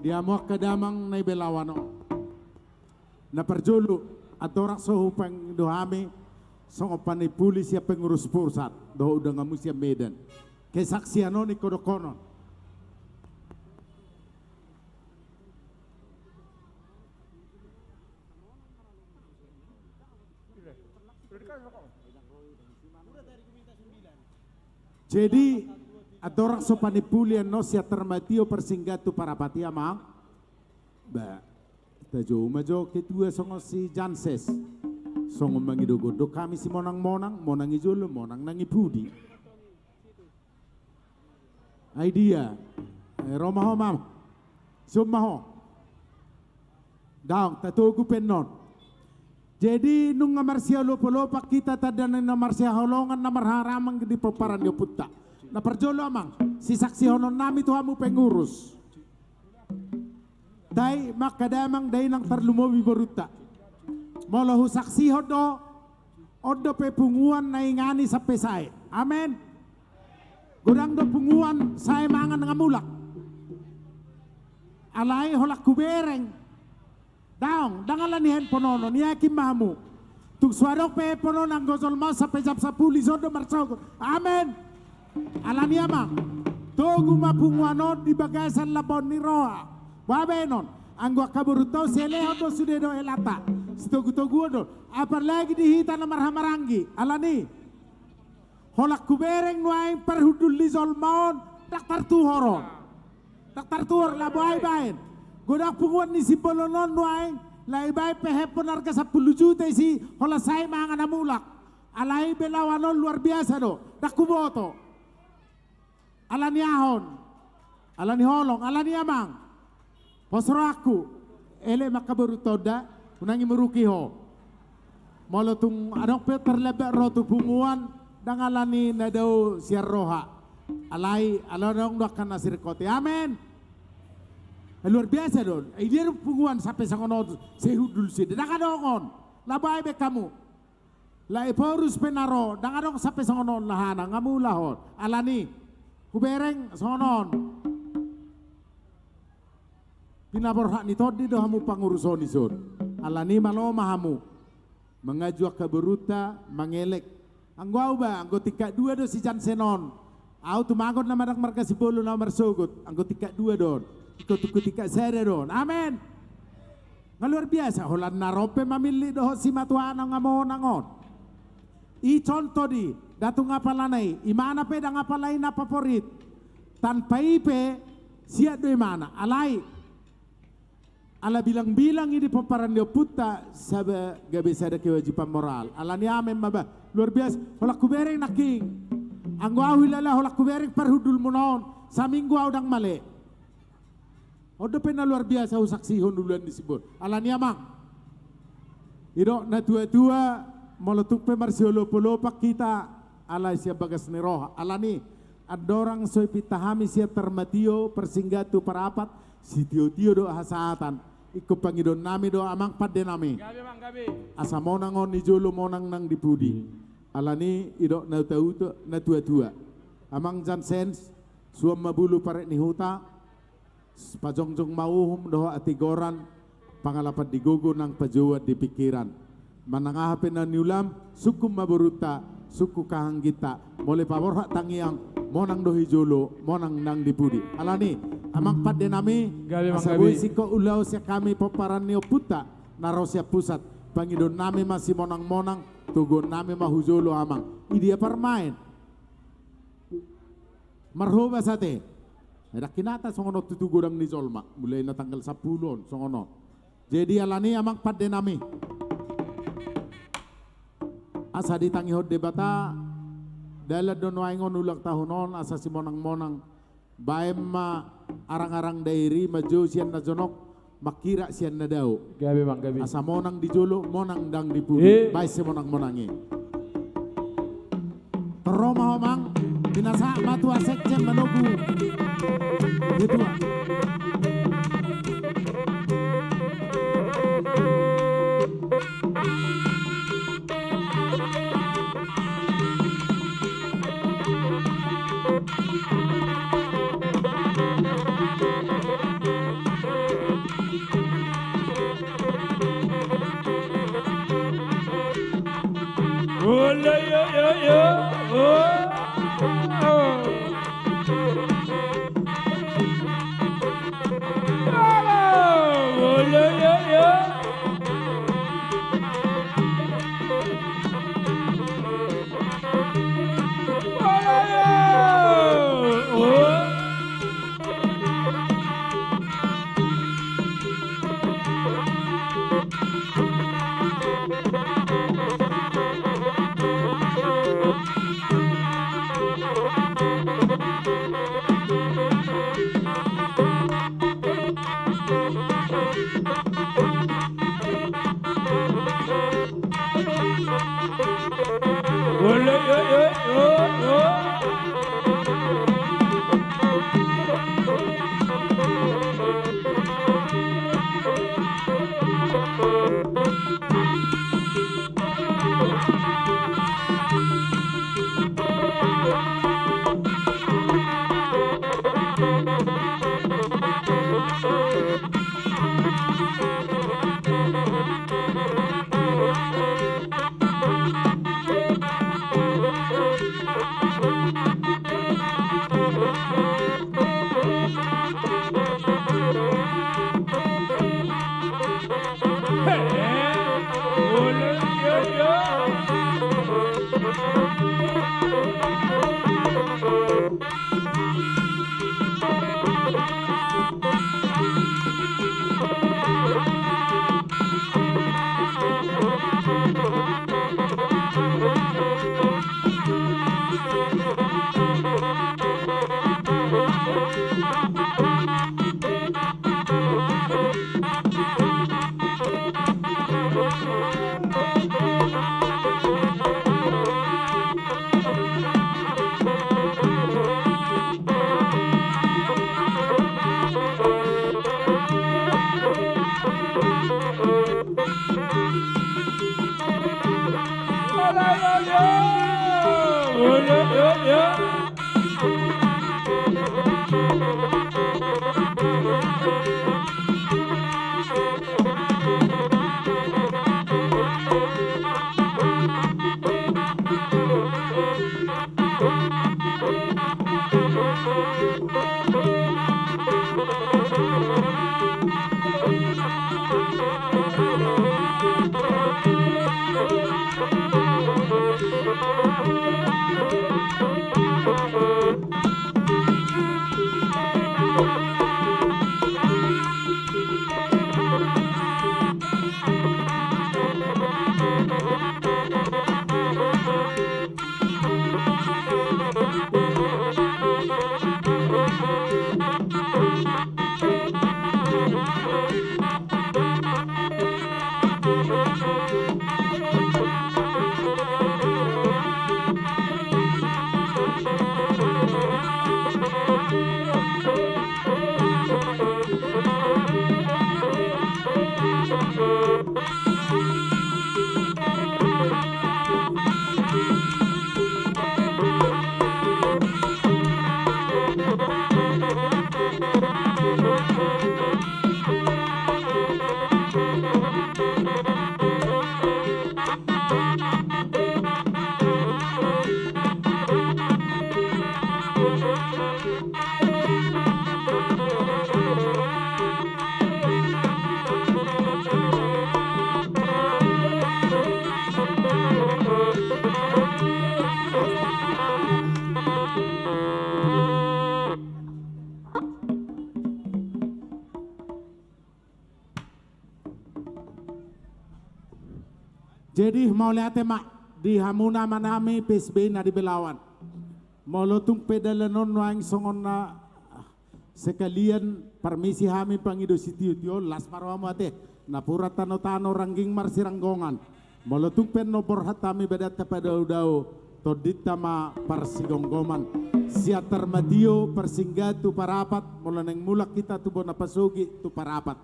dia mau ke damang na belawano na perjulu atau orang sohupang dohami songopan ni pulis ya pengurus pusat doh udah ngamus ya Medan kesaksian ni kodokonon. Jadi ada orang sopanipulian no sia termatio persinggatu para patia mang ba tajo majo ketua songo si Janses songo mangidogodo kami si monang ijolo monang nangi pudi idea romaho mam sumaho daong tatogu penon. Jadi nung ngamarsia lopo-lopak kita tadana namarsia holongan namarharamang di peparan yo putta. Na perjolo amang si saksi honon nami tuhamu pengurus. Dai makadamang dai nang terlumowi beruta. Molahu saksi odo pepunguan naingani sampai saya. Amen. Godang do punguan saya mangan ngamulak. Alai holak kubereng. Daong, dangalan ni handphone ni yakin mamu. Tuk suarok pe pono nang gozol mas sampai jam 10 sodo marcok. Amen. Alani amang. Togu mapunguano di bagasan labon ni roa. Wabenon. Anggo kaburutau seleho do sude do elata. Stogu-togu do. Apalagi dihita na marhamarangi. Alani. Holak kubereng nuaing perhudul li zolmaon. Daktar tuhoron. Daktar tuhor labo ay bain. Godak punguan ni si Bolonon nuaing laibay pehepon harga 10 juta si hola say mga namulak alay belawanon luar biasa do dakuboto alani ahon alani holong alani amang posro aku ele makabarutoda unangi meruki ho molotung adok pe terlebek rotu punguan dangalani nadau siar roha alay alonong doakan nasir kote amen. Luar biasa don, dia punguan sampai sangono sehudul sih, dah kadongon, labai be kamu, lai porus penaro, dah kadong sampai sangono lahana, ngamu lahon, alani, kubereng sangonon, pinabor hak ni todi doh hamu panguruson ison, alani malo mahamu, mengajuak keberuta, mengelek, anggau ba, anggo tika 2 do si Jansenon, au tu mangon nama dak marga si bolu nomor sogut, anggo tika 2 don. Ikuti-ikuti saya don, amen. Luar biasa, holan narope mamili doh si matuana ngamonangon. I contoh di, datu ngapalanay, imana pe da ngapalay na favorit. Tanpa ipe, siya do imana, alay. Ala bilang-bilang ini peparan dia puta, sabe gabe sada kewajiban moral. Ala ni amen maba, luar biasa, holak kubereng naking. Anggo awilala holak kubereng perhudul munon, saminggu audang male. Odo pena luar biasa usaksihon duluan disebut. Alani amang. Iro na tua-tua molotuk pe marsiolopo-lopak kita ala siya bagas ni roha. Alani adorang soy pitahami siya termatio persinggatu parapat si tio-tio do hasatan. Iko pangidon nami do amang padde nami. Gabi mang gabi. Asa monang on ni jolo monang nang dipudi. Alani iro na tua-tua. Amang Janssens suam mabulu parek ni huta. Pajongjong mauhum doho atigoran pangalapat digugo ng pajuwat di pikiran manangahapin na niulam suku maburuta suku kahanggita mole paborha tangiang monang dohi jolo monang nang dipudi alani amang padde nami asabuy siko ulaw siya kami paparan niyo puta narosya pusat pangidon nami masih monang-monang tugon nami mahujolo amang idia parmain marhuba sate ada kinata songono tutugurang ni Zolma mulai na tanggal 10 songono. Jadi alani amang padde nami. Asa ditangi hod debata dala don waingon ulang tahunon asa si monang-monang baem ma arang-arang dairi maju sian na jonok makira sian na daw. Gabi mang gabi. Asa monang di jolo monang dang di puli. Bae si monang-monangi. Teroma mang binasa matua sekjen manogu. Gitu. Jadi mau lihat mak di hamuna manami PSB na di Belawan. Mau lotung pedalanon wang songon na sekalian permisi hami pangido sitio las marwamo ate na pura tano rangging marsiranggongan. Mau lotung pen nobor hatami bedat pada udao todita ma parsigonggoman. Siatar madio persinggatu parapat molaneng mulak kita tu bona pasugi tu parapat.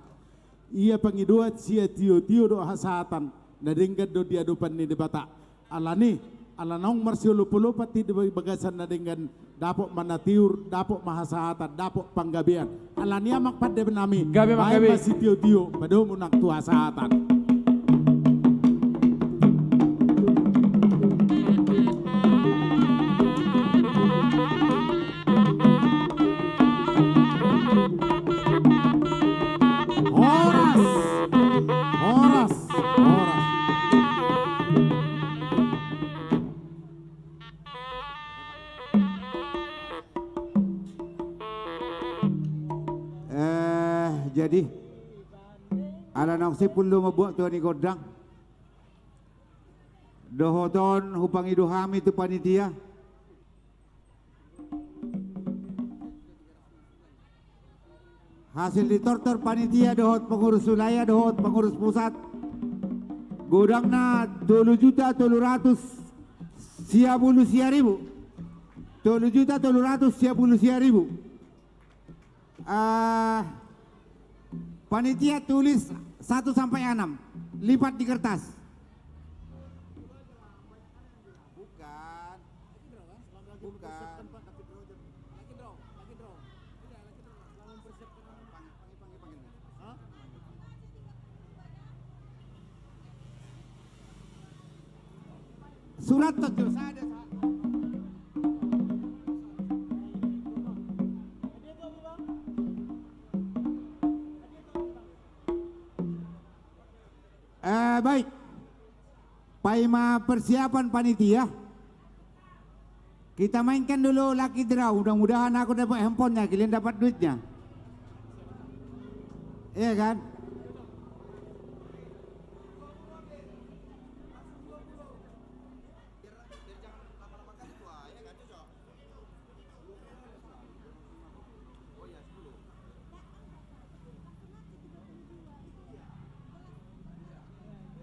Ia pangiduat sia tio do hasatan. Nadingkat do diadupan ni debata alani alanong marsiulupulopat ti bagasan nadinggan dapok manatiur dapok mahasahatan dapok panggabian alania makpade nami gabi masih tio pado munak tua sahatan. jadi ala nang sipullo mabuat tuan igodang dohoton hupang iduhami tu panitia hasil ditortor panitia dohot pengurus wilayah dohot pengurus pusat godangna 7.300.000 7.300.000 panitia tulis 1 sampai 6 lipat di kertas. Surat tujuh ada. Baik, Paima persiapan panitia. Kita mainkan dulu lucky draw. Mudah-mudahan aku dapat handphonenya, kalian dapat duitnya. Iya kan?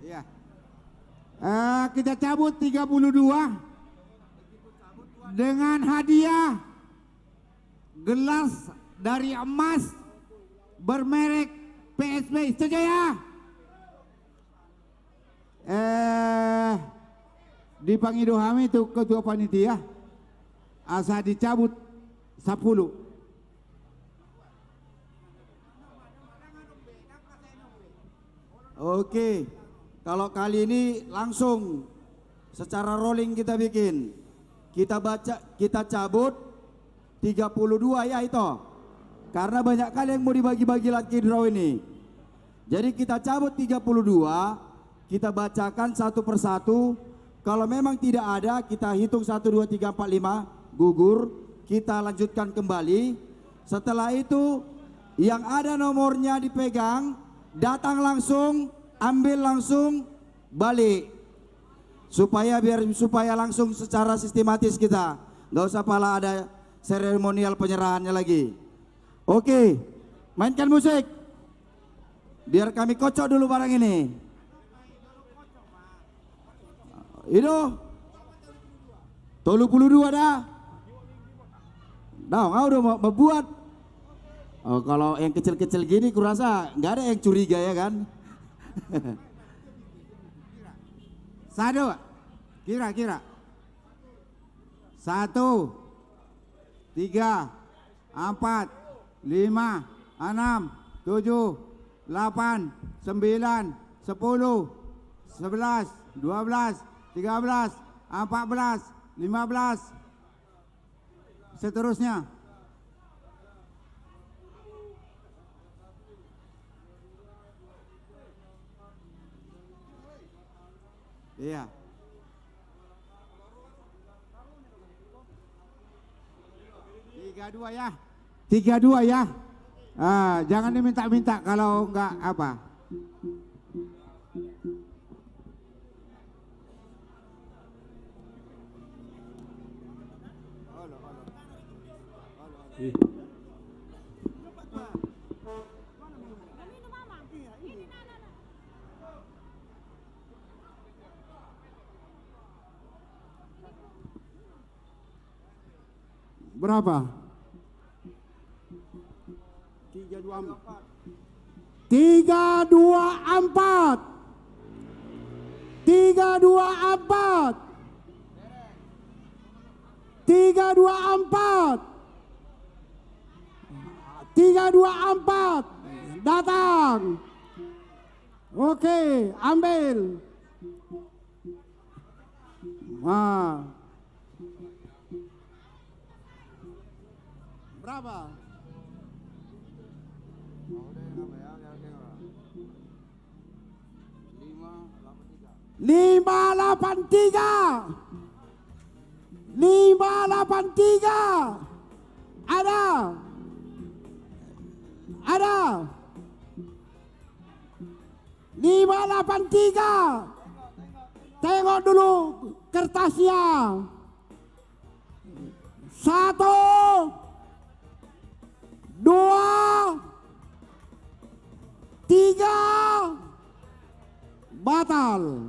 Ya. Kita cabut 32 dengan hadiah gelas dari emas bermerek PSB. Setuju ya? Di Pangidohami itu ketua panitia asa dicabut 10. Oke. Kalau kali ini langsung secara rolling kita bikin. Kita baca, kita cabut 32 ya itu. Karena banyak kali yang mau dibagi-bagi lucky draw ini. Jadi kita cabut 32, kita bacakan satu persatu. Kalau memang tidak ada, kita hitung 1, 2, 3, 4, 5, gugur. Kita lanjutkan kembali. Setelah itu yang ada nomornya dipegang, datang langsung, ambil langsung, balik, supaya langsung secara sistematis kita, nggak usah pala ada seremonial penyerahannya lagi. Oke, mainkan musik, biar kami kocok dulu barang ini. Itu, 32 dah. Dah, kau udah mau buat. Oh, kalau yang kecil-kecil gini, kurasa nggak ada yang curiga ya kan? Satu, kira-kira 1, 3, 4, 5, 6, 7, 8, 9, 10, 11, 12, 13, 14, 15, seterusnya. Iya. Tiga dua ya. Jangan diminta-minta kalau enggak apa. Berapa? 324. 324. 324. 324. 324. Datang. Oke, ambil. Berapa? 583. 583. Ada. 583. Tengok dulu kertasnya. 1, 2, 3, batal.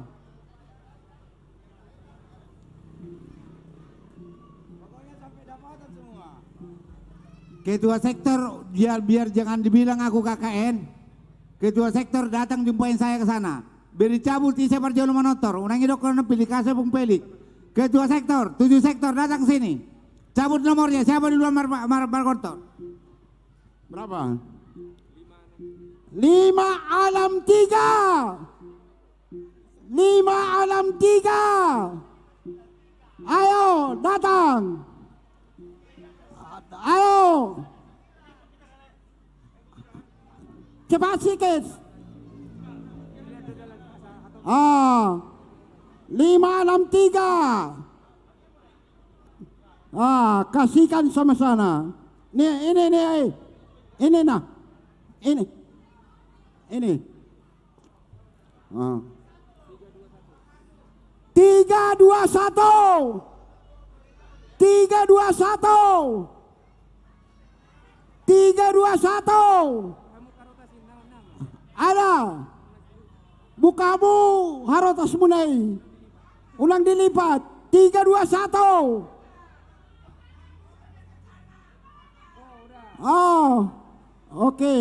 Ketua sektor biar jangan dibilang aku KKN. Ketua sektor datang jumpain saya ke sana. Beri cabut isi parjolo manotor. Unangi dokter pilih kasih pung pelik. Ketua sektor 7 sektor datang sini. Cabut nomornya siapa di luar markotor? Berapa? 563. 563. Ayo datang. Ayo. Cepat sikit. 563. Kasihkan sama sana. Ini nah. Ini. 321. 321. Ada. Bukamu harotas munai. Ulang dilipat. 321. Oh, oke.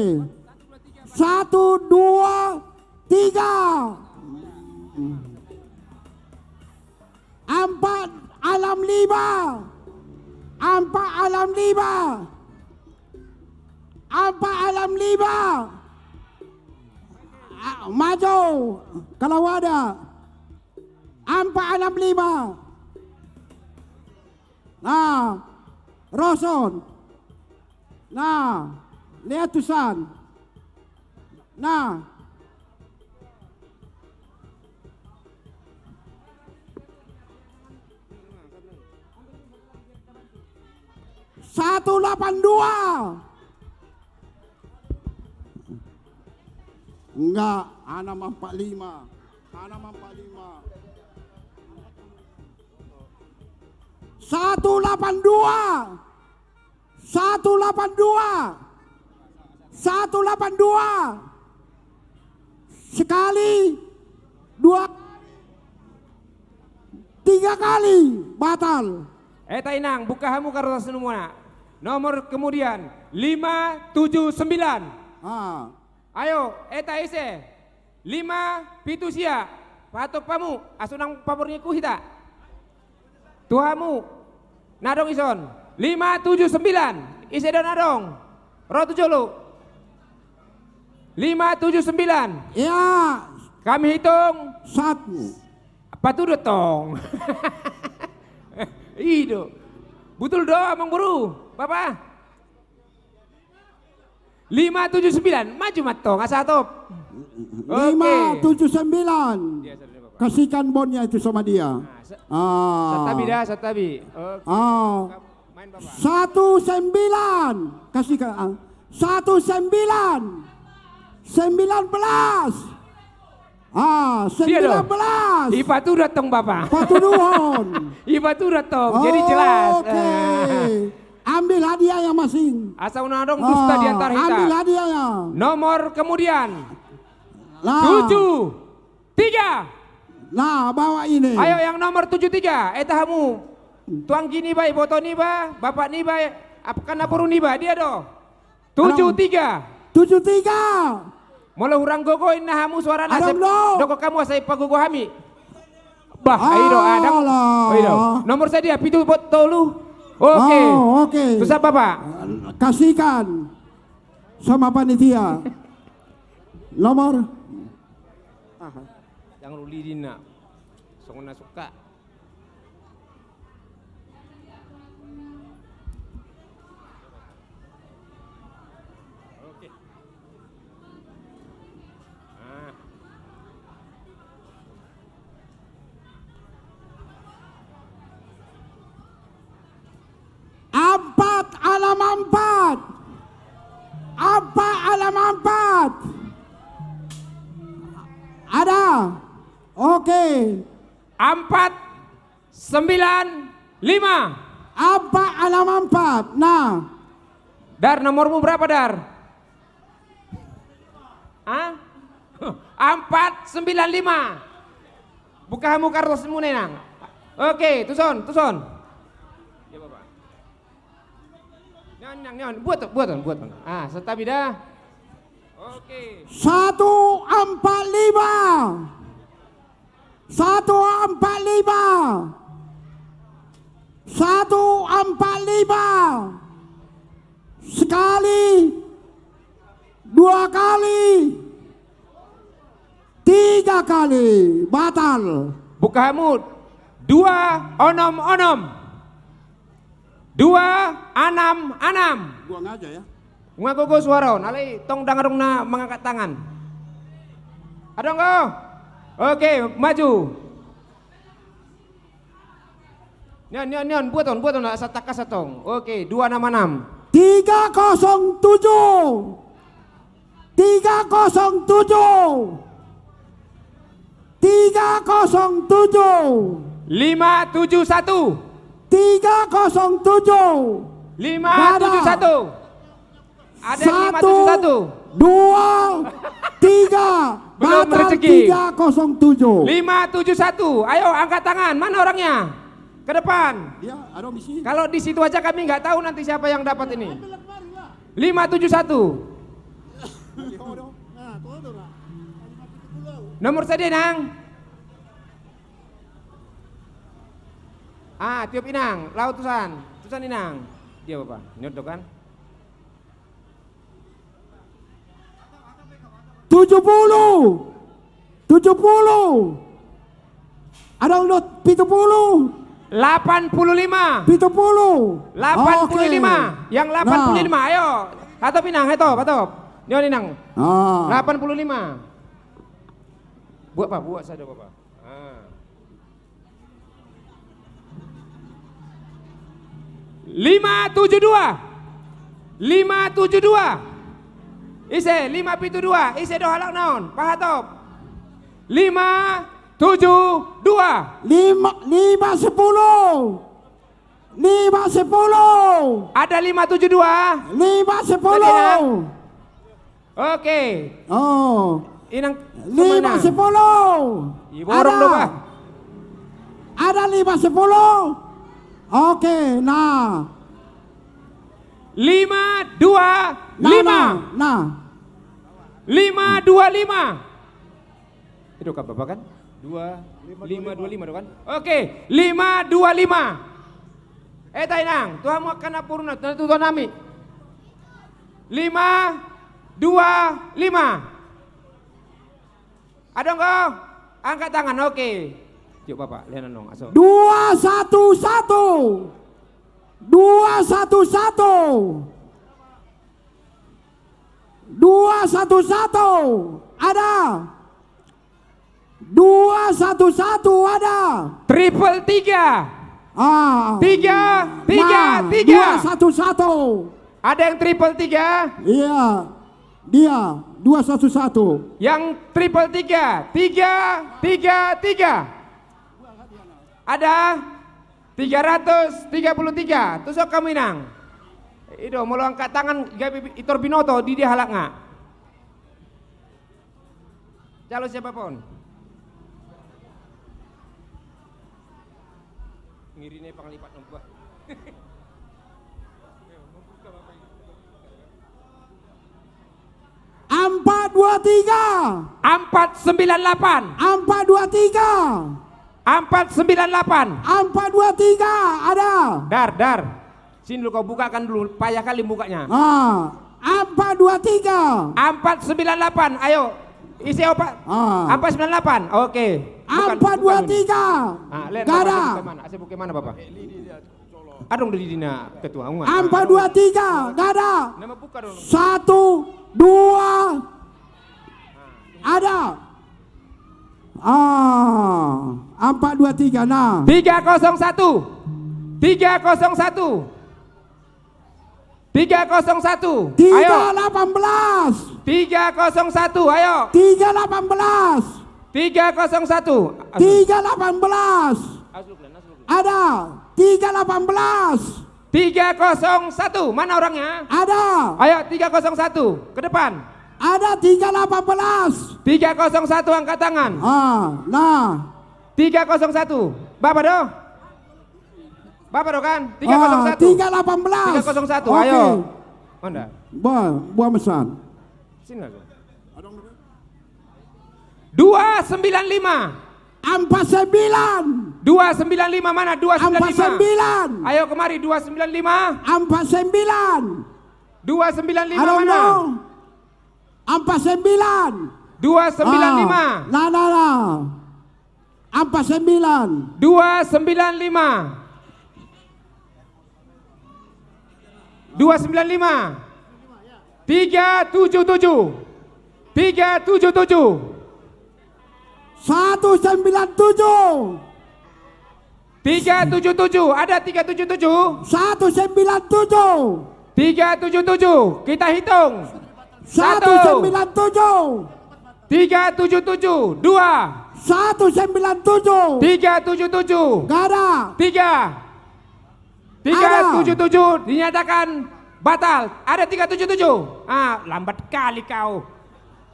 1, 2, 3. 4 alam 5. 4 alam 5. 4 alam 5. Maju kalau ada. 4 alam 5. Nah, Roson. Nah, lihat tusan. Nah, $182. Enggak, ana 45. Ana 45. 182. 182. 182. Sekali, 2, 3 kali batal. Tainang, buka hamu kartu semua. Nomor kemudian 579. Ayo, ise 5 pitusia. Patok pamu, asunang papornya kuhita. Tuhamu, nadong ison. 579. Ise don nadong. Rotu jolo. 579. Ya. Kami hitung 1. Apa tuh tong? Ido. Betul doh Mang Buru. Bapak. 579. Maju matong asa top. 579. Kasihkan bonnya itu sama dia. Satabi dah, satabi. 19. Kasihkan 19. 19. 19. Ipa tu datang Bapak. Patuduhon. Ipa tu datang. Jadi jelas. Oke. Ambil hadiahnya masing. Asal unadong dusta di antara kita. Ambil hadiahnya. Nomor kemudian. 7, 3. Nah, bawa ini. Ayo yang nomor 73. Etahamu. Tuang gini baik, foto nih ba, bapak nih ba, apakah napuru nih ba, dia doh. 73. 73. Mula hurang gogoin na hamu suara nasib. Doko kamu asai pagogo hami. Bah, ayo ada. Ayo. Nomor saya dia pitu tolu. Oke. Oke. Terus apa Pak? Kasihkan sama panitia. Nomor. Yang ruli dina. Songona suka. Alam 4. Apa alam 4? Ada. Oke. 495. 4. Nah. Dar, nomormu berapa, Dar? Hah? 495. Buka hamu kartosmu nenang. Oke, tuson. Ya Bapak. Nyan, buat. Ah, setabida. Oke. 145. 145. Sekali. 2 kali. 3 kali. Batal. Buka hamu. 2 onom. 2 anam. Buang aja ya. Ngagogo suara, nalai tong dangarong na mengangkat tangan. Ada enggak? Oke, maju. Nyan, buaton, sataka satong. Oke, 266. 307. 571. 571. Ada 571. 2, 3. Belum Batal rezeki. 307. 571. Ayo angkat tangan. Mana orangnya? Ke depan. Ya, ada di sini. Kalau di situ aja kami nggak tahu nanti siapa yang dapat ini. 571. Nomor saja, Nang. Tiup Inang, laut tusan Inang. Dia Bapak, nyodok kan? 70. Ada ulut 70. 85. 70. 85. Yang 85. Ayo. Hatop Inang, hatop. Nyon Inang. 85. Buat saja Bapak. 572. Ise 572. Ise do halak naon? Pahatop. 572. 510. Ada 572. 510. Oke. Oh. Inang 510. Iborong do Pak. Ada 510. Oke, nah. 525. Nah. 525. Itu kan Bapak kan? 525 kan? Oke, 525. Tainang, Tuhan mau kena purna, Tuhan nami. 525. Ada enggak? Angkat tangan, oke. Yuk Bapak, lihat nong. 211. 211. Ada. 211 ada. Triple 3. 3. 211. Ada yang triple 3? Iya. Dia 211. Yang triple 3. 3. Ada 333. Tusok kamu Inang. Itu mau angkat tangan Itor Binoto di dia halak nggak? Calo siapapun. Ngirine panglipat nombah. 423. 498. 423. 498. 423 ada. Dar. Sini dulu kau bukakan dulu, payah kali bukanya. 423. 498. Ayo. Isi opat. 498. Oke. 423. Lihat Gak ada. Saya buka mana Bapak? Adong di dina ketua. 423. Gak ada. Nama buka dong. 1, 2. Ada. 423. Nah. 301. 301. 318. 301. Ayo. 318. 301. 318. Ada. 318. 301. Mana orangnya? Ada. Ayo 301 ke depan. Ada 318. 301 angkat tangan. Nah. 301. Bapak do. Bapak do kan? 301. 318. 301. Oke. Ayo. Onda. Buah mesan. Sini lagi. 295. 49. 295 mana? 295. 49. Ayo kemari 295. 49. 295 mana? 49. 295. Nah. 49. 295. 295. 377. 377. 197. 377. Ada 377. 197. 377. Kita hitung. 197. 377. 2. 197. 377. Gak ada. 3. 377 dinyatakan batal. Ada 377. Lambat kali kau.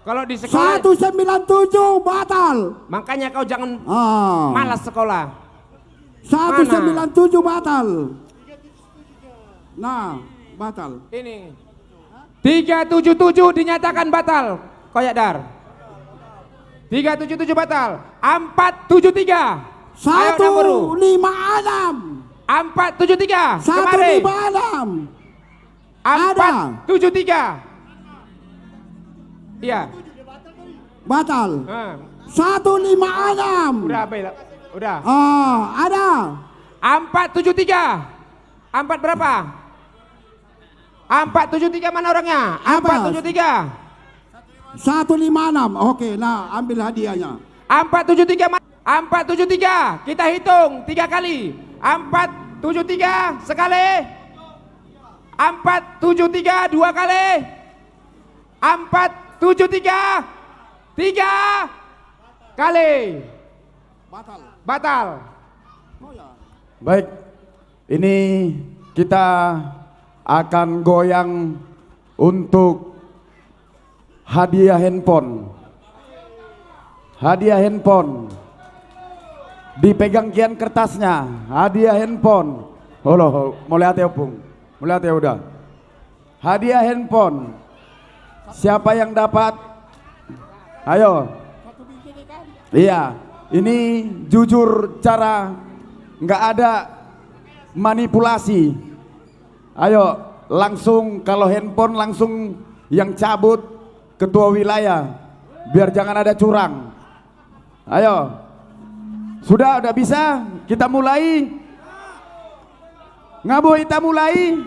Kalau di sekolah 197 batal. makanya kau jangan malas sekolah. 197 batal. Nah, batal. Ini 377 dinyatakan batal. Koyak dar. 377 batal. 473. 156. 473. Kemari. 156. 473. Iya. Batal. 156. Udah apa ya? Udah. Ada. 473. 4 berapa? 473 mana orangnya? 473. 156. Oke, nah ambil hadiahnya. 473. 473. Kita hitung 3 kali. 473 sekali. 473 2 kali. 473 3 kali. Batal. Baik, ini kita akan goyang untuk hadiah handphone. Hadiah handphone. Dipegang kian kertasnya. Hadiah handphone. Halo, mulai hati opung. Mulai hati udah. Hadiah handphone. Siapa yang dapat? Ayo. Iya, ini jujur cara, nggak ada manipulasi. Ayo, langsung kalau handphone langsung yang cabut ketua wilayah, biar jangan ada curang. Ayo, sudah bisa? Kita mulai. Ngaboi, kita mulai.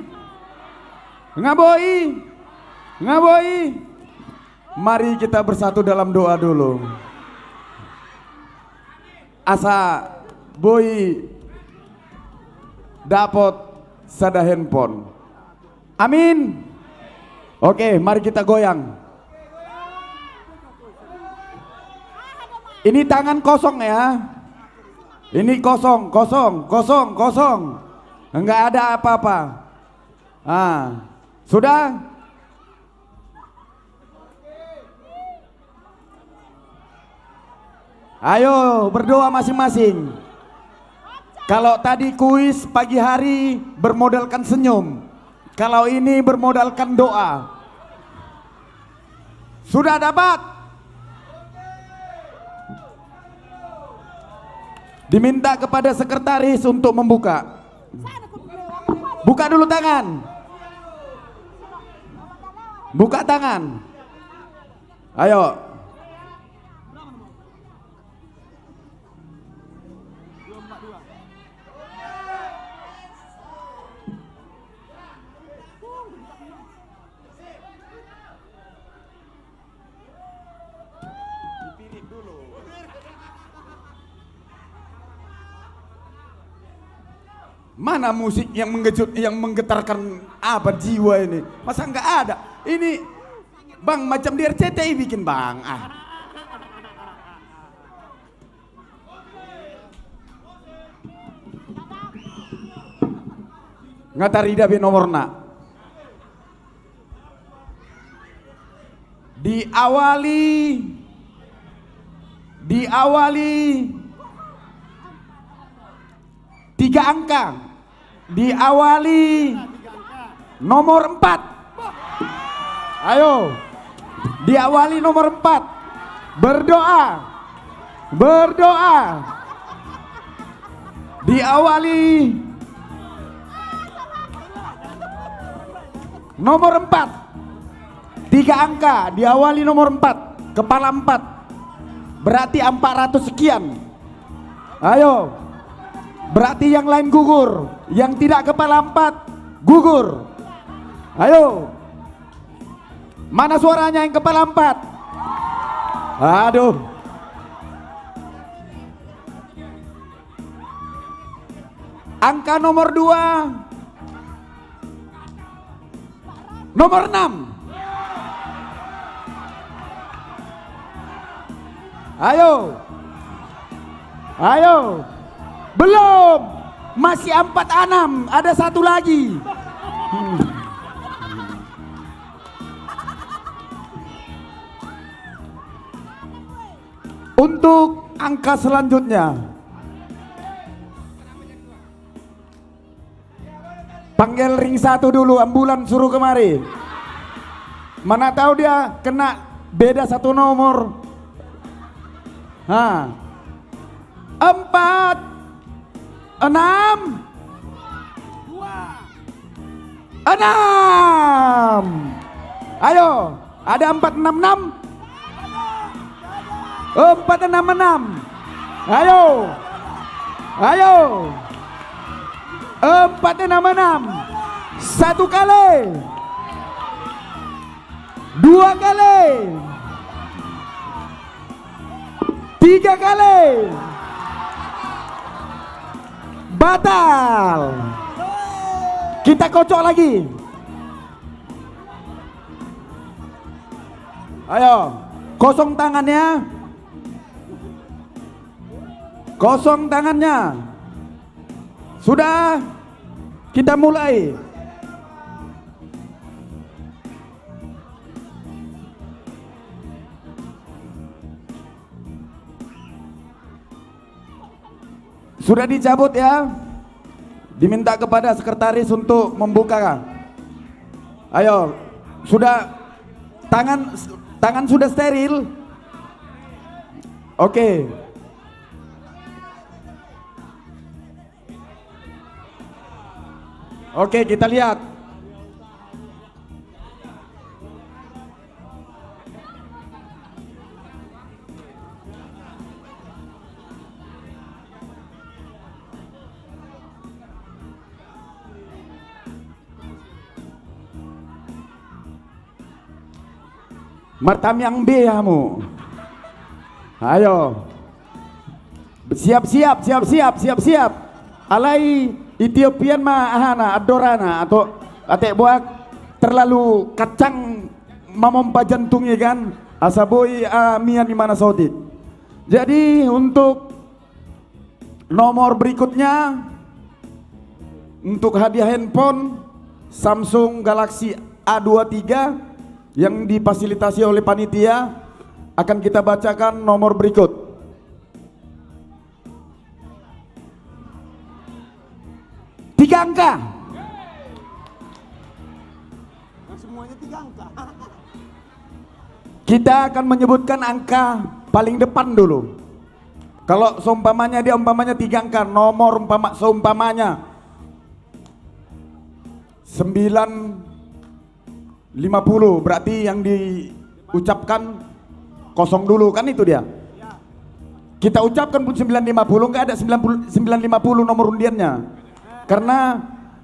Ngaboi. Mari kita bersatu dalam doa dulu. Asa boy dapat sada handphone. Amin. Oke, mari kita goyang. Ini tangan kosong ya. Ini kosong. Enggak ada apa-apa. Sudah? Ayo berdoa masing-masing. Kalau tadi kuis pagi hari bermodalkan senyum. Kalau ini bermodalkan doa. Sudah dapat? Diminta kepada sekretaris untuk membuka. Buka dulu tangan. Buka tangan. Ayo. Mana musik yang mengejut, yang menggetarkan apa jiwa ini? Masa nggak ada? Ini bang macam di RCTI bikin bang. Ngatarida be nomorna. Diawali 3 angka. Diawali nomor 4. Ayo. Diawali nomor 4. Berdoa. Diawali nomor 4. 3 angka, diawali nomor 4, kepala 4. Berarti 400 sekian. Ayo. Berarti yang lain gugur. Yang tidak kepala 4 gugur. Ayo. Mana suaranya yang kepala 4? Aduh. Angka nomor 2. Nomor 6. Ayo. Belum. Masih 46. Ada 1 lagi. Untuk angka selanjutnya, panggil ring 1 dulu, ambulan suruh kemari. Mana tahu dia kena beda 1 nomor. 4, 6, 6. Ayo, ada 466. 466. Ayo. 466. 1 kali. 2 kali. 3 kali. Batal. Kita kocok lagi. Ayo, kosong tangannya. Kosong tangannya. Sudah, kita mulai. Sudah dicabut ya. Diminta kepada sekretaris untuk membuka. Ayo, sudah tangan sudah steril. Oke. Oke, kita lihat. Martam yang B kamu. Ayo. Siap. Alai Ethiopian ma ahana adorana atau atek buak terlalu kacang mamompa jantungnya kan. Asaboi mian di mana saudit. Jadi untuk nomor berikutnya, untuk hadiah handphone Samsung Galaxy A23 yang difasilitasi oleh panitia, akan kita bacakan nomor berikut. Tiga angka. Semuanya 3 angka. Kita akan menyebutkan angka paling depan dulu. Kalau seumpamanya dia 3 angka, nomor seumpamanya 950, berarti yang diucapkan kosong dulu kan, itu dia. Kita ucapkan pun 950, enggak ada 950 nomor undiannya. Karena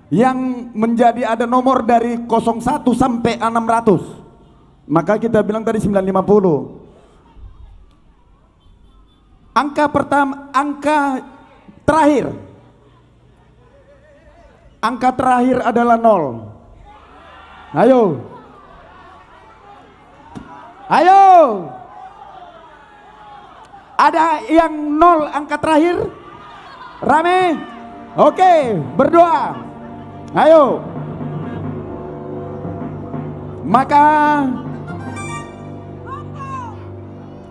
yang menjadi ada nomor dari 01 sampai 600. Maka kita bilang tadi 950. Angka pertama, angka terakhir. Angka terakhir adalah 0. Ayo. Ada yang 0 angka terakhir? Rame? Oke, berdoa. Ayo. Maka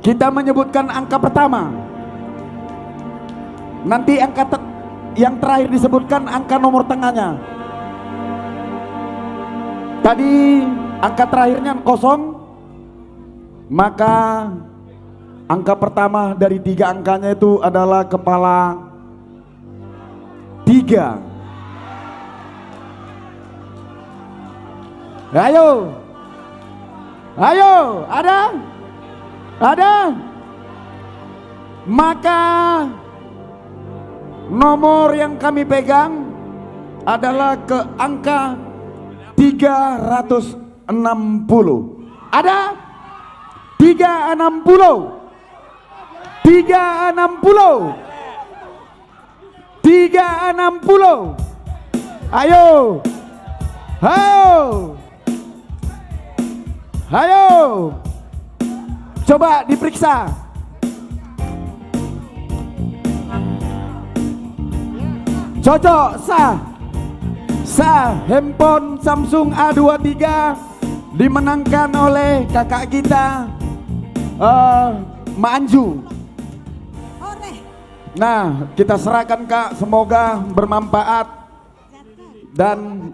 kita menyebutkan angka pertama. Nanti angka yang terakhir disebutkan angka nomor tengahnya. Tadi angka terakhirnya 0, maka angka pertama dari 3 angkanya itu adalah kepala 3. Ayo. Ayo, ada? Maka nomor yang kami pegang adalah ke angka 360. Ada? 360. 360. 360. Ayo. Ayo. Ayo. Coba diperiksa. Cocok, sah. Sah, handphone Samsung A23 dimenangkan oleh kakak kita Ma Anju. Nah, kita serahkan Kak, semoga bermanfaat dan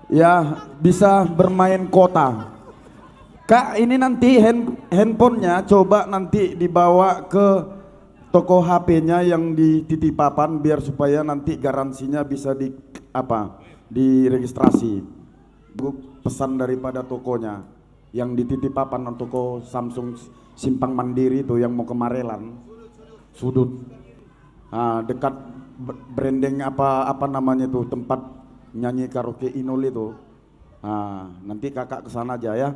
ya bisa bermain kota. Kak, ini nanti handphonenya coba nanti dibawa ke toko HP-nya yang di titipapan biar supaya nanti garansinya bisa diregistrasi. Pesan daripada tokonya yang di titipapan toko Samsung Simpang Mandiri itu yang mau ke Marelan sudut. Nah, dekat branding apa namanya itu tempat nyanyi karaoke Inul itu. Nah, nanti kakak kesana aja ya.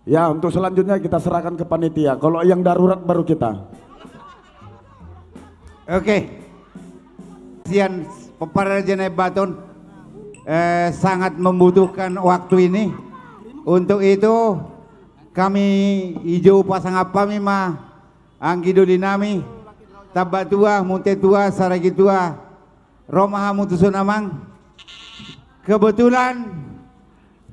Ya, untuk selanjutnya kita serahkan ke panitia. Kalau yang darurat baru kita. Oke. Sian Peparajan Baton sangat membutuhkan waktu ini. Untuk itu kami hijau pasang apa mah anggido dinami tabatua muntetua saragitua romaha mutusun amang. Kebetulan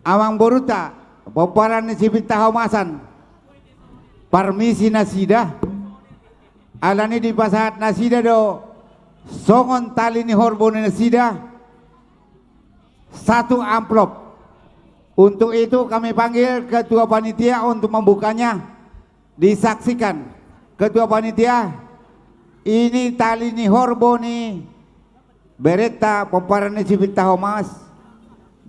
amang boruta Poparan sipit tahomasan parmisi nasida alani di pasahat nasida do songon tali ni horbon nasida 1 amplop. Untuk itu kami panggil ketua panitia untuk membukanya. Disaksikan ketua panitia, ini tali ni horbon ni bereta Poparan sipit tahomas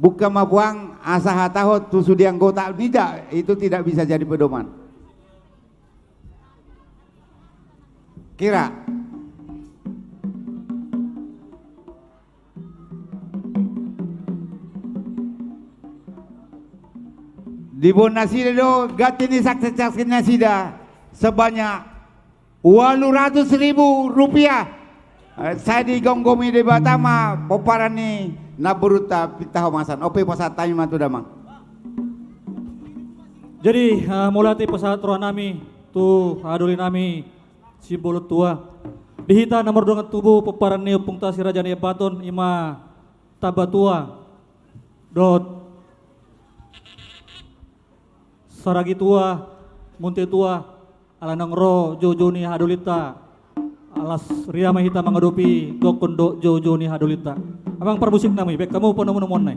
bukan mabuang asah tahot tu sudi anggota, tidak, itu tidak bisa jadi pedoman. Kira di bon nasida do gatini saksi nasida sebanyak 800.000 rupiah. Saya digonggomi di Batama Poparan ni naburuta pitahomasan ope pasat tami matu damang. Jadi mulai pesawat ruang nami tu aduli nami si bolut tua dihita nomor dengan tubuh Poparan ni pungta si Raja Baton ima tabatua dot saragi tua munte tua alanang ro jojo ni hadulita alas ria mahita mengadopi dokondo jojo ni hadulita. Abang perbusik nami, baik kamu penomon nai.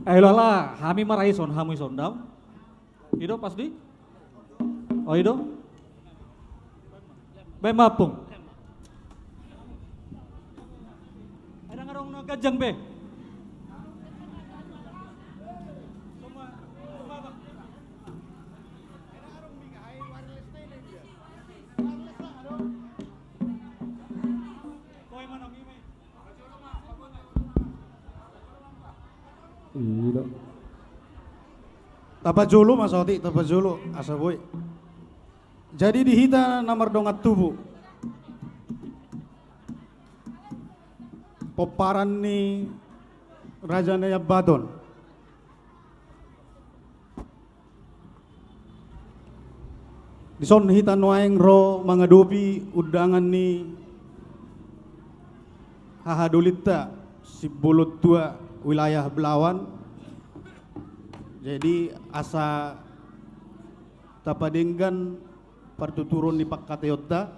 Ayolah, kami marahi son, kami sondam. Ido pas di? Oh ido? Be mapung. Ada ngarong nagajang be. Iya. Tapajulu Mas Oti, tapajulu asa boy. Jadi dihita nomor dongat tubuh. Poparan ni Raja Naya Badon. Dison hita noaeng ro mangadopi udangan ni hahadulita si bulut tua wilayah Belawan. Jadi asa tapadenggan pertuturun di Pakateyota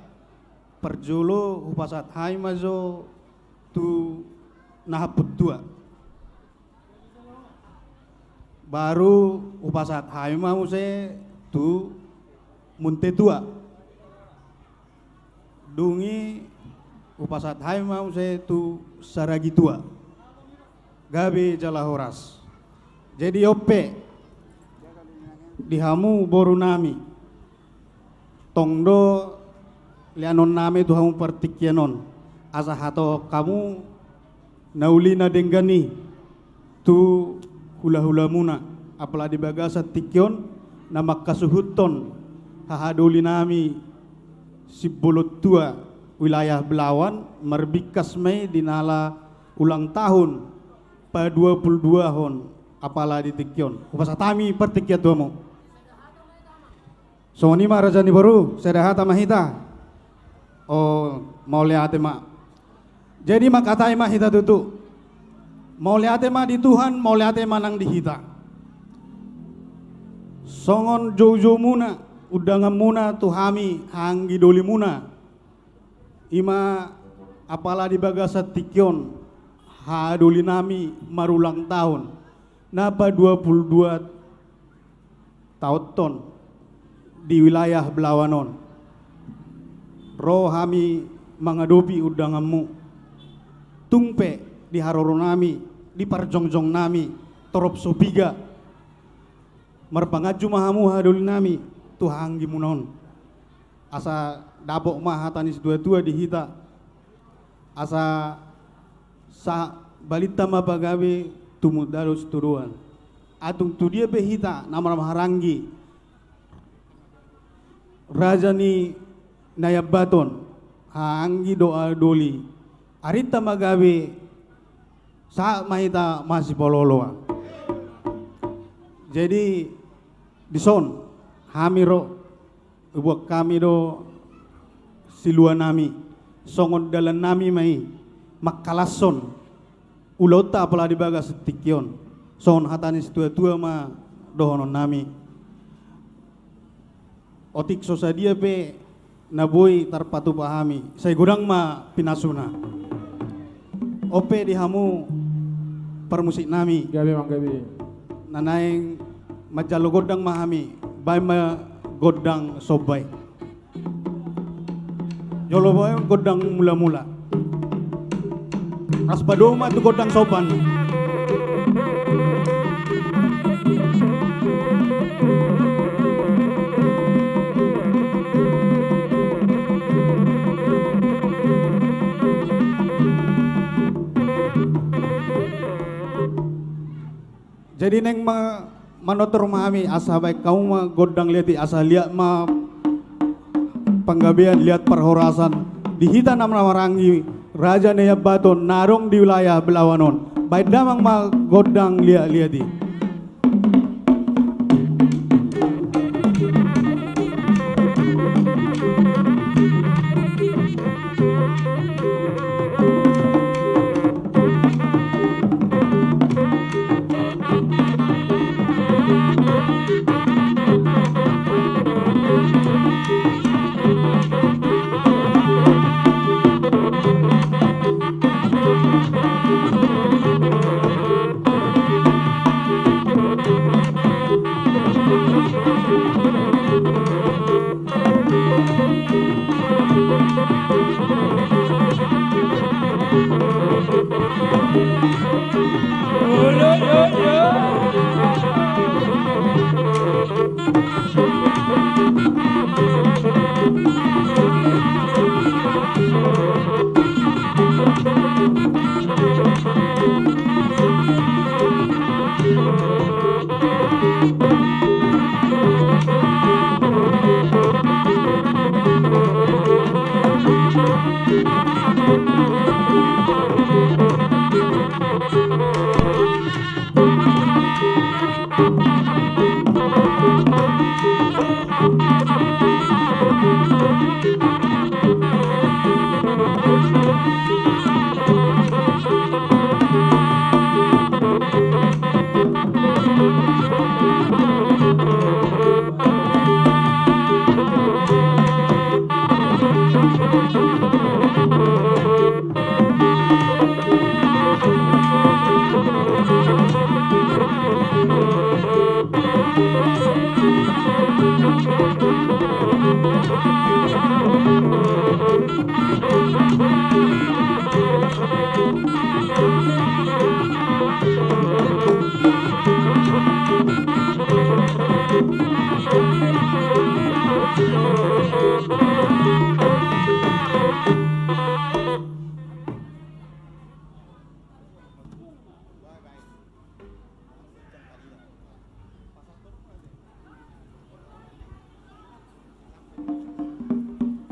perjolo upasat haimazo tu nahaput tua. Baru upasat haimause tu munte tua. Dungi upasat haimause tu saragi tua. Gabe jalahoras. Jadi ope dihamu boru nami tongdo lianon nami tu hamu pertikyanon asa hato kamu naulina denggani tu hula-hula muna apala di bagasa tikyon nama kasuhuton hahaduli nami sibulut tua wilayah Belawan merbikas mei dinala ulang tahun pa 22 hon apala di tikyon upasatami pertikya tuamu so ni ma raja ni baru sedahata mahita oh mau lihat ma jadi makatai mahita tutu mau lihat ma di Tuhan mau lihat ma nang dihita songon jojo muna udangan muna tuhami hanggi doli muna ima apala di bagasa tikyon haduli nami marulang tahun napa 22 tahun di wilayah Belawanon roh hami mengadopi udanganmu tungpe di haroro nami di parjongjong nami torop sopiga merpangaju mahamu haduli nami tuhang gimunon asa dabok mah hatanis dua-dua dihita asa sa balita mapagawe tumudalus turuan atung tu dia behita nama harangi raja ni Nayabaton hanggi doa doli arita magawe sa mahita masih pololoa jadi dison hamiro buat kami do siluan nami songon dalan nami mai makalason ulota apala di bagas tikyon son hatanis tua-tua ma dohonon nami otik sosadia pe naboi tarpatu pahami saya gudang ma pinasuna ope dihamu permusik nami gabe mang gabe nanaing majalo godang mahami bay ma godang sobay yolo boy godang mula-mula Asbadoma tu godang soban. Jadi neng manotor mami asa baik kamu ma godang lihat asa lihat ma penggabean lihat perhorasan dihita nama rangi Raja Nayabaton narong di wilayah Belawanon baik damang ma godang lihat-lihati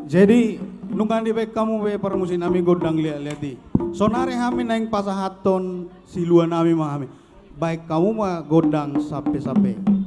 Jadi nungan di baik kamu be permusin nami godang lihat di. Sonare kami naing pasahaton siluan nami mahami. Baik kamu mah godang sape-sape.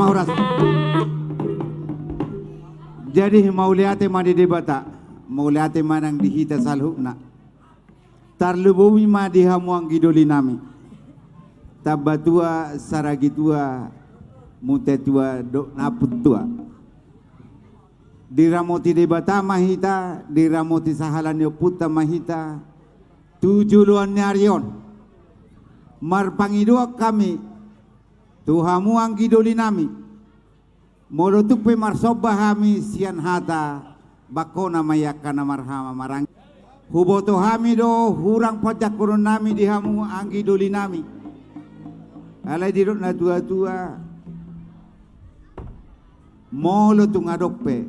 Horas. Jadi mau lihat madi debata, mau lihat manang dihita salhukna. Tarlubuwi madi hamuang gidoli nami. Tabatua saragitua mutetua dok naput tua. Diramoti debata mahita, diramoti sahalan puta mahita. Tujuan nyarion. Marpangidua kami. Tuhamu anggidoli nami. Molotuk pe marsoba hami sian hata bakona mayakana marhama marang. Huboto hami do hurang pajak kurun nami dihamu anggidoli nami. Alai dirut na tua-tua. Molo tungadokpe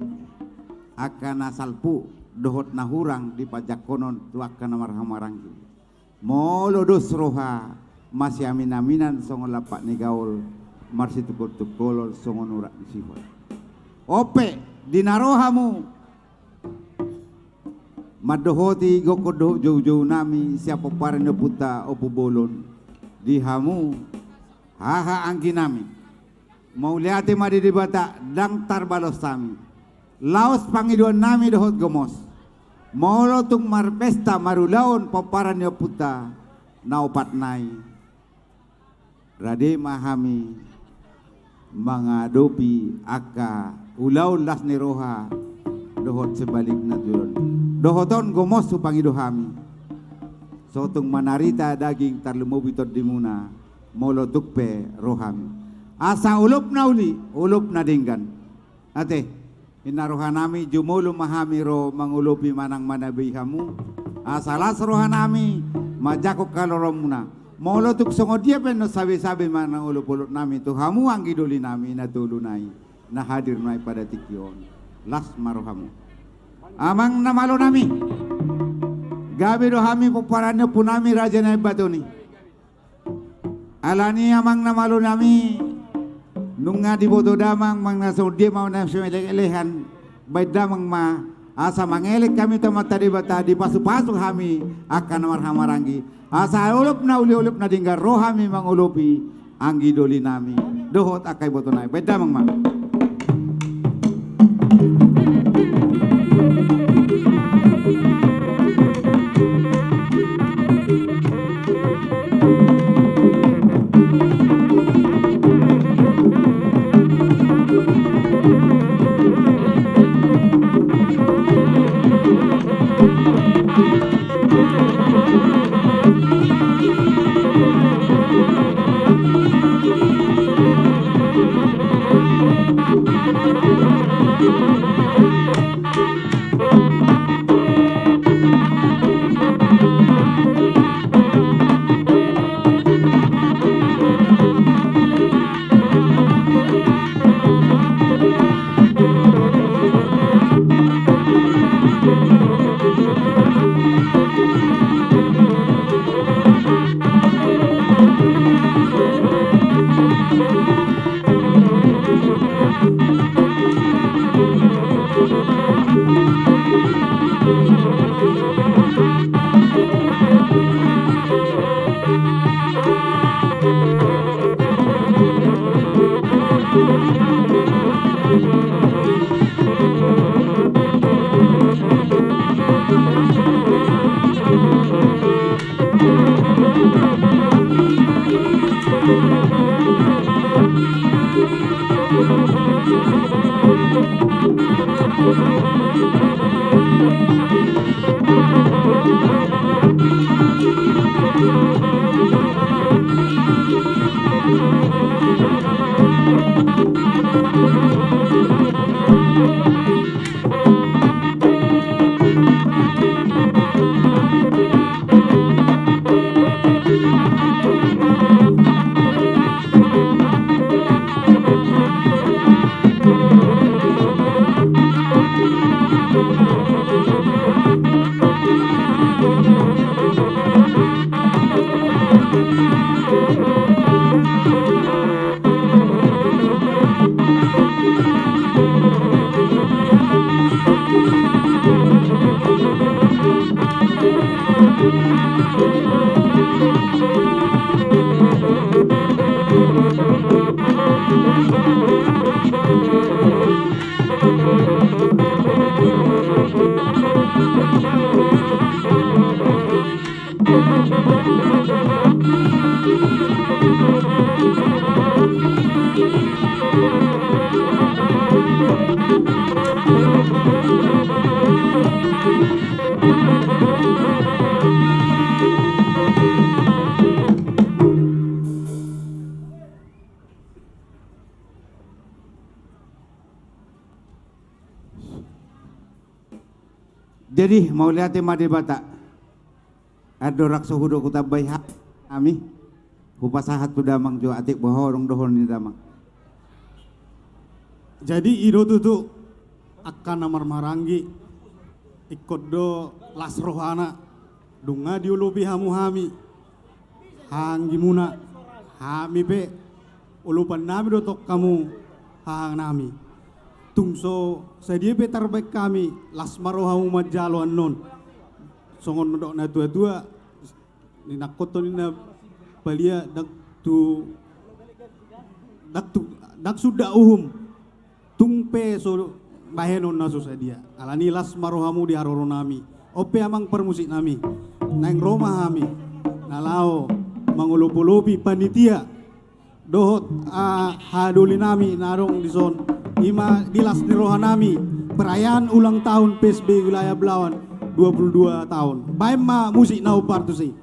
akan asalpu dohot na hurang di pajak konon tuakana marhama marang. Molo dos roha masih amin-aminan songon lapak ni gaul marsi tukul-tukul songon urak sifat ope dinarohamu madohoti gokodo jauh-jauh nami siapa parane puta opo bolon dihamu haha angki nami mau lihat madi di bata dang tarbalos sami laos pangiduan nami dohot gomos molo tung marpesta marulaon paparane puta naupat nai rade mahami mengadopi aka ulau las neroha dohot sebalik naturon dohoton gomos supangi dohami sotung manarita daging tarlumubitot dimuna molo tukpe rohami asa ulup nauli ulup nadinggan ate inarohanami jumulu mahami ro mangulupi manang manabi hamu asalas rohanami majako kaloromuna molo tuk songo dia pen no sabi-sabi manang ulup-ulup nami tu hamu ang gidoli nami na tulunai na hadir nai pada tikion las marohamu amang namalo nami gabi do hami poparanyo punami raja na batoni alani amang namalo nami nunga di boto damang mang naso dia mau na elehan baik damang ma asa mangelik kami temata di bata di pasu-pasu kami akan marhamarangi asa ulup na uli-ulup na dinggar rohami mangulupi anggi doli nami dohot akai botonai beda mang ma Jadi mau lihat tema debata. Adorak suhudo kuta bayha ami. Hupasahat tu damang jo atik bohong dohon ni damang. Jadi ido tutu akan namar marangi ikut do las rohana dunga diulupi hamu hami hang gimuna hami pe ulupan nami do tok kamu hang nami tungso sedia pe terbaik kami las marohamu majalo anon songon dok na tua ni nakoto ni na balia dak sudah tungpe so bahenon naso sadia alani las marohamu di haroro nami ope amang permusik nami nang Roma hami nalao mangulupi panitia dohot haduli nami narong dison ima dilas di rohanami perayaan ulang tahun PSB wilayah Belawan 22 tahun baim ma musik nau partusi.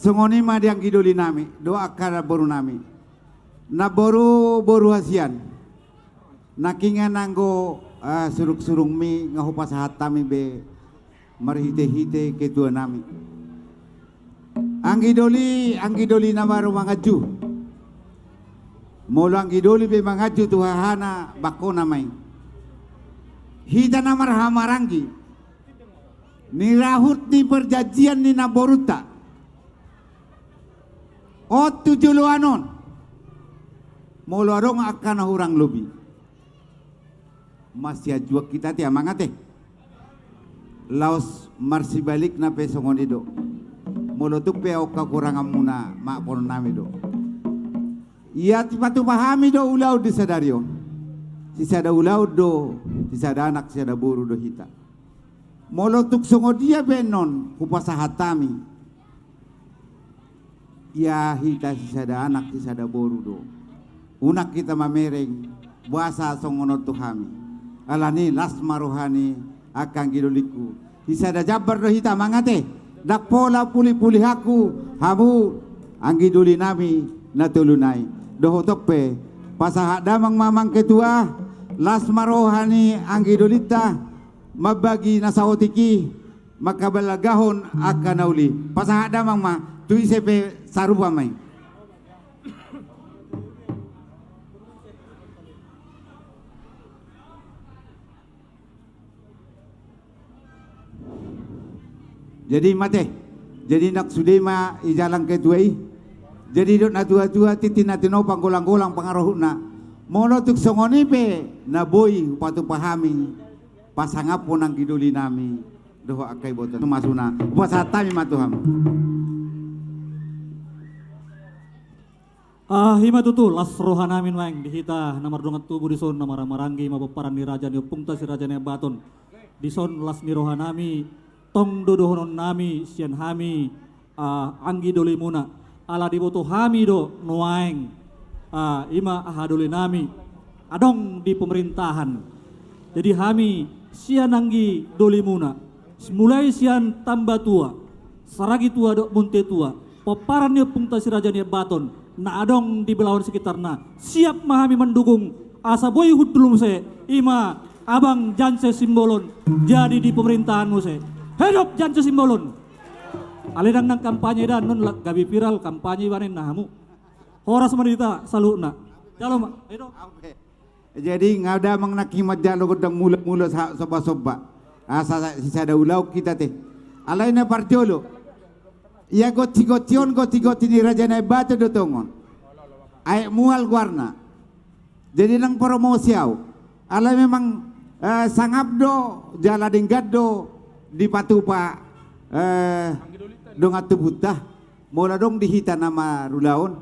Sungoni ma diang kiduli nami, doa kara boru nami. Na boru hasian. Nakinga nanggo suruk-surung mi ngahupas hatami be marhite-hite ketua nami. Anggidoli na baru mangaju. Molo anggidoli be mangaju tuhahana bako namai. Hita namar hamarangi. Ni rahut ni perjanjian ni naboruta. Otu juluanon molo adong akan hurang lobi masih ajuak kita ti amangate laos marsi balik na pesongon ido molo tuk pe oka kurang amuna mak pon nami do iya tipatu pahami do ulau di sadario si sada ulau do si sada anak si sada buru do hita molo tuk songo dia benon kupasa hatami ya hita sisada anak sisada boru do unak kita mamereng buasa songono tuhami alani las maruhani akan giduliku sisada jabar do hita mangate dak pola puli-puli haku hamu anggiduli nami natulunai doho tope pasahak damang mamang ketua las maruhani anggidulita mabagi nasawotiki maka balagahon akan nauli pasahak damang ma tu isepe sarupa mai. Jadi mate, jadi nak sudema ijalang ketuai, jadi dok na tua-tua titin natino panggolang-golang pangarohuna, Monotuk songonipe na boy upatu pahami pasangap po ng giduli nami doho akay boton masuna upasatami matuham. Hima tutul lasroha namin wang dihita namardungat tubuh di son namaranggi mabaparan ni raja ni pungta si raja ni baton di son las ni roha nami tong dodohonon nami sian hami anggi doli muna ala diboto hami do nuaeng ima ahadoli nami adong di pemerintahan jadi hami sian anggi doli muna mulai sian tambah tua saragi tua do munte tua paparan ni pungta si raja ni baton na adong di belawan sekitarna siap mahami mendukung asa boy hudulum se ima abang Janse Simbolon jadi di pemerintahanmu se hidup Janse Simbolon aledang nang kampanye dan nun gabi viral kampanye wanen nahamu horas menita saluna jalo mak jadi ngada mangnakimat jalo godang mulut soba-soba asa sisa daulau kita teh alaina parjolo ia goti-gotion ni raja na batu do tongon ay mual guarna jadi nang promosiaw ala memang sangap do jala denggat do di patupa dong atubutah mola dong dihita nama rulaon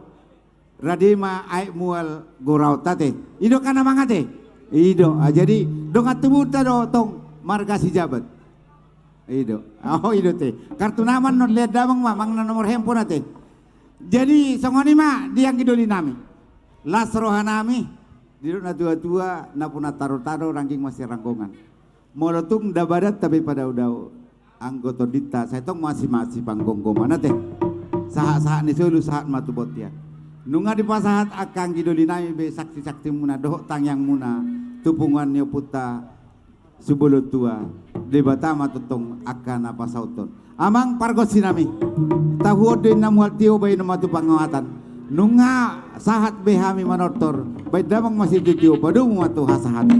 radima ay mual gorau tate ido kana mangate ido jadi dong atubutah do tong marga si jabat ido ido teh kartu nama non lihat damang mang nomor handphone teh jadi songoni mah diang gidoli nami las rohanami di na tua-tua na puna taro-taro ranking masih rangkongan molotung dabadat tapi pada udah anggota dita saya tong masih panggong mana teh sahat ni selu sahat matu botia nunga di pasahat akang gidoli nami be sakti-sakti muna doh tang yang muna tupungan nyo puta Subulu tua debatama tutong akan apa sauton amang pargos sinami tahu din namual tio bay namatu pangawatan nunga sahat behami manortor bay damang masih tio padung matu hasahat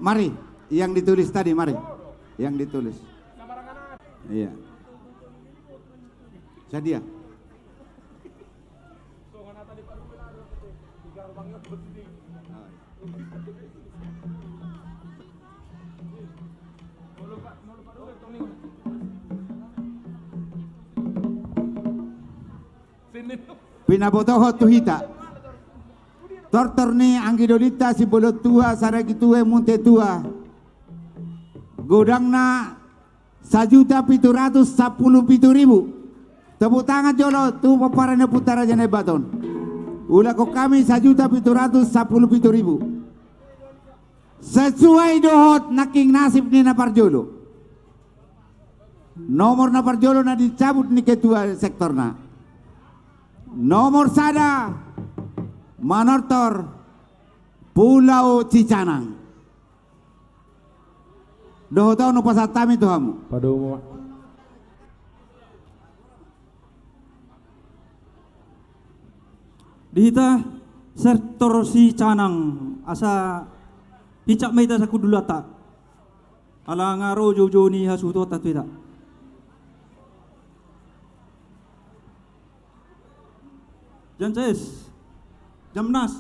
mari yang ditulis tadi mari yang ditulis iya Sadia pinabotoho tuhita tortorni anggidolita si bolot tua saragi tua munte tua godangna 1.710.000 tepuk tangan jolo tu paparane putara jane baton ula ko kami 1.710.000 sesuai dohot naking nasib ni naparjolo nomor naparjolo na dicabut ni ketua sektorna nomor sada Manortor Pulau Cicanang doho tau no pasatami tuhamu Padumu dihita sektor Cicanang asa hicak maita sa kudulata ala ngaro jojo ni hasuto tatwita Janses Jamnas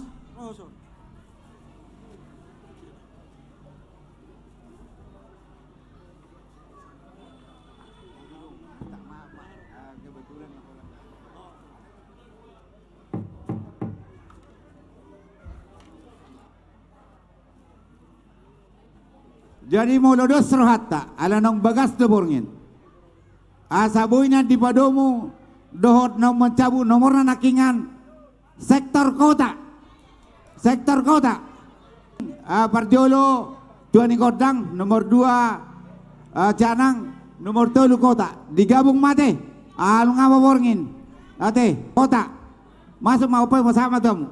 jadi molodos rohatta ala nong bagas deborngin asaboyna di padomu dohot nong mencabu nomorna nakingan sektor kota Parjolo Tuan Kodang, nomor 2 Canang, nomor 3 Kota. Digabung mate. Lu ngapa borngin? Ate, Kota. Masuk mau apa sama kamu?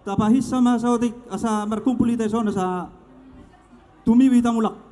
Tapahis sama sautik asa merkumpul ite sona sa tumiwi tamulak.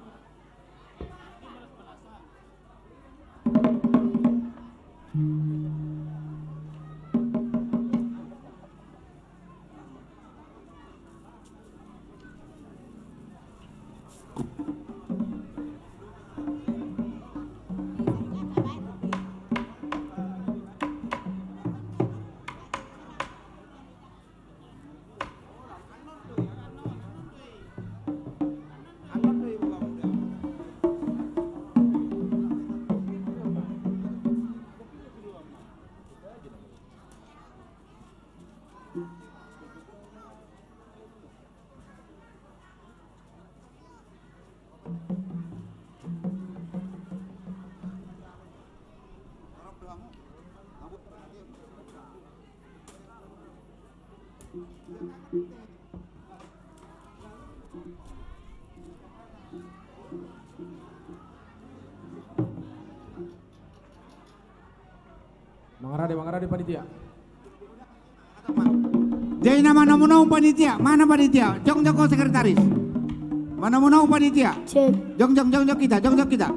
Mangarade panitia. Jadi nama namunau panitia, mana panitia? Jong sekretaris. Mana namunau panitia? Jong kita, jong kita.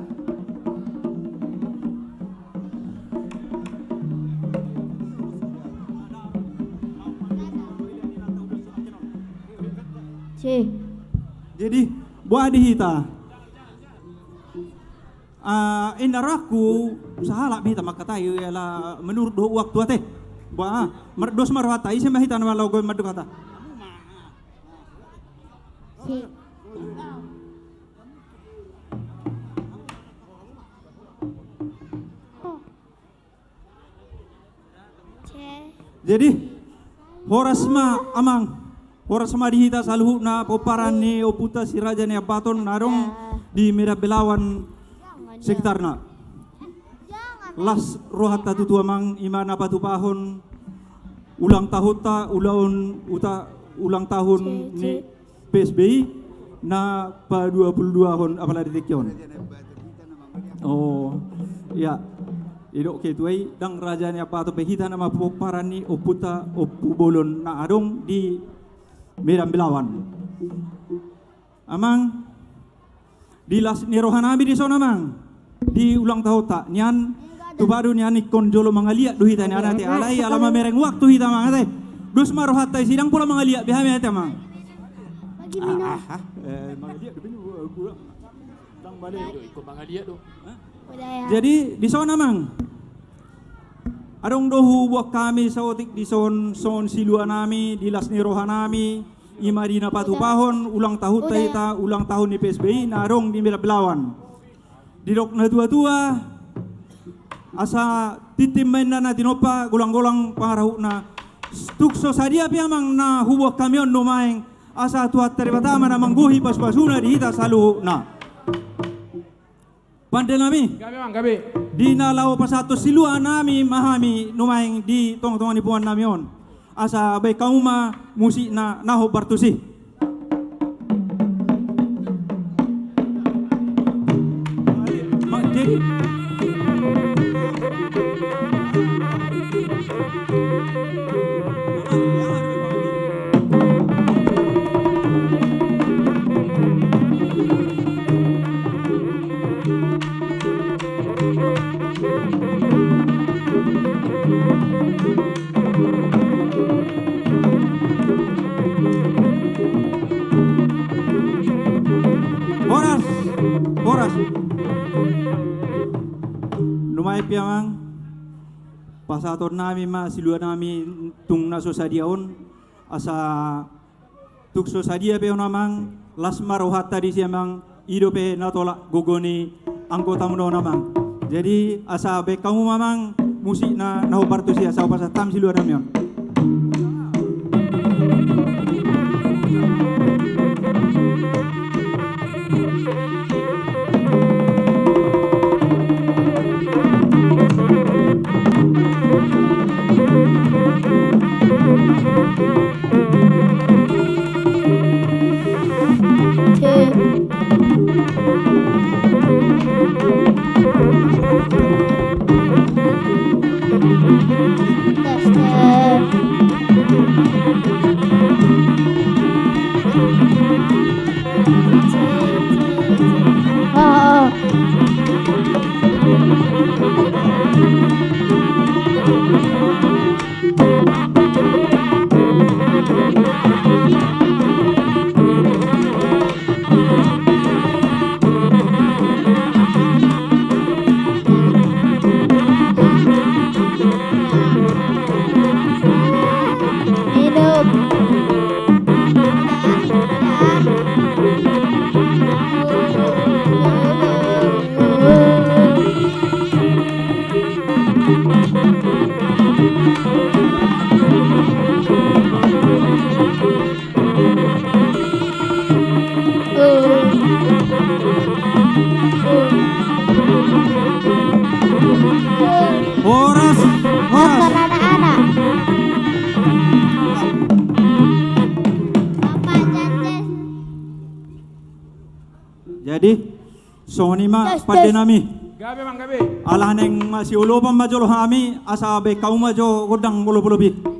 Jadi buah dihita. Indaraku sahala bihita makatai yala menurut do waktu ate. Buah merdos marwata isi mahita nama logo madu kata. Jadi horasma amang horasma dihita saluhu na poparan ni oputa si raja ni abaton narong di Merah Belawan sekitarna. Las rohat tatu tuamang imana patu pahon ulang tahun ulang tahun ni PSBI na pa 22 hon apalagi tekyon. Oh ya idok ke tuai dang raja ni apa tu pehita nama poparan ni oputa opubolon na adong di Merah Belawan. Amang di las ni rohanabi di sona mang di ulang tahun tak nyan tu baru nyan ikon jolo mangalia duhita ni anate alai alama mereng waktu hita mang ate dus marohat tai sidang pula mangalia bihame ate mang mangalia du bini dang balik ikon mangalia do. Jadi di sona mang adong dohu buat kami saotik di son siluanami di las ni rohanami imadina patu pahon ulang tahun taita ulang tahun ni PSBI narong di Merah Belawan di dok na tua asa titim main na tinopa gulang-gulang pangarahu na tukso sadia piamang na hubuak kamyon numaing asa tuat terbatama na mangguhi pas-pasuna di hita salu na pandai nami Gabi di nalau pasato silua nami mahami numaing di tong-tongan ipuan nami on asa baik kamu ma musik na naho bartusi jadi Boras lumay piamang pasator nami ma silua nami tung naso sadiaon asa tukso sadia pe namang las marohat tadi siamang idope natolak gogoni anggota muno namang jadi asa be kamu mamang musik na naho bartusi asa pasatam silua namion. Jadi sohonima pada nami Gabe mang gabe. alah neng masih ulupam majolo hami asa be kaum majo godang ulubi.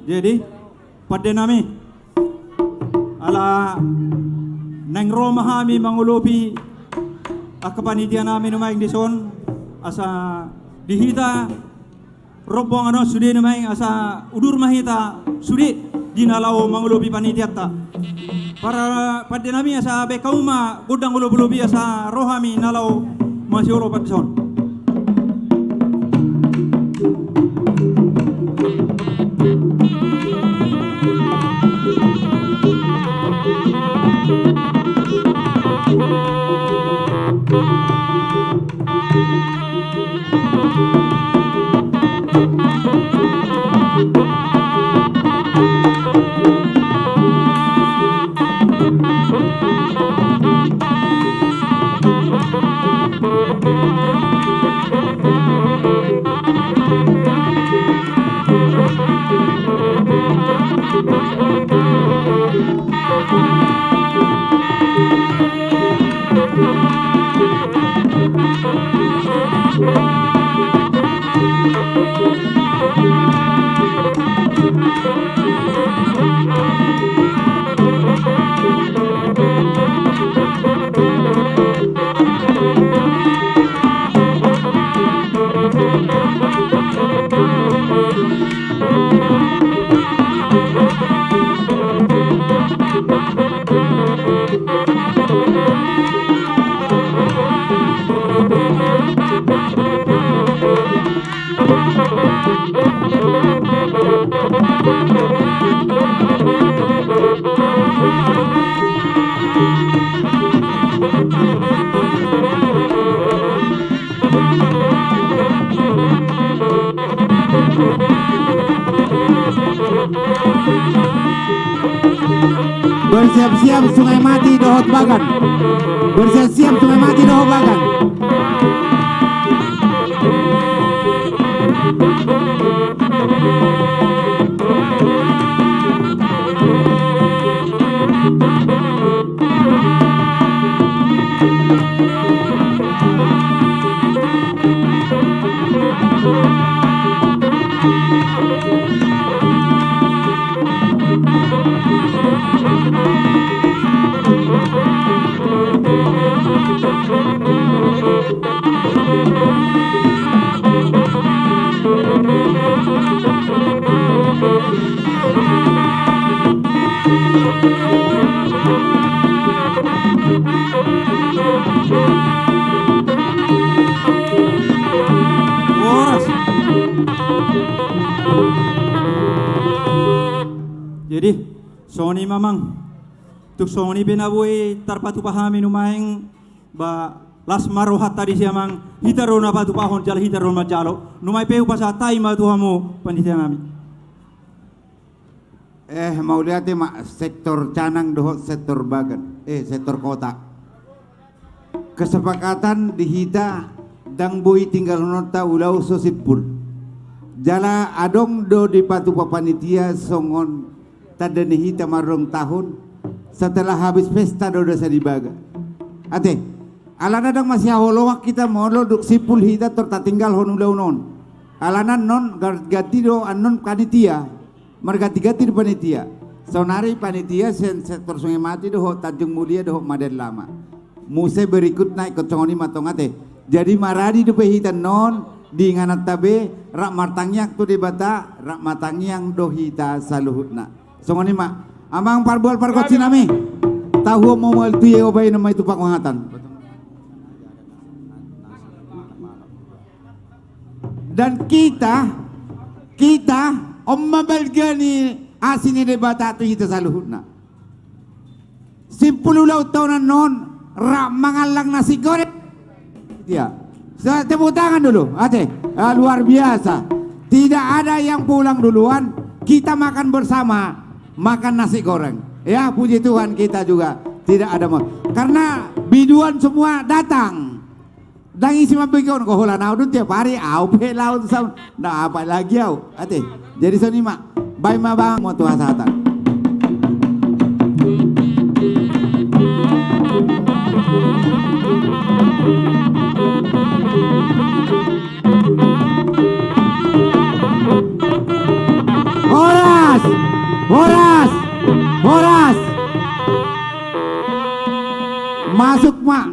Jadi pada nami ala neng Roma hami mangulupi akapanitia nami numaing dison asa dihita robong ano sudi numaing asa udur mahita sudi dinalau mangulupi panitia ta para pada nami asa be kauma gudang ulubi asa rohami nalau masih ulo padison. Bersiap-siap Sungai Mati Dohot Bagan. Bersiap-siap Sungai Mati Dohot Bagan. Jadi Sony mamang tuk Sony binaboy tarpatu pahami numaing ba las marohat tadi siamang hitarona patu pahon jal hitarona jalo numai peu pasatai ma tuhamu panitia nami. Mau lihat mak sektor Canang Dohot sektor Bagan sektor kota. Kesepakatan dihita dang bui tinggal nota ulau sosipul. Jala adong do di patu panitia songon tadani hita marong tahun setelah habis pesta do dosa dibaga. Ate, alana dang masih holowak kita molo duk sipul hita tertatinggal honulau non. Alana non ganti do anon panitia, margati-gati di panitia. Sonari panitia sektor Sungai Mati do Tanjung Mulia do Maden Lama. Muse berikut naik ke congoni matong ate. Jadi maradi do hita non di nganat tabe rak martangyak tu di bata rak matangyang do hita saluhutna. Songoni mak, amang parbual parkot sinami. Tahu mau tuye obay nama itu pak wangatan. Dan kita omma balgani asini debata tu kita saluhutna. Simpul ulau tahunan non rak mangalang nasi goreng. Ya, saya tepuk tangan dulu. Ate, luar biasa. Tidak ada yang pulang duluan. Kita makan bersama. Makan nasi goreng, ya puji Tuhan kita juga tidak ada mau karena biduan semua datang dan isi mabigon kohola naudun tiap hari au pe laut sam nah apa lagi au ate jadi soni mak bai ma bang mau tuh hasatan. Horas masuk mak.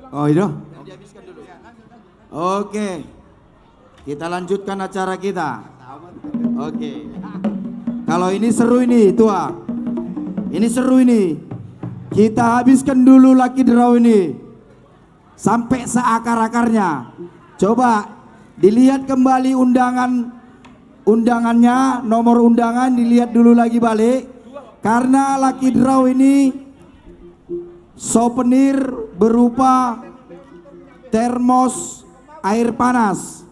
Oh itu. Oke, kita lanjutkan acara kita. Oke. Kalau ini seru ini tua. Ini seru ini. Kita habiskan dulu Lucky Draw ini sampai seakar-akarnya. Coba dilihat kembali undangannya, nomor undangan dilihat dulu lagi balik karena Lucky Draw ini souvenir berupa termos air panas.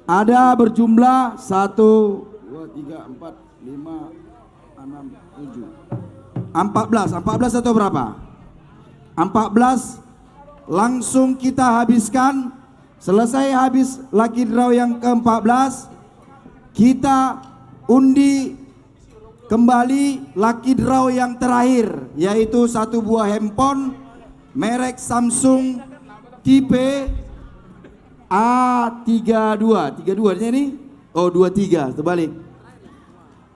Ada berjumlah 1, 2, 3, 4, 5, 6, 7 14 atau berapa? 14 langsung kita habiskan. Selesai habis Lucky Draw yang ke-14 kita undi kembali Lucky Draw yang terakhir, yaitu satu buah handphone merek Samsung tipe A32. 32 ini? Oh 23, terbalik.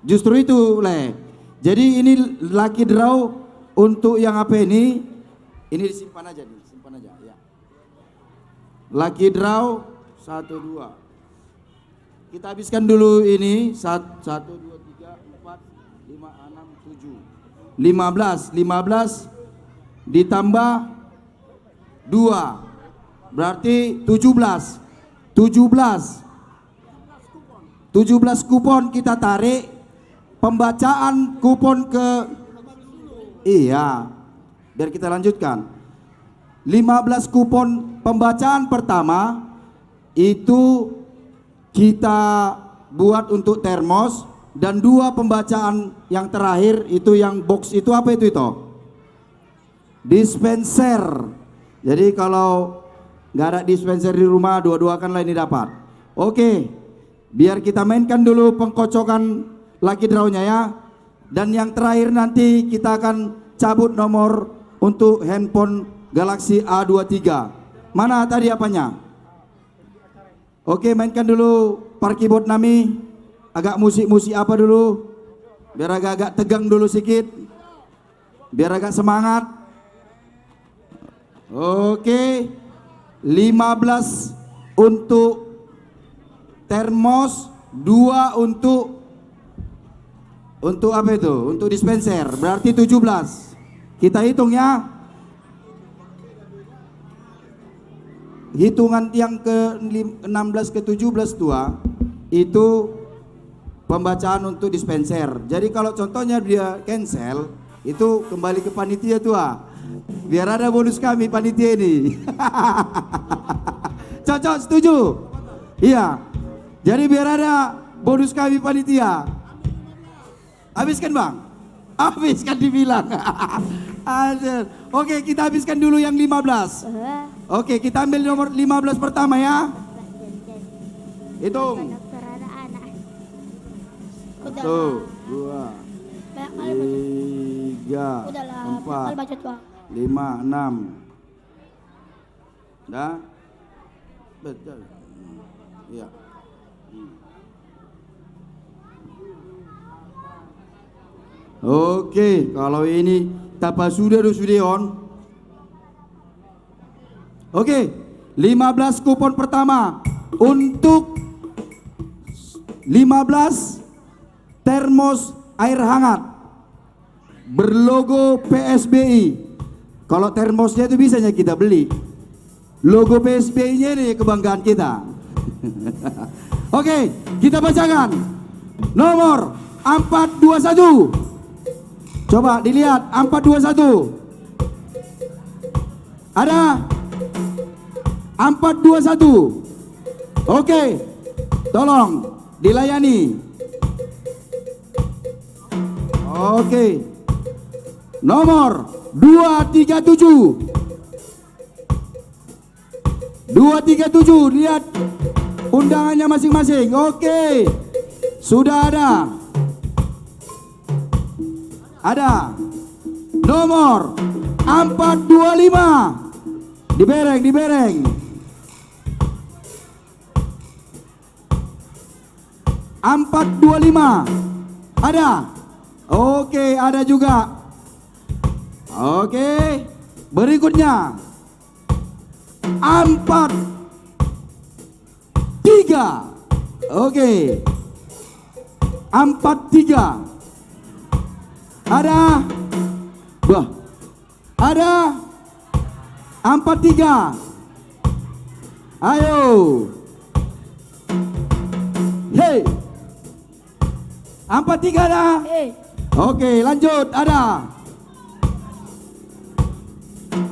Justru itu Le. Jadi ini Lucky Draw untuk yang apa ini? Ini disimpan aja nih, simpan aja ya. Lucky Draw 1, 2. Kita habiskan dulu ini 1, 2, 3, 4, 5, 6, 7 15 ditambah 2 berarti 17 kupon kita tarik. Pembacaan kupon ke iya biar kita lanjutkan. 15 kupon pembacaan pertama itu kita buat untuk termos dan 2 pembacaan yang terakhir itu yang box itu apa itu? Dispenser. Jadi kalau nggak ada dispenser di rumah, dua-dua kan ini dapat. Oke, biar kita mainkan dulu pengkocokan lucky draw-nya ya. Dan yang terakhir nanti kita akan cabut nomor untuk handphone Galaxy A23. Mana tadi apanya? Oke, mainkan dulu parkibot Nami. Agak musik-musik apa dulu? Biar agak-agak tegang dulu sedikit. Biar agak semangat. Oke. 15 untuk termos, 2 untuk apa itu? Untuk dispenser. Berarti 17. Kita hitung ya. Hitungan yang ke 16 ke 17 tua itu pembacaan untuk dispenser. Jadi kalau contohnya dia cancel, itu kembali ke panitia tua. Biar ada bonus kami panitia ini. Cocok, setuju? Iya. Jadi biar ada bonus kami panitia. Habiskan bang? Habiskan dibilang. Oke, kita habiskan dulu yang 15. Oke, kita ambil nomor 15 pertama ya. Hitung. 1, 2, 3, 4, 5, 6. Dah? Betul. Ya. Oke, kalau ini tapa sudah on. Oke, 15 kupon pertama untuk 15 termos air hangat berlogo PSBI. Kalau termosnya itu bisanya kita beli. Logo PSBI-nya ini kebanggaan kita. Oke, kita bacakan. Nomor 421. Coba dilihat 421. Ada 421. Oke, tolong dilayani. Oke. Nomor 237. 237, lihat undangannya masing-masing. Oke. Sudah ada. Ada. Nomor 425. Dibereng. 425. Ada. Oke, ada juga. Oke. Berikutnya 43. Oke. 43. Ada. Wah. Ada. 43. Ayo. Hey. 43 ada. Oke, lanjut. Ada.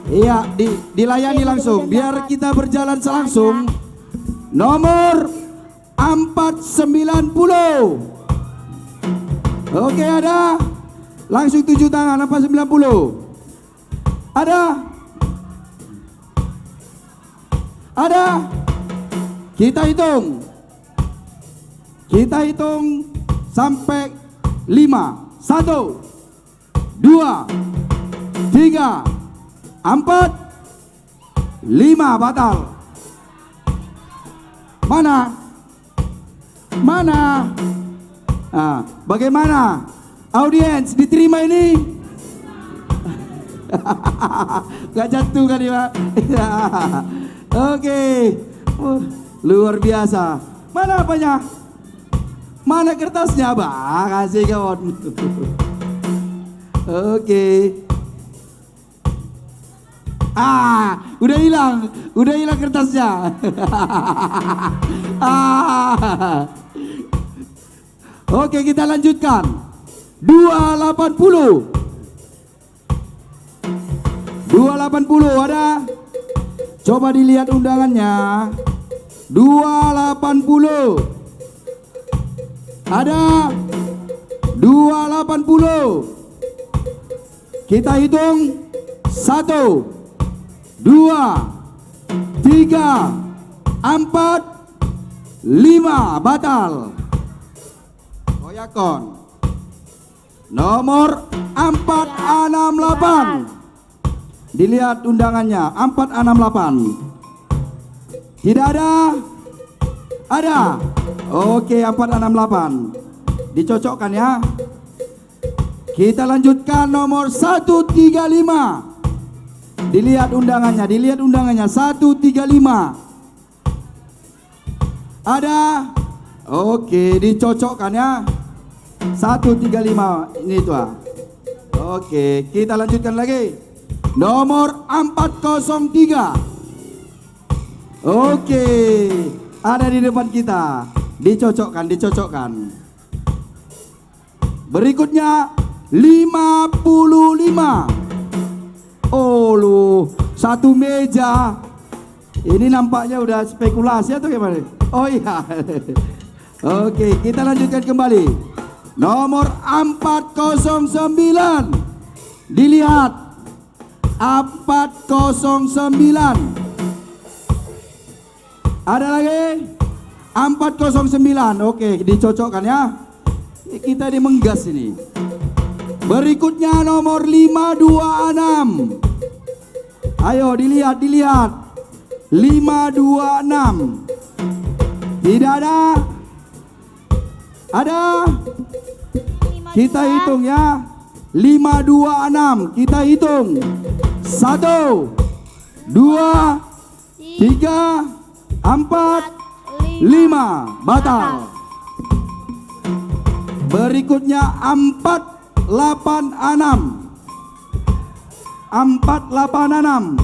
Iya, dilayani langsung biar kita berjalan selangsung. Nomor 490. Oke, ada. Langsung 7 tangan 490. Ada. Ada. Kita hitung. Kita hitung sampai 5. 1, 2, 3, 4, 5 batal. Mana? Nah, bagaimana? Audiens diterima ini? Gak jatuh kan ya? Oke. Luar biasa. Mana apanya? Mana kertasnya, Bang? Kasih kawan. Oke. Udah hilang kertasnya. Oke, kita lanjutkan. 280. 280 ada. Coba dilihat undangannya. 280. Ada. 280. Kita hitung 1, 2, 3, 4, 5. Batal. Koyakon. Nomor 468. Dilihat undangannya 468. Tidak ada? Ada. Oke, 468. Dicocokkan ya. Kita lanjutkan nomor 135. Dilihat undangannya 135. Ada? Oke, dicocokkan ya. 135 ini tuh. Oke, kita lanjutkan lagi. Nomor 403. Oke, ada di depan kita. Dicocokkan. Berikutnya 55. Oh lu, satu meja. Ini nampaknya udah spekulasi atau gimana? Oh iya. Oke, kita lanjutkan kembali. Nomor 409. Dilihat 409. Ada lagi? 409. Oke, dicocokkan ya. Kita ini menggas ini. Berikutnya nomor 526. Ayo dilihat. 526. Tidak ada? Ada? Kita hitung ya. 526. Kita hitung. 1, 2, 3, 4, 5. Batal. Berikutnya 486. 486.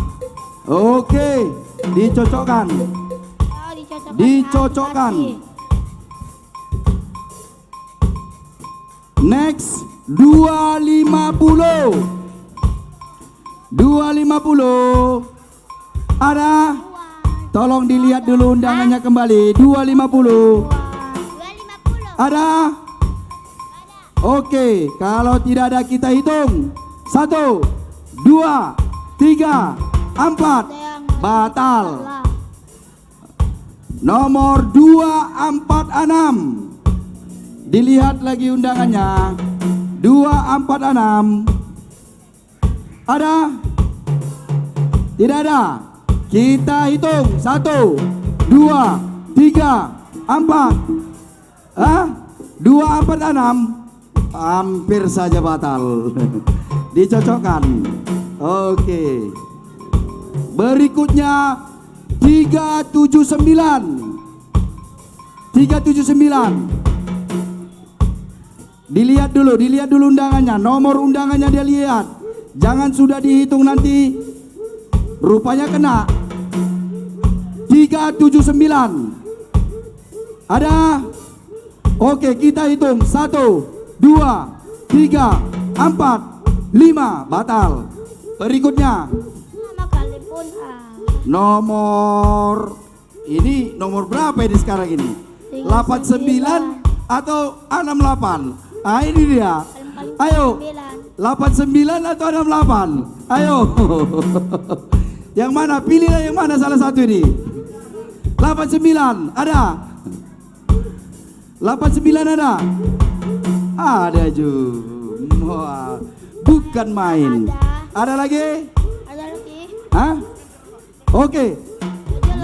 Oke, dicocokkan. Next 250. 250. Ada? Tolong dilihat dulu undangannya kembali. 250. Ada? Oke, kalau tidak ada kita hitung. 1, 2, 3, 4. Batal. Nomor 246. Dilihat lagi undangannya. 246. Ada? Tidak ada. Kita hitung. 1, 2, 3, 4. 246. Hampir saja batal. Dicocokkan. Oke. Berikutnya 379. 379. Dilihat dulu undangannya. Nomor undangannya dia lihat. Jangan sudah dihitung nanti rupanya kena. 379. Ada? Oke, kita hitung. 1, 2, 3, 4, 5. Batal. Berikutnya nomor ini nomor berapa ini sekarang ini? 89 atau 68? Ah, ini dia. Ayo, 89 atau 68? Ayo. Yang mana? Pilihlah yang mana salah satu ini. 89 ada? 89 ada? Ada juga. Bukan main. Ada lagi? Hah? Oke.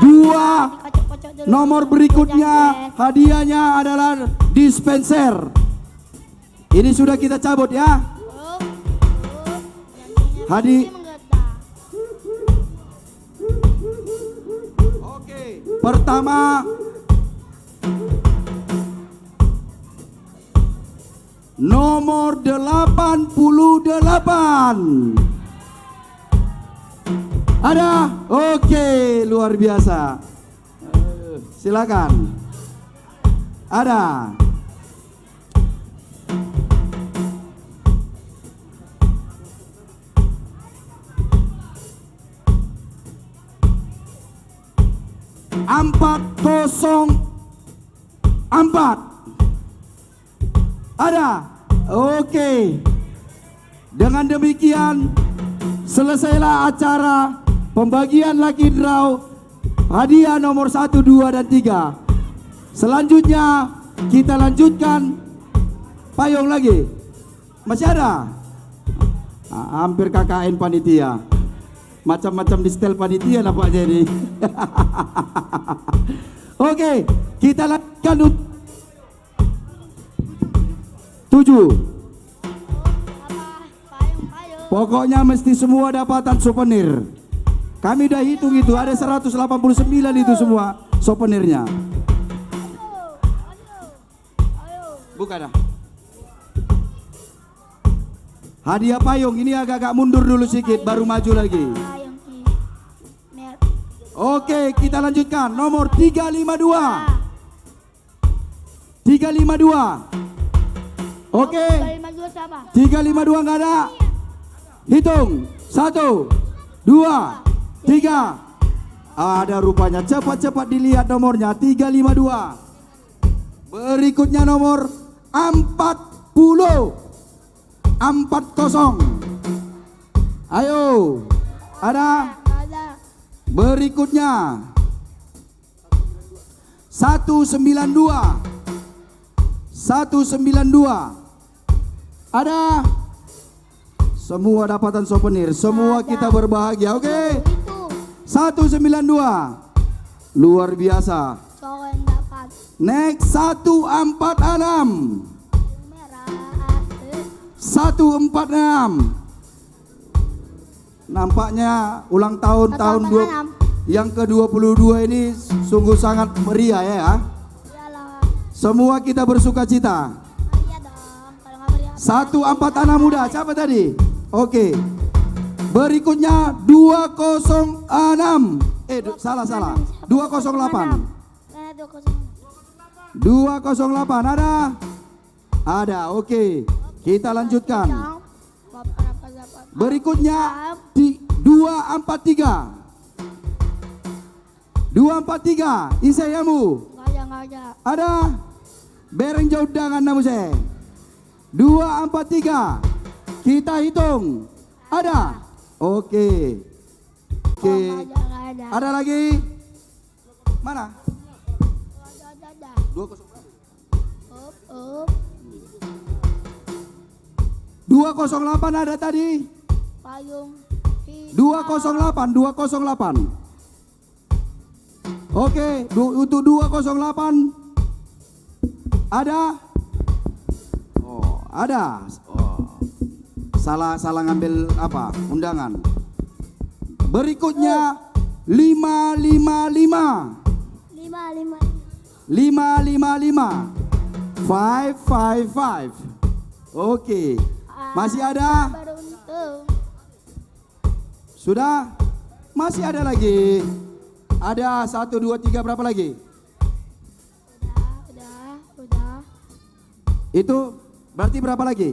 2 nomor berikutnya hadiahnya adalah dispenser. Ini sudah kita cabut ya. Oke. Pertama nomor 88. Ada? Oke, luar biasa. Silakan. Ada. Empat kosong 4. Ada? Oke. Dengan demikian selesailah acara pembagian lucky draw hadiah nomor 1, 2, dan 3. Selanjutnya kita lanjutkan payung lagi. Masih ada? Hampir KKN panitia. Macam-macam di setel panitia nampaknya ini. Oke, kita lanjutkan 7. Pokoknya mesti semua dapatan souvenir. Kami udah hitung itu, ada 189 itu semua souvenirnya. Buka dah. Hadiah payung ini agak-agak mundur dulu sedikit, baru maju lagi. Oke, kita lanjutkan. Nomor 352. 352. Oke. 352 nggak ada. Hitung. 1, 2, 3. Ada rupanya. Cepat-cepat dilihat nomornya. 352. Berikutnya nomor 40. 40. Ayo. Ada? Berikutnya 192. 192. Ada? Semua dapatan souvenir. Semua kita berbahagia. Oke? 192. Luar biasa. Next 146. 146. Nampaknya ulang tahun yang ke-22 ini sungguh sangat meriah ya. Semua kita bersuka cita. 146 muda, siapa tadi? Oke. Berikutnya 206. Salah. 208. 208 ada? Ada, oke. Kita lanjutkan. Berikutnya 243. 243 Isayamu. Ada? Bereng jauh dengan namu saya. 243. Kita hitung. Ada? Oke. Oke. Ada lagi? Mana? 208 ada tadi? 208. Oke, untuk 208 ada? Oh, ada. Oh. Salah ngambil apa? Undangan. Berikutnya 555. 555. Oke. Masih ada? Sudah? Masih ada lagi? Ada 1, 2, 3 berapa lagi? Udah. Itu berarti berapa lagi?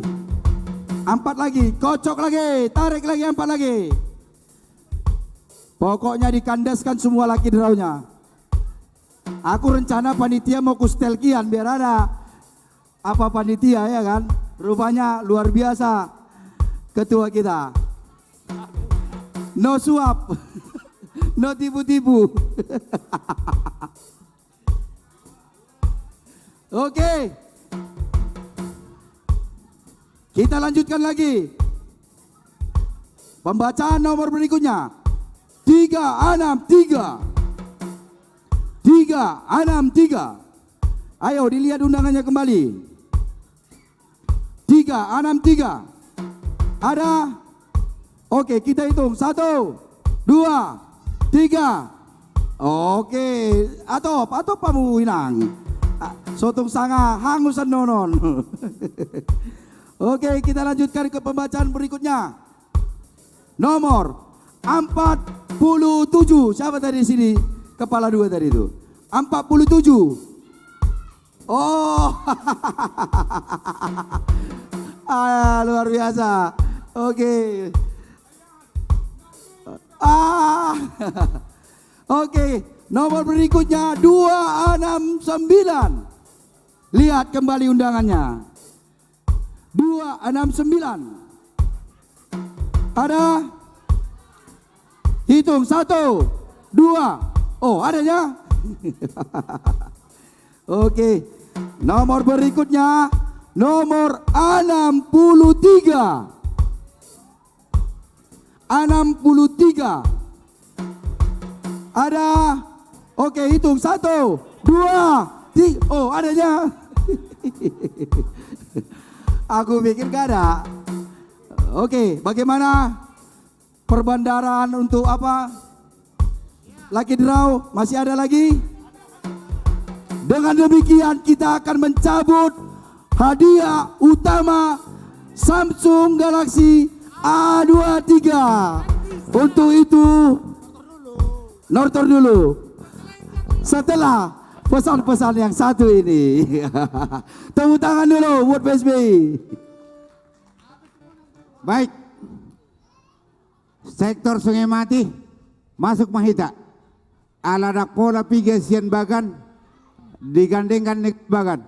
4 lagi, kocok lagi, tarik lagi 4 lagi. Pokoknya dikandaskan semua laki drawnya. Aku rencana panitia mau kustelkian biar ada apa panitia ya kan. Rupanya luar biasa ketua kita. No suap. No tipu-tipu. Oke. Kita lanjutkan lagi. Pembacaan nomor berikutnya. 363. 363. Ayo dilihat undangannya kembali. 363. Ada? Oke, kita hitung. 1, 2, 3. Oke, atau pamu inang. Sotong sanga hangusan nonon. Oke, kita lanjutkan ke pembacaan berikutnya. Nomor 47. Siapa tadi di sini? Kepala 2 tadi itu. 47. Oh. Luar biasa. Oke. Oke, nomor berikutnya 269. Lihat kembali undangannya. 269. Ada? Hitung 1, 2. Oh, ada ya? Oke. Nomor berikutnya nomor 63. 63. Ada? Oke, hitung 1, 2, 3. Oh, adanya. Aku pikir gak ada. Oke, bagaimana perbandaran untuk apa? Lucky draw masih ada lagi? Dengan demikian kita akan mencabut hadiah utama Samsung Galaxy A23. Untuk itu nonton dulu setelah pesan-pesan yang satu ini. Tepuk tangan dulu buat PSB. Baik, sektor Sungai Mati masuk Mahita. Aladak pola piga sian bagan digandengkan bagan.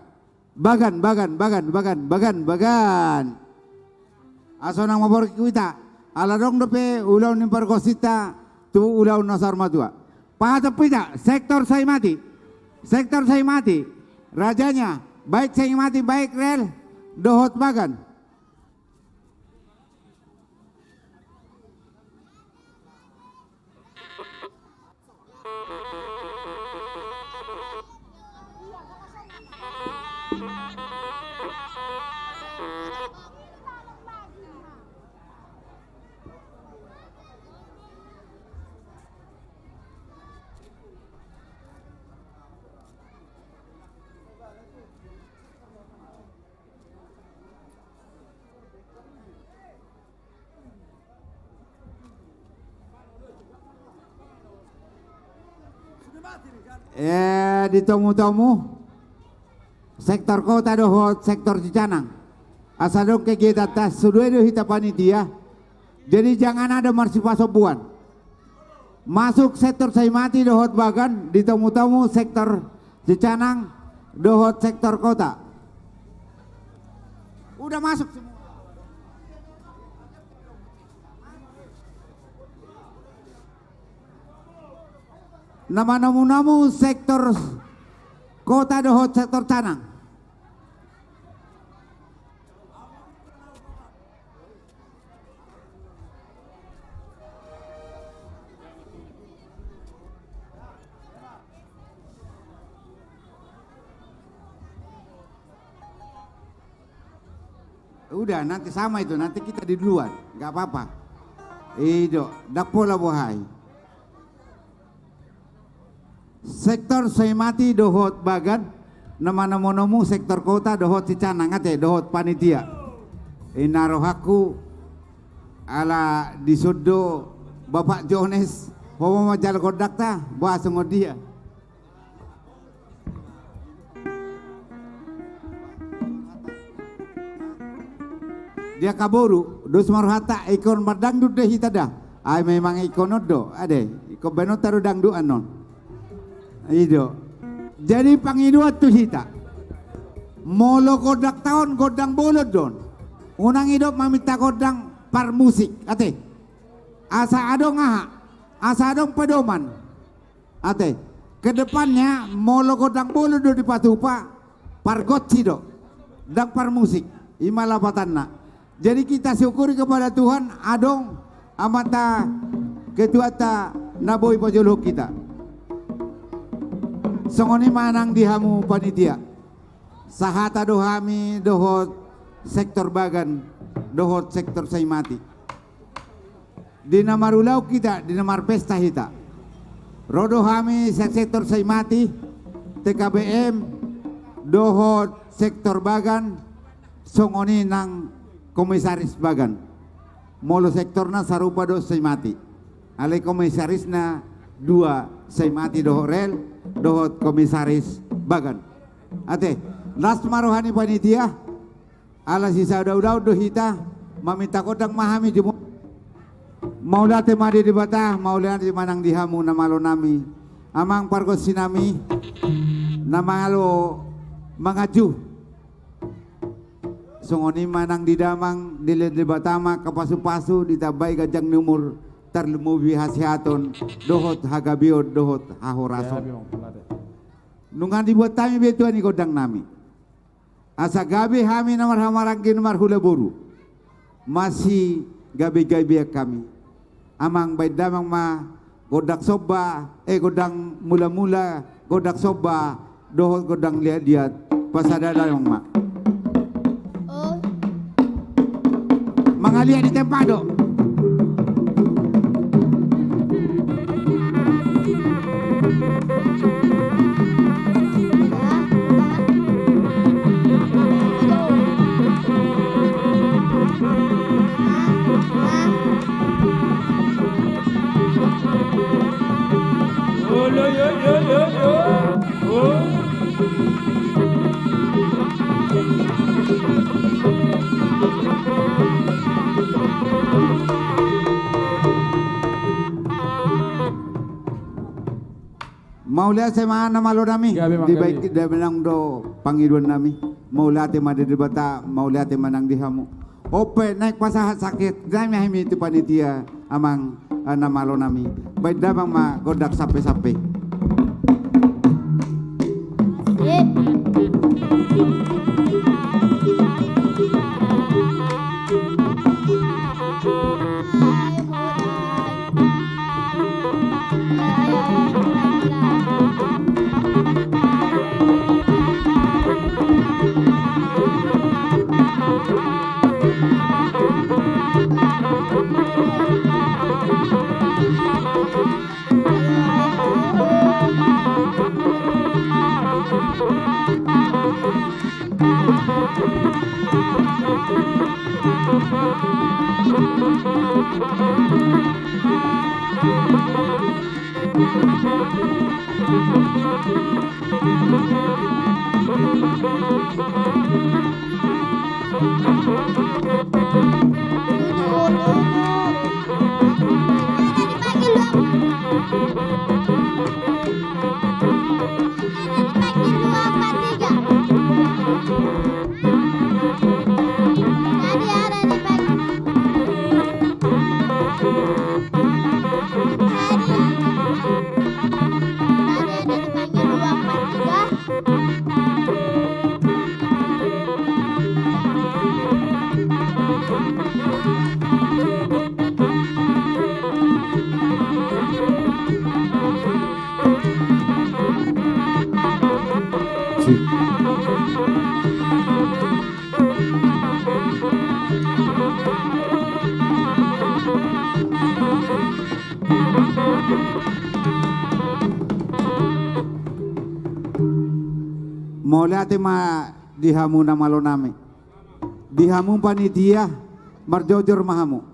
Asonang mabor kita. Aladong dope ulau nimpar kosita tu ulau nasar matua. Pahat pita sektor Sungai Mati. Sektor Sungai Mati. Rajanya baik Sungai Mati baik rel dohot bagan. Di tomu-tomu sektor kota dohot sektor Cicanang asadong kegiatan tas sudah hita panitia. Jadi jangan ada marsipasobuan masuk sektor Sungai Mati dohot bagan, di tomu-tomu sektor Cicanang dohot sektor kota udah masuk semua. Nama namu sektor kota dohot sektor Canang. Udah nanti sama itu, nanti kita di duluan, nggak apa-apa. Ido, dak pola bohai. Sektor Sungai Mati dohot bagan, nama nomu sektor kota dohot Cicanang ate dohot panitia. Inarohaku ala disudo Bapak Jones, homo majal kodak ta, bahasa ngodia. Dia kaboru, dos marhata ikon bardangdut deh hitada. Ay memang ikonodo, ade, ikon benot taru dangdu anon. Ido. Jadi pangiduat tuh hita. Molo kodak tahun godang bolot don. Unang hidup mamita godang par musik. Ate. Asa adong aha. Asa adong pedoman. Ate. Kedepannya molo godang bolot do di patupa par gotsi do. Dang par musik. Imalapatan na. Jadi kita syukuri kepada Tuhan adong amata ketua ta naboy pajolok kita. Songoni manang dihamu panitia. Sahata dohami dohot sektor bagan, dohot sektor Sungai Mati. Di namar ulau kita, di namar pesta kita. Rodohami sektor Sungai Mati, TKBM, dohot sektor bagan, songoni nang komisaris bagan. Molo sektorna sarupa do Sungai Mati. Ale komisarisna dua Sungai Mati dohot rel, dohot komisaris bagan. Ate, las marohani panitia, ala sisa udah dohita, mamita kodang mahami jumu. Maula temadi di batah, maula di manang dihamu namalo nami, amang pargos sinami, namalo mangaju. songoni manang di damang dile di batama kapasu-pasu ditabai gajang numur terlemubi hasiaton dohot hagabiot dohot hahorason nungan dibuat tami betuan ni godang nami asa gabi hami namar hamarangkin mar hula boru masih gabi-gabi kami amang baik damang ma godak soba godang mula-mula godak soba dohot godang liat-liat pasada damang ma mangalia di tempado Maulia sema na malo nami di baik da menang do pangiduan nami maulia te made di bata maulia te manang dihamu ope naik pasahat sakit nami himi itu panitia amang na malo nami baik damang ma godak sape-sape Maulia te ma dihamu na malo nami dihamu panitia marjojor mahamu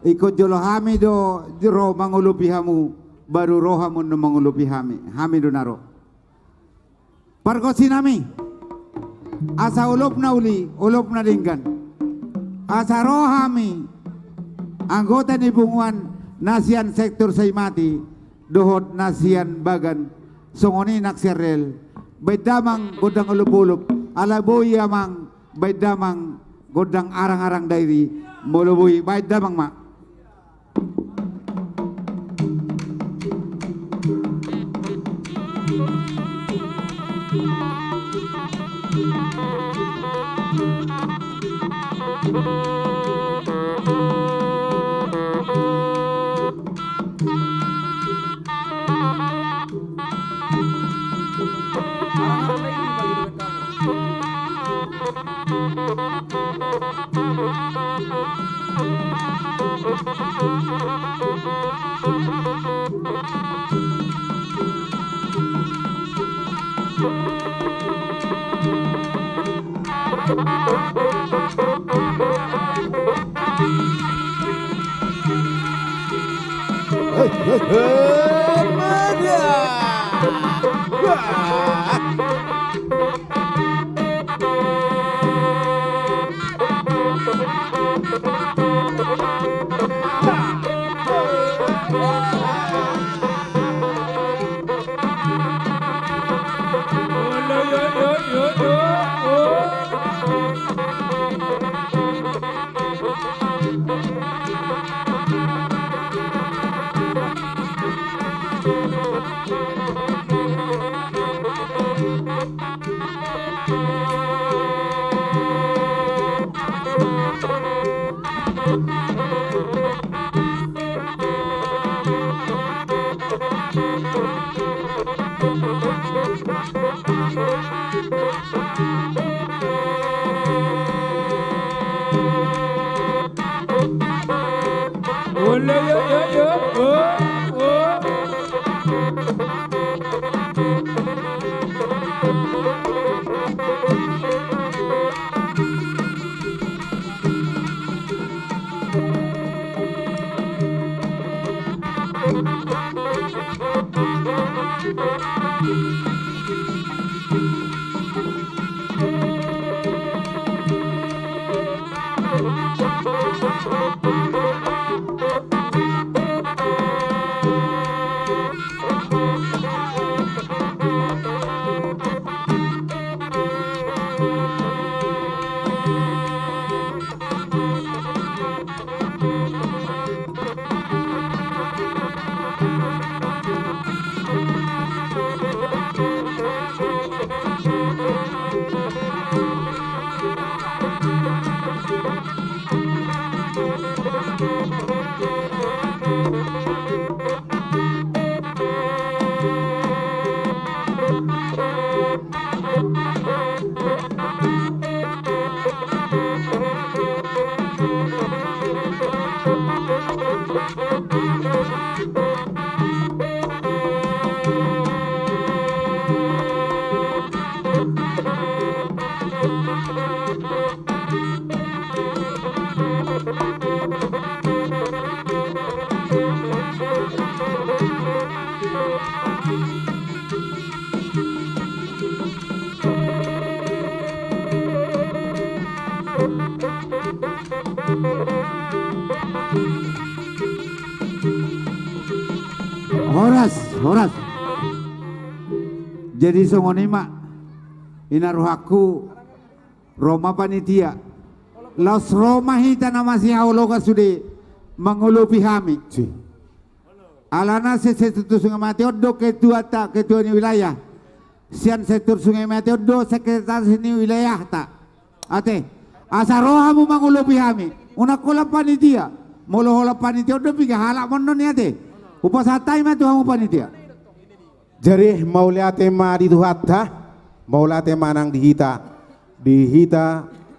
ikut jolo hami do jero mangulupi hamu baru rohamu no mangulupi hami do naro pargosi nami asa ulop na uli ulop na dinggan asa rohami anggota ni bunguan nasian sektor saimati dohot nasian bagan songoni naksirel baidamang godang ulupulup alaboy amang baidamang godang arang-arang dairi muluboy baidamang ma Horas. Jadi songonima inaruhaku Roma panitia. Los Roma hita nama si hauloga sude mangulupi hami. Alana sesetutu Sungai Mateodo ketua ni wilayah. Sian sektor Sungai Mateodo sekretaris ni wilayah tak. Ate asa rohamu mangulupi hami. Unakola panitia. Molohola panitia do piga halak monon ya te. Upasatai mah tuhamu panitia. Jadi maulia tema di Tuhatta, maulia tema nang dihita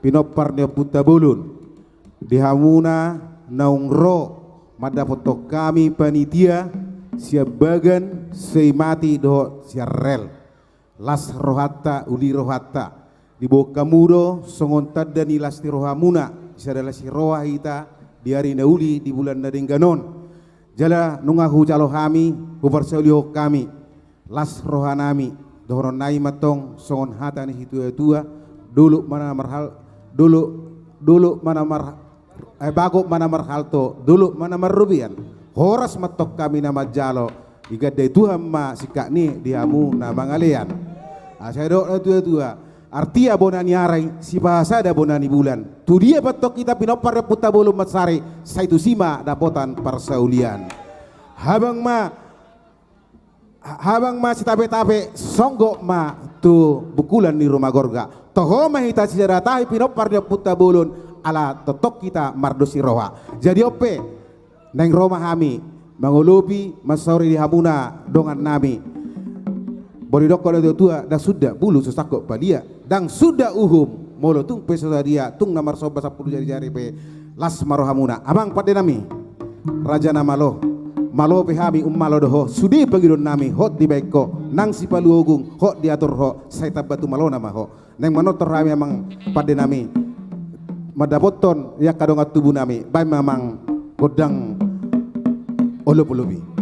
pinopar ne puta bulun, dihamuna naungro mada foto kami panitia siabagan seimati do siarrel las rohatta uli rohatta di boka mudo songontad dan ilas di rohamuna sadala si roha hita di hari nauli di bulan nadengganon jala nungahu calo kami uparsaulio kami las rohanami dohron nai matong songon hata ni hitu tua dulu mana marhal dulu mana mar bagok mana marhalto dulu mana marubian horas matok kami nama jalo iga de Tuhan ma sikak ni diamu na mangalian asedo tua artia bonani arai si bahasa ada bonani bulan tu dia patok kita pinopar reputa bolu matsari saitu sima dapotan parsaulian habang ma si tape songgok ma tu bukulan di rumah gorga toho mahita sejaratai pinopar dia puta bulun ala totok kita mardosi roha jadi ope neng Roma hami mangulupi masauri di hamuna dongan nami boridok kalau tua dah sudah bulu susakok padia dan sudah uhum molo tung peso dia tung namar soba 10 jari-jari pe las marohamuna abang pada nami raja nama malo pehami malo doho sudi pagidon nami hot di baiko nang si paluogung hot diatur ho saya tabatu malo nama ho neng manotor rami amang pada nami madapoton ya kadongat tubuh nami bay mamang godang olup-olupi.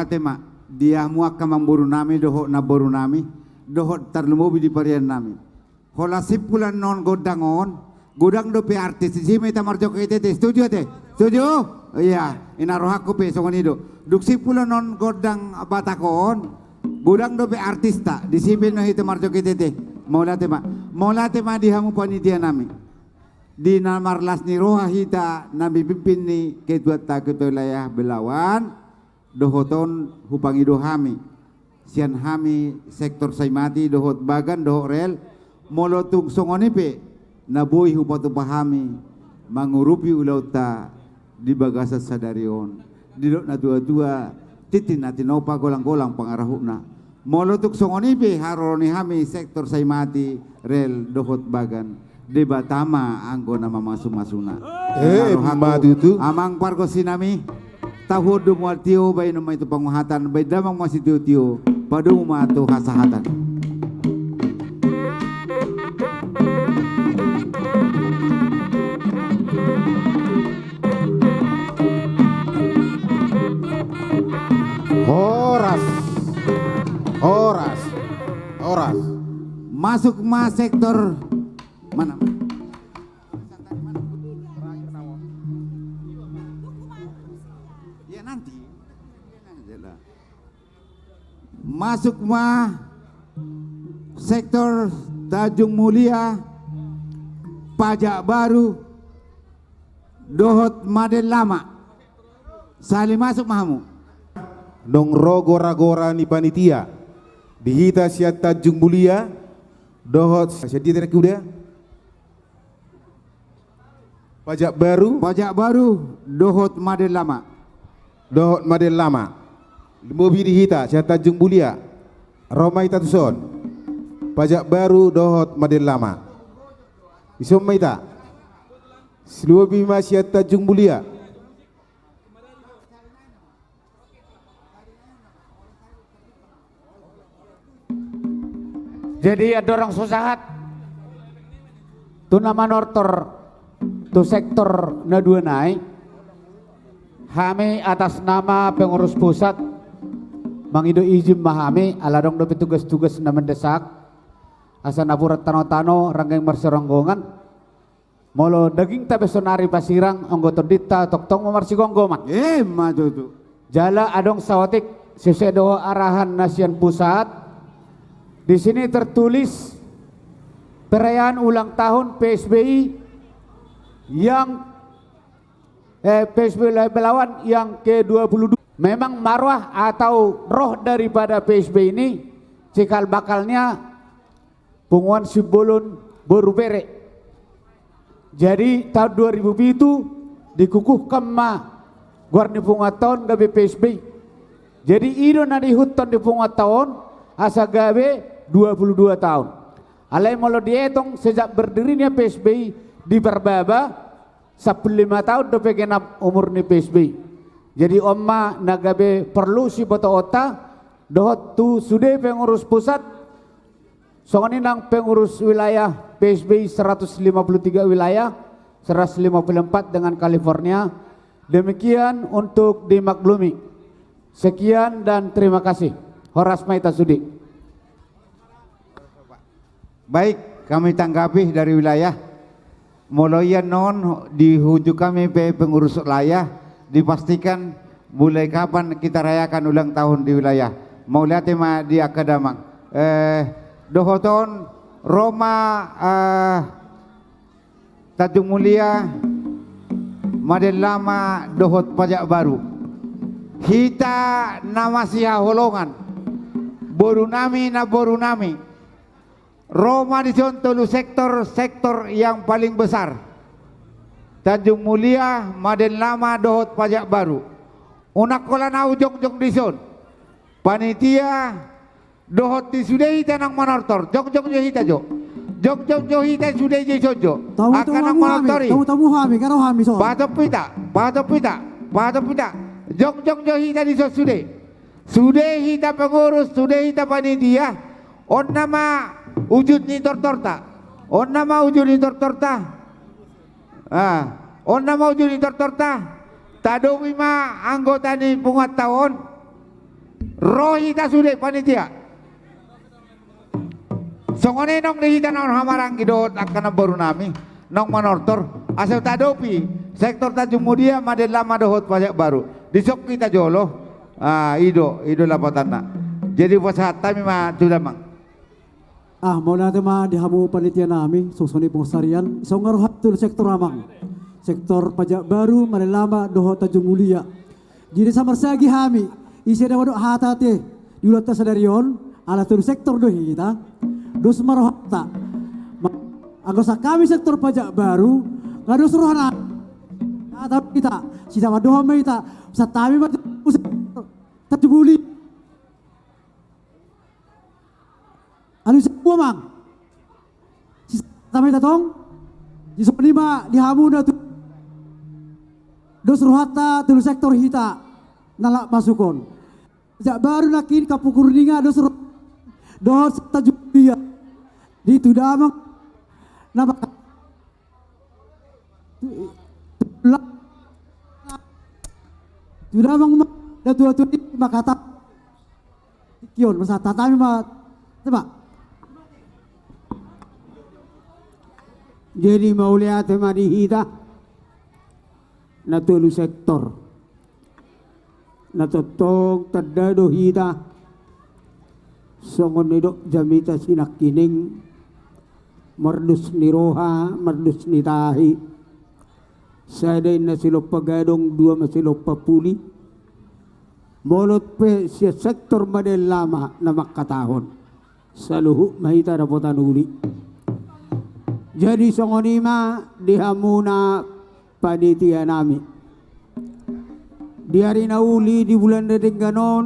tema dia muak kamamburu nami doho na boru nami doho terlumubi di parian nami hola sipulan non godangon godang do pe artis si meta marjo kete setuju te setuju iya ina rohaku pe songonido duk sipulan non godang batakon godang do pe artista di sipin no hite marjo kete mola tema di hamu panitia nami di namarlas ni roha hita nabi pimpin ni ketua wilayah Belawan dohoton hupangi dohami sian hami sektor saimati dohot bagan dohot rel molotung songonipe naboi hupatu pahami mangurupi ulauta di bagasa sadarion di dok na tua titin natinopa golang-golang pangarahuna molotuk songonipe haroni hami sektor saimati rel dohot bagan di Batama anggona mamasu-masuna madu itu amang pargo sinami tahu mual tio bay nama itu penguhatan bay damang masih tio padu matu hasahatan horas masuk sektor mana masuk sektor Tanjung Mulia Pajak Baru dohot Maden Lama saling masuk mahamu nong rogora-gora ni panitia dihita sia Tanjung Mulia dohot sia tidak kuda Pajak Baru dohot Maden Lama mobil dihita sia Tanjung Mulia Roma ita tuson Pajak Baru dohot Maden Lama isomma ita silubi sia Tanjung Mulia jadi ada orang sosahat tu nama nortor tu sektor na dua naik kami atas nama pengurus pusat mangido izin mahami aladong do tugas-tugas na mendesak asa naburat tano-tano ranggang marseronggongan molo daging tabesonari pasirang anggoto dita toktong mamarsigonggoman maju tu jala adong sawatik sesedo arahan nasian pusat di sini tertulis perayaan ulang tahun PSBI yang PSBI Belawan yang ke-22 memang marwah atau roh daripada PSBI ini cikal bakalnya punguan Sibolon Borubere jadi tahun 2000 itu dikukuhkan guarni pungaton gabe PSBI jadi ido na dihutan di pungaton asa gabe 22 tahun alai molo dietong sejak berdirinya PSBI di Berbaba 15 tahun do pegenap umur ni PSBI jadi omma nagabe perlu si boto ota dohot tu sude pengurus pusat songoni nang pengurus wilayah PSBI 153 wilayah 154 dengan California demikian untuk dimaklumi sekian dan terima kasih Horas Maita Sudi. Baik, kami tanggapi dari wilayah mulai non dihunjuk kami pengurus wilayah dipastikan mulai kapan kita rayakan ulang tahun di wilayah. Mau lihat tema di Akadamang. Dohoton Roma Tanjung Mulia Maden Lama dohot Pajak Baru. Hita nama siha holongan. Boru nami na boru nami. Roma di tolu sektor yang paling besar. Tanjung Mulia, Maden Lama, dohot Pajak Baru. Unak kola na ujong-jong dison. Panitia dohot di sudai tanang manortor. Jong-jong johita jo. Jong-jong johita sudai jojo. Akan ang manortori. Tamu hami karo hami so. Pato pita. Jong-jong johita di so sudai. Sudai hita pengurus, sudai hita panitia. On nama wujud ni tortorta. On nama wujud ni tortorta. On nama wujud ni tortorta. Tado mima anggota ni pungat tahun. roh hita sudah panitia. Songone nong dihita nong hamarang idot akan baru nami nong manortor asal tadopi sektor Tanjung Mulia maden lama dohot pajak baru disok kita jolo ido lapatan nak jadi pasata mima sudah mang mau natin dihamu panitia nami susuni pengusarian isong ngaruhat tul sektor amang sektor pajak baru maden lama dohot Tanjung Mulia jadi samarsagi hami isi dawadok hatate diulata sadarion ala tul sektor dohi kita dos marohata anggota kami sektor pajak baru ngados rohana atau kita si sama doa kita satami terjebuli anu semua mang si satami tatong di sepenima di hamuna tu dos rohata tul sektor hita nalak masukon pajak baru nakin kapukurninga dos terjebuli di tudamang nama tudamang datu ini makata kion masa tatami ma coba jadi mau lihat tema di hita natulu sektor natotong tadado hita songon nidok jamita sinak kining mardus ni roha mardus ni tahi saday na silop pagadong dua masilop papuli molot pe siya sektor madel lama na makatahon sa luhu mahita na potanuli jadi songonima dihamuna panitia nami di hari nauli di bulan dating ganon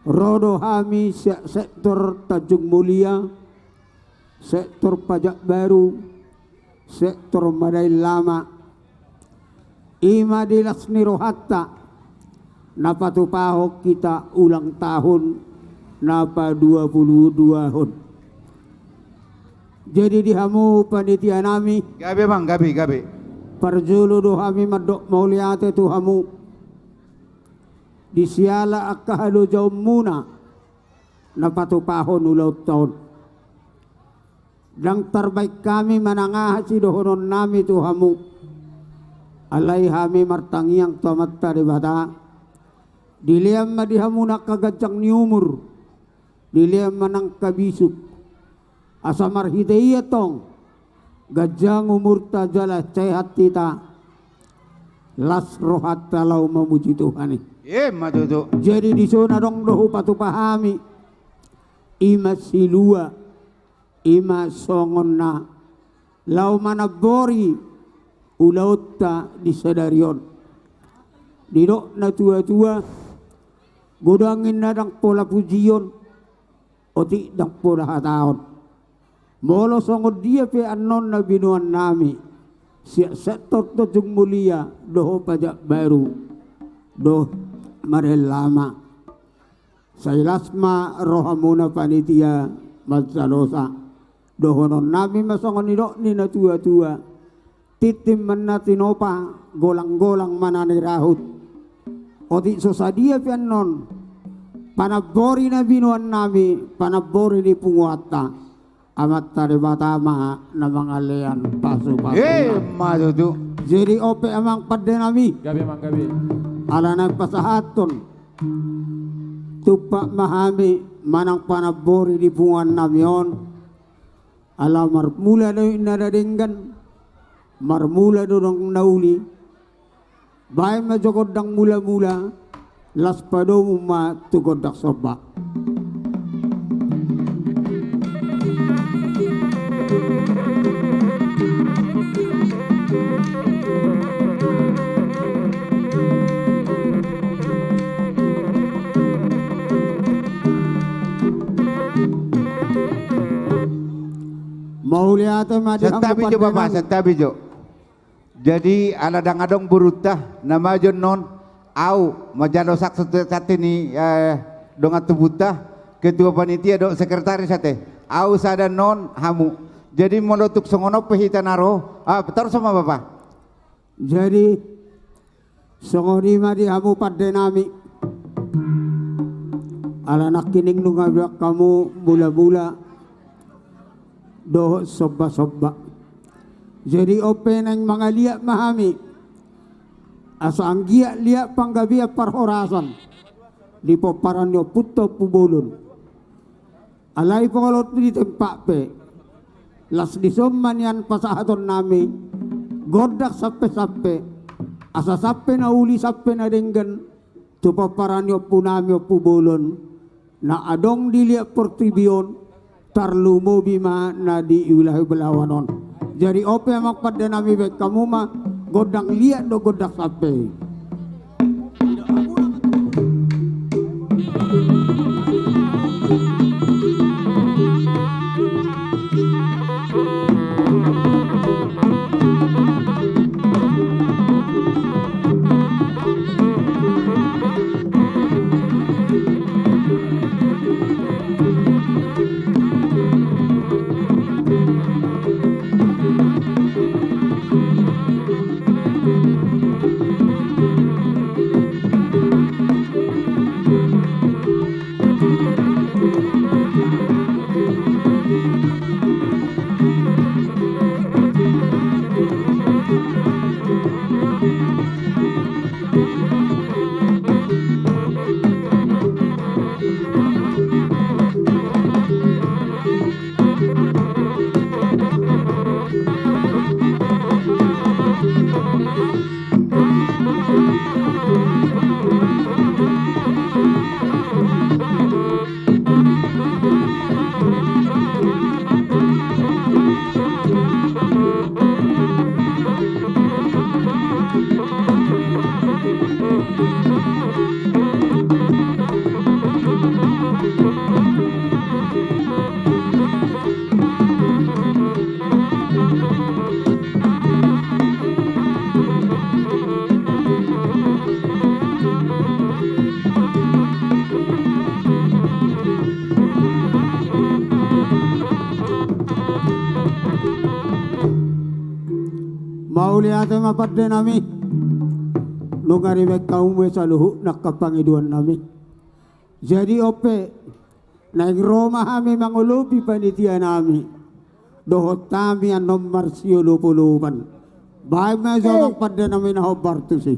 rodo hami sektor Tanjung Mulia sektor pajak baru sektor madai lama ima dilasni rohatta napatupahok kita ulang tahun napa 22 tahun jadi dihamu panitia nami gabe bang gabe parjulu dohami madok mauliate tuhamu disiala akahalo jauh muna napatupahon ulau tahun dan terbaik kami menangah si dohonon nami tuhamu alai hami martangiang tomat tari bata diliam madihamu nak kagajang ni umur diliam manang kabisuk asamar hidayah tong gajang umur tajala sehat kita las rohat talau memuji Tuhan matutu jadi di sana dong dohu patu pahami ima silua ima songonna lau manabori ulauta di sadarion didok na tua-tua godangin na dang pola pujion oti dang pola hataon molo songod dia pe anon na binuan nami siya sektor Tanjung Mulia doho pajak baru doh marel lama saylasma rohamuna panitia matsalosa dohonon nami masongon nidok ni na tua-tua titim manatinopa golang-golang manani rahut oti sosadia pianon panabori na binuan nami panabori ni punguata amat taribatama na mga lean pasu-pasu matutu jadi ope amang padde nami gabi mang gabi ala nagpasahaton tupak mahami manang panabori di punguan nami on ala marmula na inadadinggan marmula dodong nauli bahay majokod dang mula-mula las padomu ma tukod dak soba mau lihat setabi jo bapak setabi jo jadi ala dangadong burutah nama jon non au majano sak sate ni dongat tubuta ketua panitia do sekretaris sate au sada non hamu jadi molotuk songono pehita naro betul sama bapak jadi songoni madi hamu padde nami ala nakining nung kamu bula-bula doh sobba-sobba. Jadi open ang mga liya mahami asa ang giya-liya panggabiya parhorasan di po paranyo puto pubulon alay pangalot di tempape las disomman yan pasahaton nami godak sape-sape asa sape na uli sape na denggan tu po paranyo punamyo pubulon na adong diliya portibion tarlumo bima na di iwilahi belawanon. Jadi ope makpada nami bek kamu mah godang liat do godak sape. Mauli ate mapadde nami nungari mek kaum we saluhu nakapangiduan nami. Jadi ope naik Roma kami mangulupi panitia nami dohot kami an nomor siulu puluhan baik mazong padde nami na hobartu sih.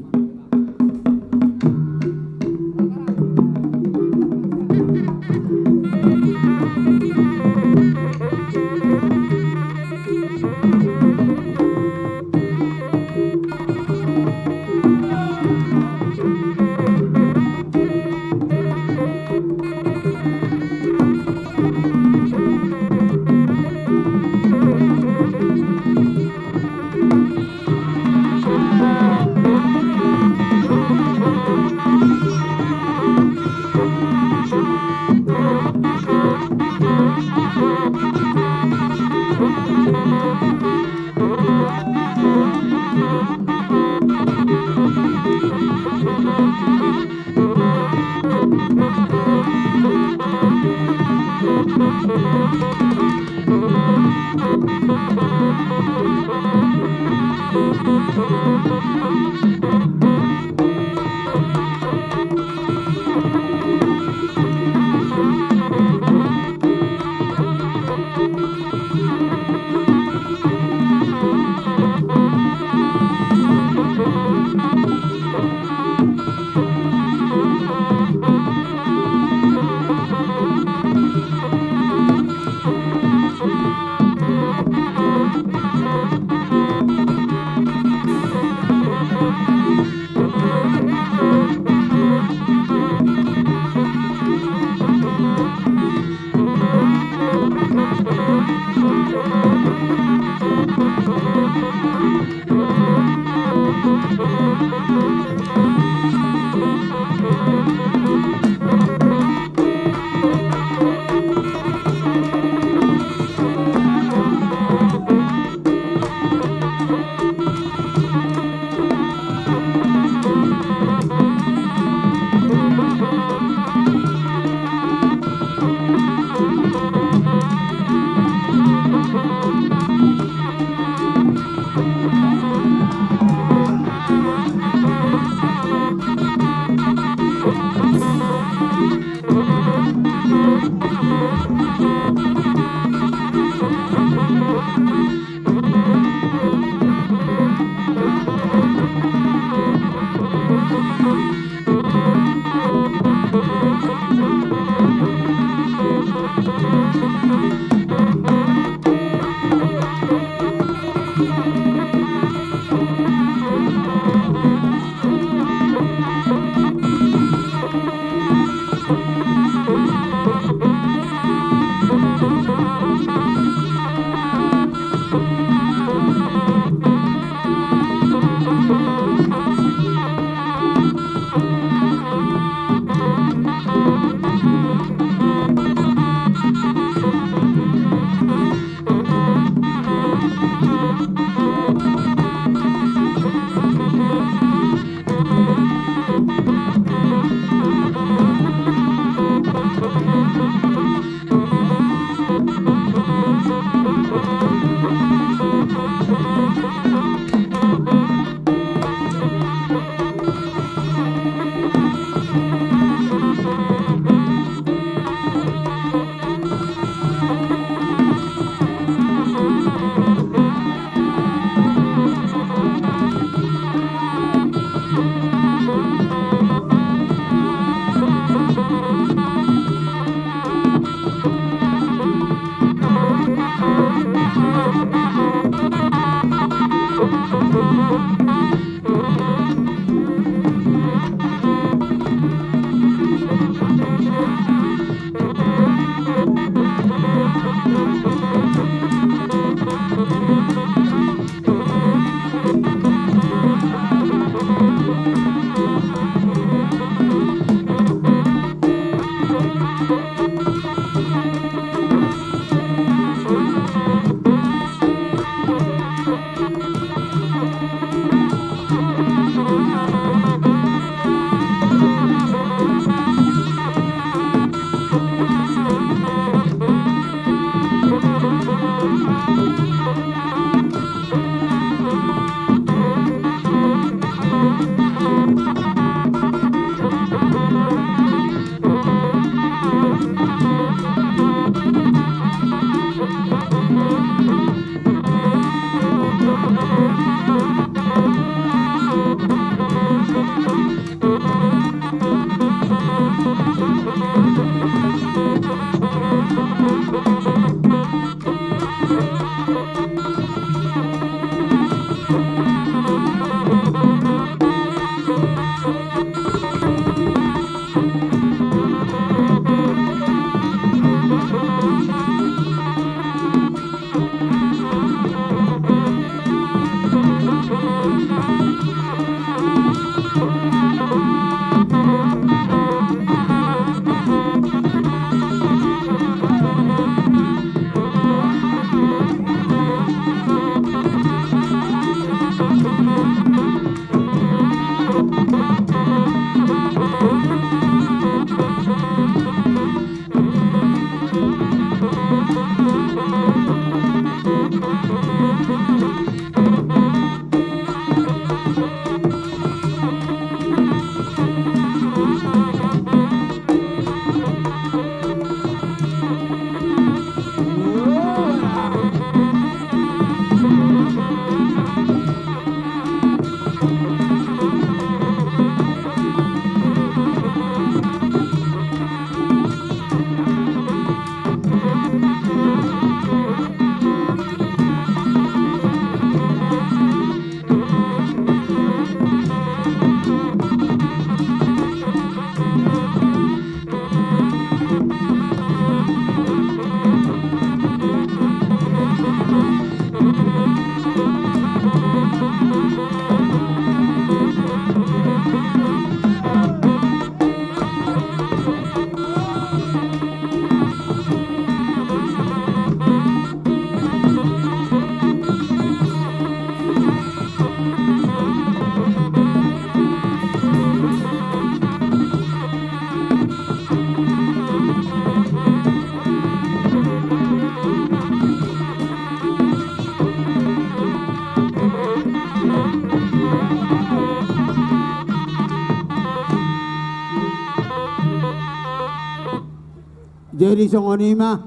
Jadi songonima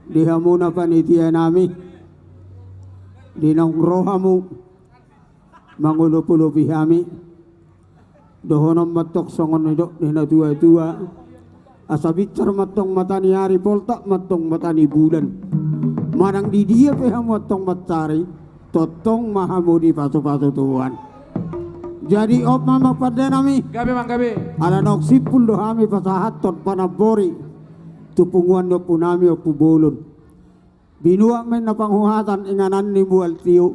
dihamuna panitia nami dinong rohamu mangulupi hami dohonom matok songon idok dina tua-tua asabicar matong matani hari poltak matong matani bulan manang di dia peham matong matari totong mahamudi pasu-pasu Tuhan. Jadi op mama pada nami gabe mang gabe ala nok sipul do hami pasahat tot panabori tupunguan do punami o pubulun binua men na panghuhatan inganan ni bual tiyo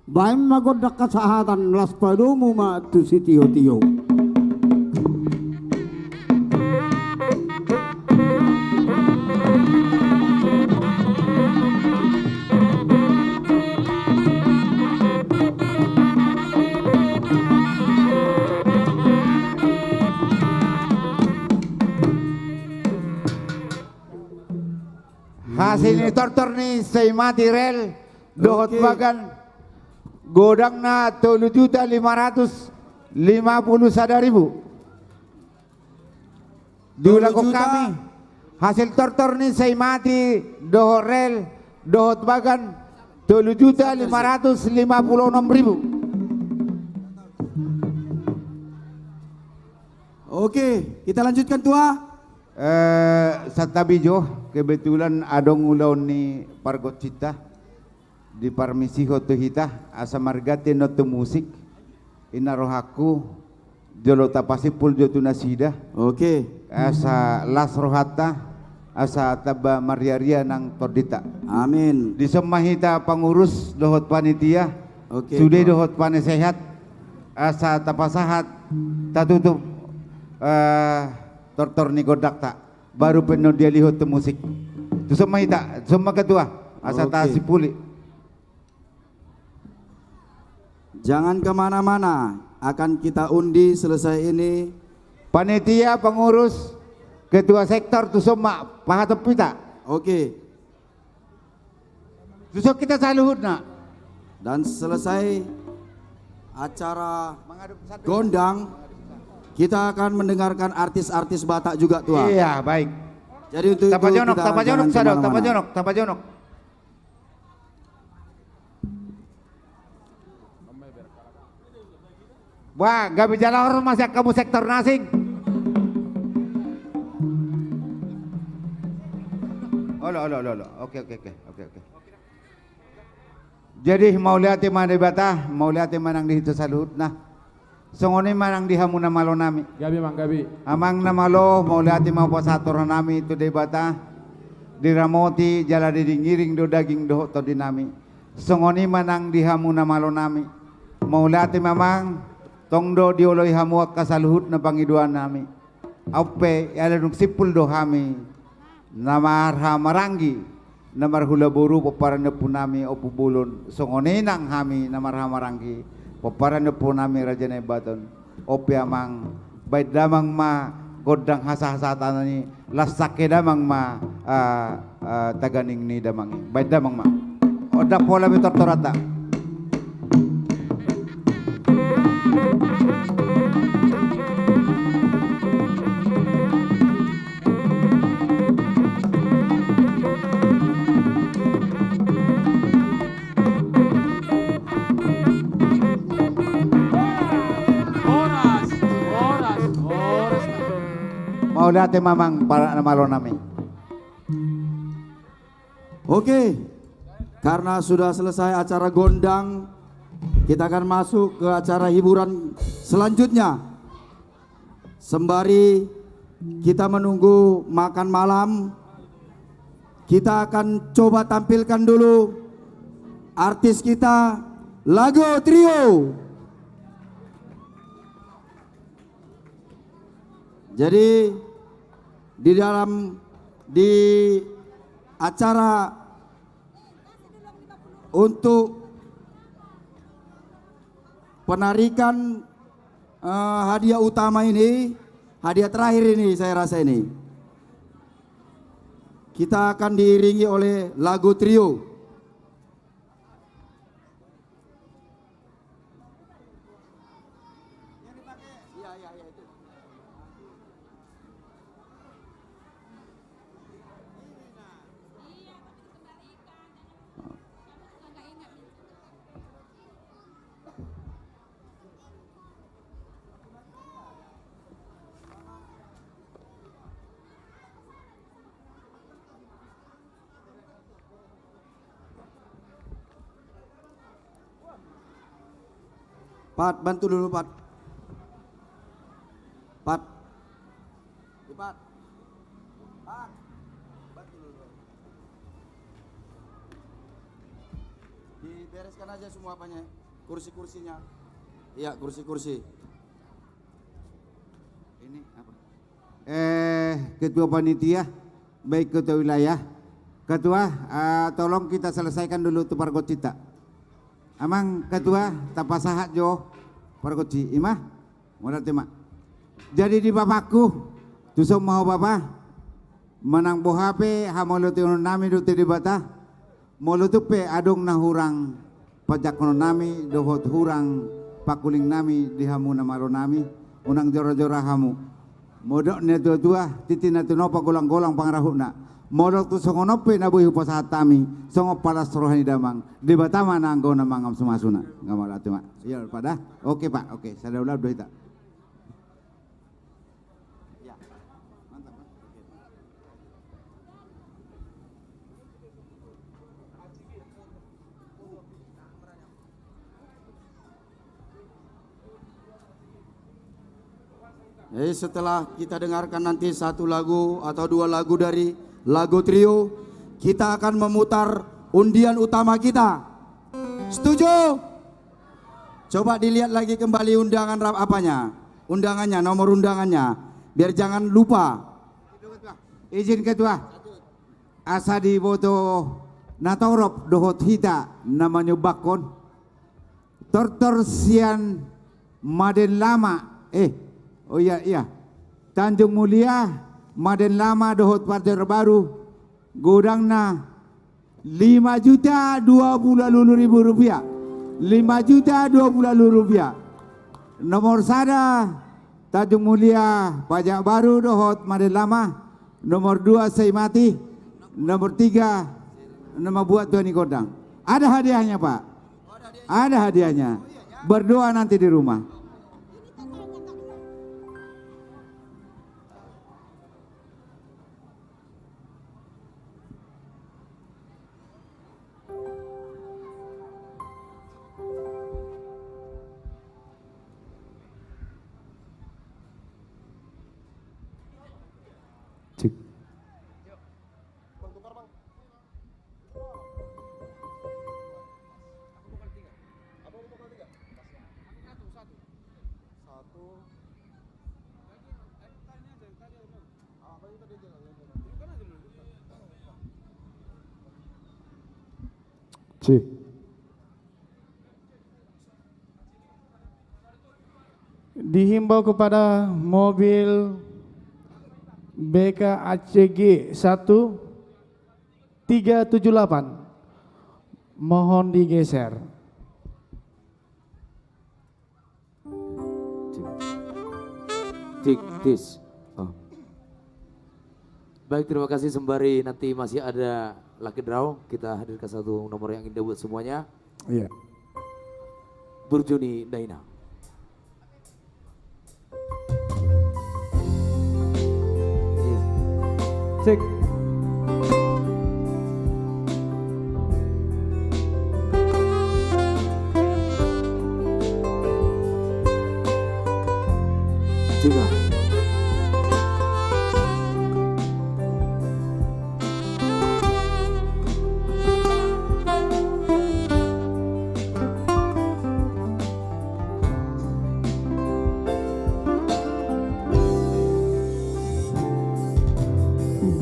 baim magodak kasahatan las padumu ma tu si tiyo-tiyo. Hasil ini tortor nih saya mati rel dohot bagan godang na 7.550.000 diulang kami hasil tortor nih saya mati dohot rel dohot bagan 7.556.000. Oke, kita lanjutkan tua. Satabijo kebetulan adong ulaw ni Pargot Cita di parmisi hoto hita asa margate noto musik inarohaku jolo tapasipul jotu nasida. Oke. Asa las rohata asa taba mariaria nang tordita. Amin. Di semahita pengurus dohot panitia. Oke. Sudah dohot panesehat asa tapasahat tatutup tortor ni godak tak baru penuh dia lihat tu musik tu semua ita semua ketua asa tak sipuli. Jangan kemana-mana, akan kita undi selesai ini. Panitia pengurus ketua sektor tu semua pahat pita. Oke. Susuk kita saluhut nak. Dan selesai acara gondang, kita akan mendengarkan artis-artis Batak juga tua. Iya, baik. Jadi untuk itu kita tapajonok, sadok, tapajonok. Wah, gak bicara orang masih kamu sektor nasing. Oke. Jadi mau lihat mana bata, mau lihat manang di itu salut nah. Songone manang di hamuna malo nami. Gabi mang gabi. Amang na malo mau lihat mau pasator nami itu de bata. Di ramoti jala di ngiring do daging do to dinami. Songone manang di hamuna malo nami. Mau lihat mamang tongdo dioloi hamuak kasaluhut na pangiduan nami. Aupe ala nuk sipul do hami. Namar hamarangi. Namar hula buru paparan punami opu bulun. Songone nang hami namar hamarangi. Paparan po nami Raja Nebaton opi amang baik damang ma godang hasa-hasatan ni lasake damang ma taganing ni damang baik damang ma oda pola bitor torata. Mau lihat mamang para namalo namin. Oke, karena sudah selesai acara gondang, kita akan masuk ke acara hiburan selanjutnya. Sembari kita menunggu makan malam, kita akan coba tampilkan dulu artis kita, Lago Trio. Jadi di acara untuk penarikan hadiah utama ini, hadiah terakhir ini saya rasa ini, kita akan diiringi oleh Lago Trio. Pat, bantu dulu Pat. Pat. Pat. Pat. Bantu dulu. Dibereskan aja semua apanya. Kursi-kursinya. Iya, kursi-kursi. Ini apa? Ketua panitia, baik ketua wilayah. Ketua, tolong kita selesaikan dulu tu Pargot Cita. Amang ketua tapasahat jo Pargoci imah modal tema. Jadi di bapakku tusuk mau bapak Manang bohape hamolote nami do te debata. Molutupe adong na hurang pajak nami dohot hurang pakuling nami di hamu na maro nami unang jora-jora hamu. Modok ne tua titina tunopa golang-golang pangrahuna. Modok tu songonope na buhi pasahat tami songo palas rohani damang debata mana anggo na mangam sumasuna. Ngamala cuma. Iya pada. Oke Pak, oke. Sada ulah do hita. Setelah kita dengarkan nanti satu lagu atau dua lagu dari lagu trio, kita akan memutar undian utama kita. Setuju? Coba dilihat lagi kembali undangan undangannya, nomor undangannya, biar jangan lupa. Izin ketua, asa di boto natorop dohot hita namanya bakon. Tortorsian Maden Lama, oh iya, Tanjung Mulia, Maden Lama dohot partai baru, godangna 5.020.000 rupiah, 5.020.000 rupiah. Nomor sada Tanjung Mulia pajak baru dohot Maden Lama, nomor 2 Seimati, nomor 3 nama buat Tuani Kodang. Ada hadiahnya Pak, ada hadiahnya. Berdoa nanti di rumah. Dihimbau kepada mobil BKACG 1378 mohon digeser. Tis. Baik, terima kasih. Sembari nanti masih ada lucky draw, kita hadirkan satu nomor yang indah buat semuanya. Iya. Burjuni Daina. Cek. Juga.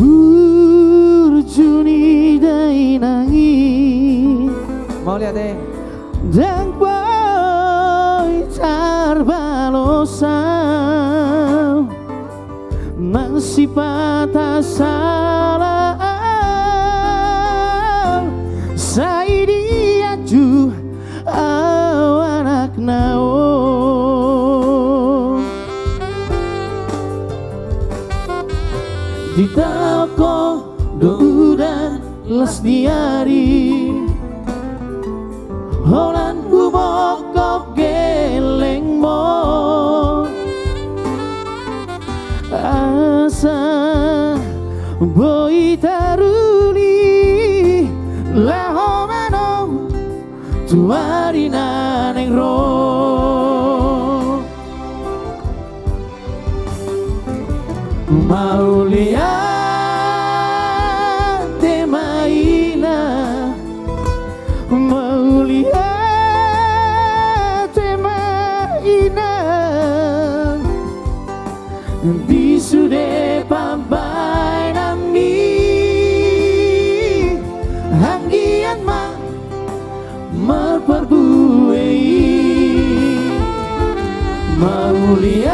Burjuni dainangi Mau lihat deh. Dan boy tarbalosa Masih patah salah Sai dia ju awanak nao Di toko udah las diari Holan bumokok geleng mo Asa boy taruni Lahomano tuari naneng ro Mau lihat temaina Mau lihat temaina Di sude pambai nami Hanggian ma merperbuai Mau lihat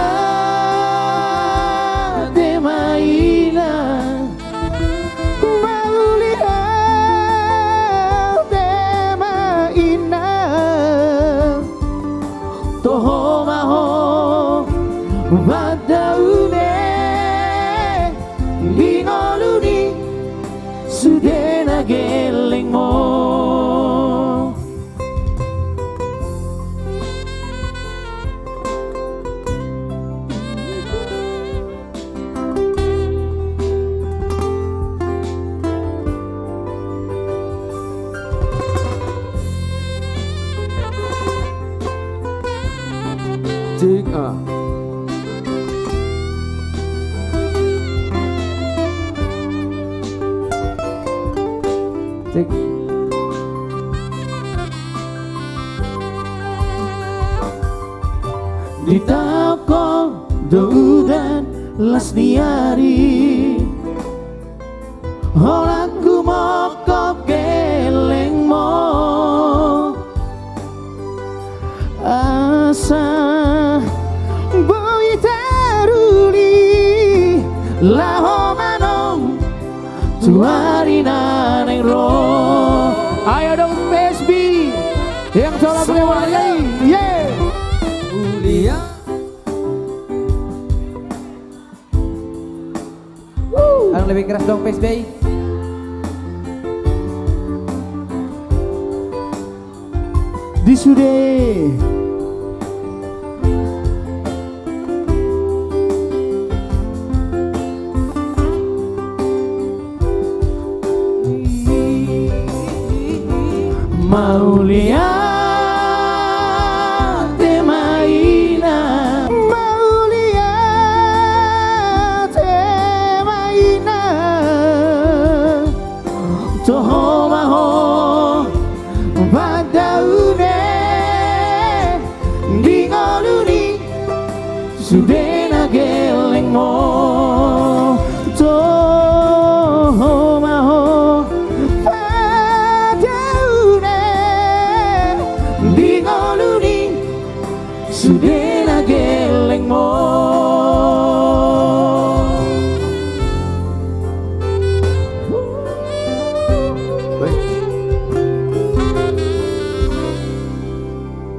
temaina Cik A. Cik. Di toko dan lasniari Holanku mokop geleng mo Asa boy taruli Laho manong tuari naneng ro. Ayo dong PSB yang salah boleh wargai. Yeah. Mulia. Yang lebih keras dong PSB. Disude. Mau lihat mainan, mau lihat mainan, toho maho padaune di ngoluni sudena geleng mo, toho maho sudena geleng mo.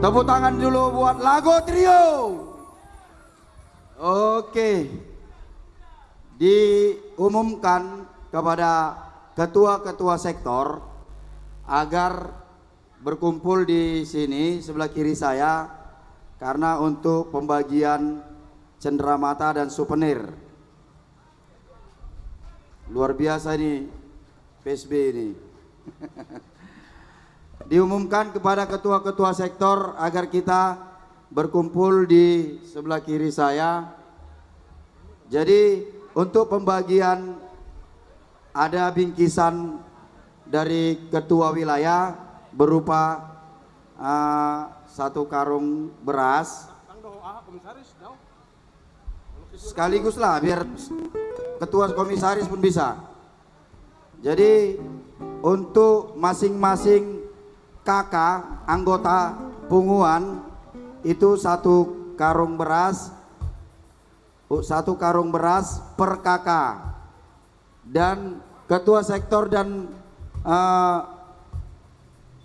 Tepuk tangan dulu buat Lago Trio. Oke. Diumumkan kepada ketua-ketua sektor agar berkumpul di sini sebelah kiri saya karena untuk pembagian cenderamata dan souvenir. Luar biasa ini PSB ini. Diumumkan kepada ketua-ketua sektor agar kita berkumpul di sebelah kiri saya. Jadi untuk pembagian ada bingkisan dari ketua wilayah berupa 1 karung beras sekaligus lah biar ketua komisaris pun bisa. Jadi untuk masing-masing kakak anggota punguan itu 1 karung beras, 1 karung beras per kakak, dan ketua sektor dan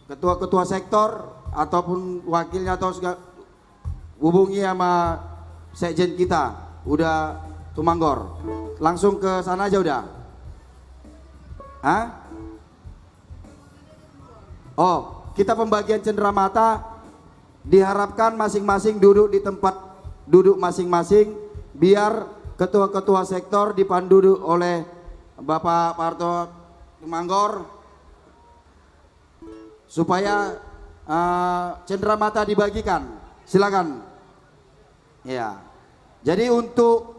ketua-ketua sektor ataupun wakilnya atau hubungi sama sekjen kita udah Tumanggor, langsung ke sana aja udah. Hah? Oh, kita pembagian cenderamata diharapkan masing-masing duduk di tempat duduk masing-masing biar ketua-ketua sektor dipandu oleh Bapak Parto Tumanggor supaya cenderamata dibagikan. Silakan. Ya. Jadi untuk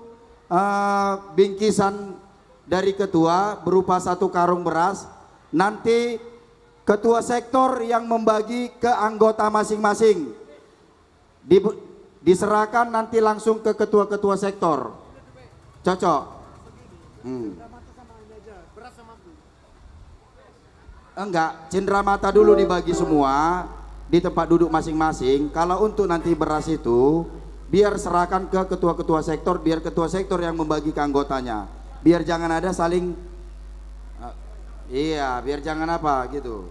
bingkisan dari ketua berupa 1 karung beras, nanti ketua sektor yang membagi ke anggota masing-masing. Diserahkan nanti langsung ke ketua-ketua sektor. Cocok? Enggak, cenderamata dulu dibagi semua di tempat duduk masing-masing. Kalau untuk nanti beras itu biar serahkan ke ketua-ketua sektor, biar ketua sektor yang membagi ke anggotanya. Biar jangan ada saling iya, biar jangan apa gitu.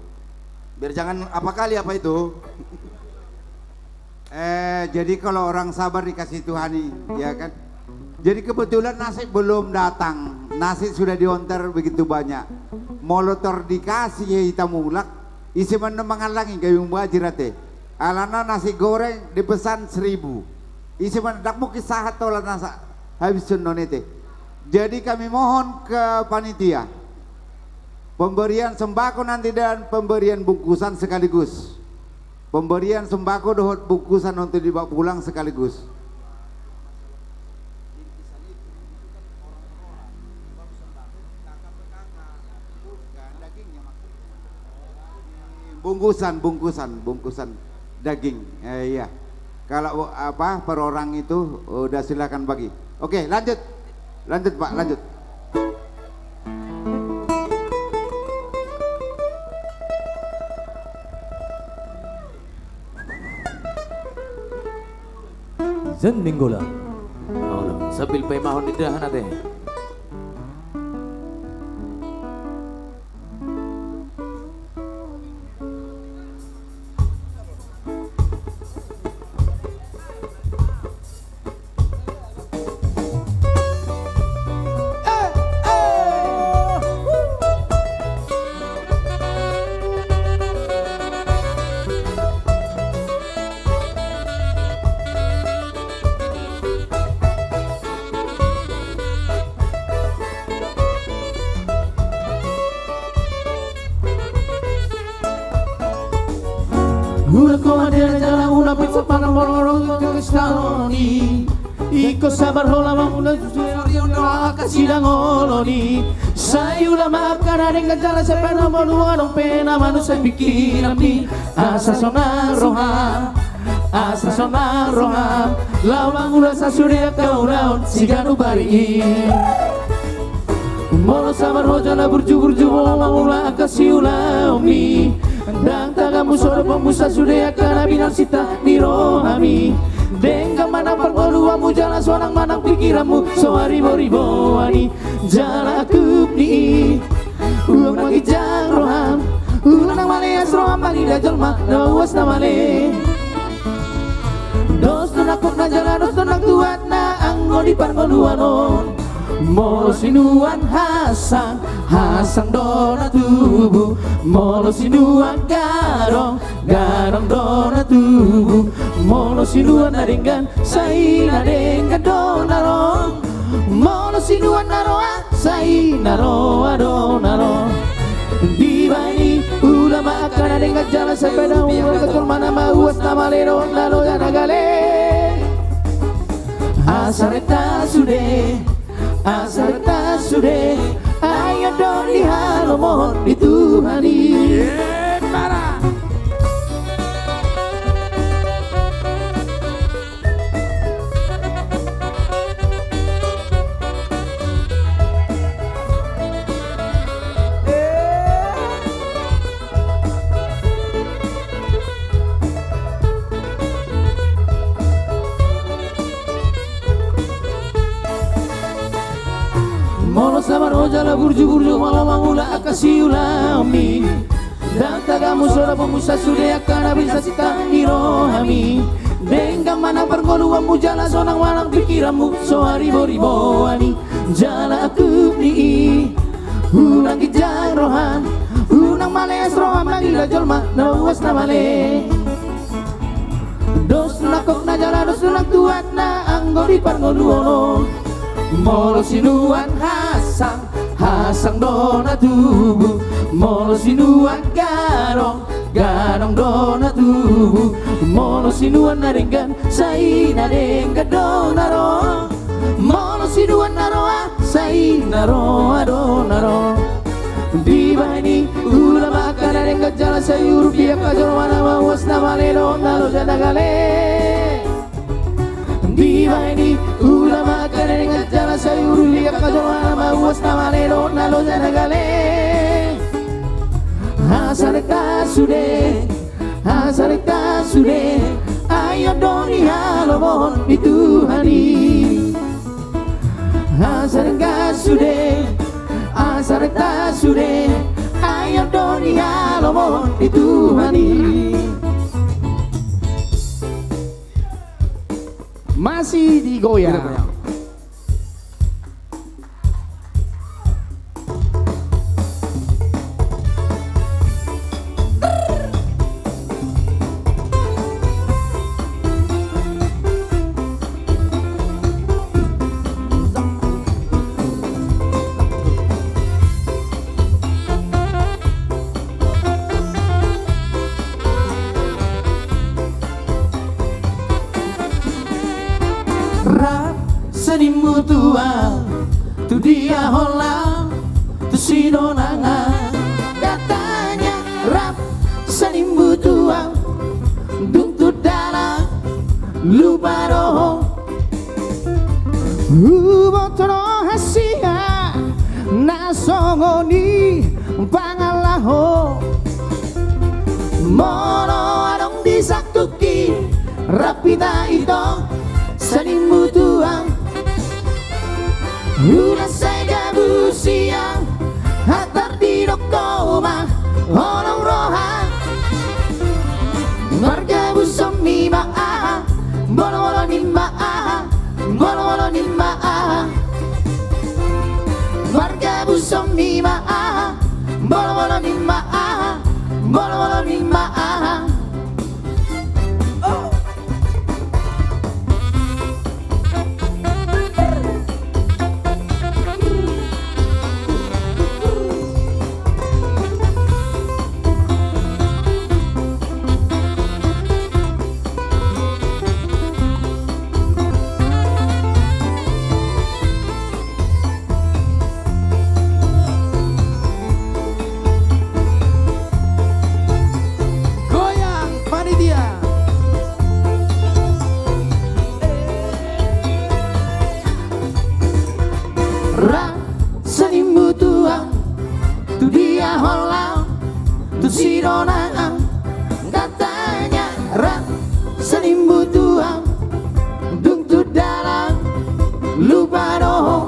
Biar jangan apa kali apa itu. Jadi kalau orang sabar dikasih Tuhani, ya kan? Jadi kebetulan nasi belum datang, nasi sudah diontar begitu banyak. Molotor dikasih ya hitam mulak, isi mana mengalangi gayung bajirate. Alana nasi goreng dipesan 1000. Isi mana dak mungkin sahat tola nasa habis nonete. Jadi kami mohon ke panitia pemberian sembako nanti dan pemberian bungkusan sekaligus. Pemberian sembako dohot bungkusan untuk dibawa pulang sekaligus. Bungkusan daging. Iya. Kalau apa per orang itu udah silakan bagi. Oke, lanjut Pak, lanjut. Zeninggola. Oh, sambil pemahon di dahan ate. Una comadera jalan una pizza para mororo que estaloni. Iko sabar hola una susurio kasih dangoloni. Sayula makana dengan jalan sepeda monuan pena manusia pikiran di asa sonar roha. Laulang ulah sasuria kau laun siganu bari. Molo sabar hojana burju mula kasih ulaumi. Dan tagamu sore pemusa sudah akan binar sita di rohami. Dengka mana pergoluamu jalan seorang manang pikiranmu soari ribo ani jalan kupni ulang lagi jang roham ulang maleas roham bagi dajal mak dawas namale dos tunakok na jalan dos tunak tuat na anggo di pergoluanon molo sinuan hasang dona tubuh molo sinuan garong dona tubuh molo sinuan naringgan sai naringgan dona rong molo sinuan naroa sai naroa dona rong di bani ulama akan naringgan jalan sepeda uang ketul mana mahuas nama leron lalu janagale asareta sude ayo dong di halo mohon dituhani para Molo sabar hojala burju malam mangula kasih ulami. Dan tagamu sora pemusa sudah akan bisa sita di rohami. Dengka mana pergoluamu jala sonang manang pikiranmu soari ribo ani jala kupni unang kijang rohan unang maleas rohan magila jolma nawas namale. Dos nakok na jala dos nak tuat na anggo di pergoluono. Molo sinuan hasang dona tubuh molo sinuan garong dona tubuh molo sinuan naringgan sai naringgan dona rong molo sinuan naroa sai naroa dona rong di bani ulama makan naringgan jalan sayur dia kajol mana mawas nama ledon nalo janagale di bani ulama makan naringgan jalan sayur dia kajol mana mawas nama ledon nalo janagale Hasareka sude ayo doni halo mohon dituhani Hasareka sude ayo doni halo mohon dituhani. Masih digoyang. lupa doh Ubotro hasia nasongoni pangalaho mono adong disaktuki rapita ito sanimbu tuang Una saja busiang hatar di dokoma orang rohan marga busam nima bolo nima bolo nima marga busam nima bolo nima bolo nima Sidonaan katanya rak senimbu tuang dung tu dalam lupa doh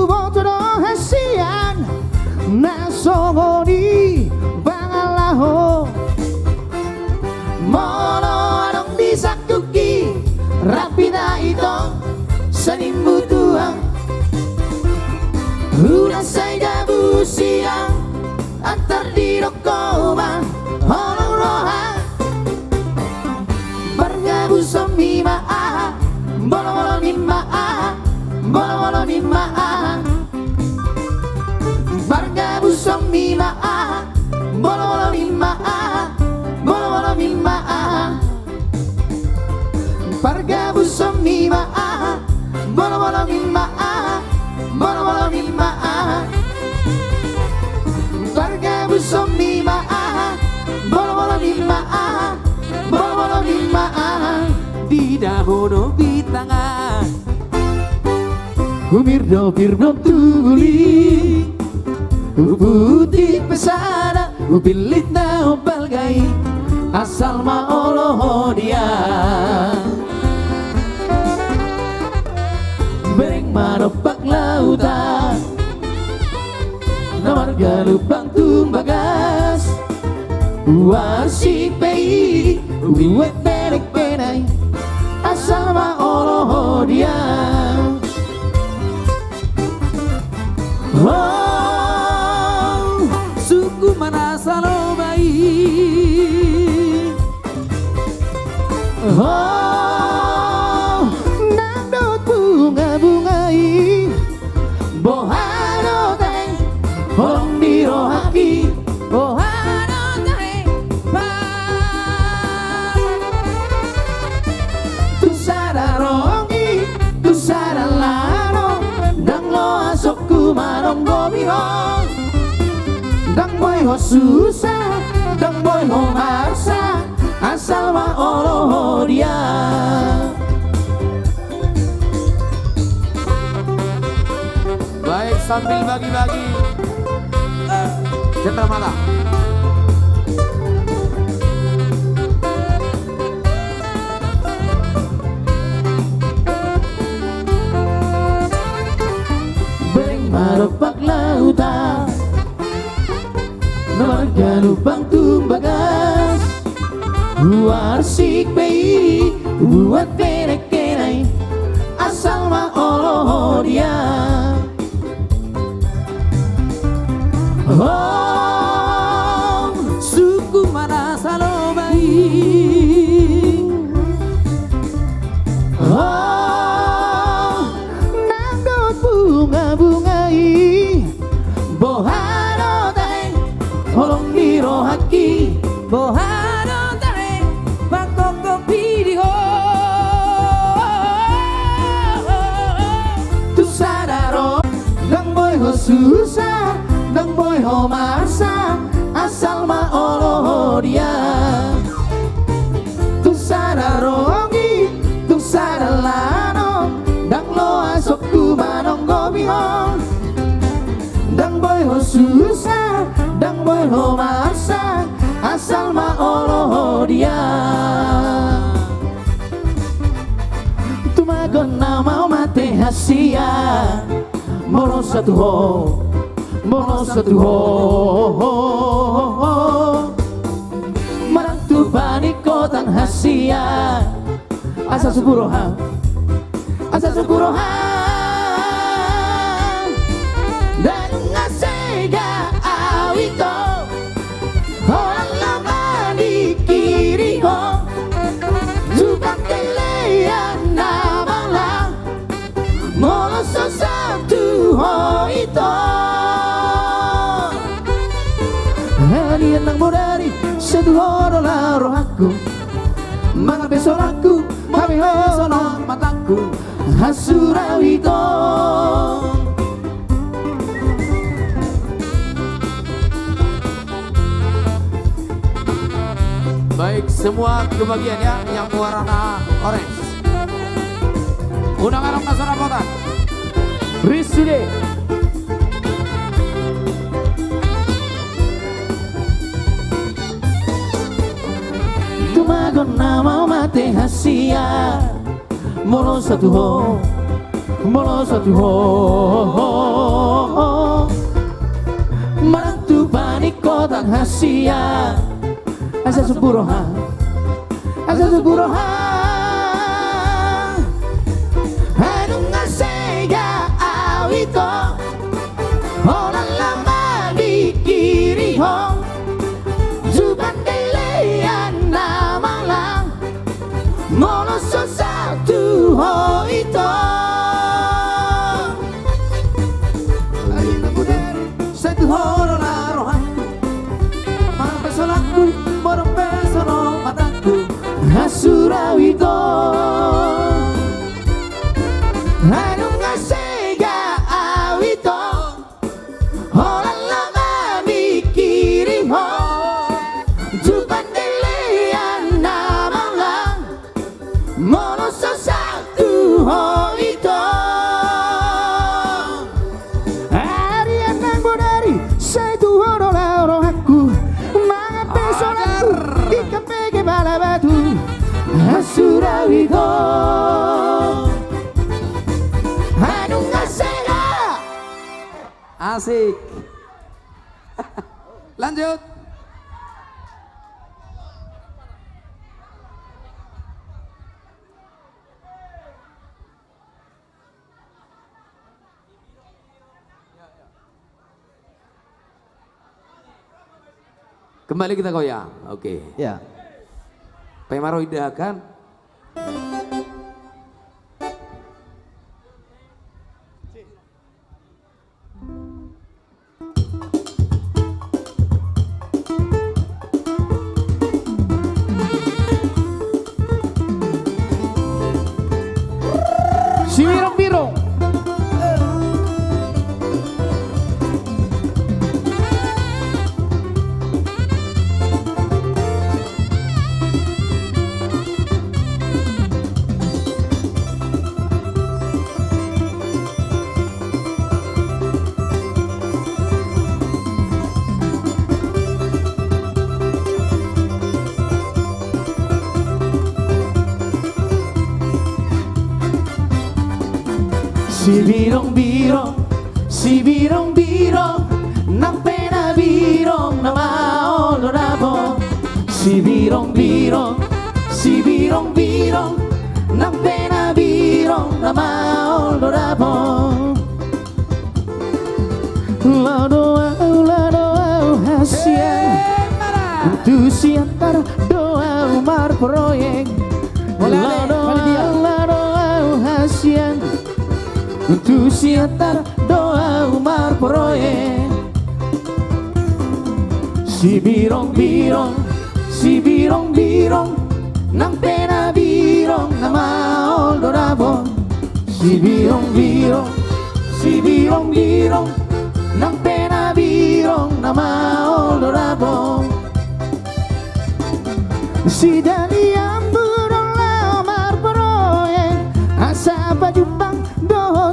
botodo hasian nasongoni bangalaho mono adong disaktuki rapida ito senimbu tuang udah saja busiang antar di dokoma orang rohan bergabung semima bolo nima bolo nima bergabung semima bolo nima bolo nima bergabung semima bolo nima bolo nima Bergabung lima bolo lima bolo lima di dahulu bitanga Umir dopir belum tuli putih pesana upilit na upalgai asal ma oloh dia bereng maropak lautan warga lubang tumbagas warsik pei uwet merek penai asal ma oloh dia oh suku mana salo bayi oh nandot bunga-bungai bohano teng Orang dirohaki Ohano tahe Tu sadarongi Tu sadalano Dang lo asok kumanong gomihong Dang boy ho susah Dang boy ho maksa Asal ma oloh dia Baik, sambil bagi-bagi Cendramata Bereng maropak lautan Warga lubang tumbagas Warsik pei buat perek kenai Asal ma oloh dia Oh, suku mana salo bayi Oh, nandot bunga-bungai Bohano tahe Holong dirohaki Bohano tahe Bangkok video Tu sadaro Dang boy ho susah Dang boy ho masa asal ma oloh dia Tu deho masa asal ma olo dia tumagon na mau mate hasia molo satu ho marantu panikotan hasia asa suburoha dan ngasega awito orang lama di kiri ho tukang kelean namala molo satu ho itu hadiah nang modari satu horo laro aku mga besok aku kami hono mataku Hasurawito. Baik, semua kebagian ya yang warna orange. Undangan Nasara Potan. Risude. Tumagon na mau mate hasia. Molo satu ho Marantu panikotan hasia asa suburoha anu ngasega awito orang lama di kiri ho zuban delean namala molo satu ho itu satu horo larohanku marang pesolaku morong pesono mataku Hasurawito anu ngasega awito orang lama mikiri ho jupan delean namala mono satu ho itu harian nang bodari satu horo lauro aku mga peso laku ikan pege bala batu Hasurawito anu ngasega asik. Lanjut. Kembali kita goyang, oke. Ya. Pemaro idakan. Si birong-birong si birong-birong nang pena birong na maolo rabo si birong-birong nang pena birong na maolo rabo lado hasian tu siantar doa umar proyek lado hasian untuk siantar doa umar proyek si birong-birong nang pena birong na maol dorabo si birong-birong nang pena birong na maol dorabo si daliam burong lamar proyek asa bajubang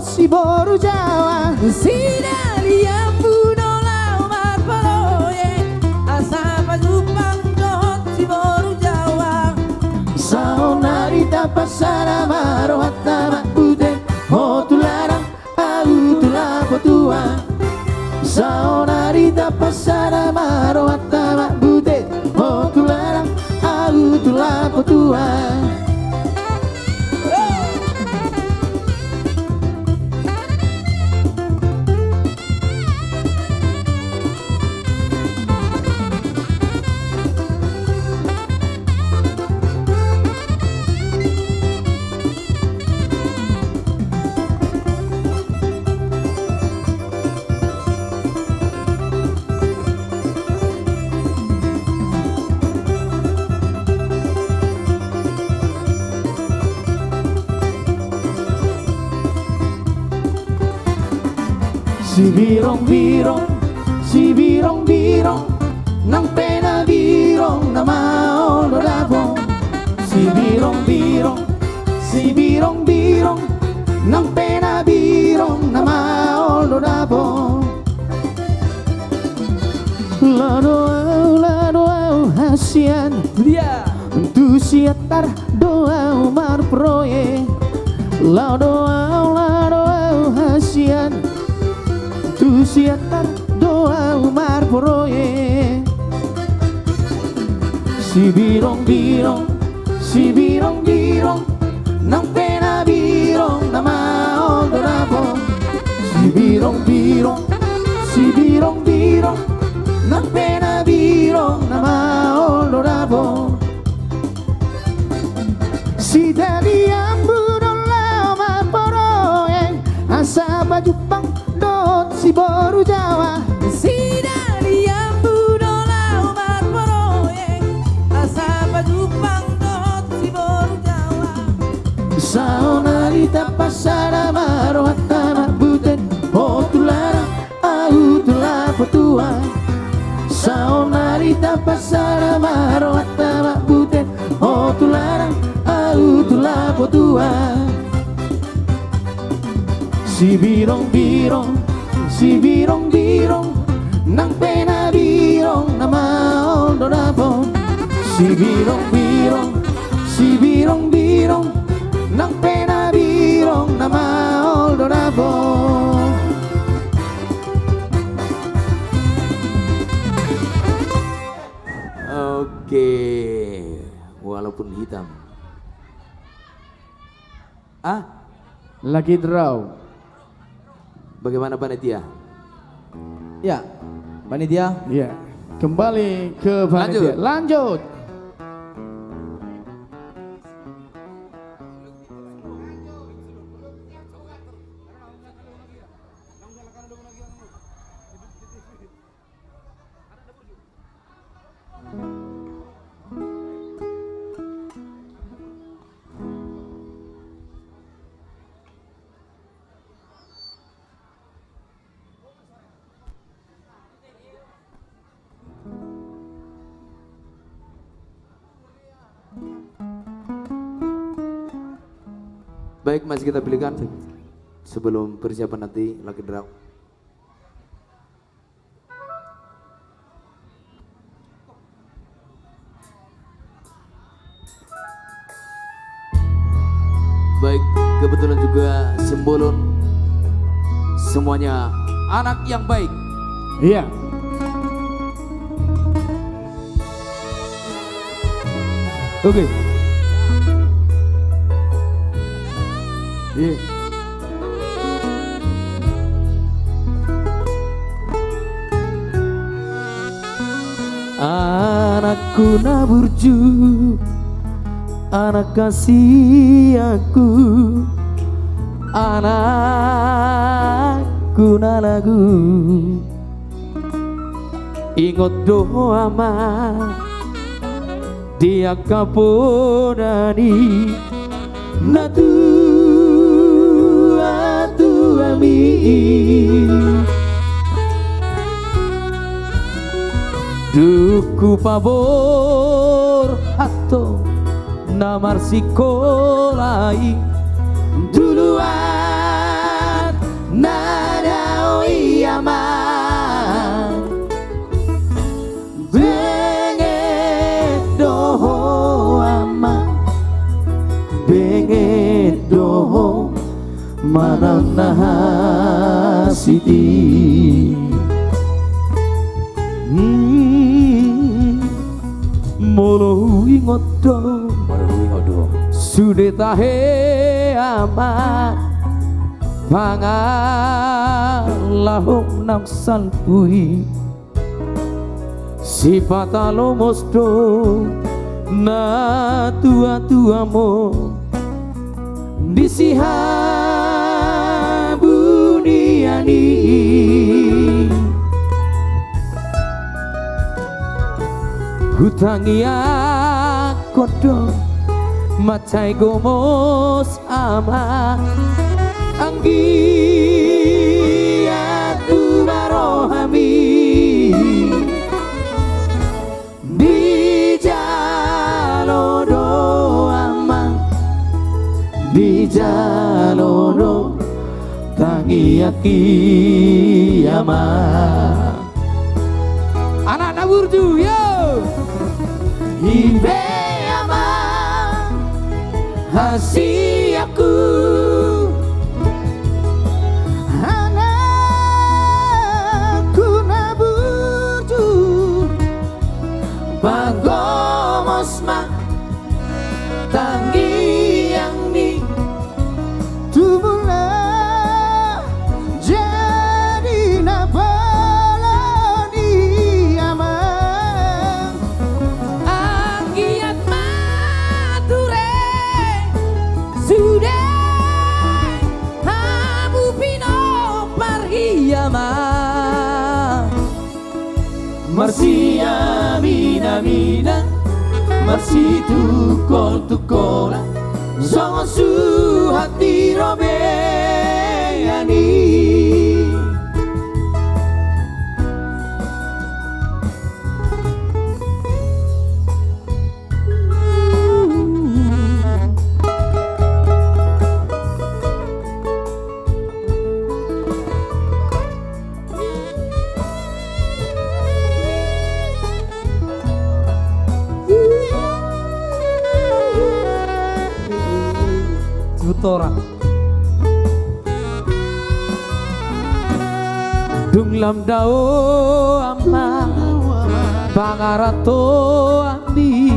si boru Jawa si daliam buno lamar proyek pasara marohata mabute hotulara autula potua saonarita pasara marohata mabute hotulara autula potua. Si birong-birong nang pena birong na maolo dabo. Si birong-birong nang pena birong na maolo dabo. Lado hasian dia tu siatar doa umar proye. Lado hasian tu siatar doa umar proye. Si birong-birong nang pena birong na maol dorabo. Si birong-birong nang pena birong na maol dorabo. Si dali ambudon lama poroye asa baju pang dot si boru Jawa. Si dari ambudon lama poroye asa baju pang dot si boru Jawa. Saonarita pasara marohata mabuten hotulara autula potua. Saonarita pasara marohata mabuten hotulara autula potua. Si birong-birong nang pena birong na maol dorabo. Si birong-birong nang pena birong na maol dorabo. Oke, walaupun hitam. Lagi draw. Bagaimana panitia? Ya, panitia. Ya, kembali ke panitia. Lanjut. Baik, masih kita pilihkan sebelum persiapan nanti Lucky Draw. Baik, kebetulan juga Simbolon semuanya anak yang baik. Iya. Oke. Iya. Anakku naburju, anak kasih aku, anakku nalagu, ingot doa mah dia kapodani natu ami duku pabor atau namar sikolai duluan nada oiyaman benget doho ama nahasiti Molo ingodo sude tahe amat pangalahong nang salpui sifat alomosdo na tua-tua mo disiha buniani hutangi akodo macai gomos ama anggi aku barohami di jalodo ama di jalodo tangi aki ama anak-anak burju yo Ibe ama hasi aku anakku nabuju bagomos ma tangi yang ni tumula jadi nabalani ama Marsi amina mina Marsi tukol tukola Zongo su hati robeani Orang Dunglam dao ama Pangarato andi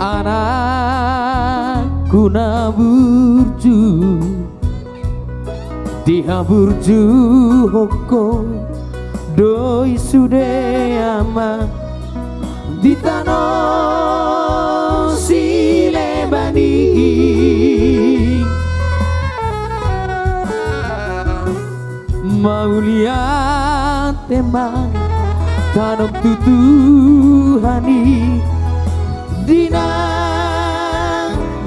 Anakku na burju Diha burju hoko Doi sude ama Ditano silebani Maulia teman tanam tutuhani Dina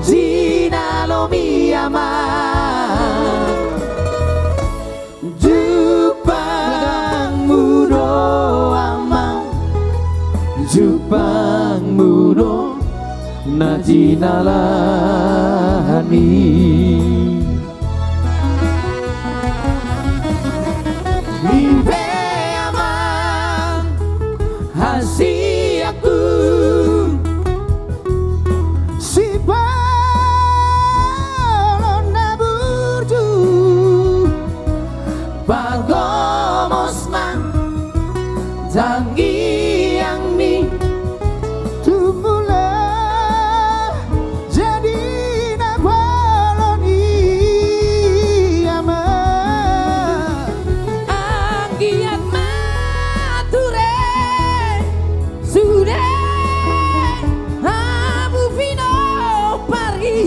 Jina lomi ama Jupang mudo ama Jupang mudo na Jina lahani Mimpi aman hasi aku si balon naburju bagomos man jangi yang ni tumula jadi nabalon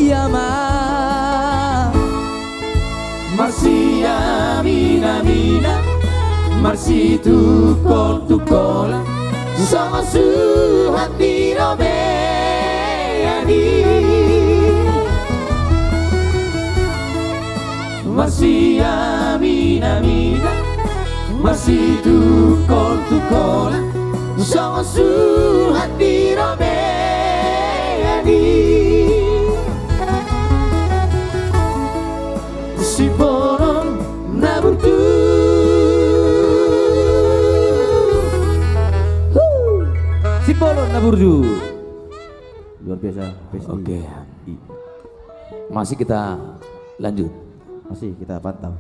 ama Marsi amina mina Marsi tukol tukola Sama su hati robeani Marsi amina mina Marsi tukol tukola Sama su hati robeani Si bolon naburju Si bolon naburju luar biasa. Oke, masih kita lanjut. Masih kita pantau.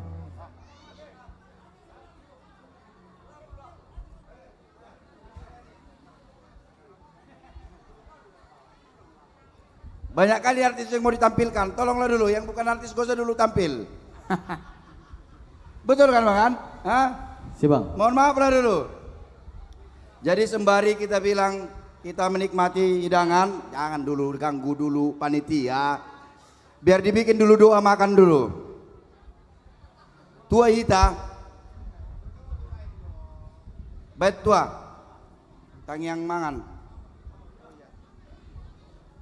Banyak kali artis yang mau ditampilkan, tolonglah dulu yang bukan artis gak usah dulu tampil. Betul kan Bang? Hah? Si Bang. Mohon maaf lah dulu. Jadi sembari kita bilang kita menikmati hidangan, jangan dulu ganggu dulu panitia. Biar dibikin dulu doa makan dulu. Tua hita. Baik tua. Tang yang mangan.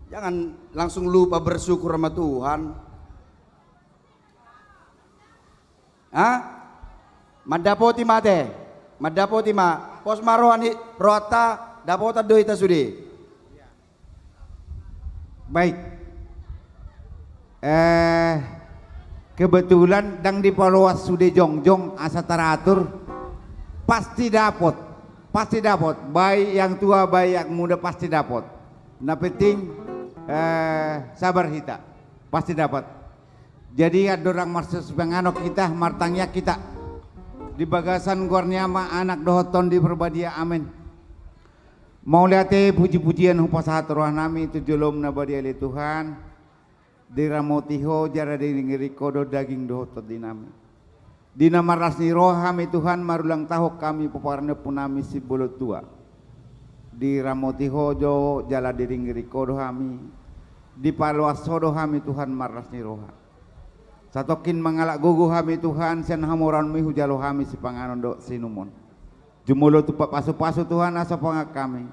Jangan langsung lupa bersyukur sama Tuhan. Hah? Madapoti mate. Madapoti ma. Pos maroani rota dapota doita sudi. Baik. Kebetulan dang di Paluas sudah jongjong asa teratur pasti dapat. Pasti dapat. Baik yang tua baik yang muda pasti dapat. Nah penting sabar kita pasti dapat. Jadi ada orang marsus penganok kita martangnya kita di bagasan guarnyama anak dohoton di perbadia amin. Mau lihat puji-pujian hupasahat roh nami itu jolom nabadia li Tuhan diramotiho jara dingiri kodo daging dohoton dinami. Dina marasni rohami Tuhan marulang tahu kami peparane punami si bolo tua. Di ramoti hojo jala diringgiri kodo hami di paluas sodo hami Tuhan marasni roha satokin mangalak gugu hami Tuhan sen hamuran mi hujalo hami si panganon do sinumon jumulo tupak pasu-pasu Tuhan asa pangak kami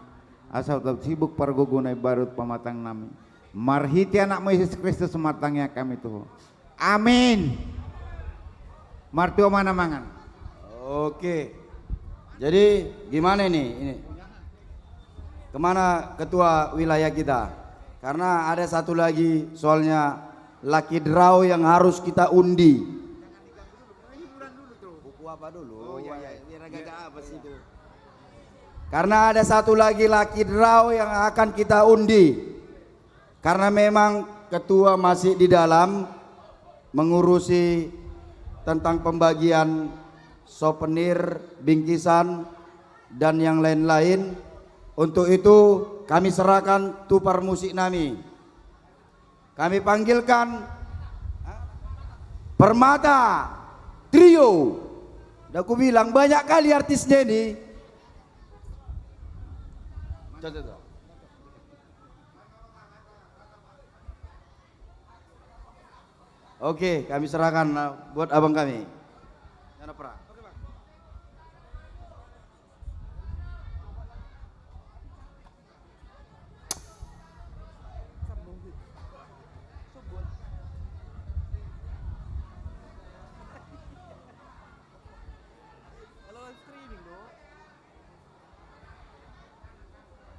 asa utap sibuk pargugunay barut pamatang nami marhiti anak Yesus Kristus sematangnya kami Tuhan amin martio mana mangan. Oke. Jadi gimana ini kemana ketua wilayah kita? Karena ada satu lagi soalnya lucky draw yang harus kita undi. Buku apa dulu? Oh iya, apa sih itu? Karena ada satu lagi lucky draw yang akan kita undi. Karena memang ketua masih di dalam mengurusi tentang pembagian souvenir, bingkisan dan yang lain-lain. Untuk itu kami serahkan tupar musik nami. Kami panggilkan Permata Trio. Dan aku bilang banyak kali artisnya ini. Oke, kami serahkan buat abang kami.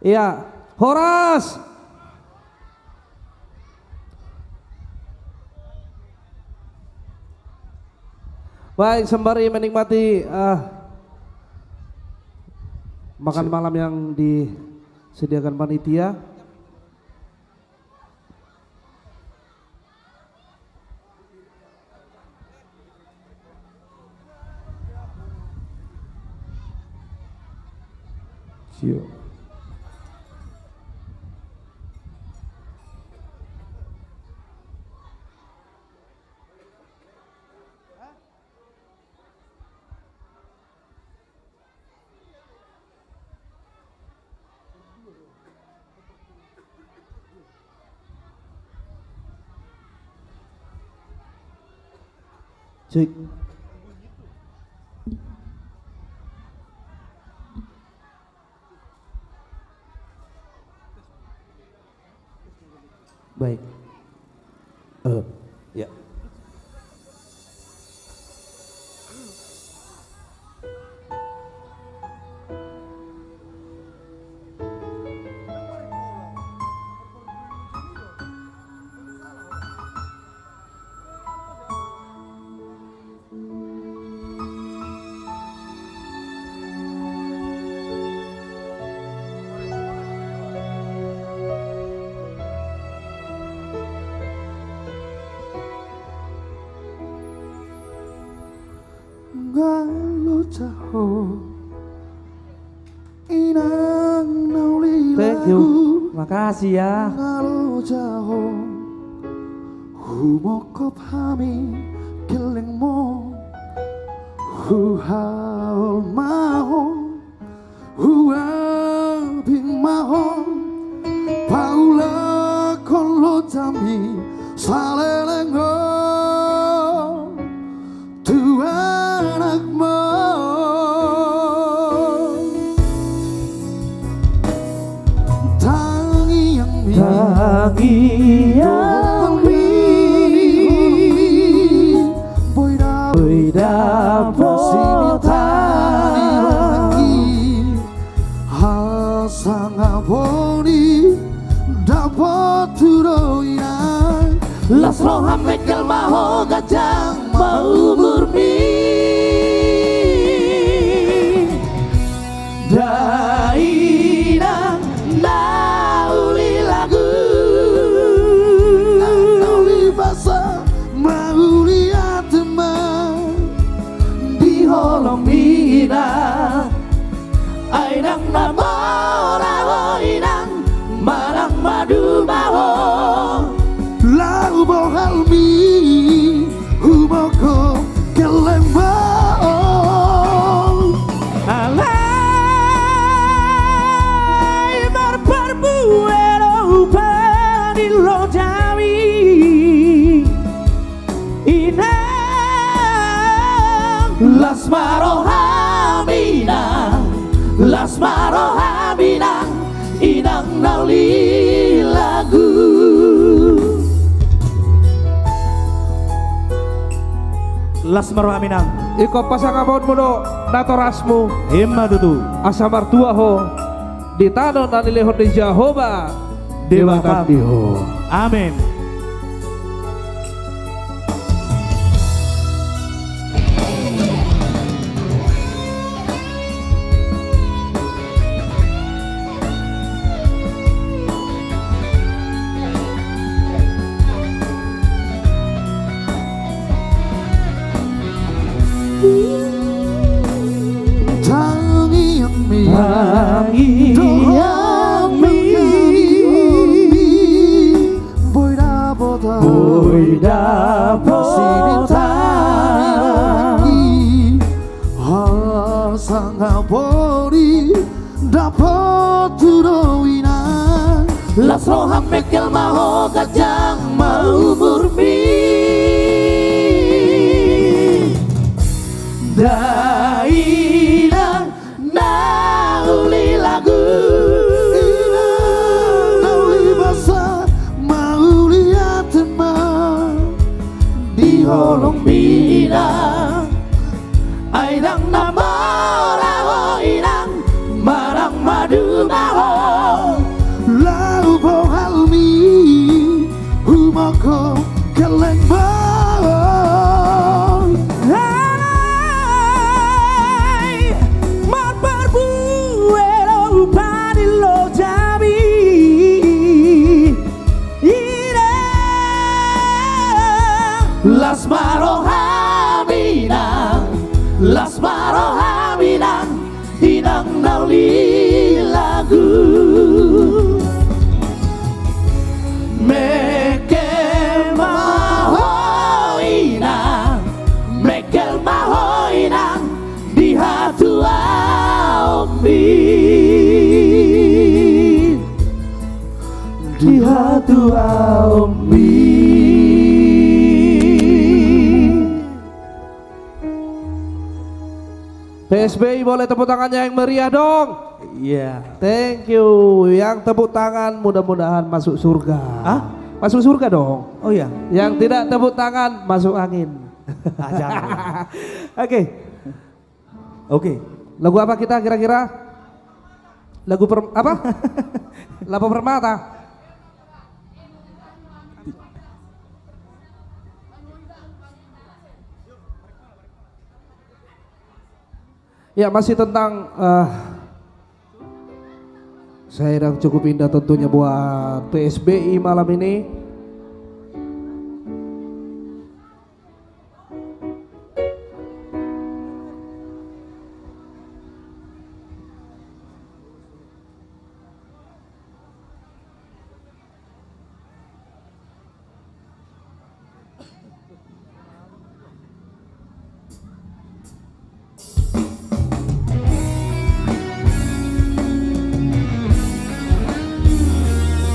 Iya, Horas. Baik, sembari menikmati makan malam yang disediakan panitia. Siap. Cek. Baik. Ya. Thank you. Makasih ya. Humokop hami kelengmo huhaol maho huabing maho paula kolo tami salelengo tu anakmu tangi yang Las roham mekel maho gajang mau burmi Daina nauli lagu nauli basa mauli atma di holong mina Ainang namora inang marang madu maho lau bohalmi humoko kelembang alai berperbuero panilo jawi inang las marohamina inang nauli lagu Las Marwaminang Iko pasangabon mo no natorasmo Himma tutu asa martua ho di tanong na nilihon ni Jehovah Dewa Kaptiho. Amin. Las roham mekel maho gajang mau burmi Daina nauli lagu nauli basa mauli atma di holong mina Ainang namora ho inang marang madu maho lau bohalmi humoko kelembang hai mar berbuero panilo jabi ire las marohamina inang nauli lagu Mekel maho inang di hatua ombi di hatua ombi PSBI boleh tepuk tangannya yang meriah dong. Iya. Thank you. Yang tepuk tangan mudah-mudahan masuk surga. Masuk surga dong. Oh iya. Yang tidak tepuk tangan masuk angin. Jangan. Oke. Lagu apa kita kira-kira? Lagu apa? Lagu Permata. Ya masih tentang saya yang cukup indah tentunya buat PSBI malam ini.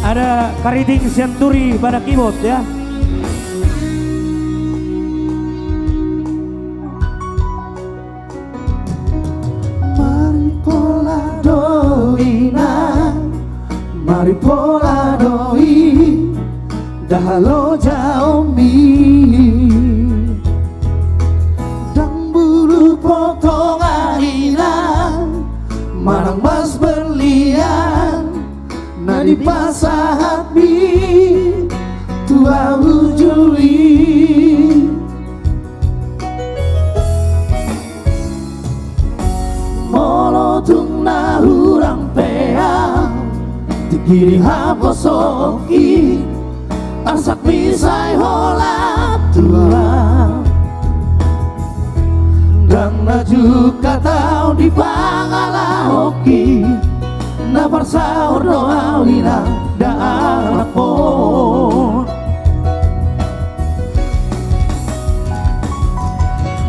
Ada Kariting Senturi pada keyboard ya. Mari pola doina, mari pola doi, dahalo jaomi, dan bulu potongan hilang, marang mas berlian, nadi pasahat mi, tua ujui. Molotung na hurang peang, tikiri haposoki, asak misai hola tua. Dan naju katau di pangalahoki, na parsaur doa wina daarapo.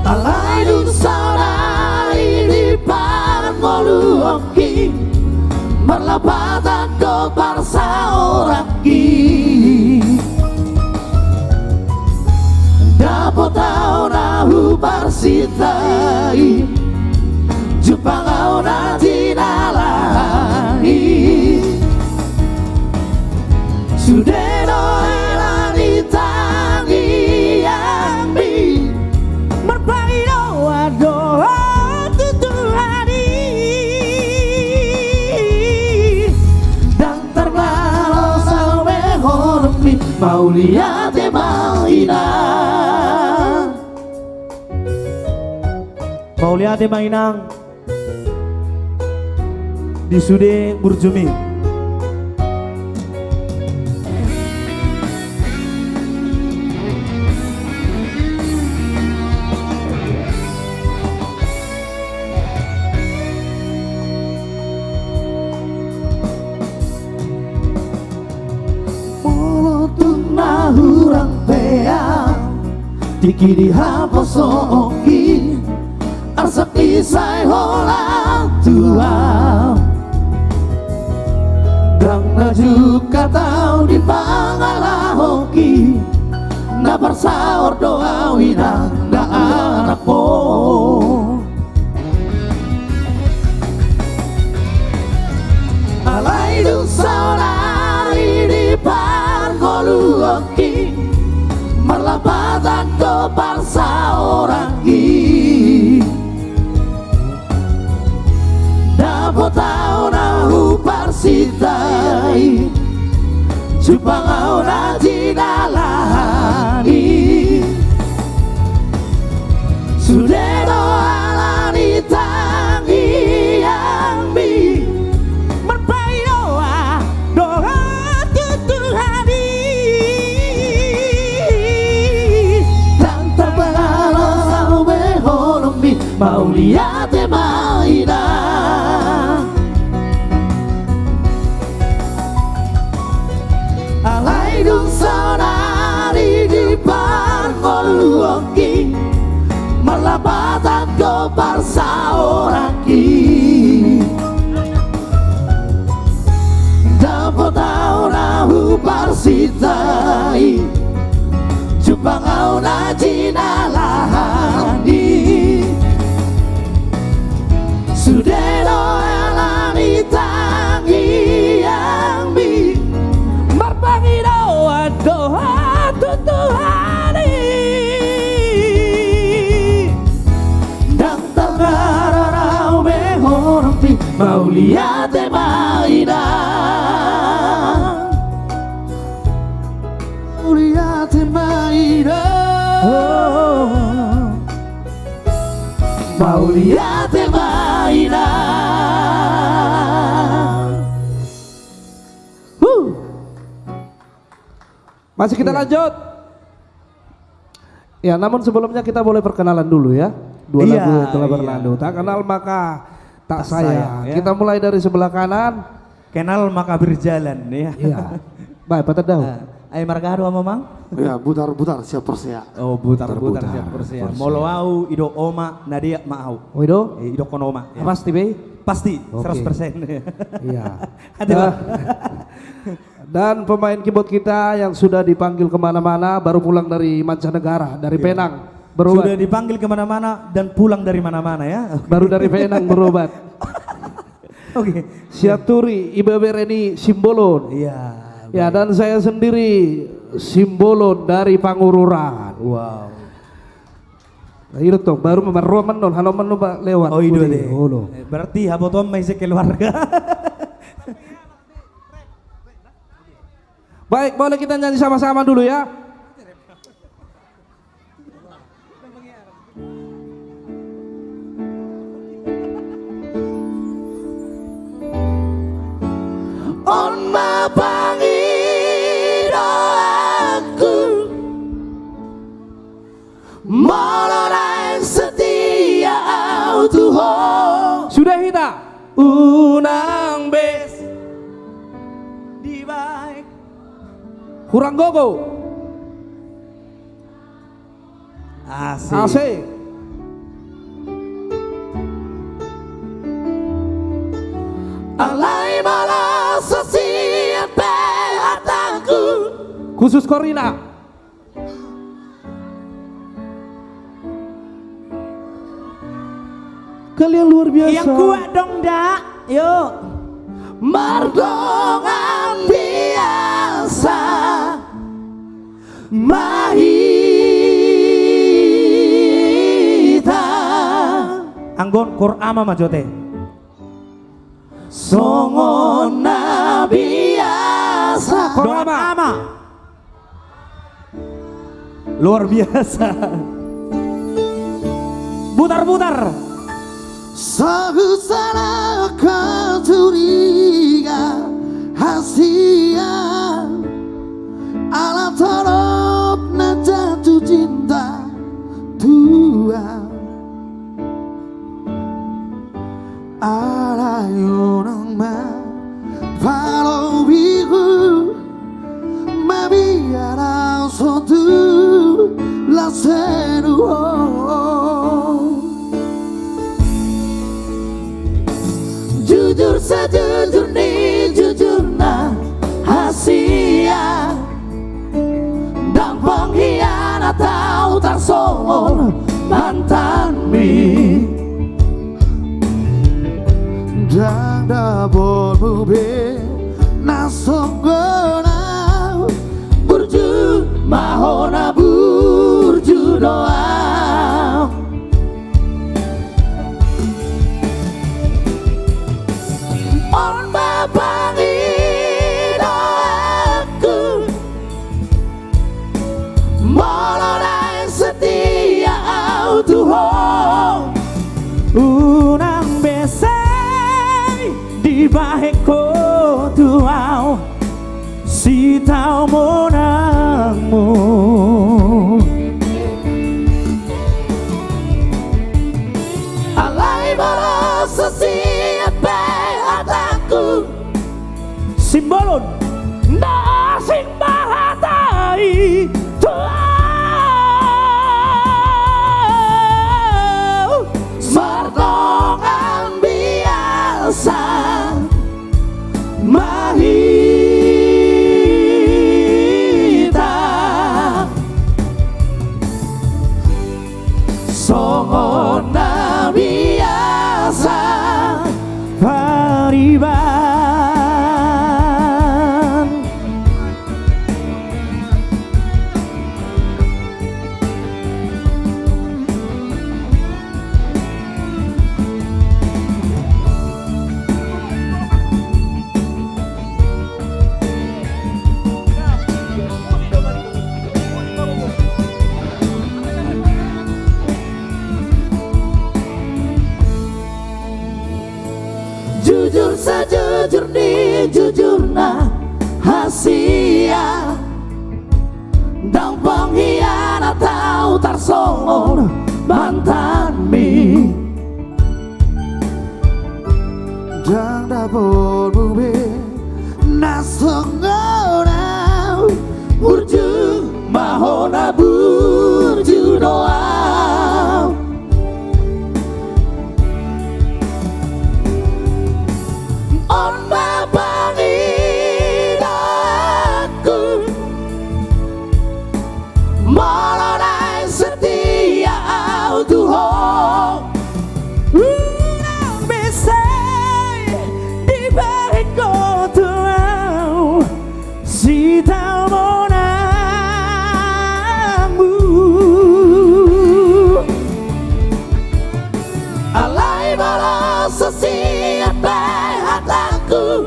Alai dun saudari di pangoluoki, merlapatan do parsauraki. Dapat tahu nahu parsitai, Jepangau nanti nalai. Sudeno elani tangi yambi, merpaino adoa tutuhani. Dan terbalau sampai hormi, mau lihat maina. Mau lihat mainang di Sude Burjumi. Molotung na hurang peang, tikiri haposoki, arsak isai hola tua. Dan naju katau di pangalahoki, na parsaor doa winang daarapo. Alai du saudari di pangoluoki, merlapatan do parsaoraki. Dapat tahu nahu parsitai, Jepangau nanti nalani. Sudeno alani tangi yambi, merpainoa doa tutuhani. Dan terbalau behonomi, mau lihat maina. Alai dun saudari di pangoluoki, merlapatan do parsaoraki. Dapat tahu nahu parsitai, Jepangau naji nalahani. Sudeno elani tangi yambi, marpangino adoa tutuhani. Dan tergararau behorpi, mau lihat maina. Mau lihat maina. Mau lihat maina. Masih kita lanjut. Ya, namun sebelumnya kita boleh perkenalan dulu ya. Dua lagu yang telah berlalu. Tak kenal maka tak sayang. Ya. Kita mulai dari sebelah kanan. Kenal maka berjalan ya. Iya. Baik, Pak Tedau. Ai margado mamang? Ya, butar-butar siap persia. Oh, butar-butar siap persia. Molo au ido oma nadia mau. Oh ido? Ido konoma. Ya. Pasti be? Pasti, Oke. 100%. Iya. Ada. Dan pemain keyboard kita yang sudah dipanggil kemana-mana baru pulang dari mancanegara, dari Penang. Berobat. Sudah dipanggil kemana-mana dan pulang dari mana-mana ya. Baru dari Penang berobat. Oke. Siaturi Ibabereni Simbolon. Iya. Ya, dan saya sendiri Simbolon dari Pangururan. Wow. Nah, itu tuh baru memeroman non halo menu lewat. Oh itu deh. Oh, Berarti habotom masih keluarga. Baik, boleh kita nyanyi sama-sama dulu ya. On mapangido aku Molorai setia Tuhan. Sudah kita unang bes di baik kurang gogo. Asik. Asik. Alai malas sesiap hataku. Khusus Korina. Kalian luar biasa. Yang kuat dong, Dak. Yuk. Mardongan biasa mahita Anggon Qur'ama majote. songon na biasa Qur'ama. Luar biasa. Putar-putar. Sahusana katuriga hasia alam tarop na jatuh cinta tua alayon ma follow bihu mabiara sotu la seru jujur sejujur nih jujurna hasia dan pengkhianat tahu tarsongon mantan mi dan dapur mube nasogona burju mahona burju doa on mapangido aku Molorai setia Tuhan Unang besay di baheko tuaw si tao mo nang mo alay malas sesiap hataku Simbolon nasing mahatai Tuhan Mardongan biasa mahita songon na biasa pariban. jujur sejujur nih jujurna hasia dan pengkhianat tahu tarsongon mantan mi dan dapur bube nasongona burju mahona burju doa on babangidaku malonai setia Tuhan bisa dibalik kotoran si tamonamu alai balas sesiapa hataku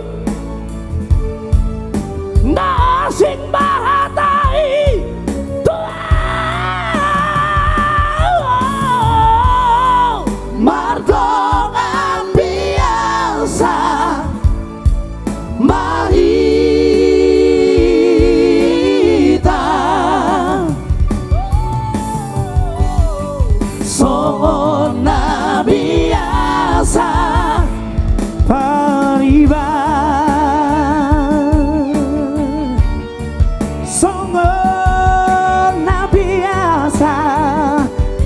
nasing bahatai Tuhan margongan biasa mahita sona biasa pariba sona biasa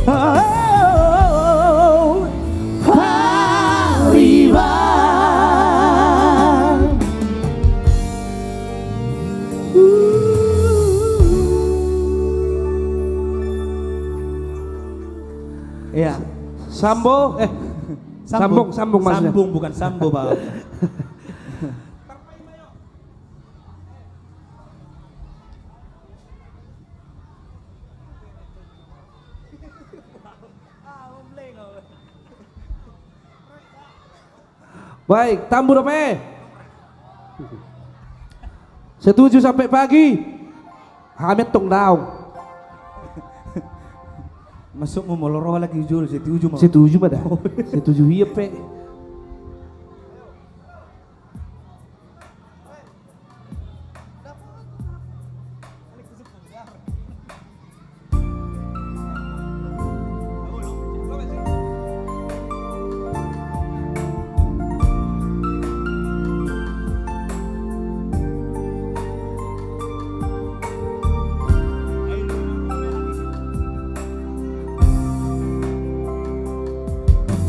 pariba. Iya. Sambo, sambung maksudnya. Sambung bukan sambo, Bang. Baik, tambu dope. Setuju sampai pagi. Hamid tong daun. Masuk mau moloroh lagi jul, setuju mah. Setuju pada. Setuju iya pe.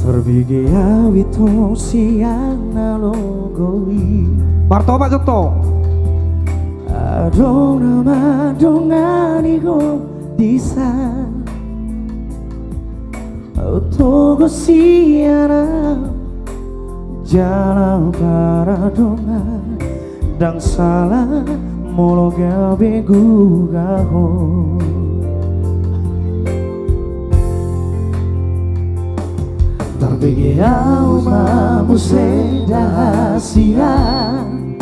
Terbigi awito siang nalogoi Martoba Joto Adona madongani go disa Otogo siana Jala para donga Dang salah mologa begu gaho Terbigi alma museda siang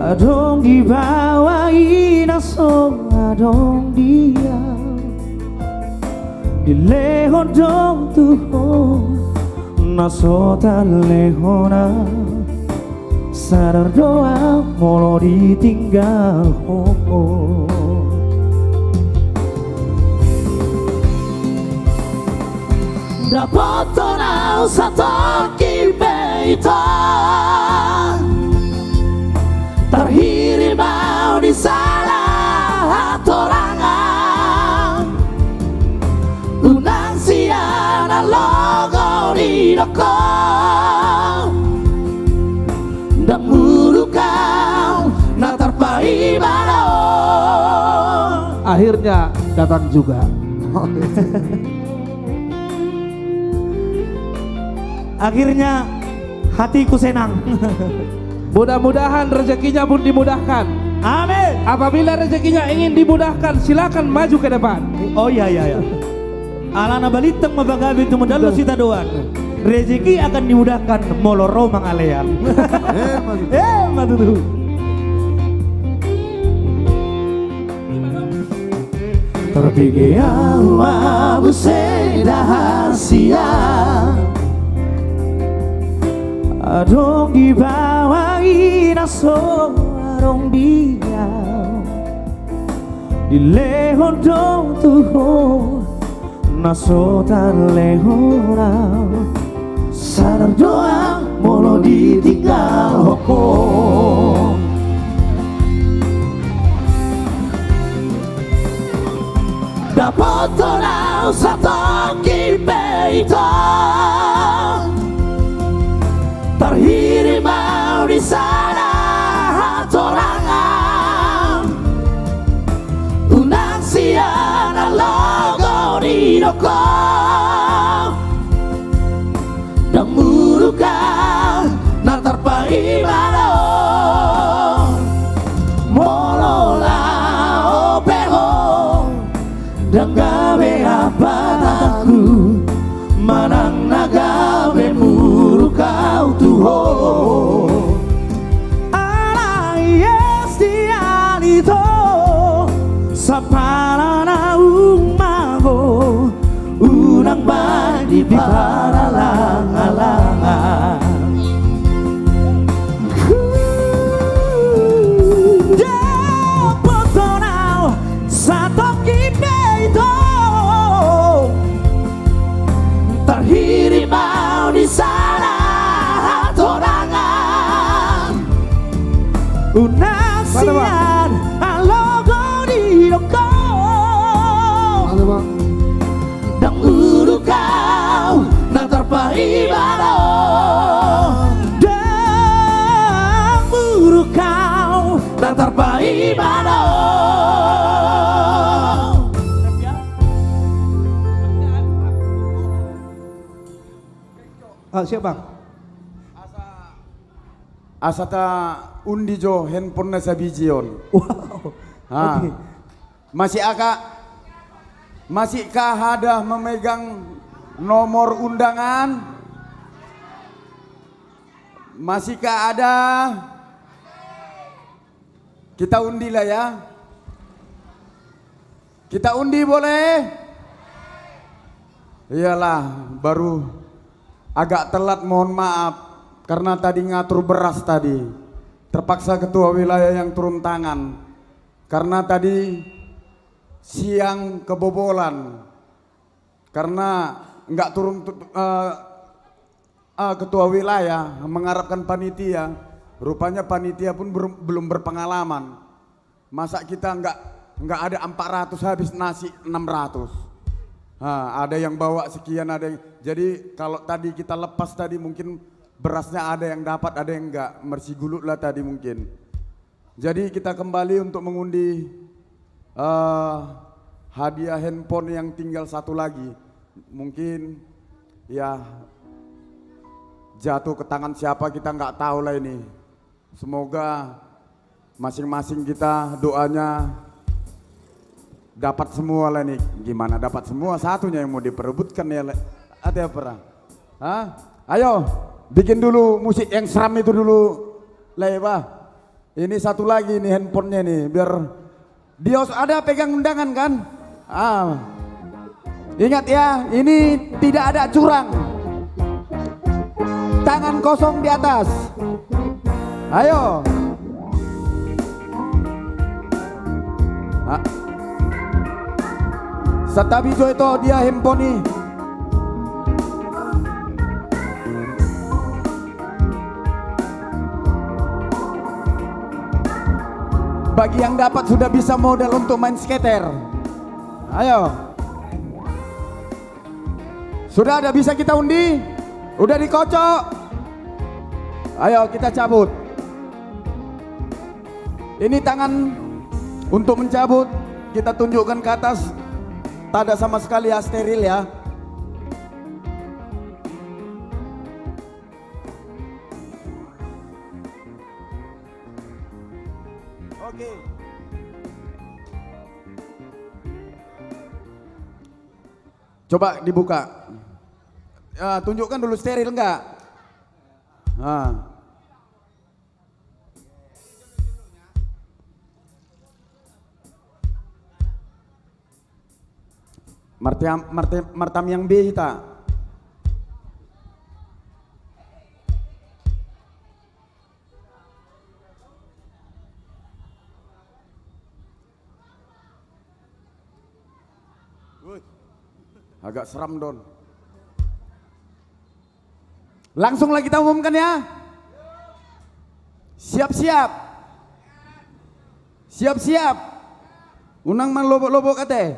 Adong di bawah inaso adong dia Di lehon dong tuho Naso tan lehona Sadar doa molo ditinggal ho Dapat tonau satu kibaitan Terhirim mau di salah torangan Unang siana logo di doko Dan mulu kau natar pai balo Akhirnya datang juga. Akhirnya hatiku senang. Mudah-mudahan rezekinya pun dimudahkan. Amin. Apabila rezekinya ingin dimudahkan, silakan maju ke depan. Oh iya. Alana balitang mabagabi itu modal sita doan. Rezeki akan dimudahkan moloro mangalean. Matutu. Terpigi alma buseda hasia Adong di bawah inaso adong dia Di lehon dong tuho naso tan lehora Sadar doang molo ditinggal hoko Dapotonau satoki peito terhirimau di sana hatorangan unang siana logo di doko dan murukan na terpaimano molola opeho dan gawe apa aku manang nagawe muru kau tuho ala yes dialito sapana umago unang badi para lang-alangan Dapotonau satoki peito terhirimau di sana hatorangan unang sian alogo di doko dan urukau nang terpaimano dan urukau nang terpaimano. Siap bang. Asata undi jo handphone na sa bijion. Wow. Okay. Masihkah ada memegang nomor undangan? Masihkah ada? Kita undi lah ya. Kita undi boleh? Iyalah, baru agak telat, mohon maaf karena tadi ngatur beras tadi. Terpaksa ketua wilayah yang turun tangan karena tadi siang kebobolan karena nggak turun ketua wilayah mengharapkan panitia. Rupanya panitia pun belum berpengalaman. Masa kita nggak ada 400 habis nasi 600. Ada yang bawa sekian, ada yang, jadi kalau tadi kita lepas tadi mungkin berasnya ada yang dapat, ada yang enggak, mersigulut lah tadi mungkin. Jadi kita kembali untuk mengundi hadiah handphone yang tinggal satu lagi. Mungkin ya jatuh ke tangan siapa kita nggak tahu lah ini. Semoga masing-masing kita doanya dapat semua lah nih. Gimana dapat semua? Satunya yang mau diperebutkan ya. Ada apa perang? Ayo bikin dulu musik yang seram itu dulu lah ya Pak. Ini satu lagi nih handphonenya nih biar Dios ada pegang undangan kan? Ingat ya, ini tidak ada curang. Tangan kosong di atas. Ayo. Satabi jo itu dia handphone nih. Bagi yang dapat sudah bisa modal untuk main skater. Ayo. Sudah ada bisa kita undi? Udah dikocok? Ayo kita cabut. Ini tangan untuk mencabut kita tunjukkan ke atas. Tak ada sama sekali ya, steril ya. Oke. Coba dibuka. Tunjukkan dulu steril enggak? Martam yang B kita. Agak seram Don. Langsunglah kita umumkan ya. Siap-siap. Siap-siap. Unang man lobok-lobok kate.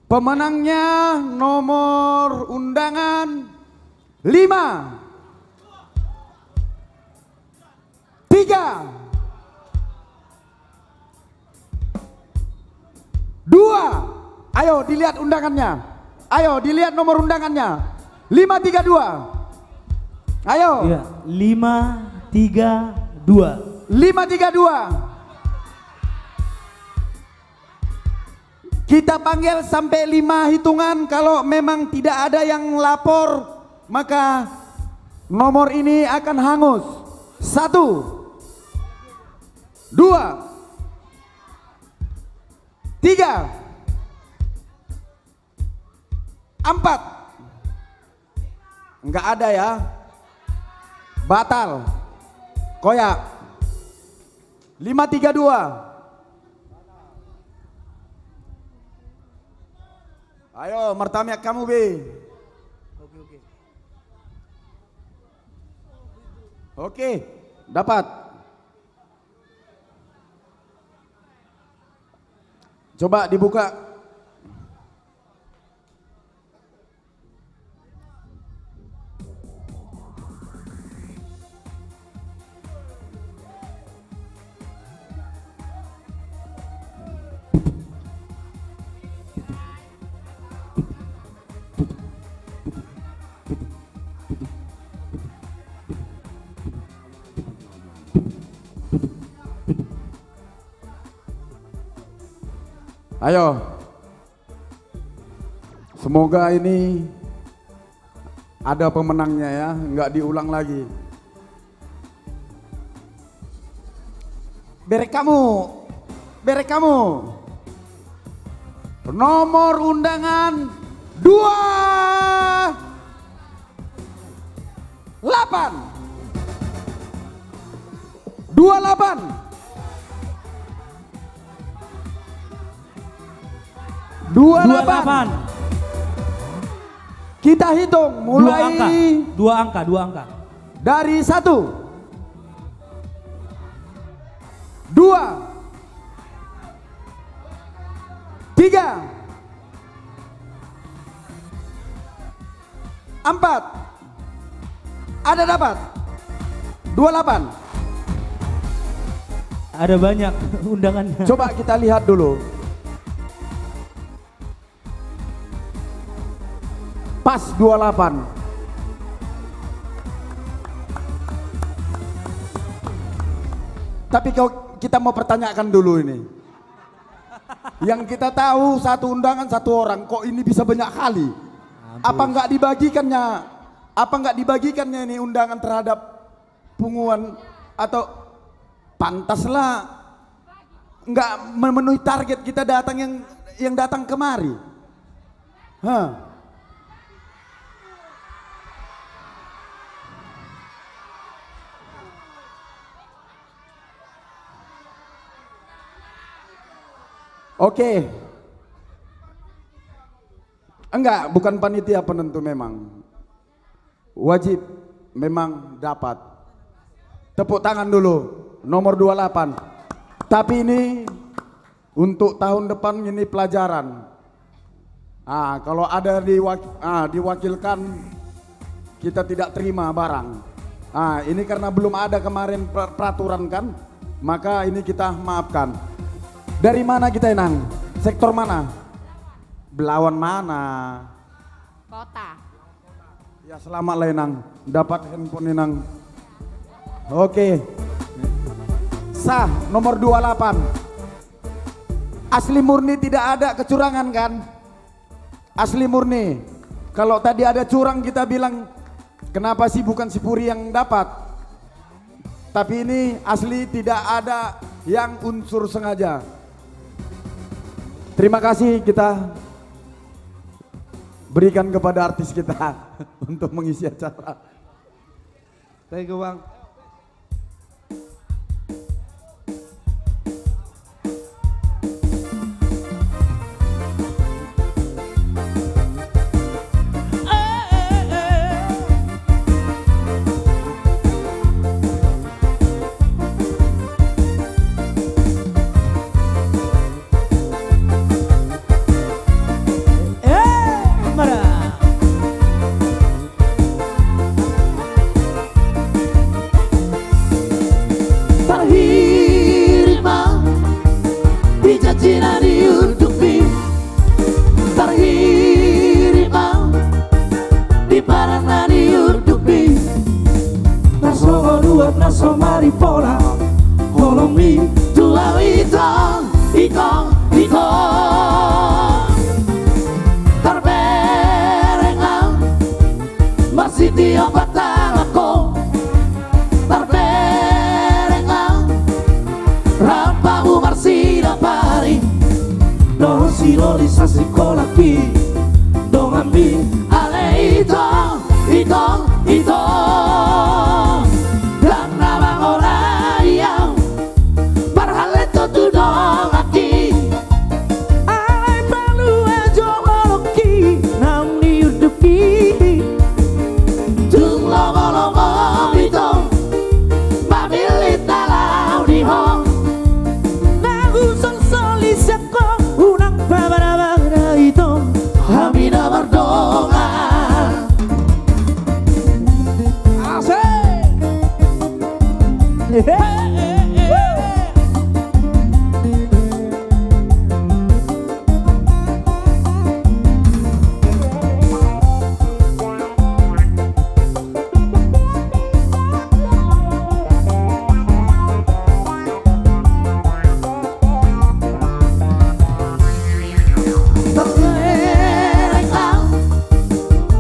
Pemenangnya nomor undangan 5, 3, 2. Ayo dilihat undangannya. Ayo dilihat nomor undangannya. 532. Ayo. Iya, 532. 532. Kita panggil sampai 5 hitungan. Kalau memang tidak ada yang lapor, maka nomor ini akan hangus. 1, 2, 3, 4. Enggak ada ya. Batal. Koyak. 532. Ayo Martamiak kamu Be. Oke, dapat. Coba dibuka. Ayo, semoga ini ada pemenangnya ya, nggak diulang lagi. Berek kamu. Nomor undangan 28. 28. 28. Kita hitung mulai dua angka. dari 1, 2, 3, 4. Ada dapat 28. Ada banyak undangannya. Coba kita lihat dulu. Pas 28. Tapi kalau kita mau pertanyakan dulu ini. Yang kita tahu satu undangan satu orang, kok ini bisa banyak kali? Apa nggak dibagikannya ini undangan terhadap punguan atau pantaslah nggak memenuhi target kita datang yang datang kemari. Oke. Enggak, bukan panitia penentu memang. Wajib memang dapat. Tepuk tangan dulu. Nomor 28. Tapi ini untuk tahun depan ini pelajaran. Kalau ada diwakilkan kita tidak terima barang. Ini karena belum ada kemarin peraturan kan, maka ini kita maafkan. Dari mana kita Inang? Sektor mana? Belawan mana? Kota. Ya selamat lah Inang, dapat handphone Inang. Oke. Sah nomor 28. Asli murni tidak ada kecurangan kan? Asli murni. Kalau tadi ada curang kita bilang kenapa sih bukan si Puri yang dapat? Tapi ini asli tidak ada yang unsur sengaja. Terima kasih kita berikan kepada artis kita untuk mengisi acara. Thank you Bang. tuat na somari pola holomi tua itong terberengang masih dia batang aku terberengang rampamu marsi dapari no silolisasi kolaki dong ambi ale itong dan nama orang yang berhaleto tu dong aki ale palu ajo waloki nam diuduki tung lomo bitong mabilit dalau di hong nagu solis ako unang pabara-bara ito hamina berdonga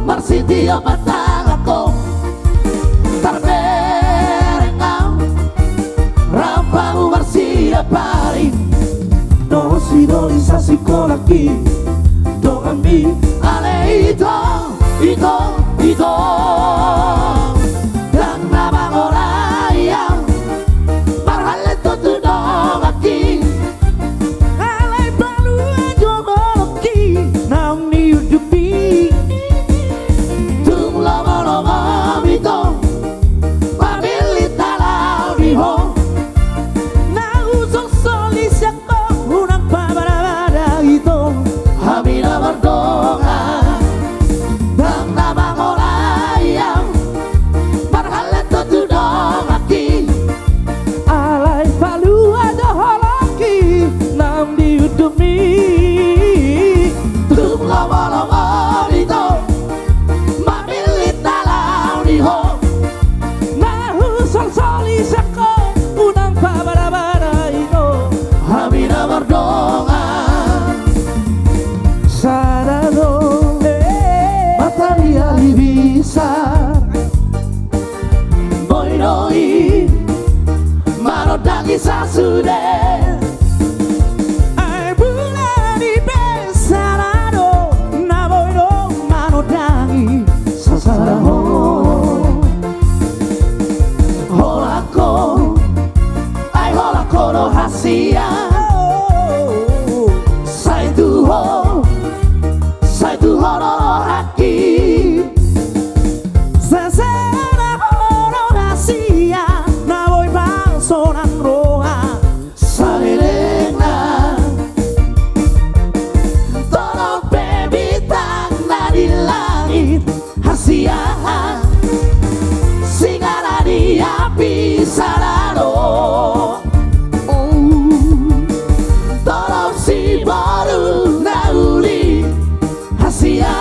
Marsitio batang terberengang rampamu marsia pari no sidolisasi kolaki dong ambi ale itong dan nama orang yang marhaleto tu dong aki ale palu ajo moloki nam diudupi tung lomo bitong mabilit dalau di hong nagu solis ako unang pabara-bara ito hamina berdonga dan nama orang yang marhaleto tu dong aki alay palu aja holaki nam diudumi tung lomo bitong mabilit dalau di hong nagu solis ako unang pabara-bara ito hamina berdonga sarado material bisa boinoi marodangi sasude ai bulani besarado na boino marodangi sasaraho holako ai holako no hasia sai tu ho no haki sasara ho no hasia na boy bang sonan roa salelena tolong bebitang na di langit hasia singara di api sarado tolong si baru nauli hasia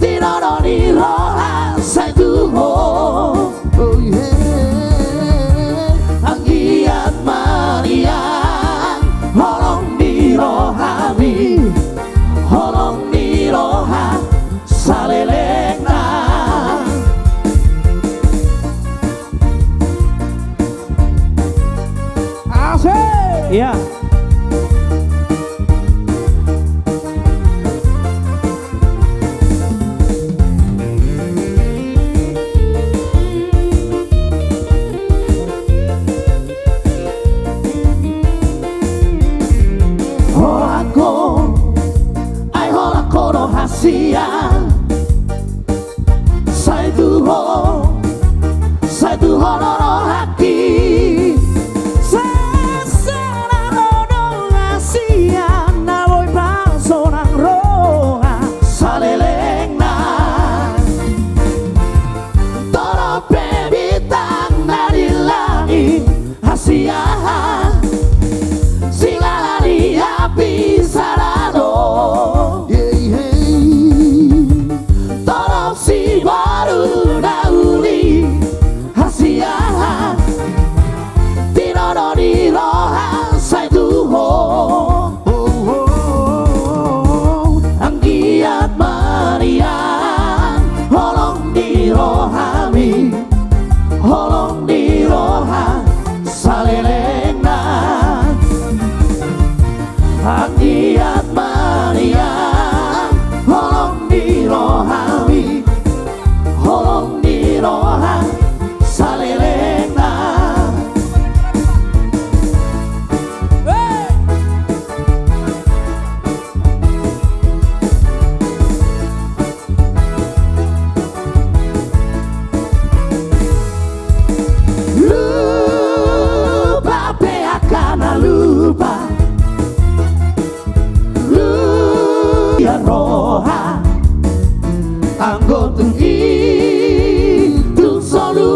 tinono di roha sai tu ho anggiat marian holong di rohami holong di roha salelena Asik. Iya. Holako no hasia sai tu ho no haki sasara no hasia na boy bang sonang roha salelena toro bebitang na di langit hasia singalari api sarado tolong si baru nauli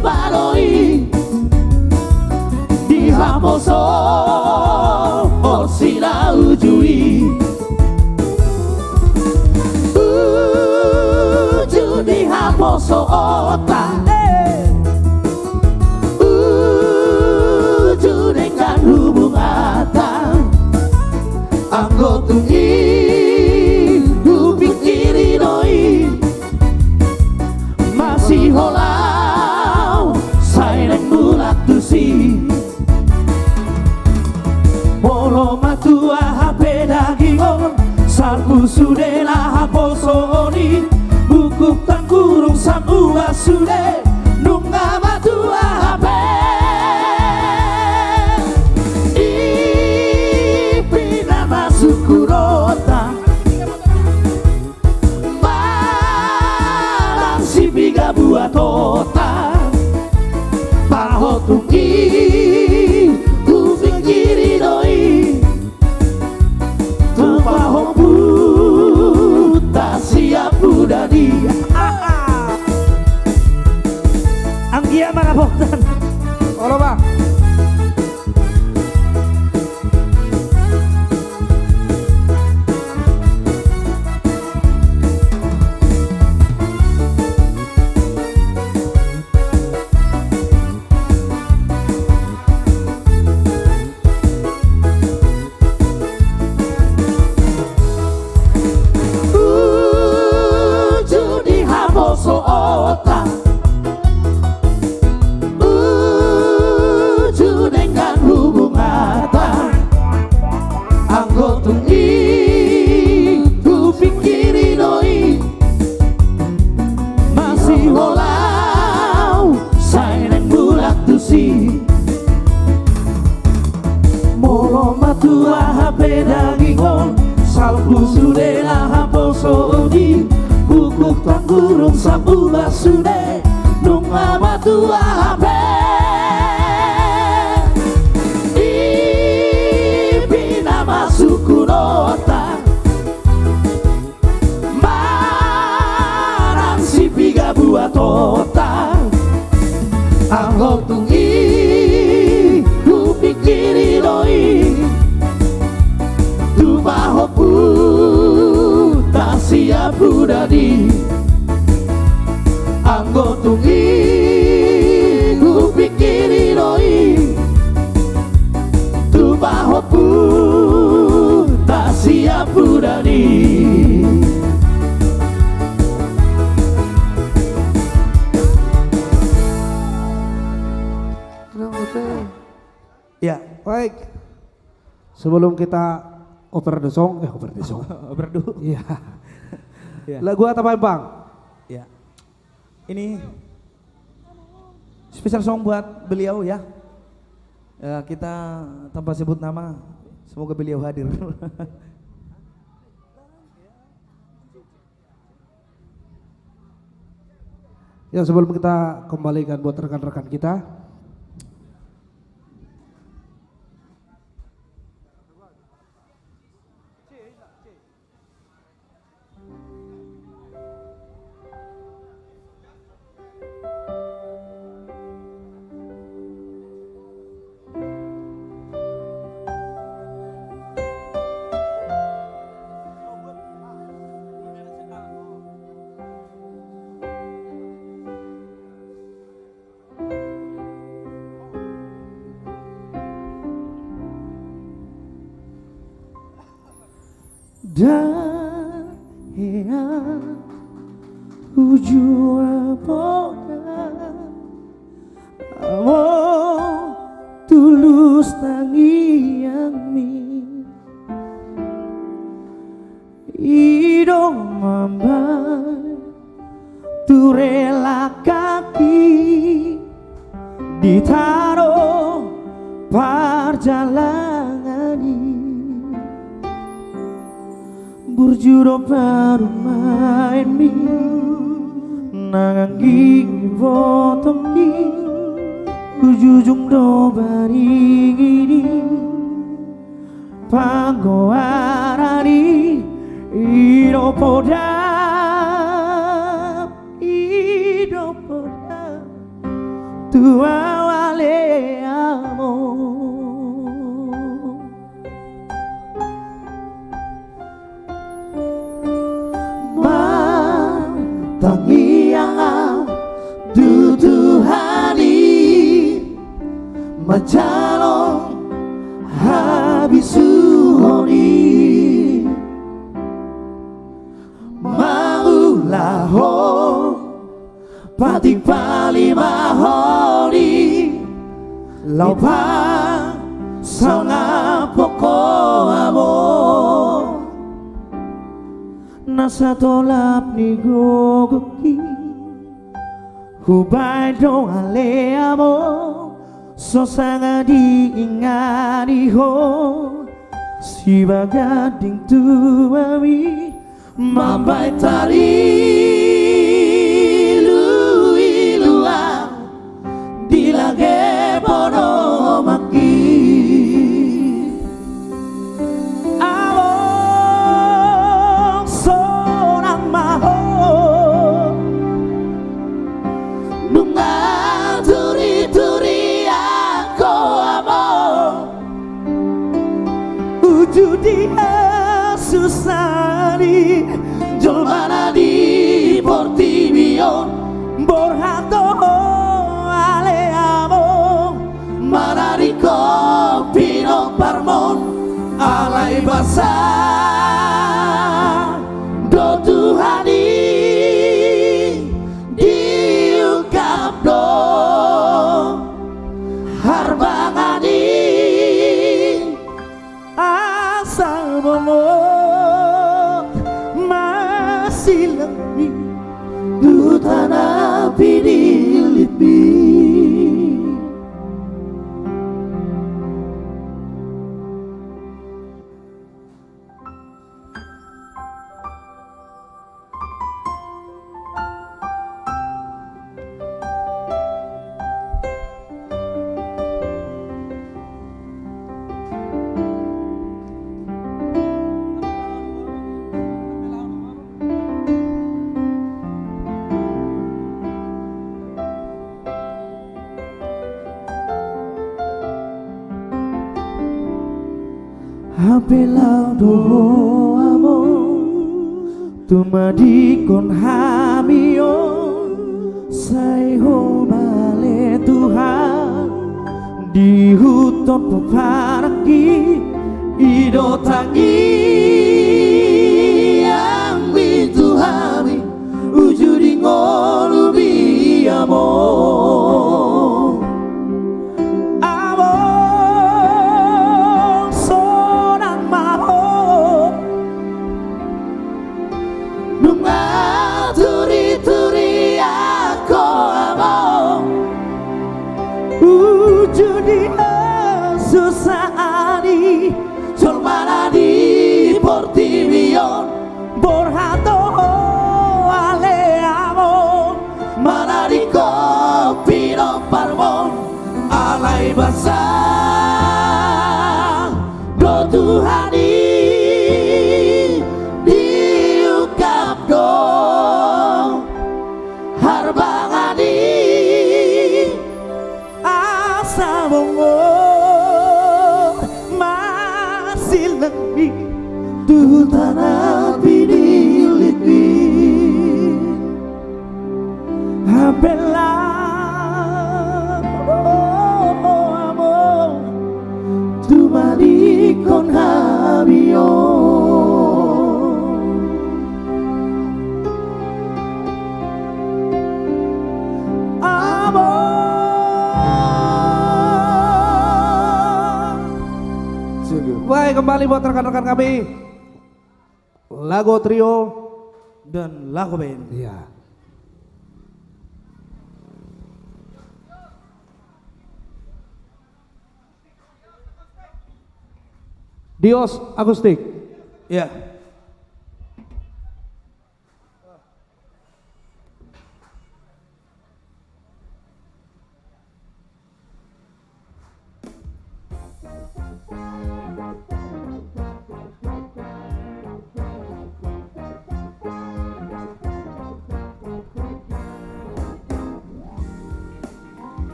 baroi di hamoso osila ujui di hamoso ota dengan hubungan anggotungi kupikiri doi masih holau saireng mulak tusi polo matua hape dagingon salku sudela haposoni buku tangkurung samua sude nunga matua hape Sukurota Malang si biga buat tota Pahotungi Kupikiri doi Tupahopu Tak siap udah dia Anggia mana boktan? Halo bang Burung sabula sude nunga matua hape ipina masuku nota marang si piga buat tota anggotungi kupikiri doi tubahopu tak siap udadi anggotungi kupikiri doi tubahopu tak siap udadi Ya, baik. Sebelum kita oper the song, oper dulu. Iya. Lagu apa Bang? Ya. Ini spesial song buat beliau ya. Kita tanpa sebut nama, semoga beliau hadir. Ya, sebelum kita kembalikan buat rekan-rekan kita. Dahia ujua boga amo tulus tangiang mi idong mambai tu rela kaki ditaruh perjalanan ini burjuro baru main mi nangangi botongi ujujung do baringini panggoarani ido podam tua vale amor. Tangiang duduhani macalong habisuhoni maulaho patik palimahoni laupa sauna poko amor nasa tolap ni gogoki hubay dong ale amo so sangat diingati ho si bagading tuawi mambai tari luilua dilage bono maki dia susani jolmana di Portimio borhato ale amo manarico pino parmon alai basa do Tuhani diungkap do harbangani momot masih lebih du tanah pidilipi Apelau do amor tumadi kon hamio sai ho male Tuhan di hutan peparaki ido tangi yang bitu hami ujudi ngolubi amor susani jolmana di Portimio borhato ale amo manarico pino parmon alai basa do Tuhani diungkap do harbangani asa bongo du tanah pidilipi apela amor tu mari con habio Baik, kembali buat rekan-rekan kami Lago Trio dan Lago Band. Iya. Dios akustik. Iya.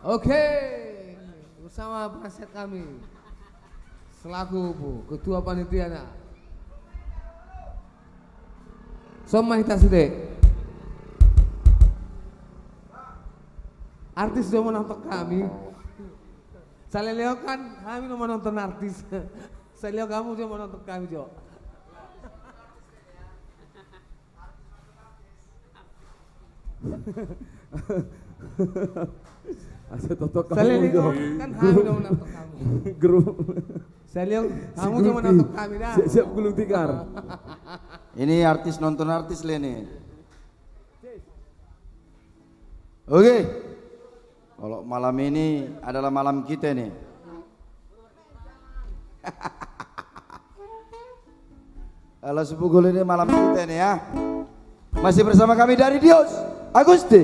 Oke, bersama penasihat kami selaku ketua panitia Somma Hita Sude. Artis sudah menonton kami. Saya lihat kan kami mau menonton artis. Saya lihat kamu juga menonton kami Jo. Saya totok Saya kamu lihat Jo. kan kami udah menonton kamu. Grup. Saya lihat kamu udah menonton kami dah. Siap gulung tikar. Ini artis nonton artis nih. Oke. Kalau malam ini adalah malam kita nih. Kalau sepukul ini malam kita nih ya. Masih bersama kami dari Dios Agusti.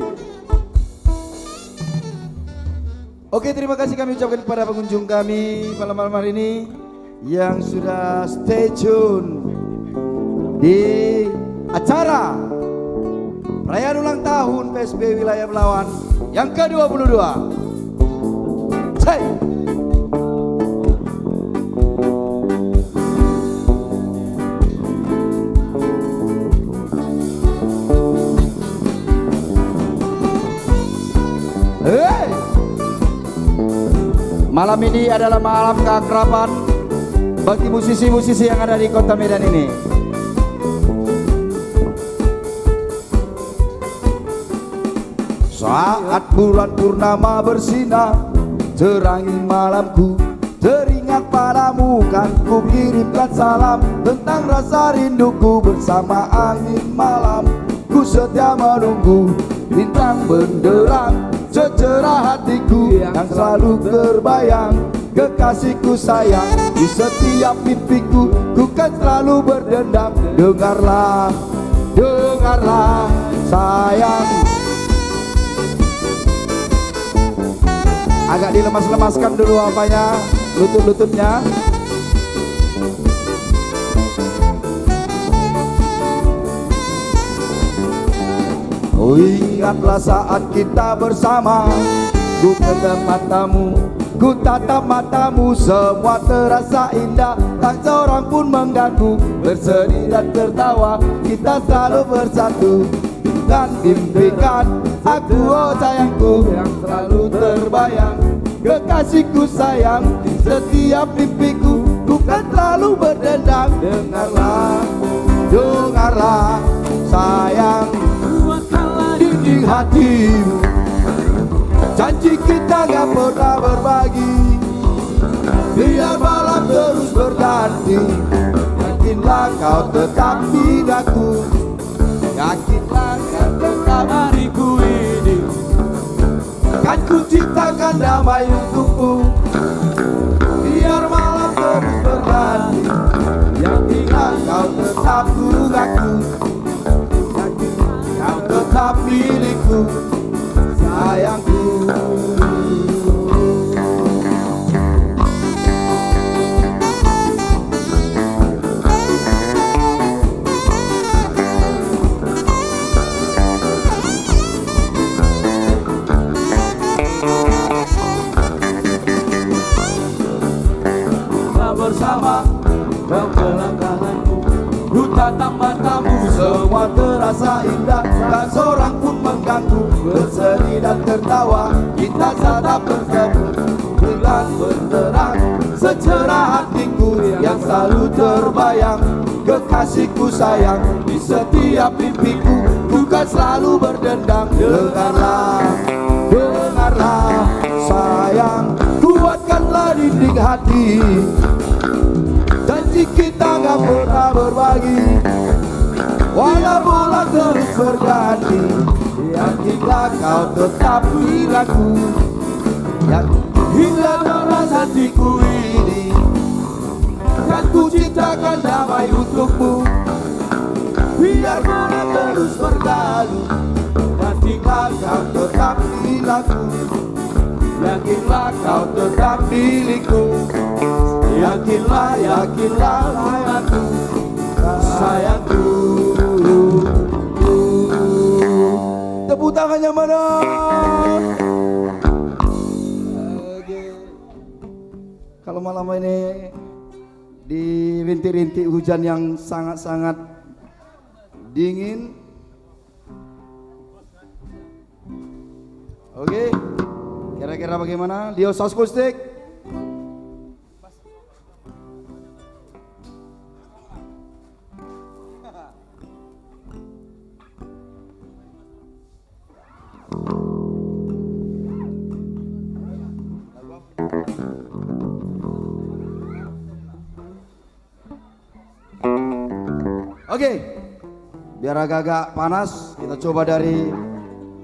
Oke, terima kasih kami ucapkan kepada pengunjung kami malam-malam hari ini yang sudah stay tune di acara perayaan ulang tahun PSB Wilayah Belawan yang ke-22. Say. Hey. Malam ini adalah malam keakraban bagi musisi-musisi yang ada di kota Medan ini. Saat bulan purnama bersinar terangi malamku, teringat padamu kan ku kirimkan salam tentang rasa rinduku bersama angin malam. Ku setia menunggu bintang benderang secerah hatiku yang selalu terbayang. Kekasihku sayang, di setiap mimpiku ku kan selalu berdendang. Dengarlah, dengarlah sayang. Agak dilemas-lemaskan dulu apanya, lutut-lututnya. Oh, ingatlah saat kita bersama, ku tatap matamu, ku tatap matamu, semua terasa indah, tak seorang pun mengganggu. Bersedih dan tertawa, kita selalu bersatu. Dan impikan aku, oh sayangku, yang selalu terbayang. Kekasihku sayang, di setiap mimpiku, ku kan selalu berdendang. Dengarlah, dengarlah sayang, dinding hatimu, janji kita gak pernah berbagi. Biar malam terus berganti, yakinlah kau tetap di daku. Yakinlah kau tetap hariku ini, kan ku ciptakan damai untukmu. Biar malam terus aku, kau tetap milikku, sayangku. Bersama kau kelangkanganku, ku tatap matamu, semua terasa indah, tak seorang pun mengganggu. Bersedih dan tertawa, kita tatap bersama, bulan benderang secerah hatiku yang selalu terbayang. Kekasihku sayang, di setiap mimpiku, bukan selalu berdendang. Dengarlah, dengarlah sayang, kuatkanlah dinding hati. Janji kita gak pernah berbagi, walau bulan terus berganti. Yakinlah kau tetap milikku, yang hingga dalam hatiku ini. Kan ku ciptakan damai untukmu, biar bulan terus berlalu. Yakinlah kau tetap milikku, yakinlah kau tetap milikku. Yakinlah, yakinlah sayangku, sayangku. Tepuk tangannya mana? Kalau malam ini dirintik-rintik hujan yang sangat-sangat dingin. Oke, kira-kira bagaimana? Dio Soskustik. Oke, biar agak-agak panas, kita coba dari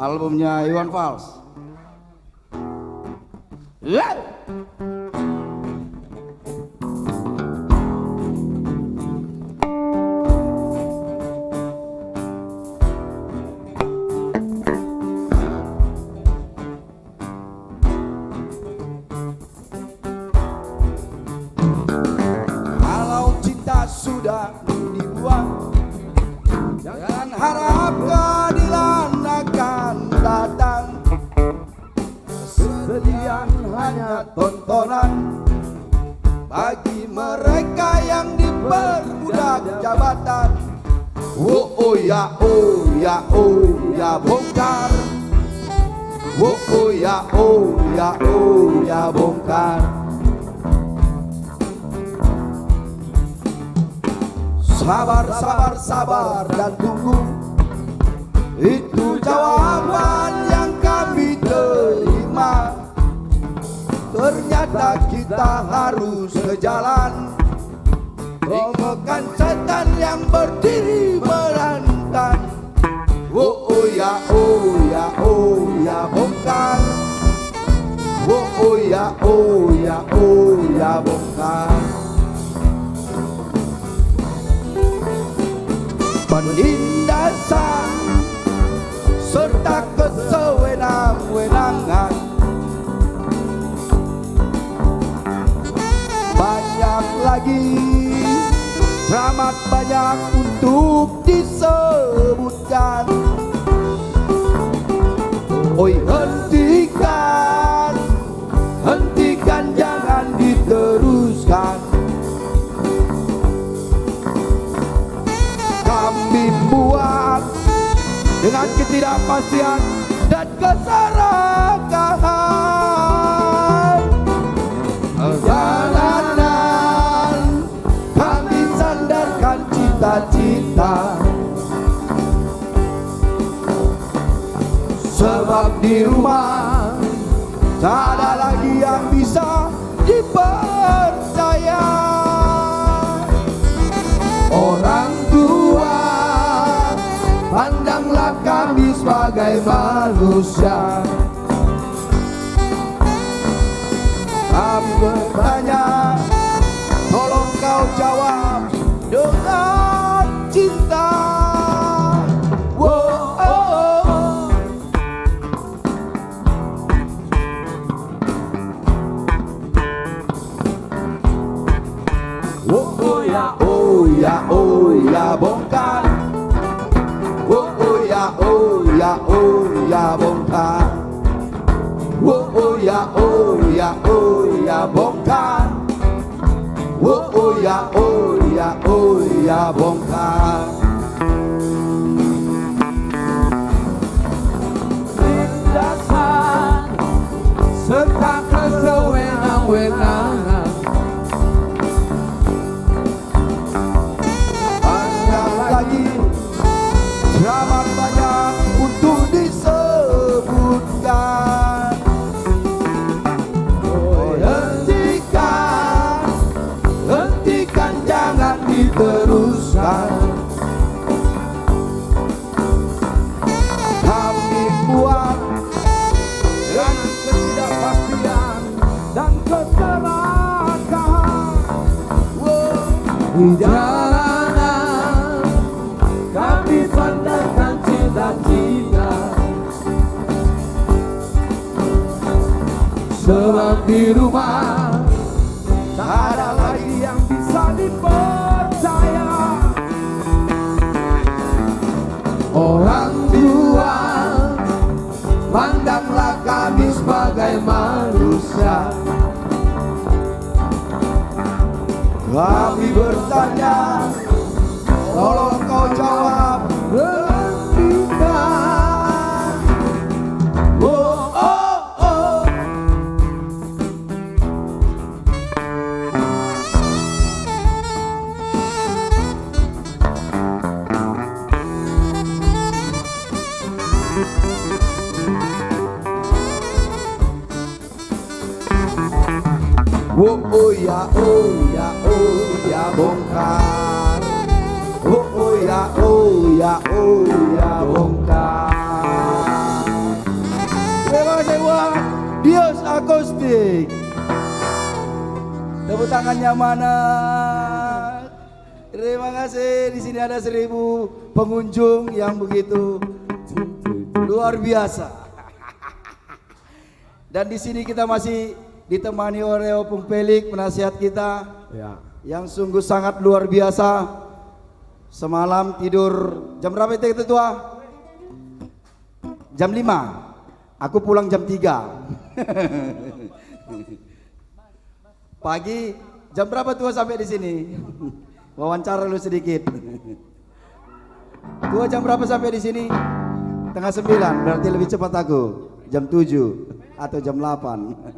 albumnya Iwan Fals. Kalau cinta sudah dibuang, jangan harap keadilan akan datang. Kesedihan hanya tontonan bagi mereka yang diperbudak jabatan. Oh oh ya oh ya oh ya bongkar. Oh oh ya oh ya oh ya bongkar. Sabar, sabar, sabar dan tunggu, itu jawaban yang kami terima. Ternyata kita harus ke jalan, rombongan setan yang berdiri menantang. Oh oh ya oh ya oh ya bongkar. Oh oh ya oh ya oh ya bongkar. Penindasan serta kesewenang-wenangan, banyak lagi, teramat banyak untuk disebutkan. Oi hentikan, hentikan jangan diteruskan. Kami buat dengan ketidakpastian dan keserakahan. Jalanan kami sandarkan cita-cita, sebab di rumah tak ada lagi yang bisa dipercaya. Orang tua, pandanglah kami sebagai manusia. Kami bertanya, tolong kau jawab dengan cinta. bongkar. Oh ya oh ya oh ya bongkar. Oh ya oh ya oh ya bongkar. Lindasan serta kesewenang-wenangan, banyak lagi selamat banyak untuk disebutkan. Oh, hentikan jangan diteruskan. Kami buat dengan ketidakpastian dan keserakahan. di jalanan kami pandangkan cita-cita, sebab di rumah tak ada lagi yang bisa dipercaya. Orang tua, pandanglah kami sebagai manusia. Kami bertanya, tolong kau jawab. Hentikan. Oh, oh, oh. Oh ya oh ya oh ya bongkar. Oh ya oh ya oh ya bongkar. Terima kasih buat Dios Akustik. Tepuk tangannya mana? Terima kasih. Di sini ada 1000 pengunjung yang begitu luar biasa. Dan di sini kita masih ditemani oleh Opung Pelik, penasihat kita, Ya. yang sungguh sangat luar biasa. Semalam tidur jam berapa itu Tua? Jam 5. Aku pulang jam 3. Pagi jam berapa Tua sampai di sini? Wawancara lu sedikit. Tua jam berapa sampai di sini? Tengah 9, berarti lebih cepat aku. Jam 7 atau jam 8.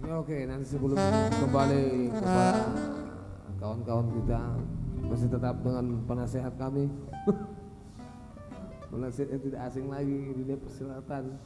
Ya, oke, nanti sebelum kembali kepada kawan-kawan kita, masih tetap dengan penasehat kami. Penasehat yang tidak asing lagi di dunia persilatan.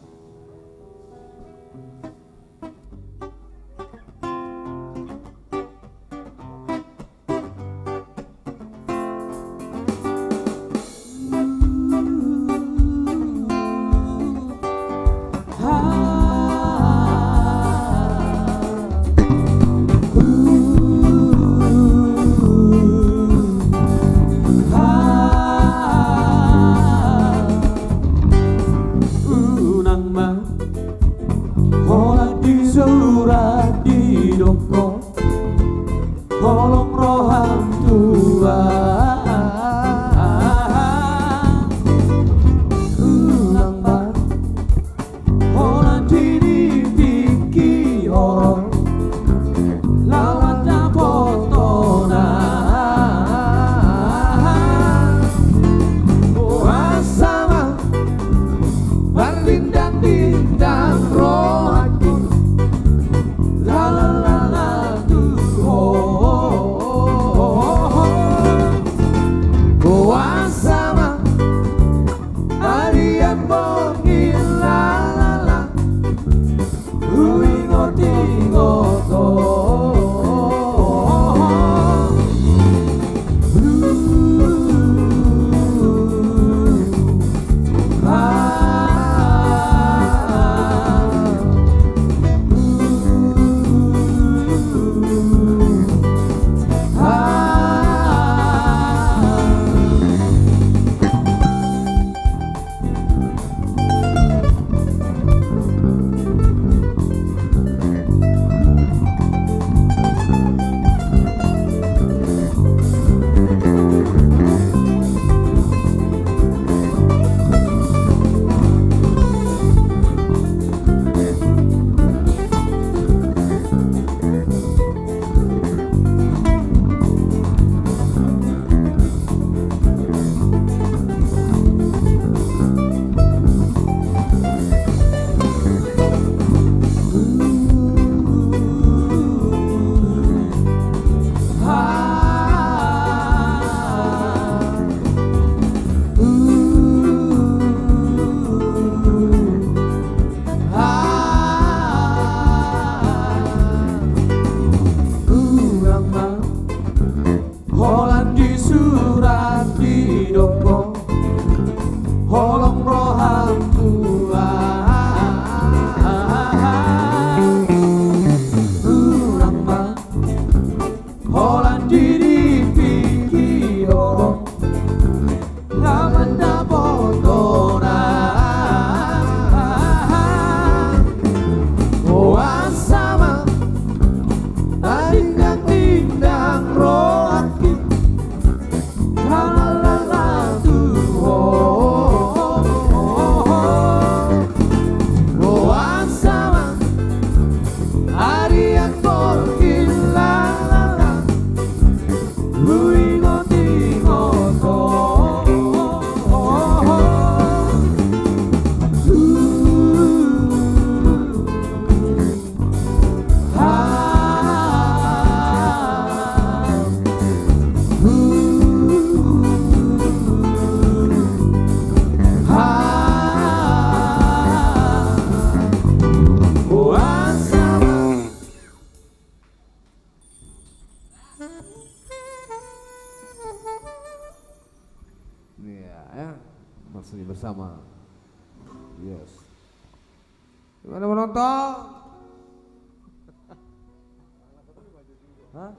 bersama. Yes. Gimana menonton? Hah?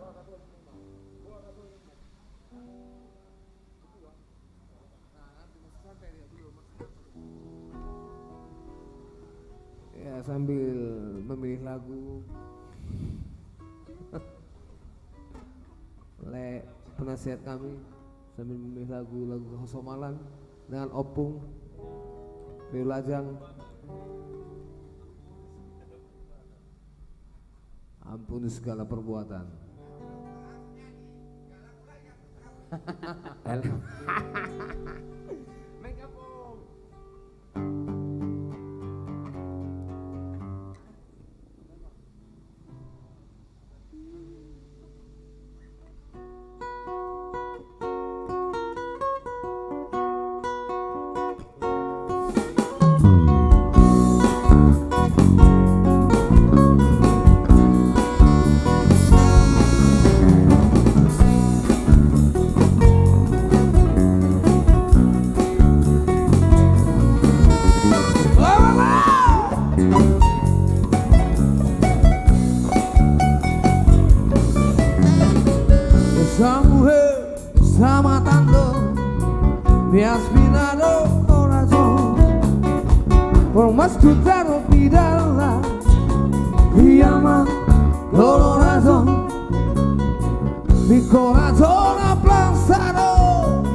Ya sambil memilih lagu oleh penasihat kami, sambil memilih lagu-lagu Hosomalan dengan Opung, Rio Lajang, ampuni segala perbuatan. Esa mujer, está matando, me has minado corazón. Por más que trato olvidarla, mi alma no razón. Mi corazón aplastado,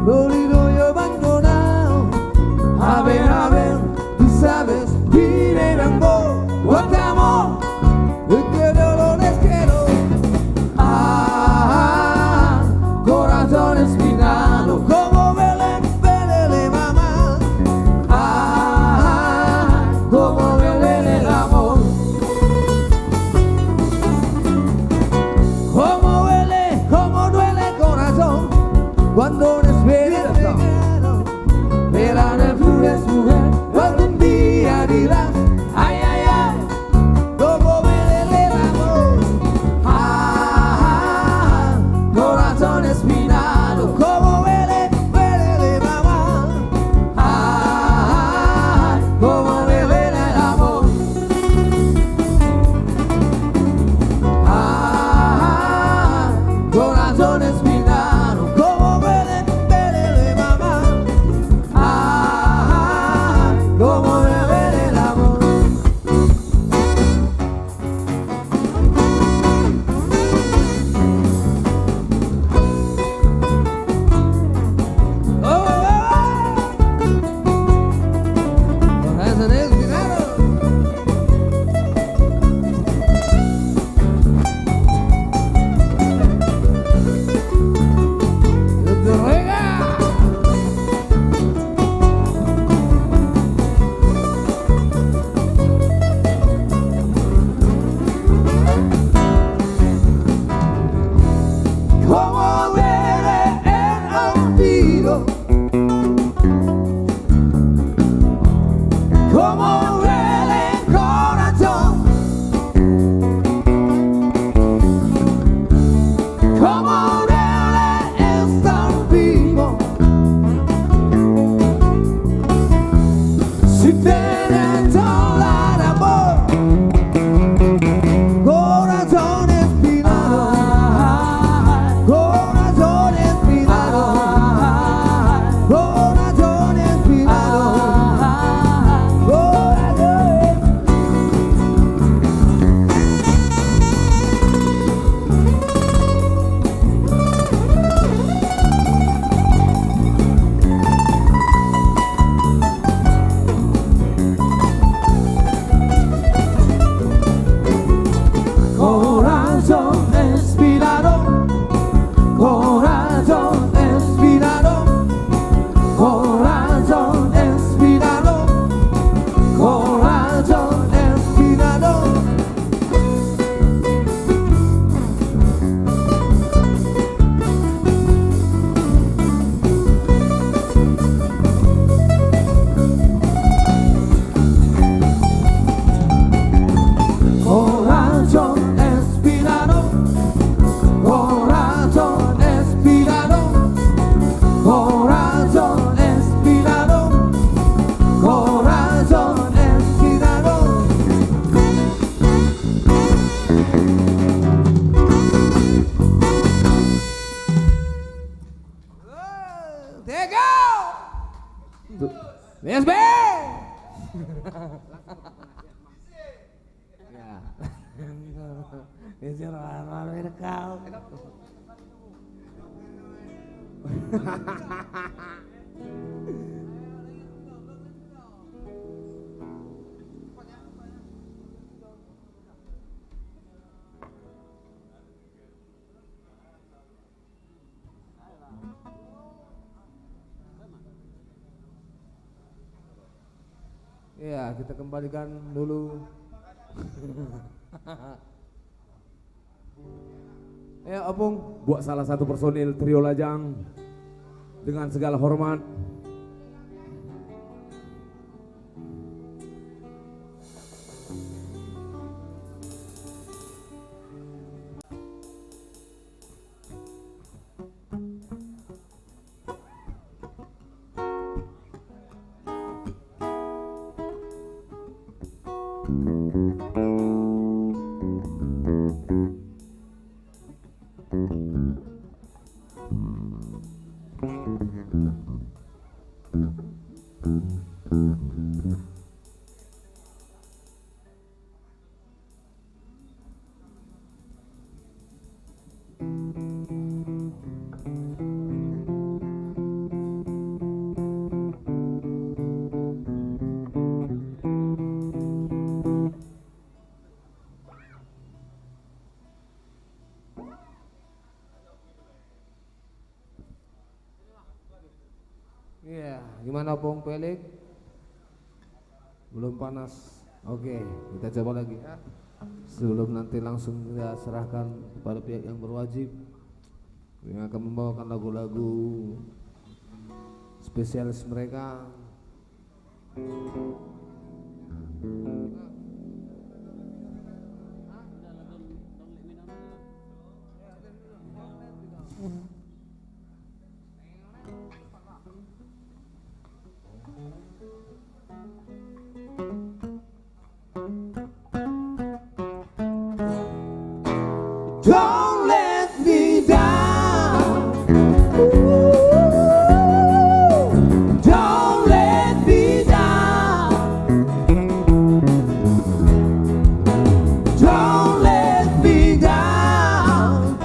dolido y abandonado. A ver, tú sabes, vine y vengo, te amo, que dolores quiero. Corazón espinado como Belén, Belén, mamá. Como Belén el amor. Como Belén, como Ya, kita kembalikan dulu. Ya, Opung. Buat salah satu personil Trio Lajang dengan segala hormat. Iya, gimana Opung Pelik? Belum panas. Oke, kita coba lagi ya. Sebelum nanti langsung kita serahkan kepada pihak yang berwajib yang akan membawakan lagu-lagu spesialis mereka. Don't let me down. Don't let me down. Don't let me down.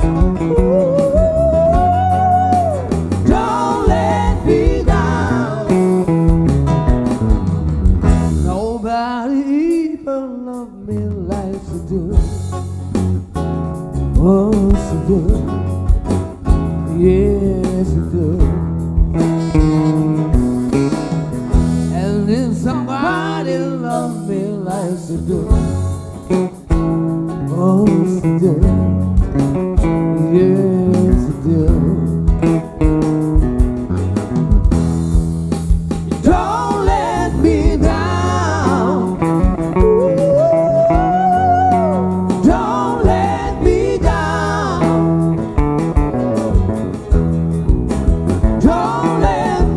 Don't let me down. Nobody even loved me like you do. Oh, so good, yes, you do. And if somebody loved me like you do, oh, so good, yes, you do. Don't let me down. Don't let me down. Don't let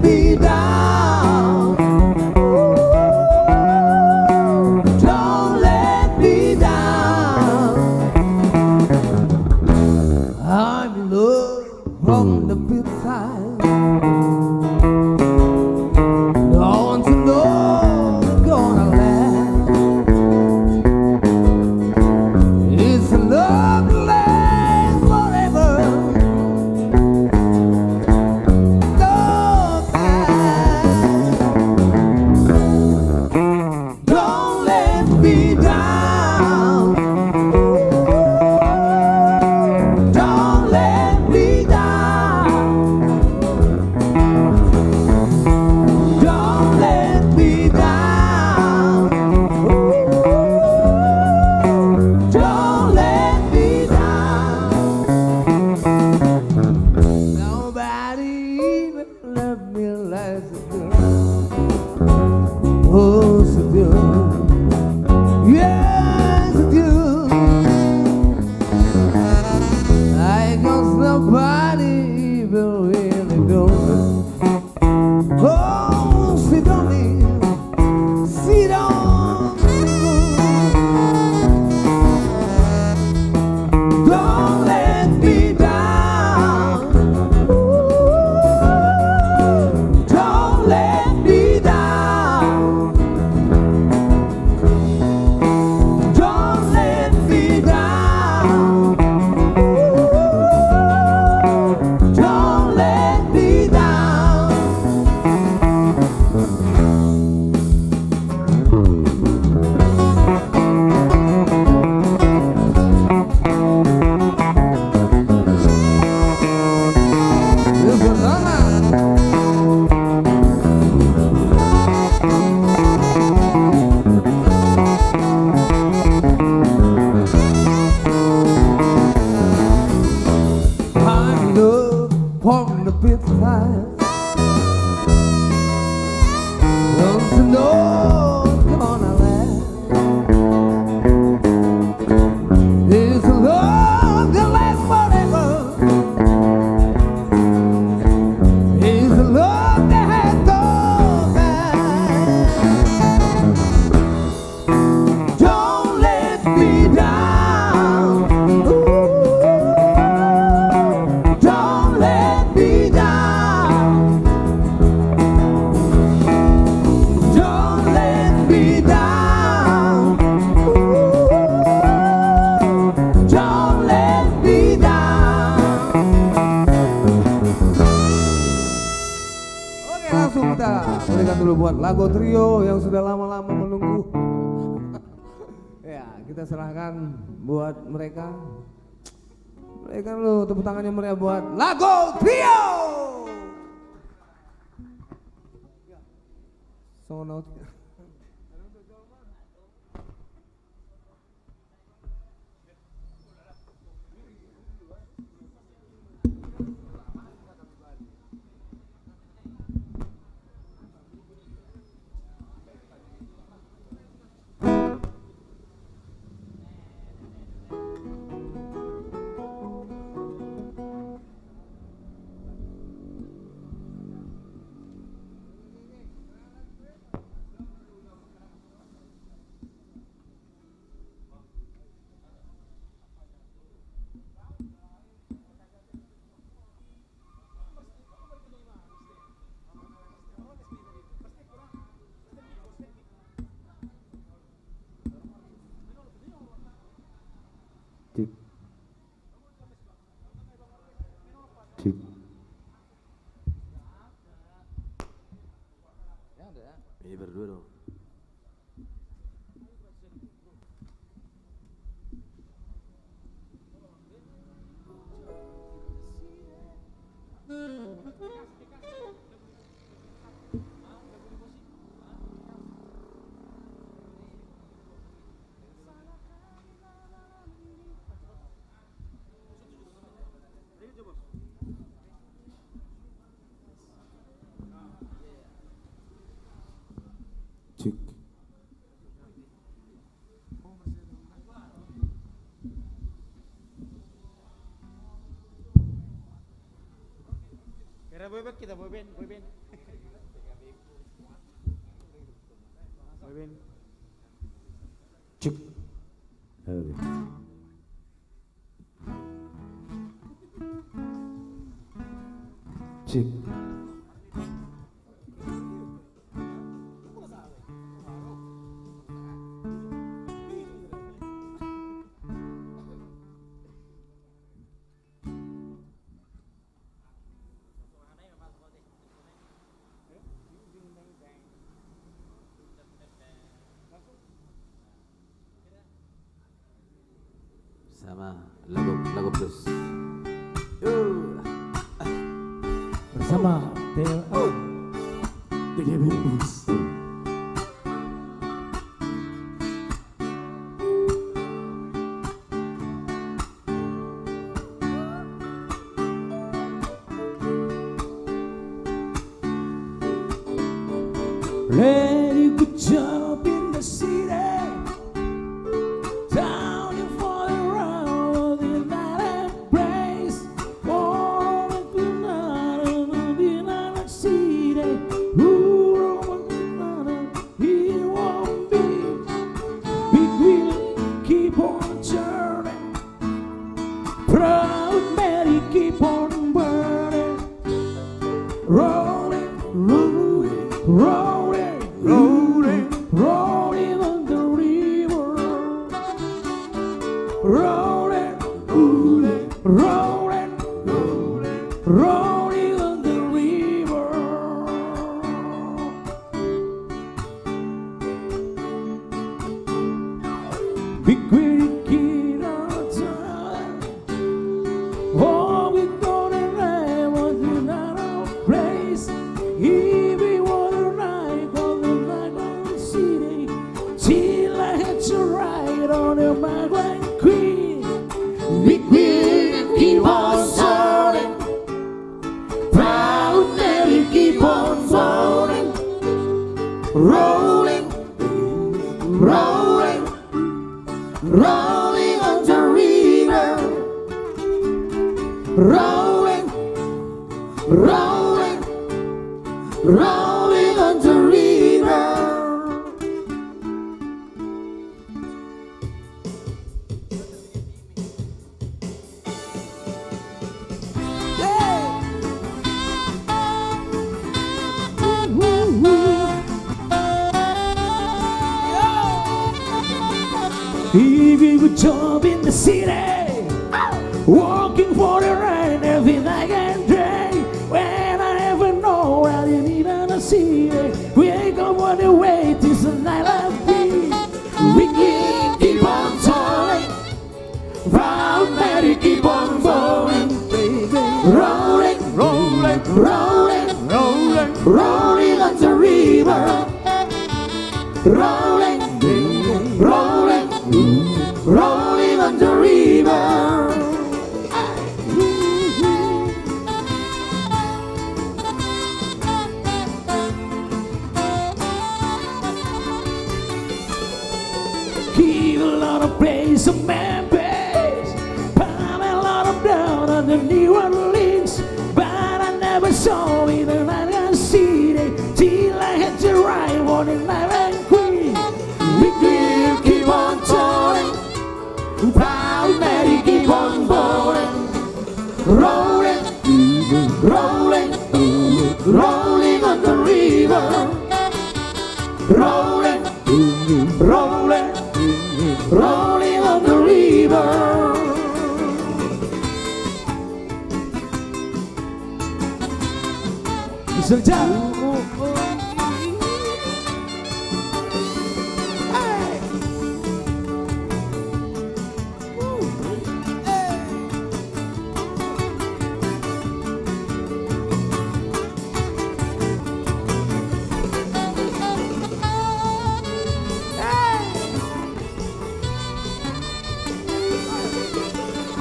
buat Lago Trio yang sudah lama-lama menunggu. Ya, kita serahkan buat mereka. Mereka dulu tepuk tangannya mereka buat Lago Trio. Sono. Ini berdua dong. Kira boyband kita boyband. Boyband. Cek. Cek. Sama lagu plus. Bersama TGB Plus. Ready to jump in the city, down in for the round, the United Place, all of the United City, who he won't be, big wheel keep on turning, proud Mary keep on burning, rolling, rolling, rolling. Rolling, rolling on the river, rolling, rolling, rolling, rolling, rolling on the river. Big green kid outside, oh, we gonna live on the United Place. If we wanna ride on the Magdalene City, till I had to ride on the Magdalene Queen. We will keep on soaring, proud Mary keep on falling, rolling, rolling, rolling on the river, rolling, rolling, rolling on the river. If you could jump in the city, walking for the rain every night and day, when I never know where you need to see it, we ain't gonna Proud Mary, keep on going. Rolling, rolling, rolling, rolling, rolling on the river. Rolling, rolling, rolling on the river. Give a lot of praise to Memphis, pound a lot of down on the New Orleans, but I never saw it in another city till I had to ride on in Island Queen. We will keep on touring, Proud Mary keep on bowling, rolling, rolling, rolling on the river, rolling, rolling, rolling on the river. Mr. John.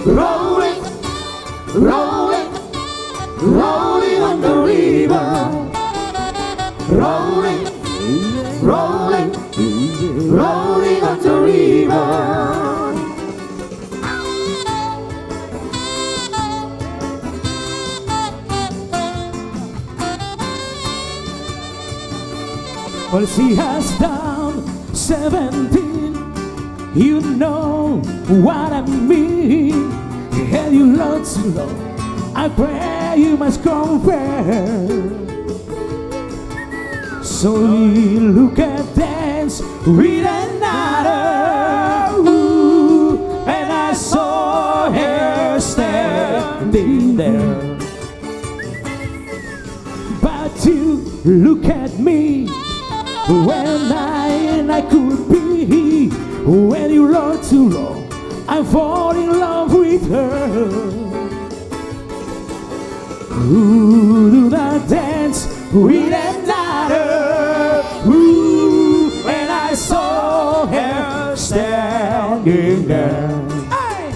Rolling, rolling, rolling on the river. Rolling, rolling, rolling on the river. Well, she has done 17. You know what I mean. And you love so low, I pray you must compare. So we look at dance with another, ooh, and I saw her standing there. But you look at me when I could be. When you look too low, I fall in love with her. Who do not dance with another? Ooh, and I saw her standing there. Hey!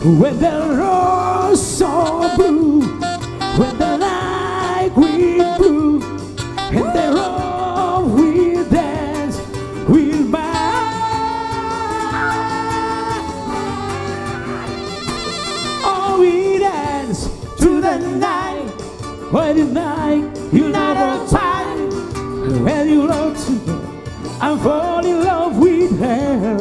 When the rose so blue, when the night wind blew, and the road we dance with my. We dance to the night, when the night you never time. When you love to go, I fall in love with her.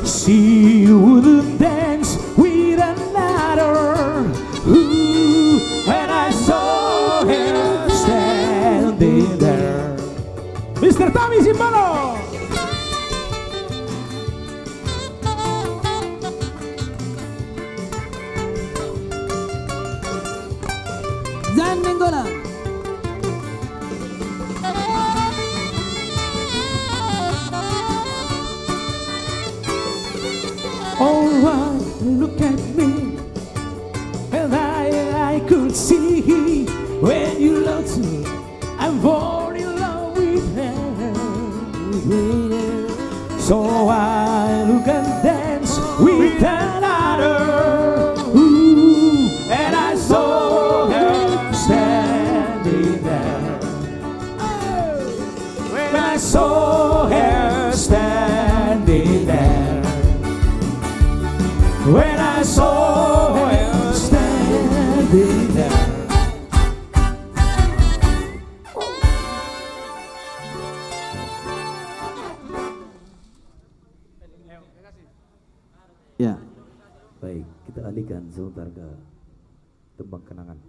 She wouldn't dance with another. Ooh, when I saw her standing there. Mr. Tommy Simbolo. Zan Menggola. Oh, look at me, and I could see when you look to, I'm falling in love with her. So I look and dance with another, ooh, and I saw her standing there. When I saw her standing there. When I saw her standing there. Ya, baik, kita alihkan sebentar ke tembang kenangan.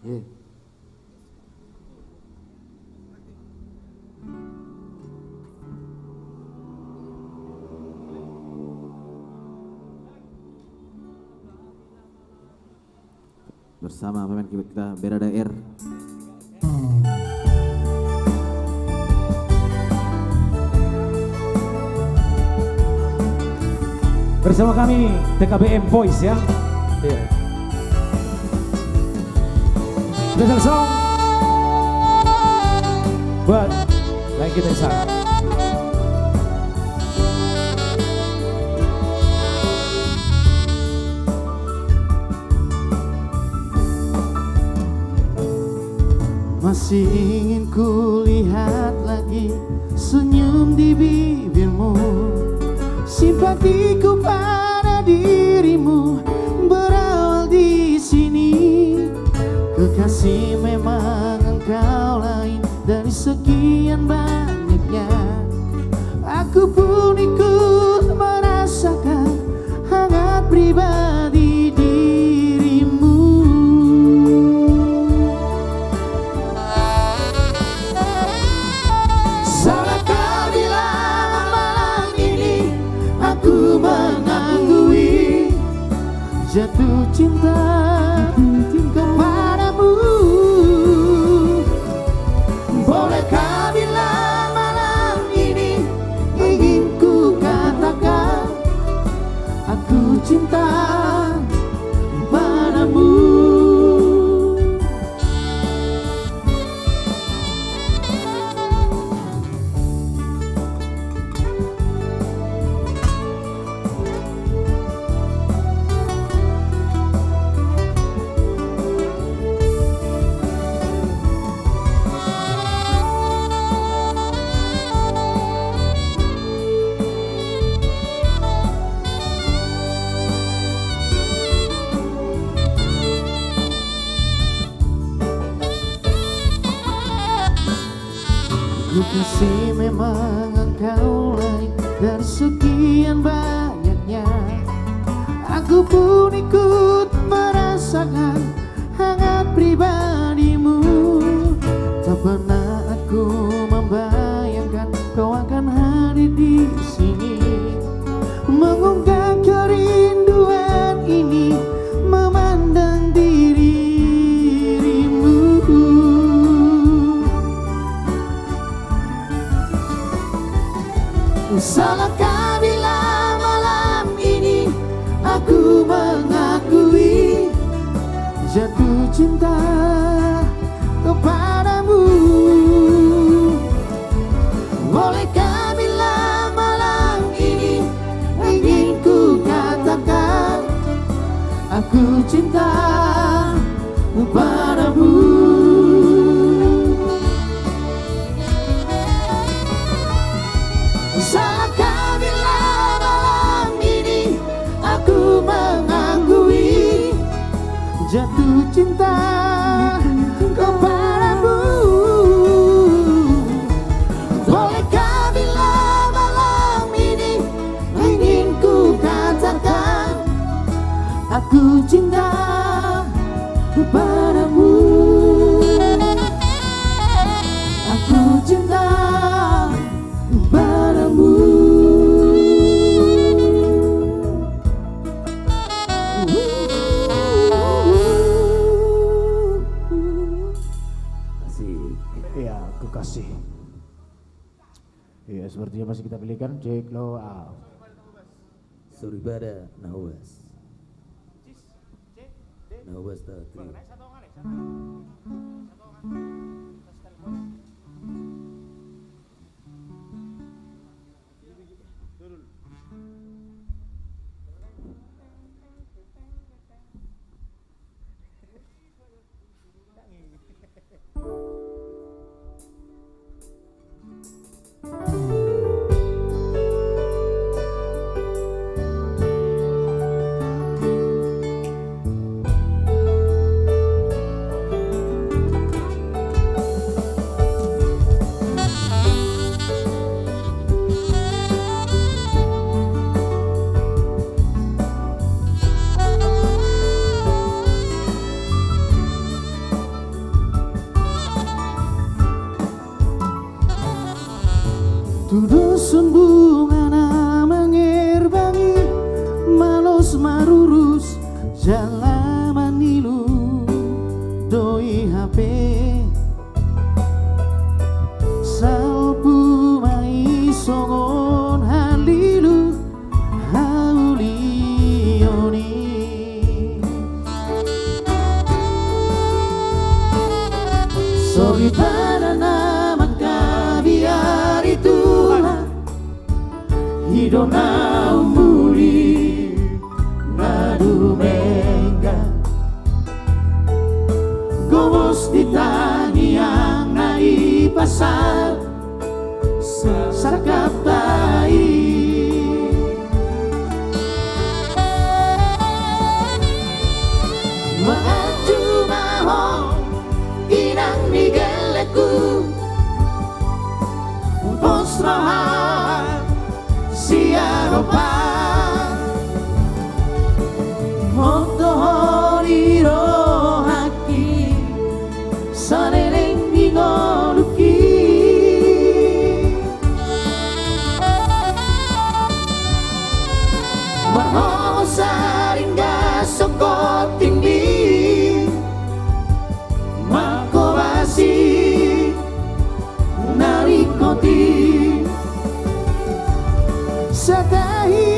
Yeah. bersama pemain kita Berada Air. Bersama kami TKBM Boys ya. Iya. Special song buat lain kita di sana. Masih ingin kulihat lagi senyum di bibirmu, simpatiku pada dirimu berawal di sini. Kekasih, memang engkau lain dari sekian banyaknya. Aku pun ikut merasakan hangat pribadi dirimu. Salahkah bila malam ini aku mengakui jatuh cinta kepadamu? Bolehkah bila malam ini ingin ku katakan aku cinta padamu? Kekasih, memang engkau lain dari sekian banyaknya. Aku pun ikut merasakan hangat pribadimu. Tak pernah aku membayangkan kau akan hadir di sini, mengungkap kerinduan ini, memandang dirimu. Salahkah bila malam ini aku mengakui jatuh cinta kepadamu? Bolehkah bila malam ini ingin ku katakan aku cinta kepadamu? Salahkah bila malam ini aku mengakui jatuh cinta kepadamu? Bolehkah bila malam ini ingin ku katakan aku cinta kepadamu? Aku cinta padamu. Asik. Ya, kekasih. Ya, sepertinya masih kita pilihkan Jack Low out. Suribada Nahwas. Nahwas trio. Dusun bunga mengerbangi malos marurus jalan nilu. HP salpu mai songon halilu haulioni sorry pada nama kabiari Tuhan hidup na umuri nadu mengga gomos ditangi yang nai pasar sakap tai maju mahong inang migeleku posrahan siaropa motohoriro haki saneleng mingoluki mahosaringga sokot tinggi makobasi narikoti setahi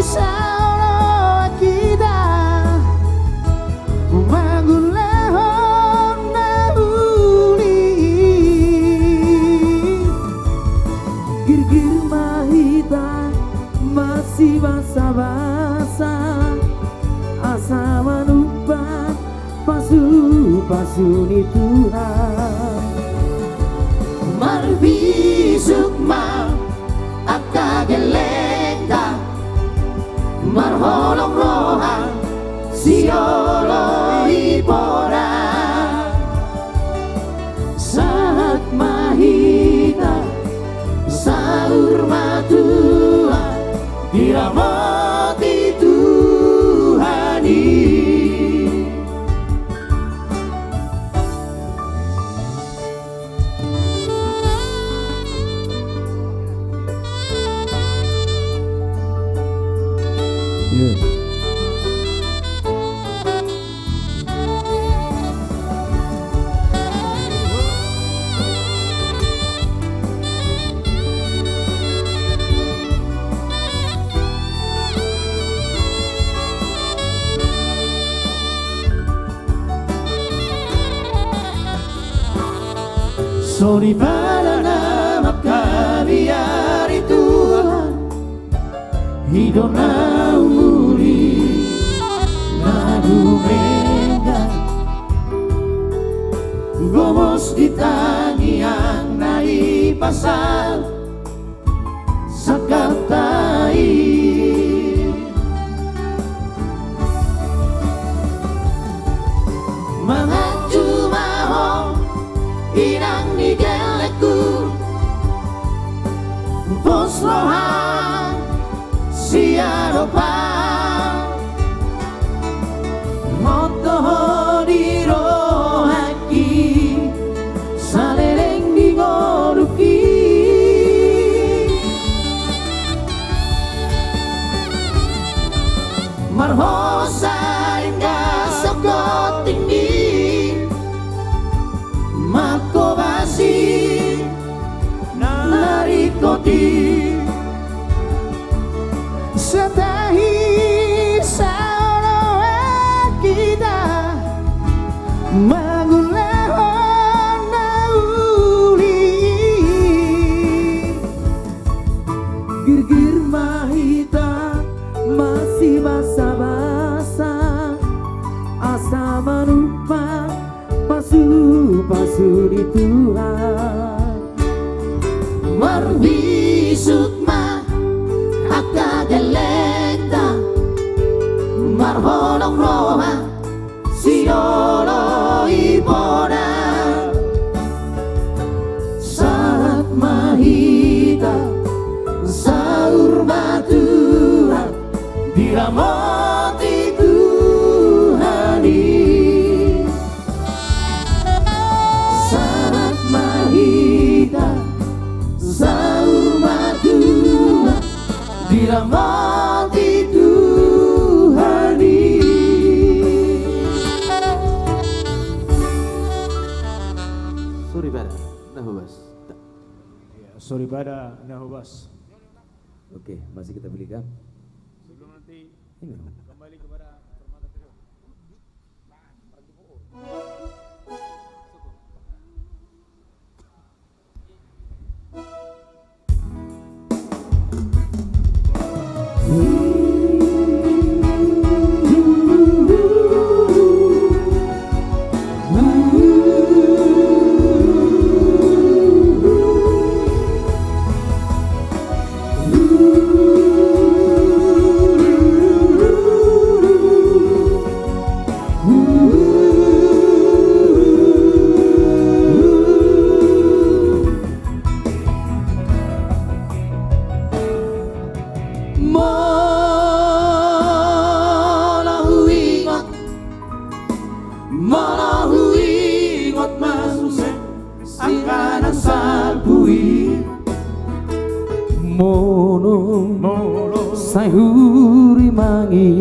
saolo kita magulehon nahuli gir-gir mahita masih basa-basa asa manubat pasu-pasu ni Tuhan marbisuk ma akagelenda marholong rohan siolo ipora saat mahita saur matua diramati Tuhani sorry pada nama kabiari Tuhan hidup na umuri nadu mengga gomos ditangi yang nai pasal sakap tai mengaju mahong inang nigeleku posrohan siaropa motohoriro haki saleleng digoluki marhosa hingga sokot tinggi makobasi narikoti setahi saolo kita magulehon nauli gir-gir mahita masih basa-basa asa manupa pasu-pasu di Tuhan marbisuk ma akagelenda marholong roha siolo ipona saat mahita saur matua diramati Tuhani saat mahita saur matua diramati Tuhani kepada Nahubas. Oke, masih kita pilihkan. Sebelum nanti Ini. kembali kepada Permata Trio. Sayuri mangi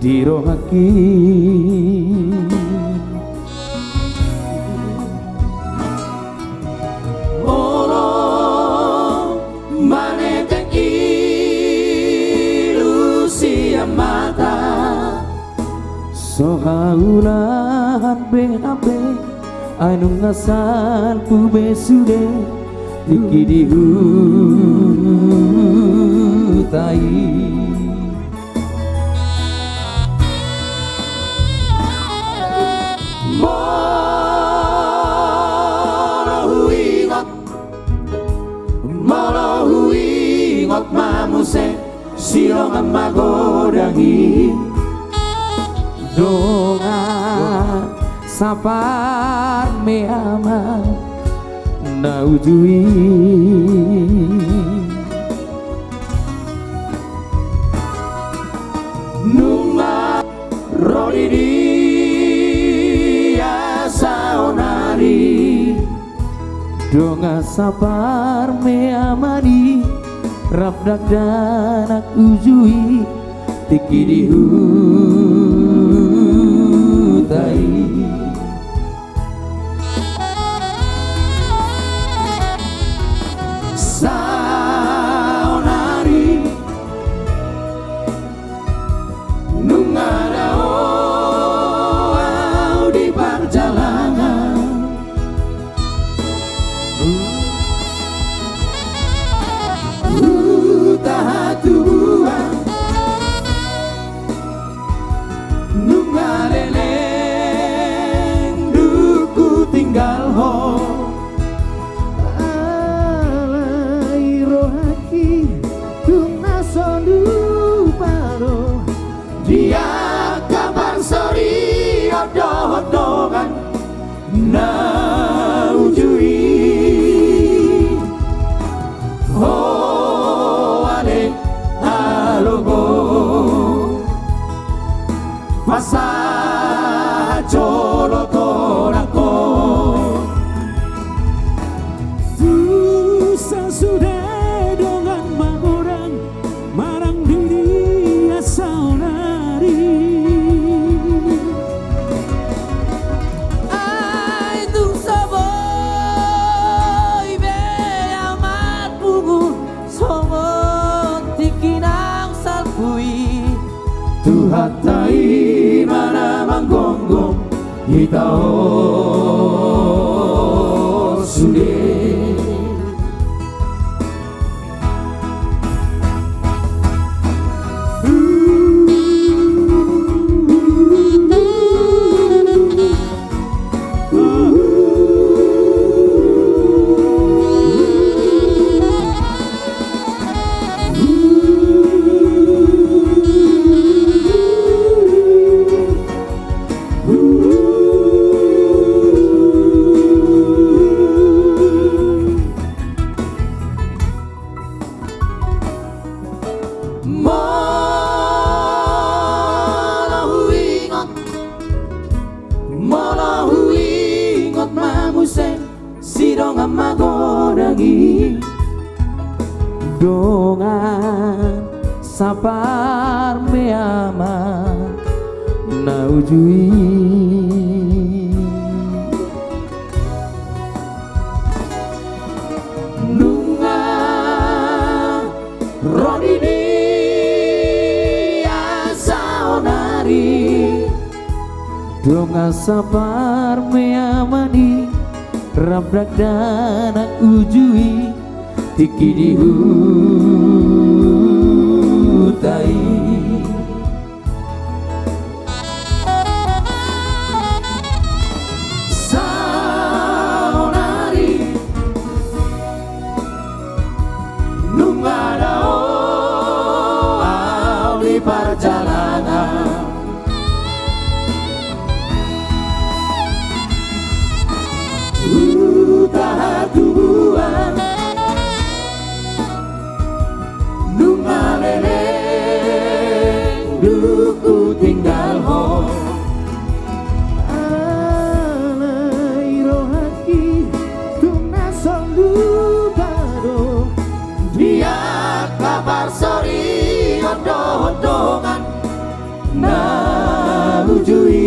di rohaki Molo maneten ilusi mata sohaulan BHP anu ngasal pu besude tiki dihutai Molo huingot mamuse silongan magodangi donga sapar meama naujui Numa rodidi asaonari donga sapar meamani rafdak danak ujui tiki dihutai saonari nungadao di perjalanan tahatuan nungaleleng duku tinggal ho alai rohaki tunasonu paro dia kabar sori odoh-odohan naujui oh ale alogo masa jolo torako susah sudah dengan mangorang marang diri asaunari ai tung saboy be amat bugu somot tikinang salpui tuhatai mana manggonggong hitao sude Malahuingot mamuse sidong magodangi dongan sapar meama naujui nari donga sabar meamani rabrak dan ujui tiki dihutai saonari nungadao di perjalanan tahatubuan nungaleleng duku tinggal ho alai rohaki tuna solu baro dia kabar sori ondo-ondongan na ujui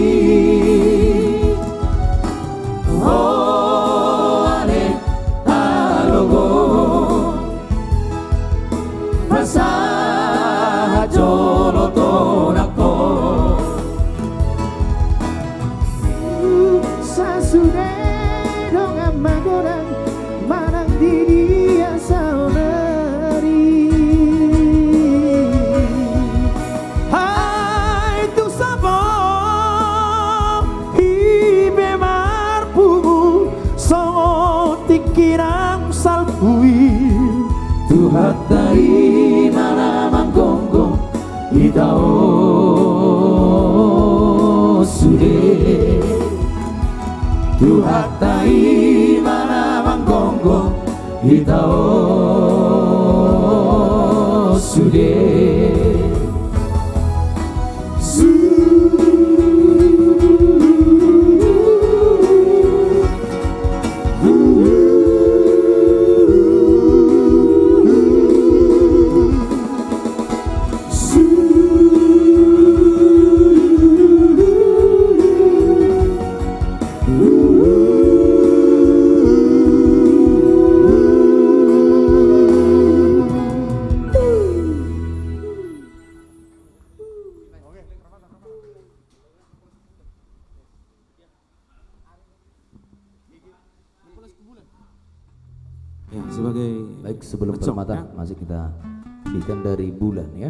Tuhatai mana manggongo itao sude Tuhatai mana manggongo itao sude Ya, sebagai baik sebelum permata masih kita ikan dari bulan ya.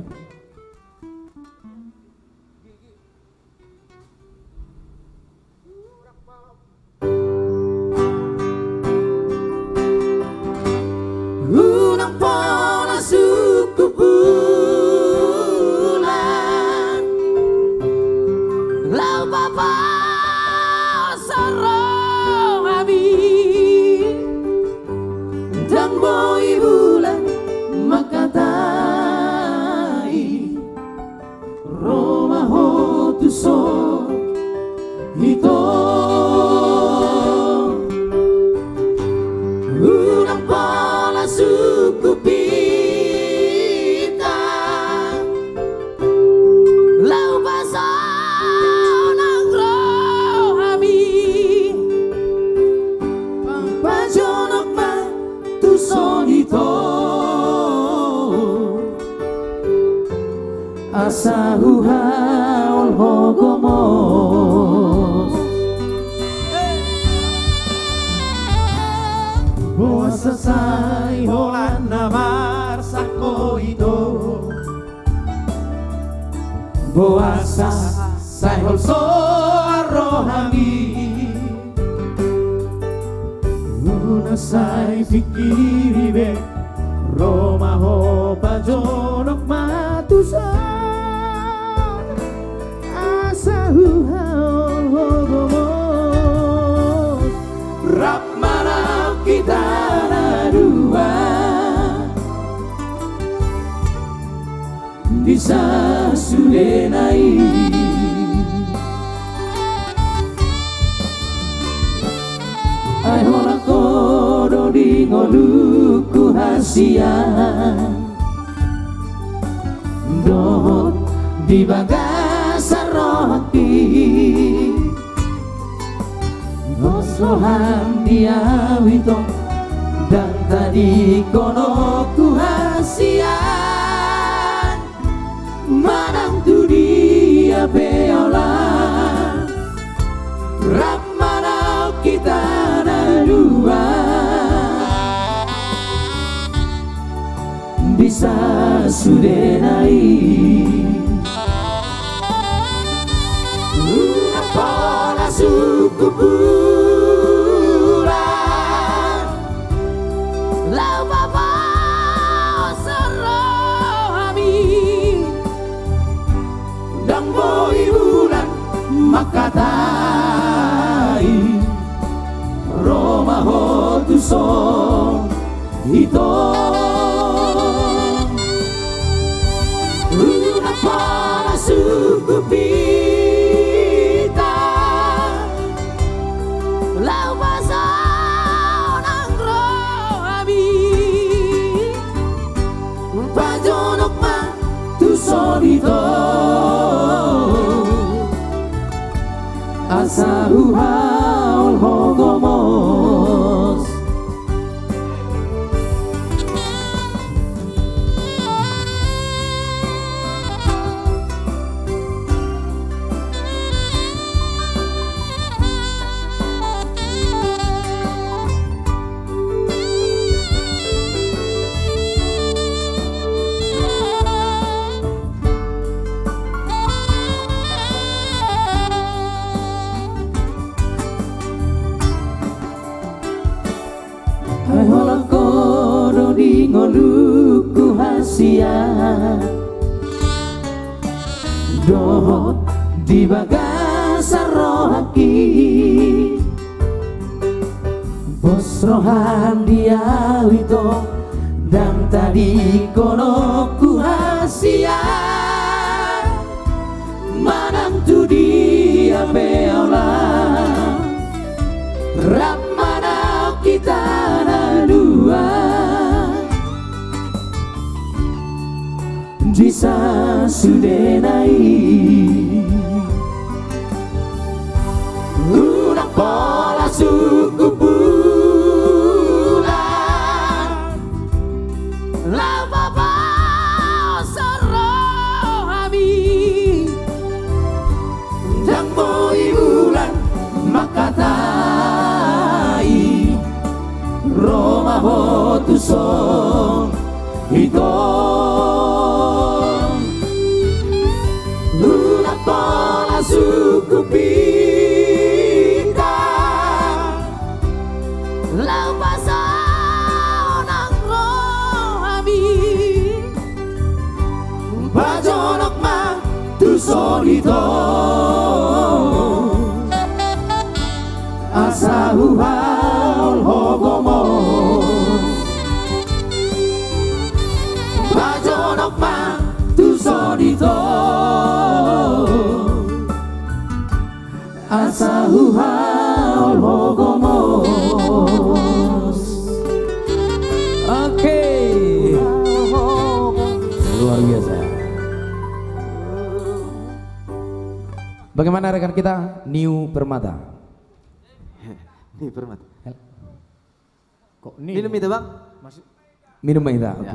Unang pola suku bulan lau papa sarong ami dan boy bulan makatai Roma hotuso hito unang pola suku pita lau basa nang rohami pajonok ma sonito asahuha ol hogomos boa sasai holan namar sako ito boa sasai hol so arrohami Unasai fikiri be Roma ho pajonok matusan asahu haol hogomos rap malam kita dua bisa sudenai ai hola kodo di ngoluku hasian dohot di bagasa roti Goslohan dia wito dan tadi kono ku hasian manang tu dia peola Ramana kita na dua bisa sudenai Pola suku bulan Lau baba serami Dan boi bulan makatai Roma hotu song ito Una pola suku pita Lau basa nang roami Pajonok ma tu solito Asa uhaul hogomos Hai hola kodo di ngoluku hasia Dohot di bagasa rohaki Bos rohan dia wito Dan tadi kono ku hasia Manang tu dia peola Ramana kita na dua Bisa sudenai Unang pola suku bulan Lau baba serami Dan boi bulan makatai Roma hotu song ito Una pola suku pita Lau basa nang rohami Pajonok ma tu solito Asa uhaul hogomos Pajonok ma tu solito Asa uhaul hogomos Oke Luar biasa. Bagaimana rekan kita New Permata? New Permata. Kok minum itu bang? Masih Minum itu, oke. Ya.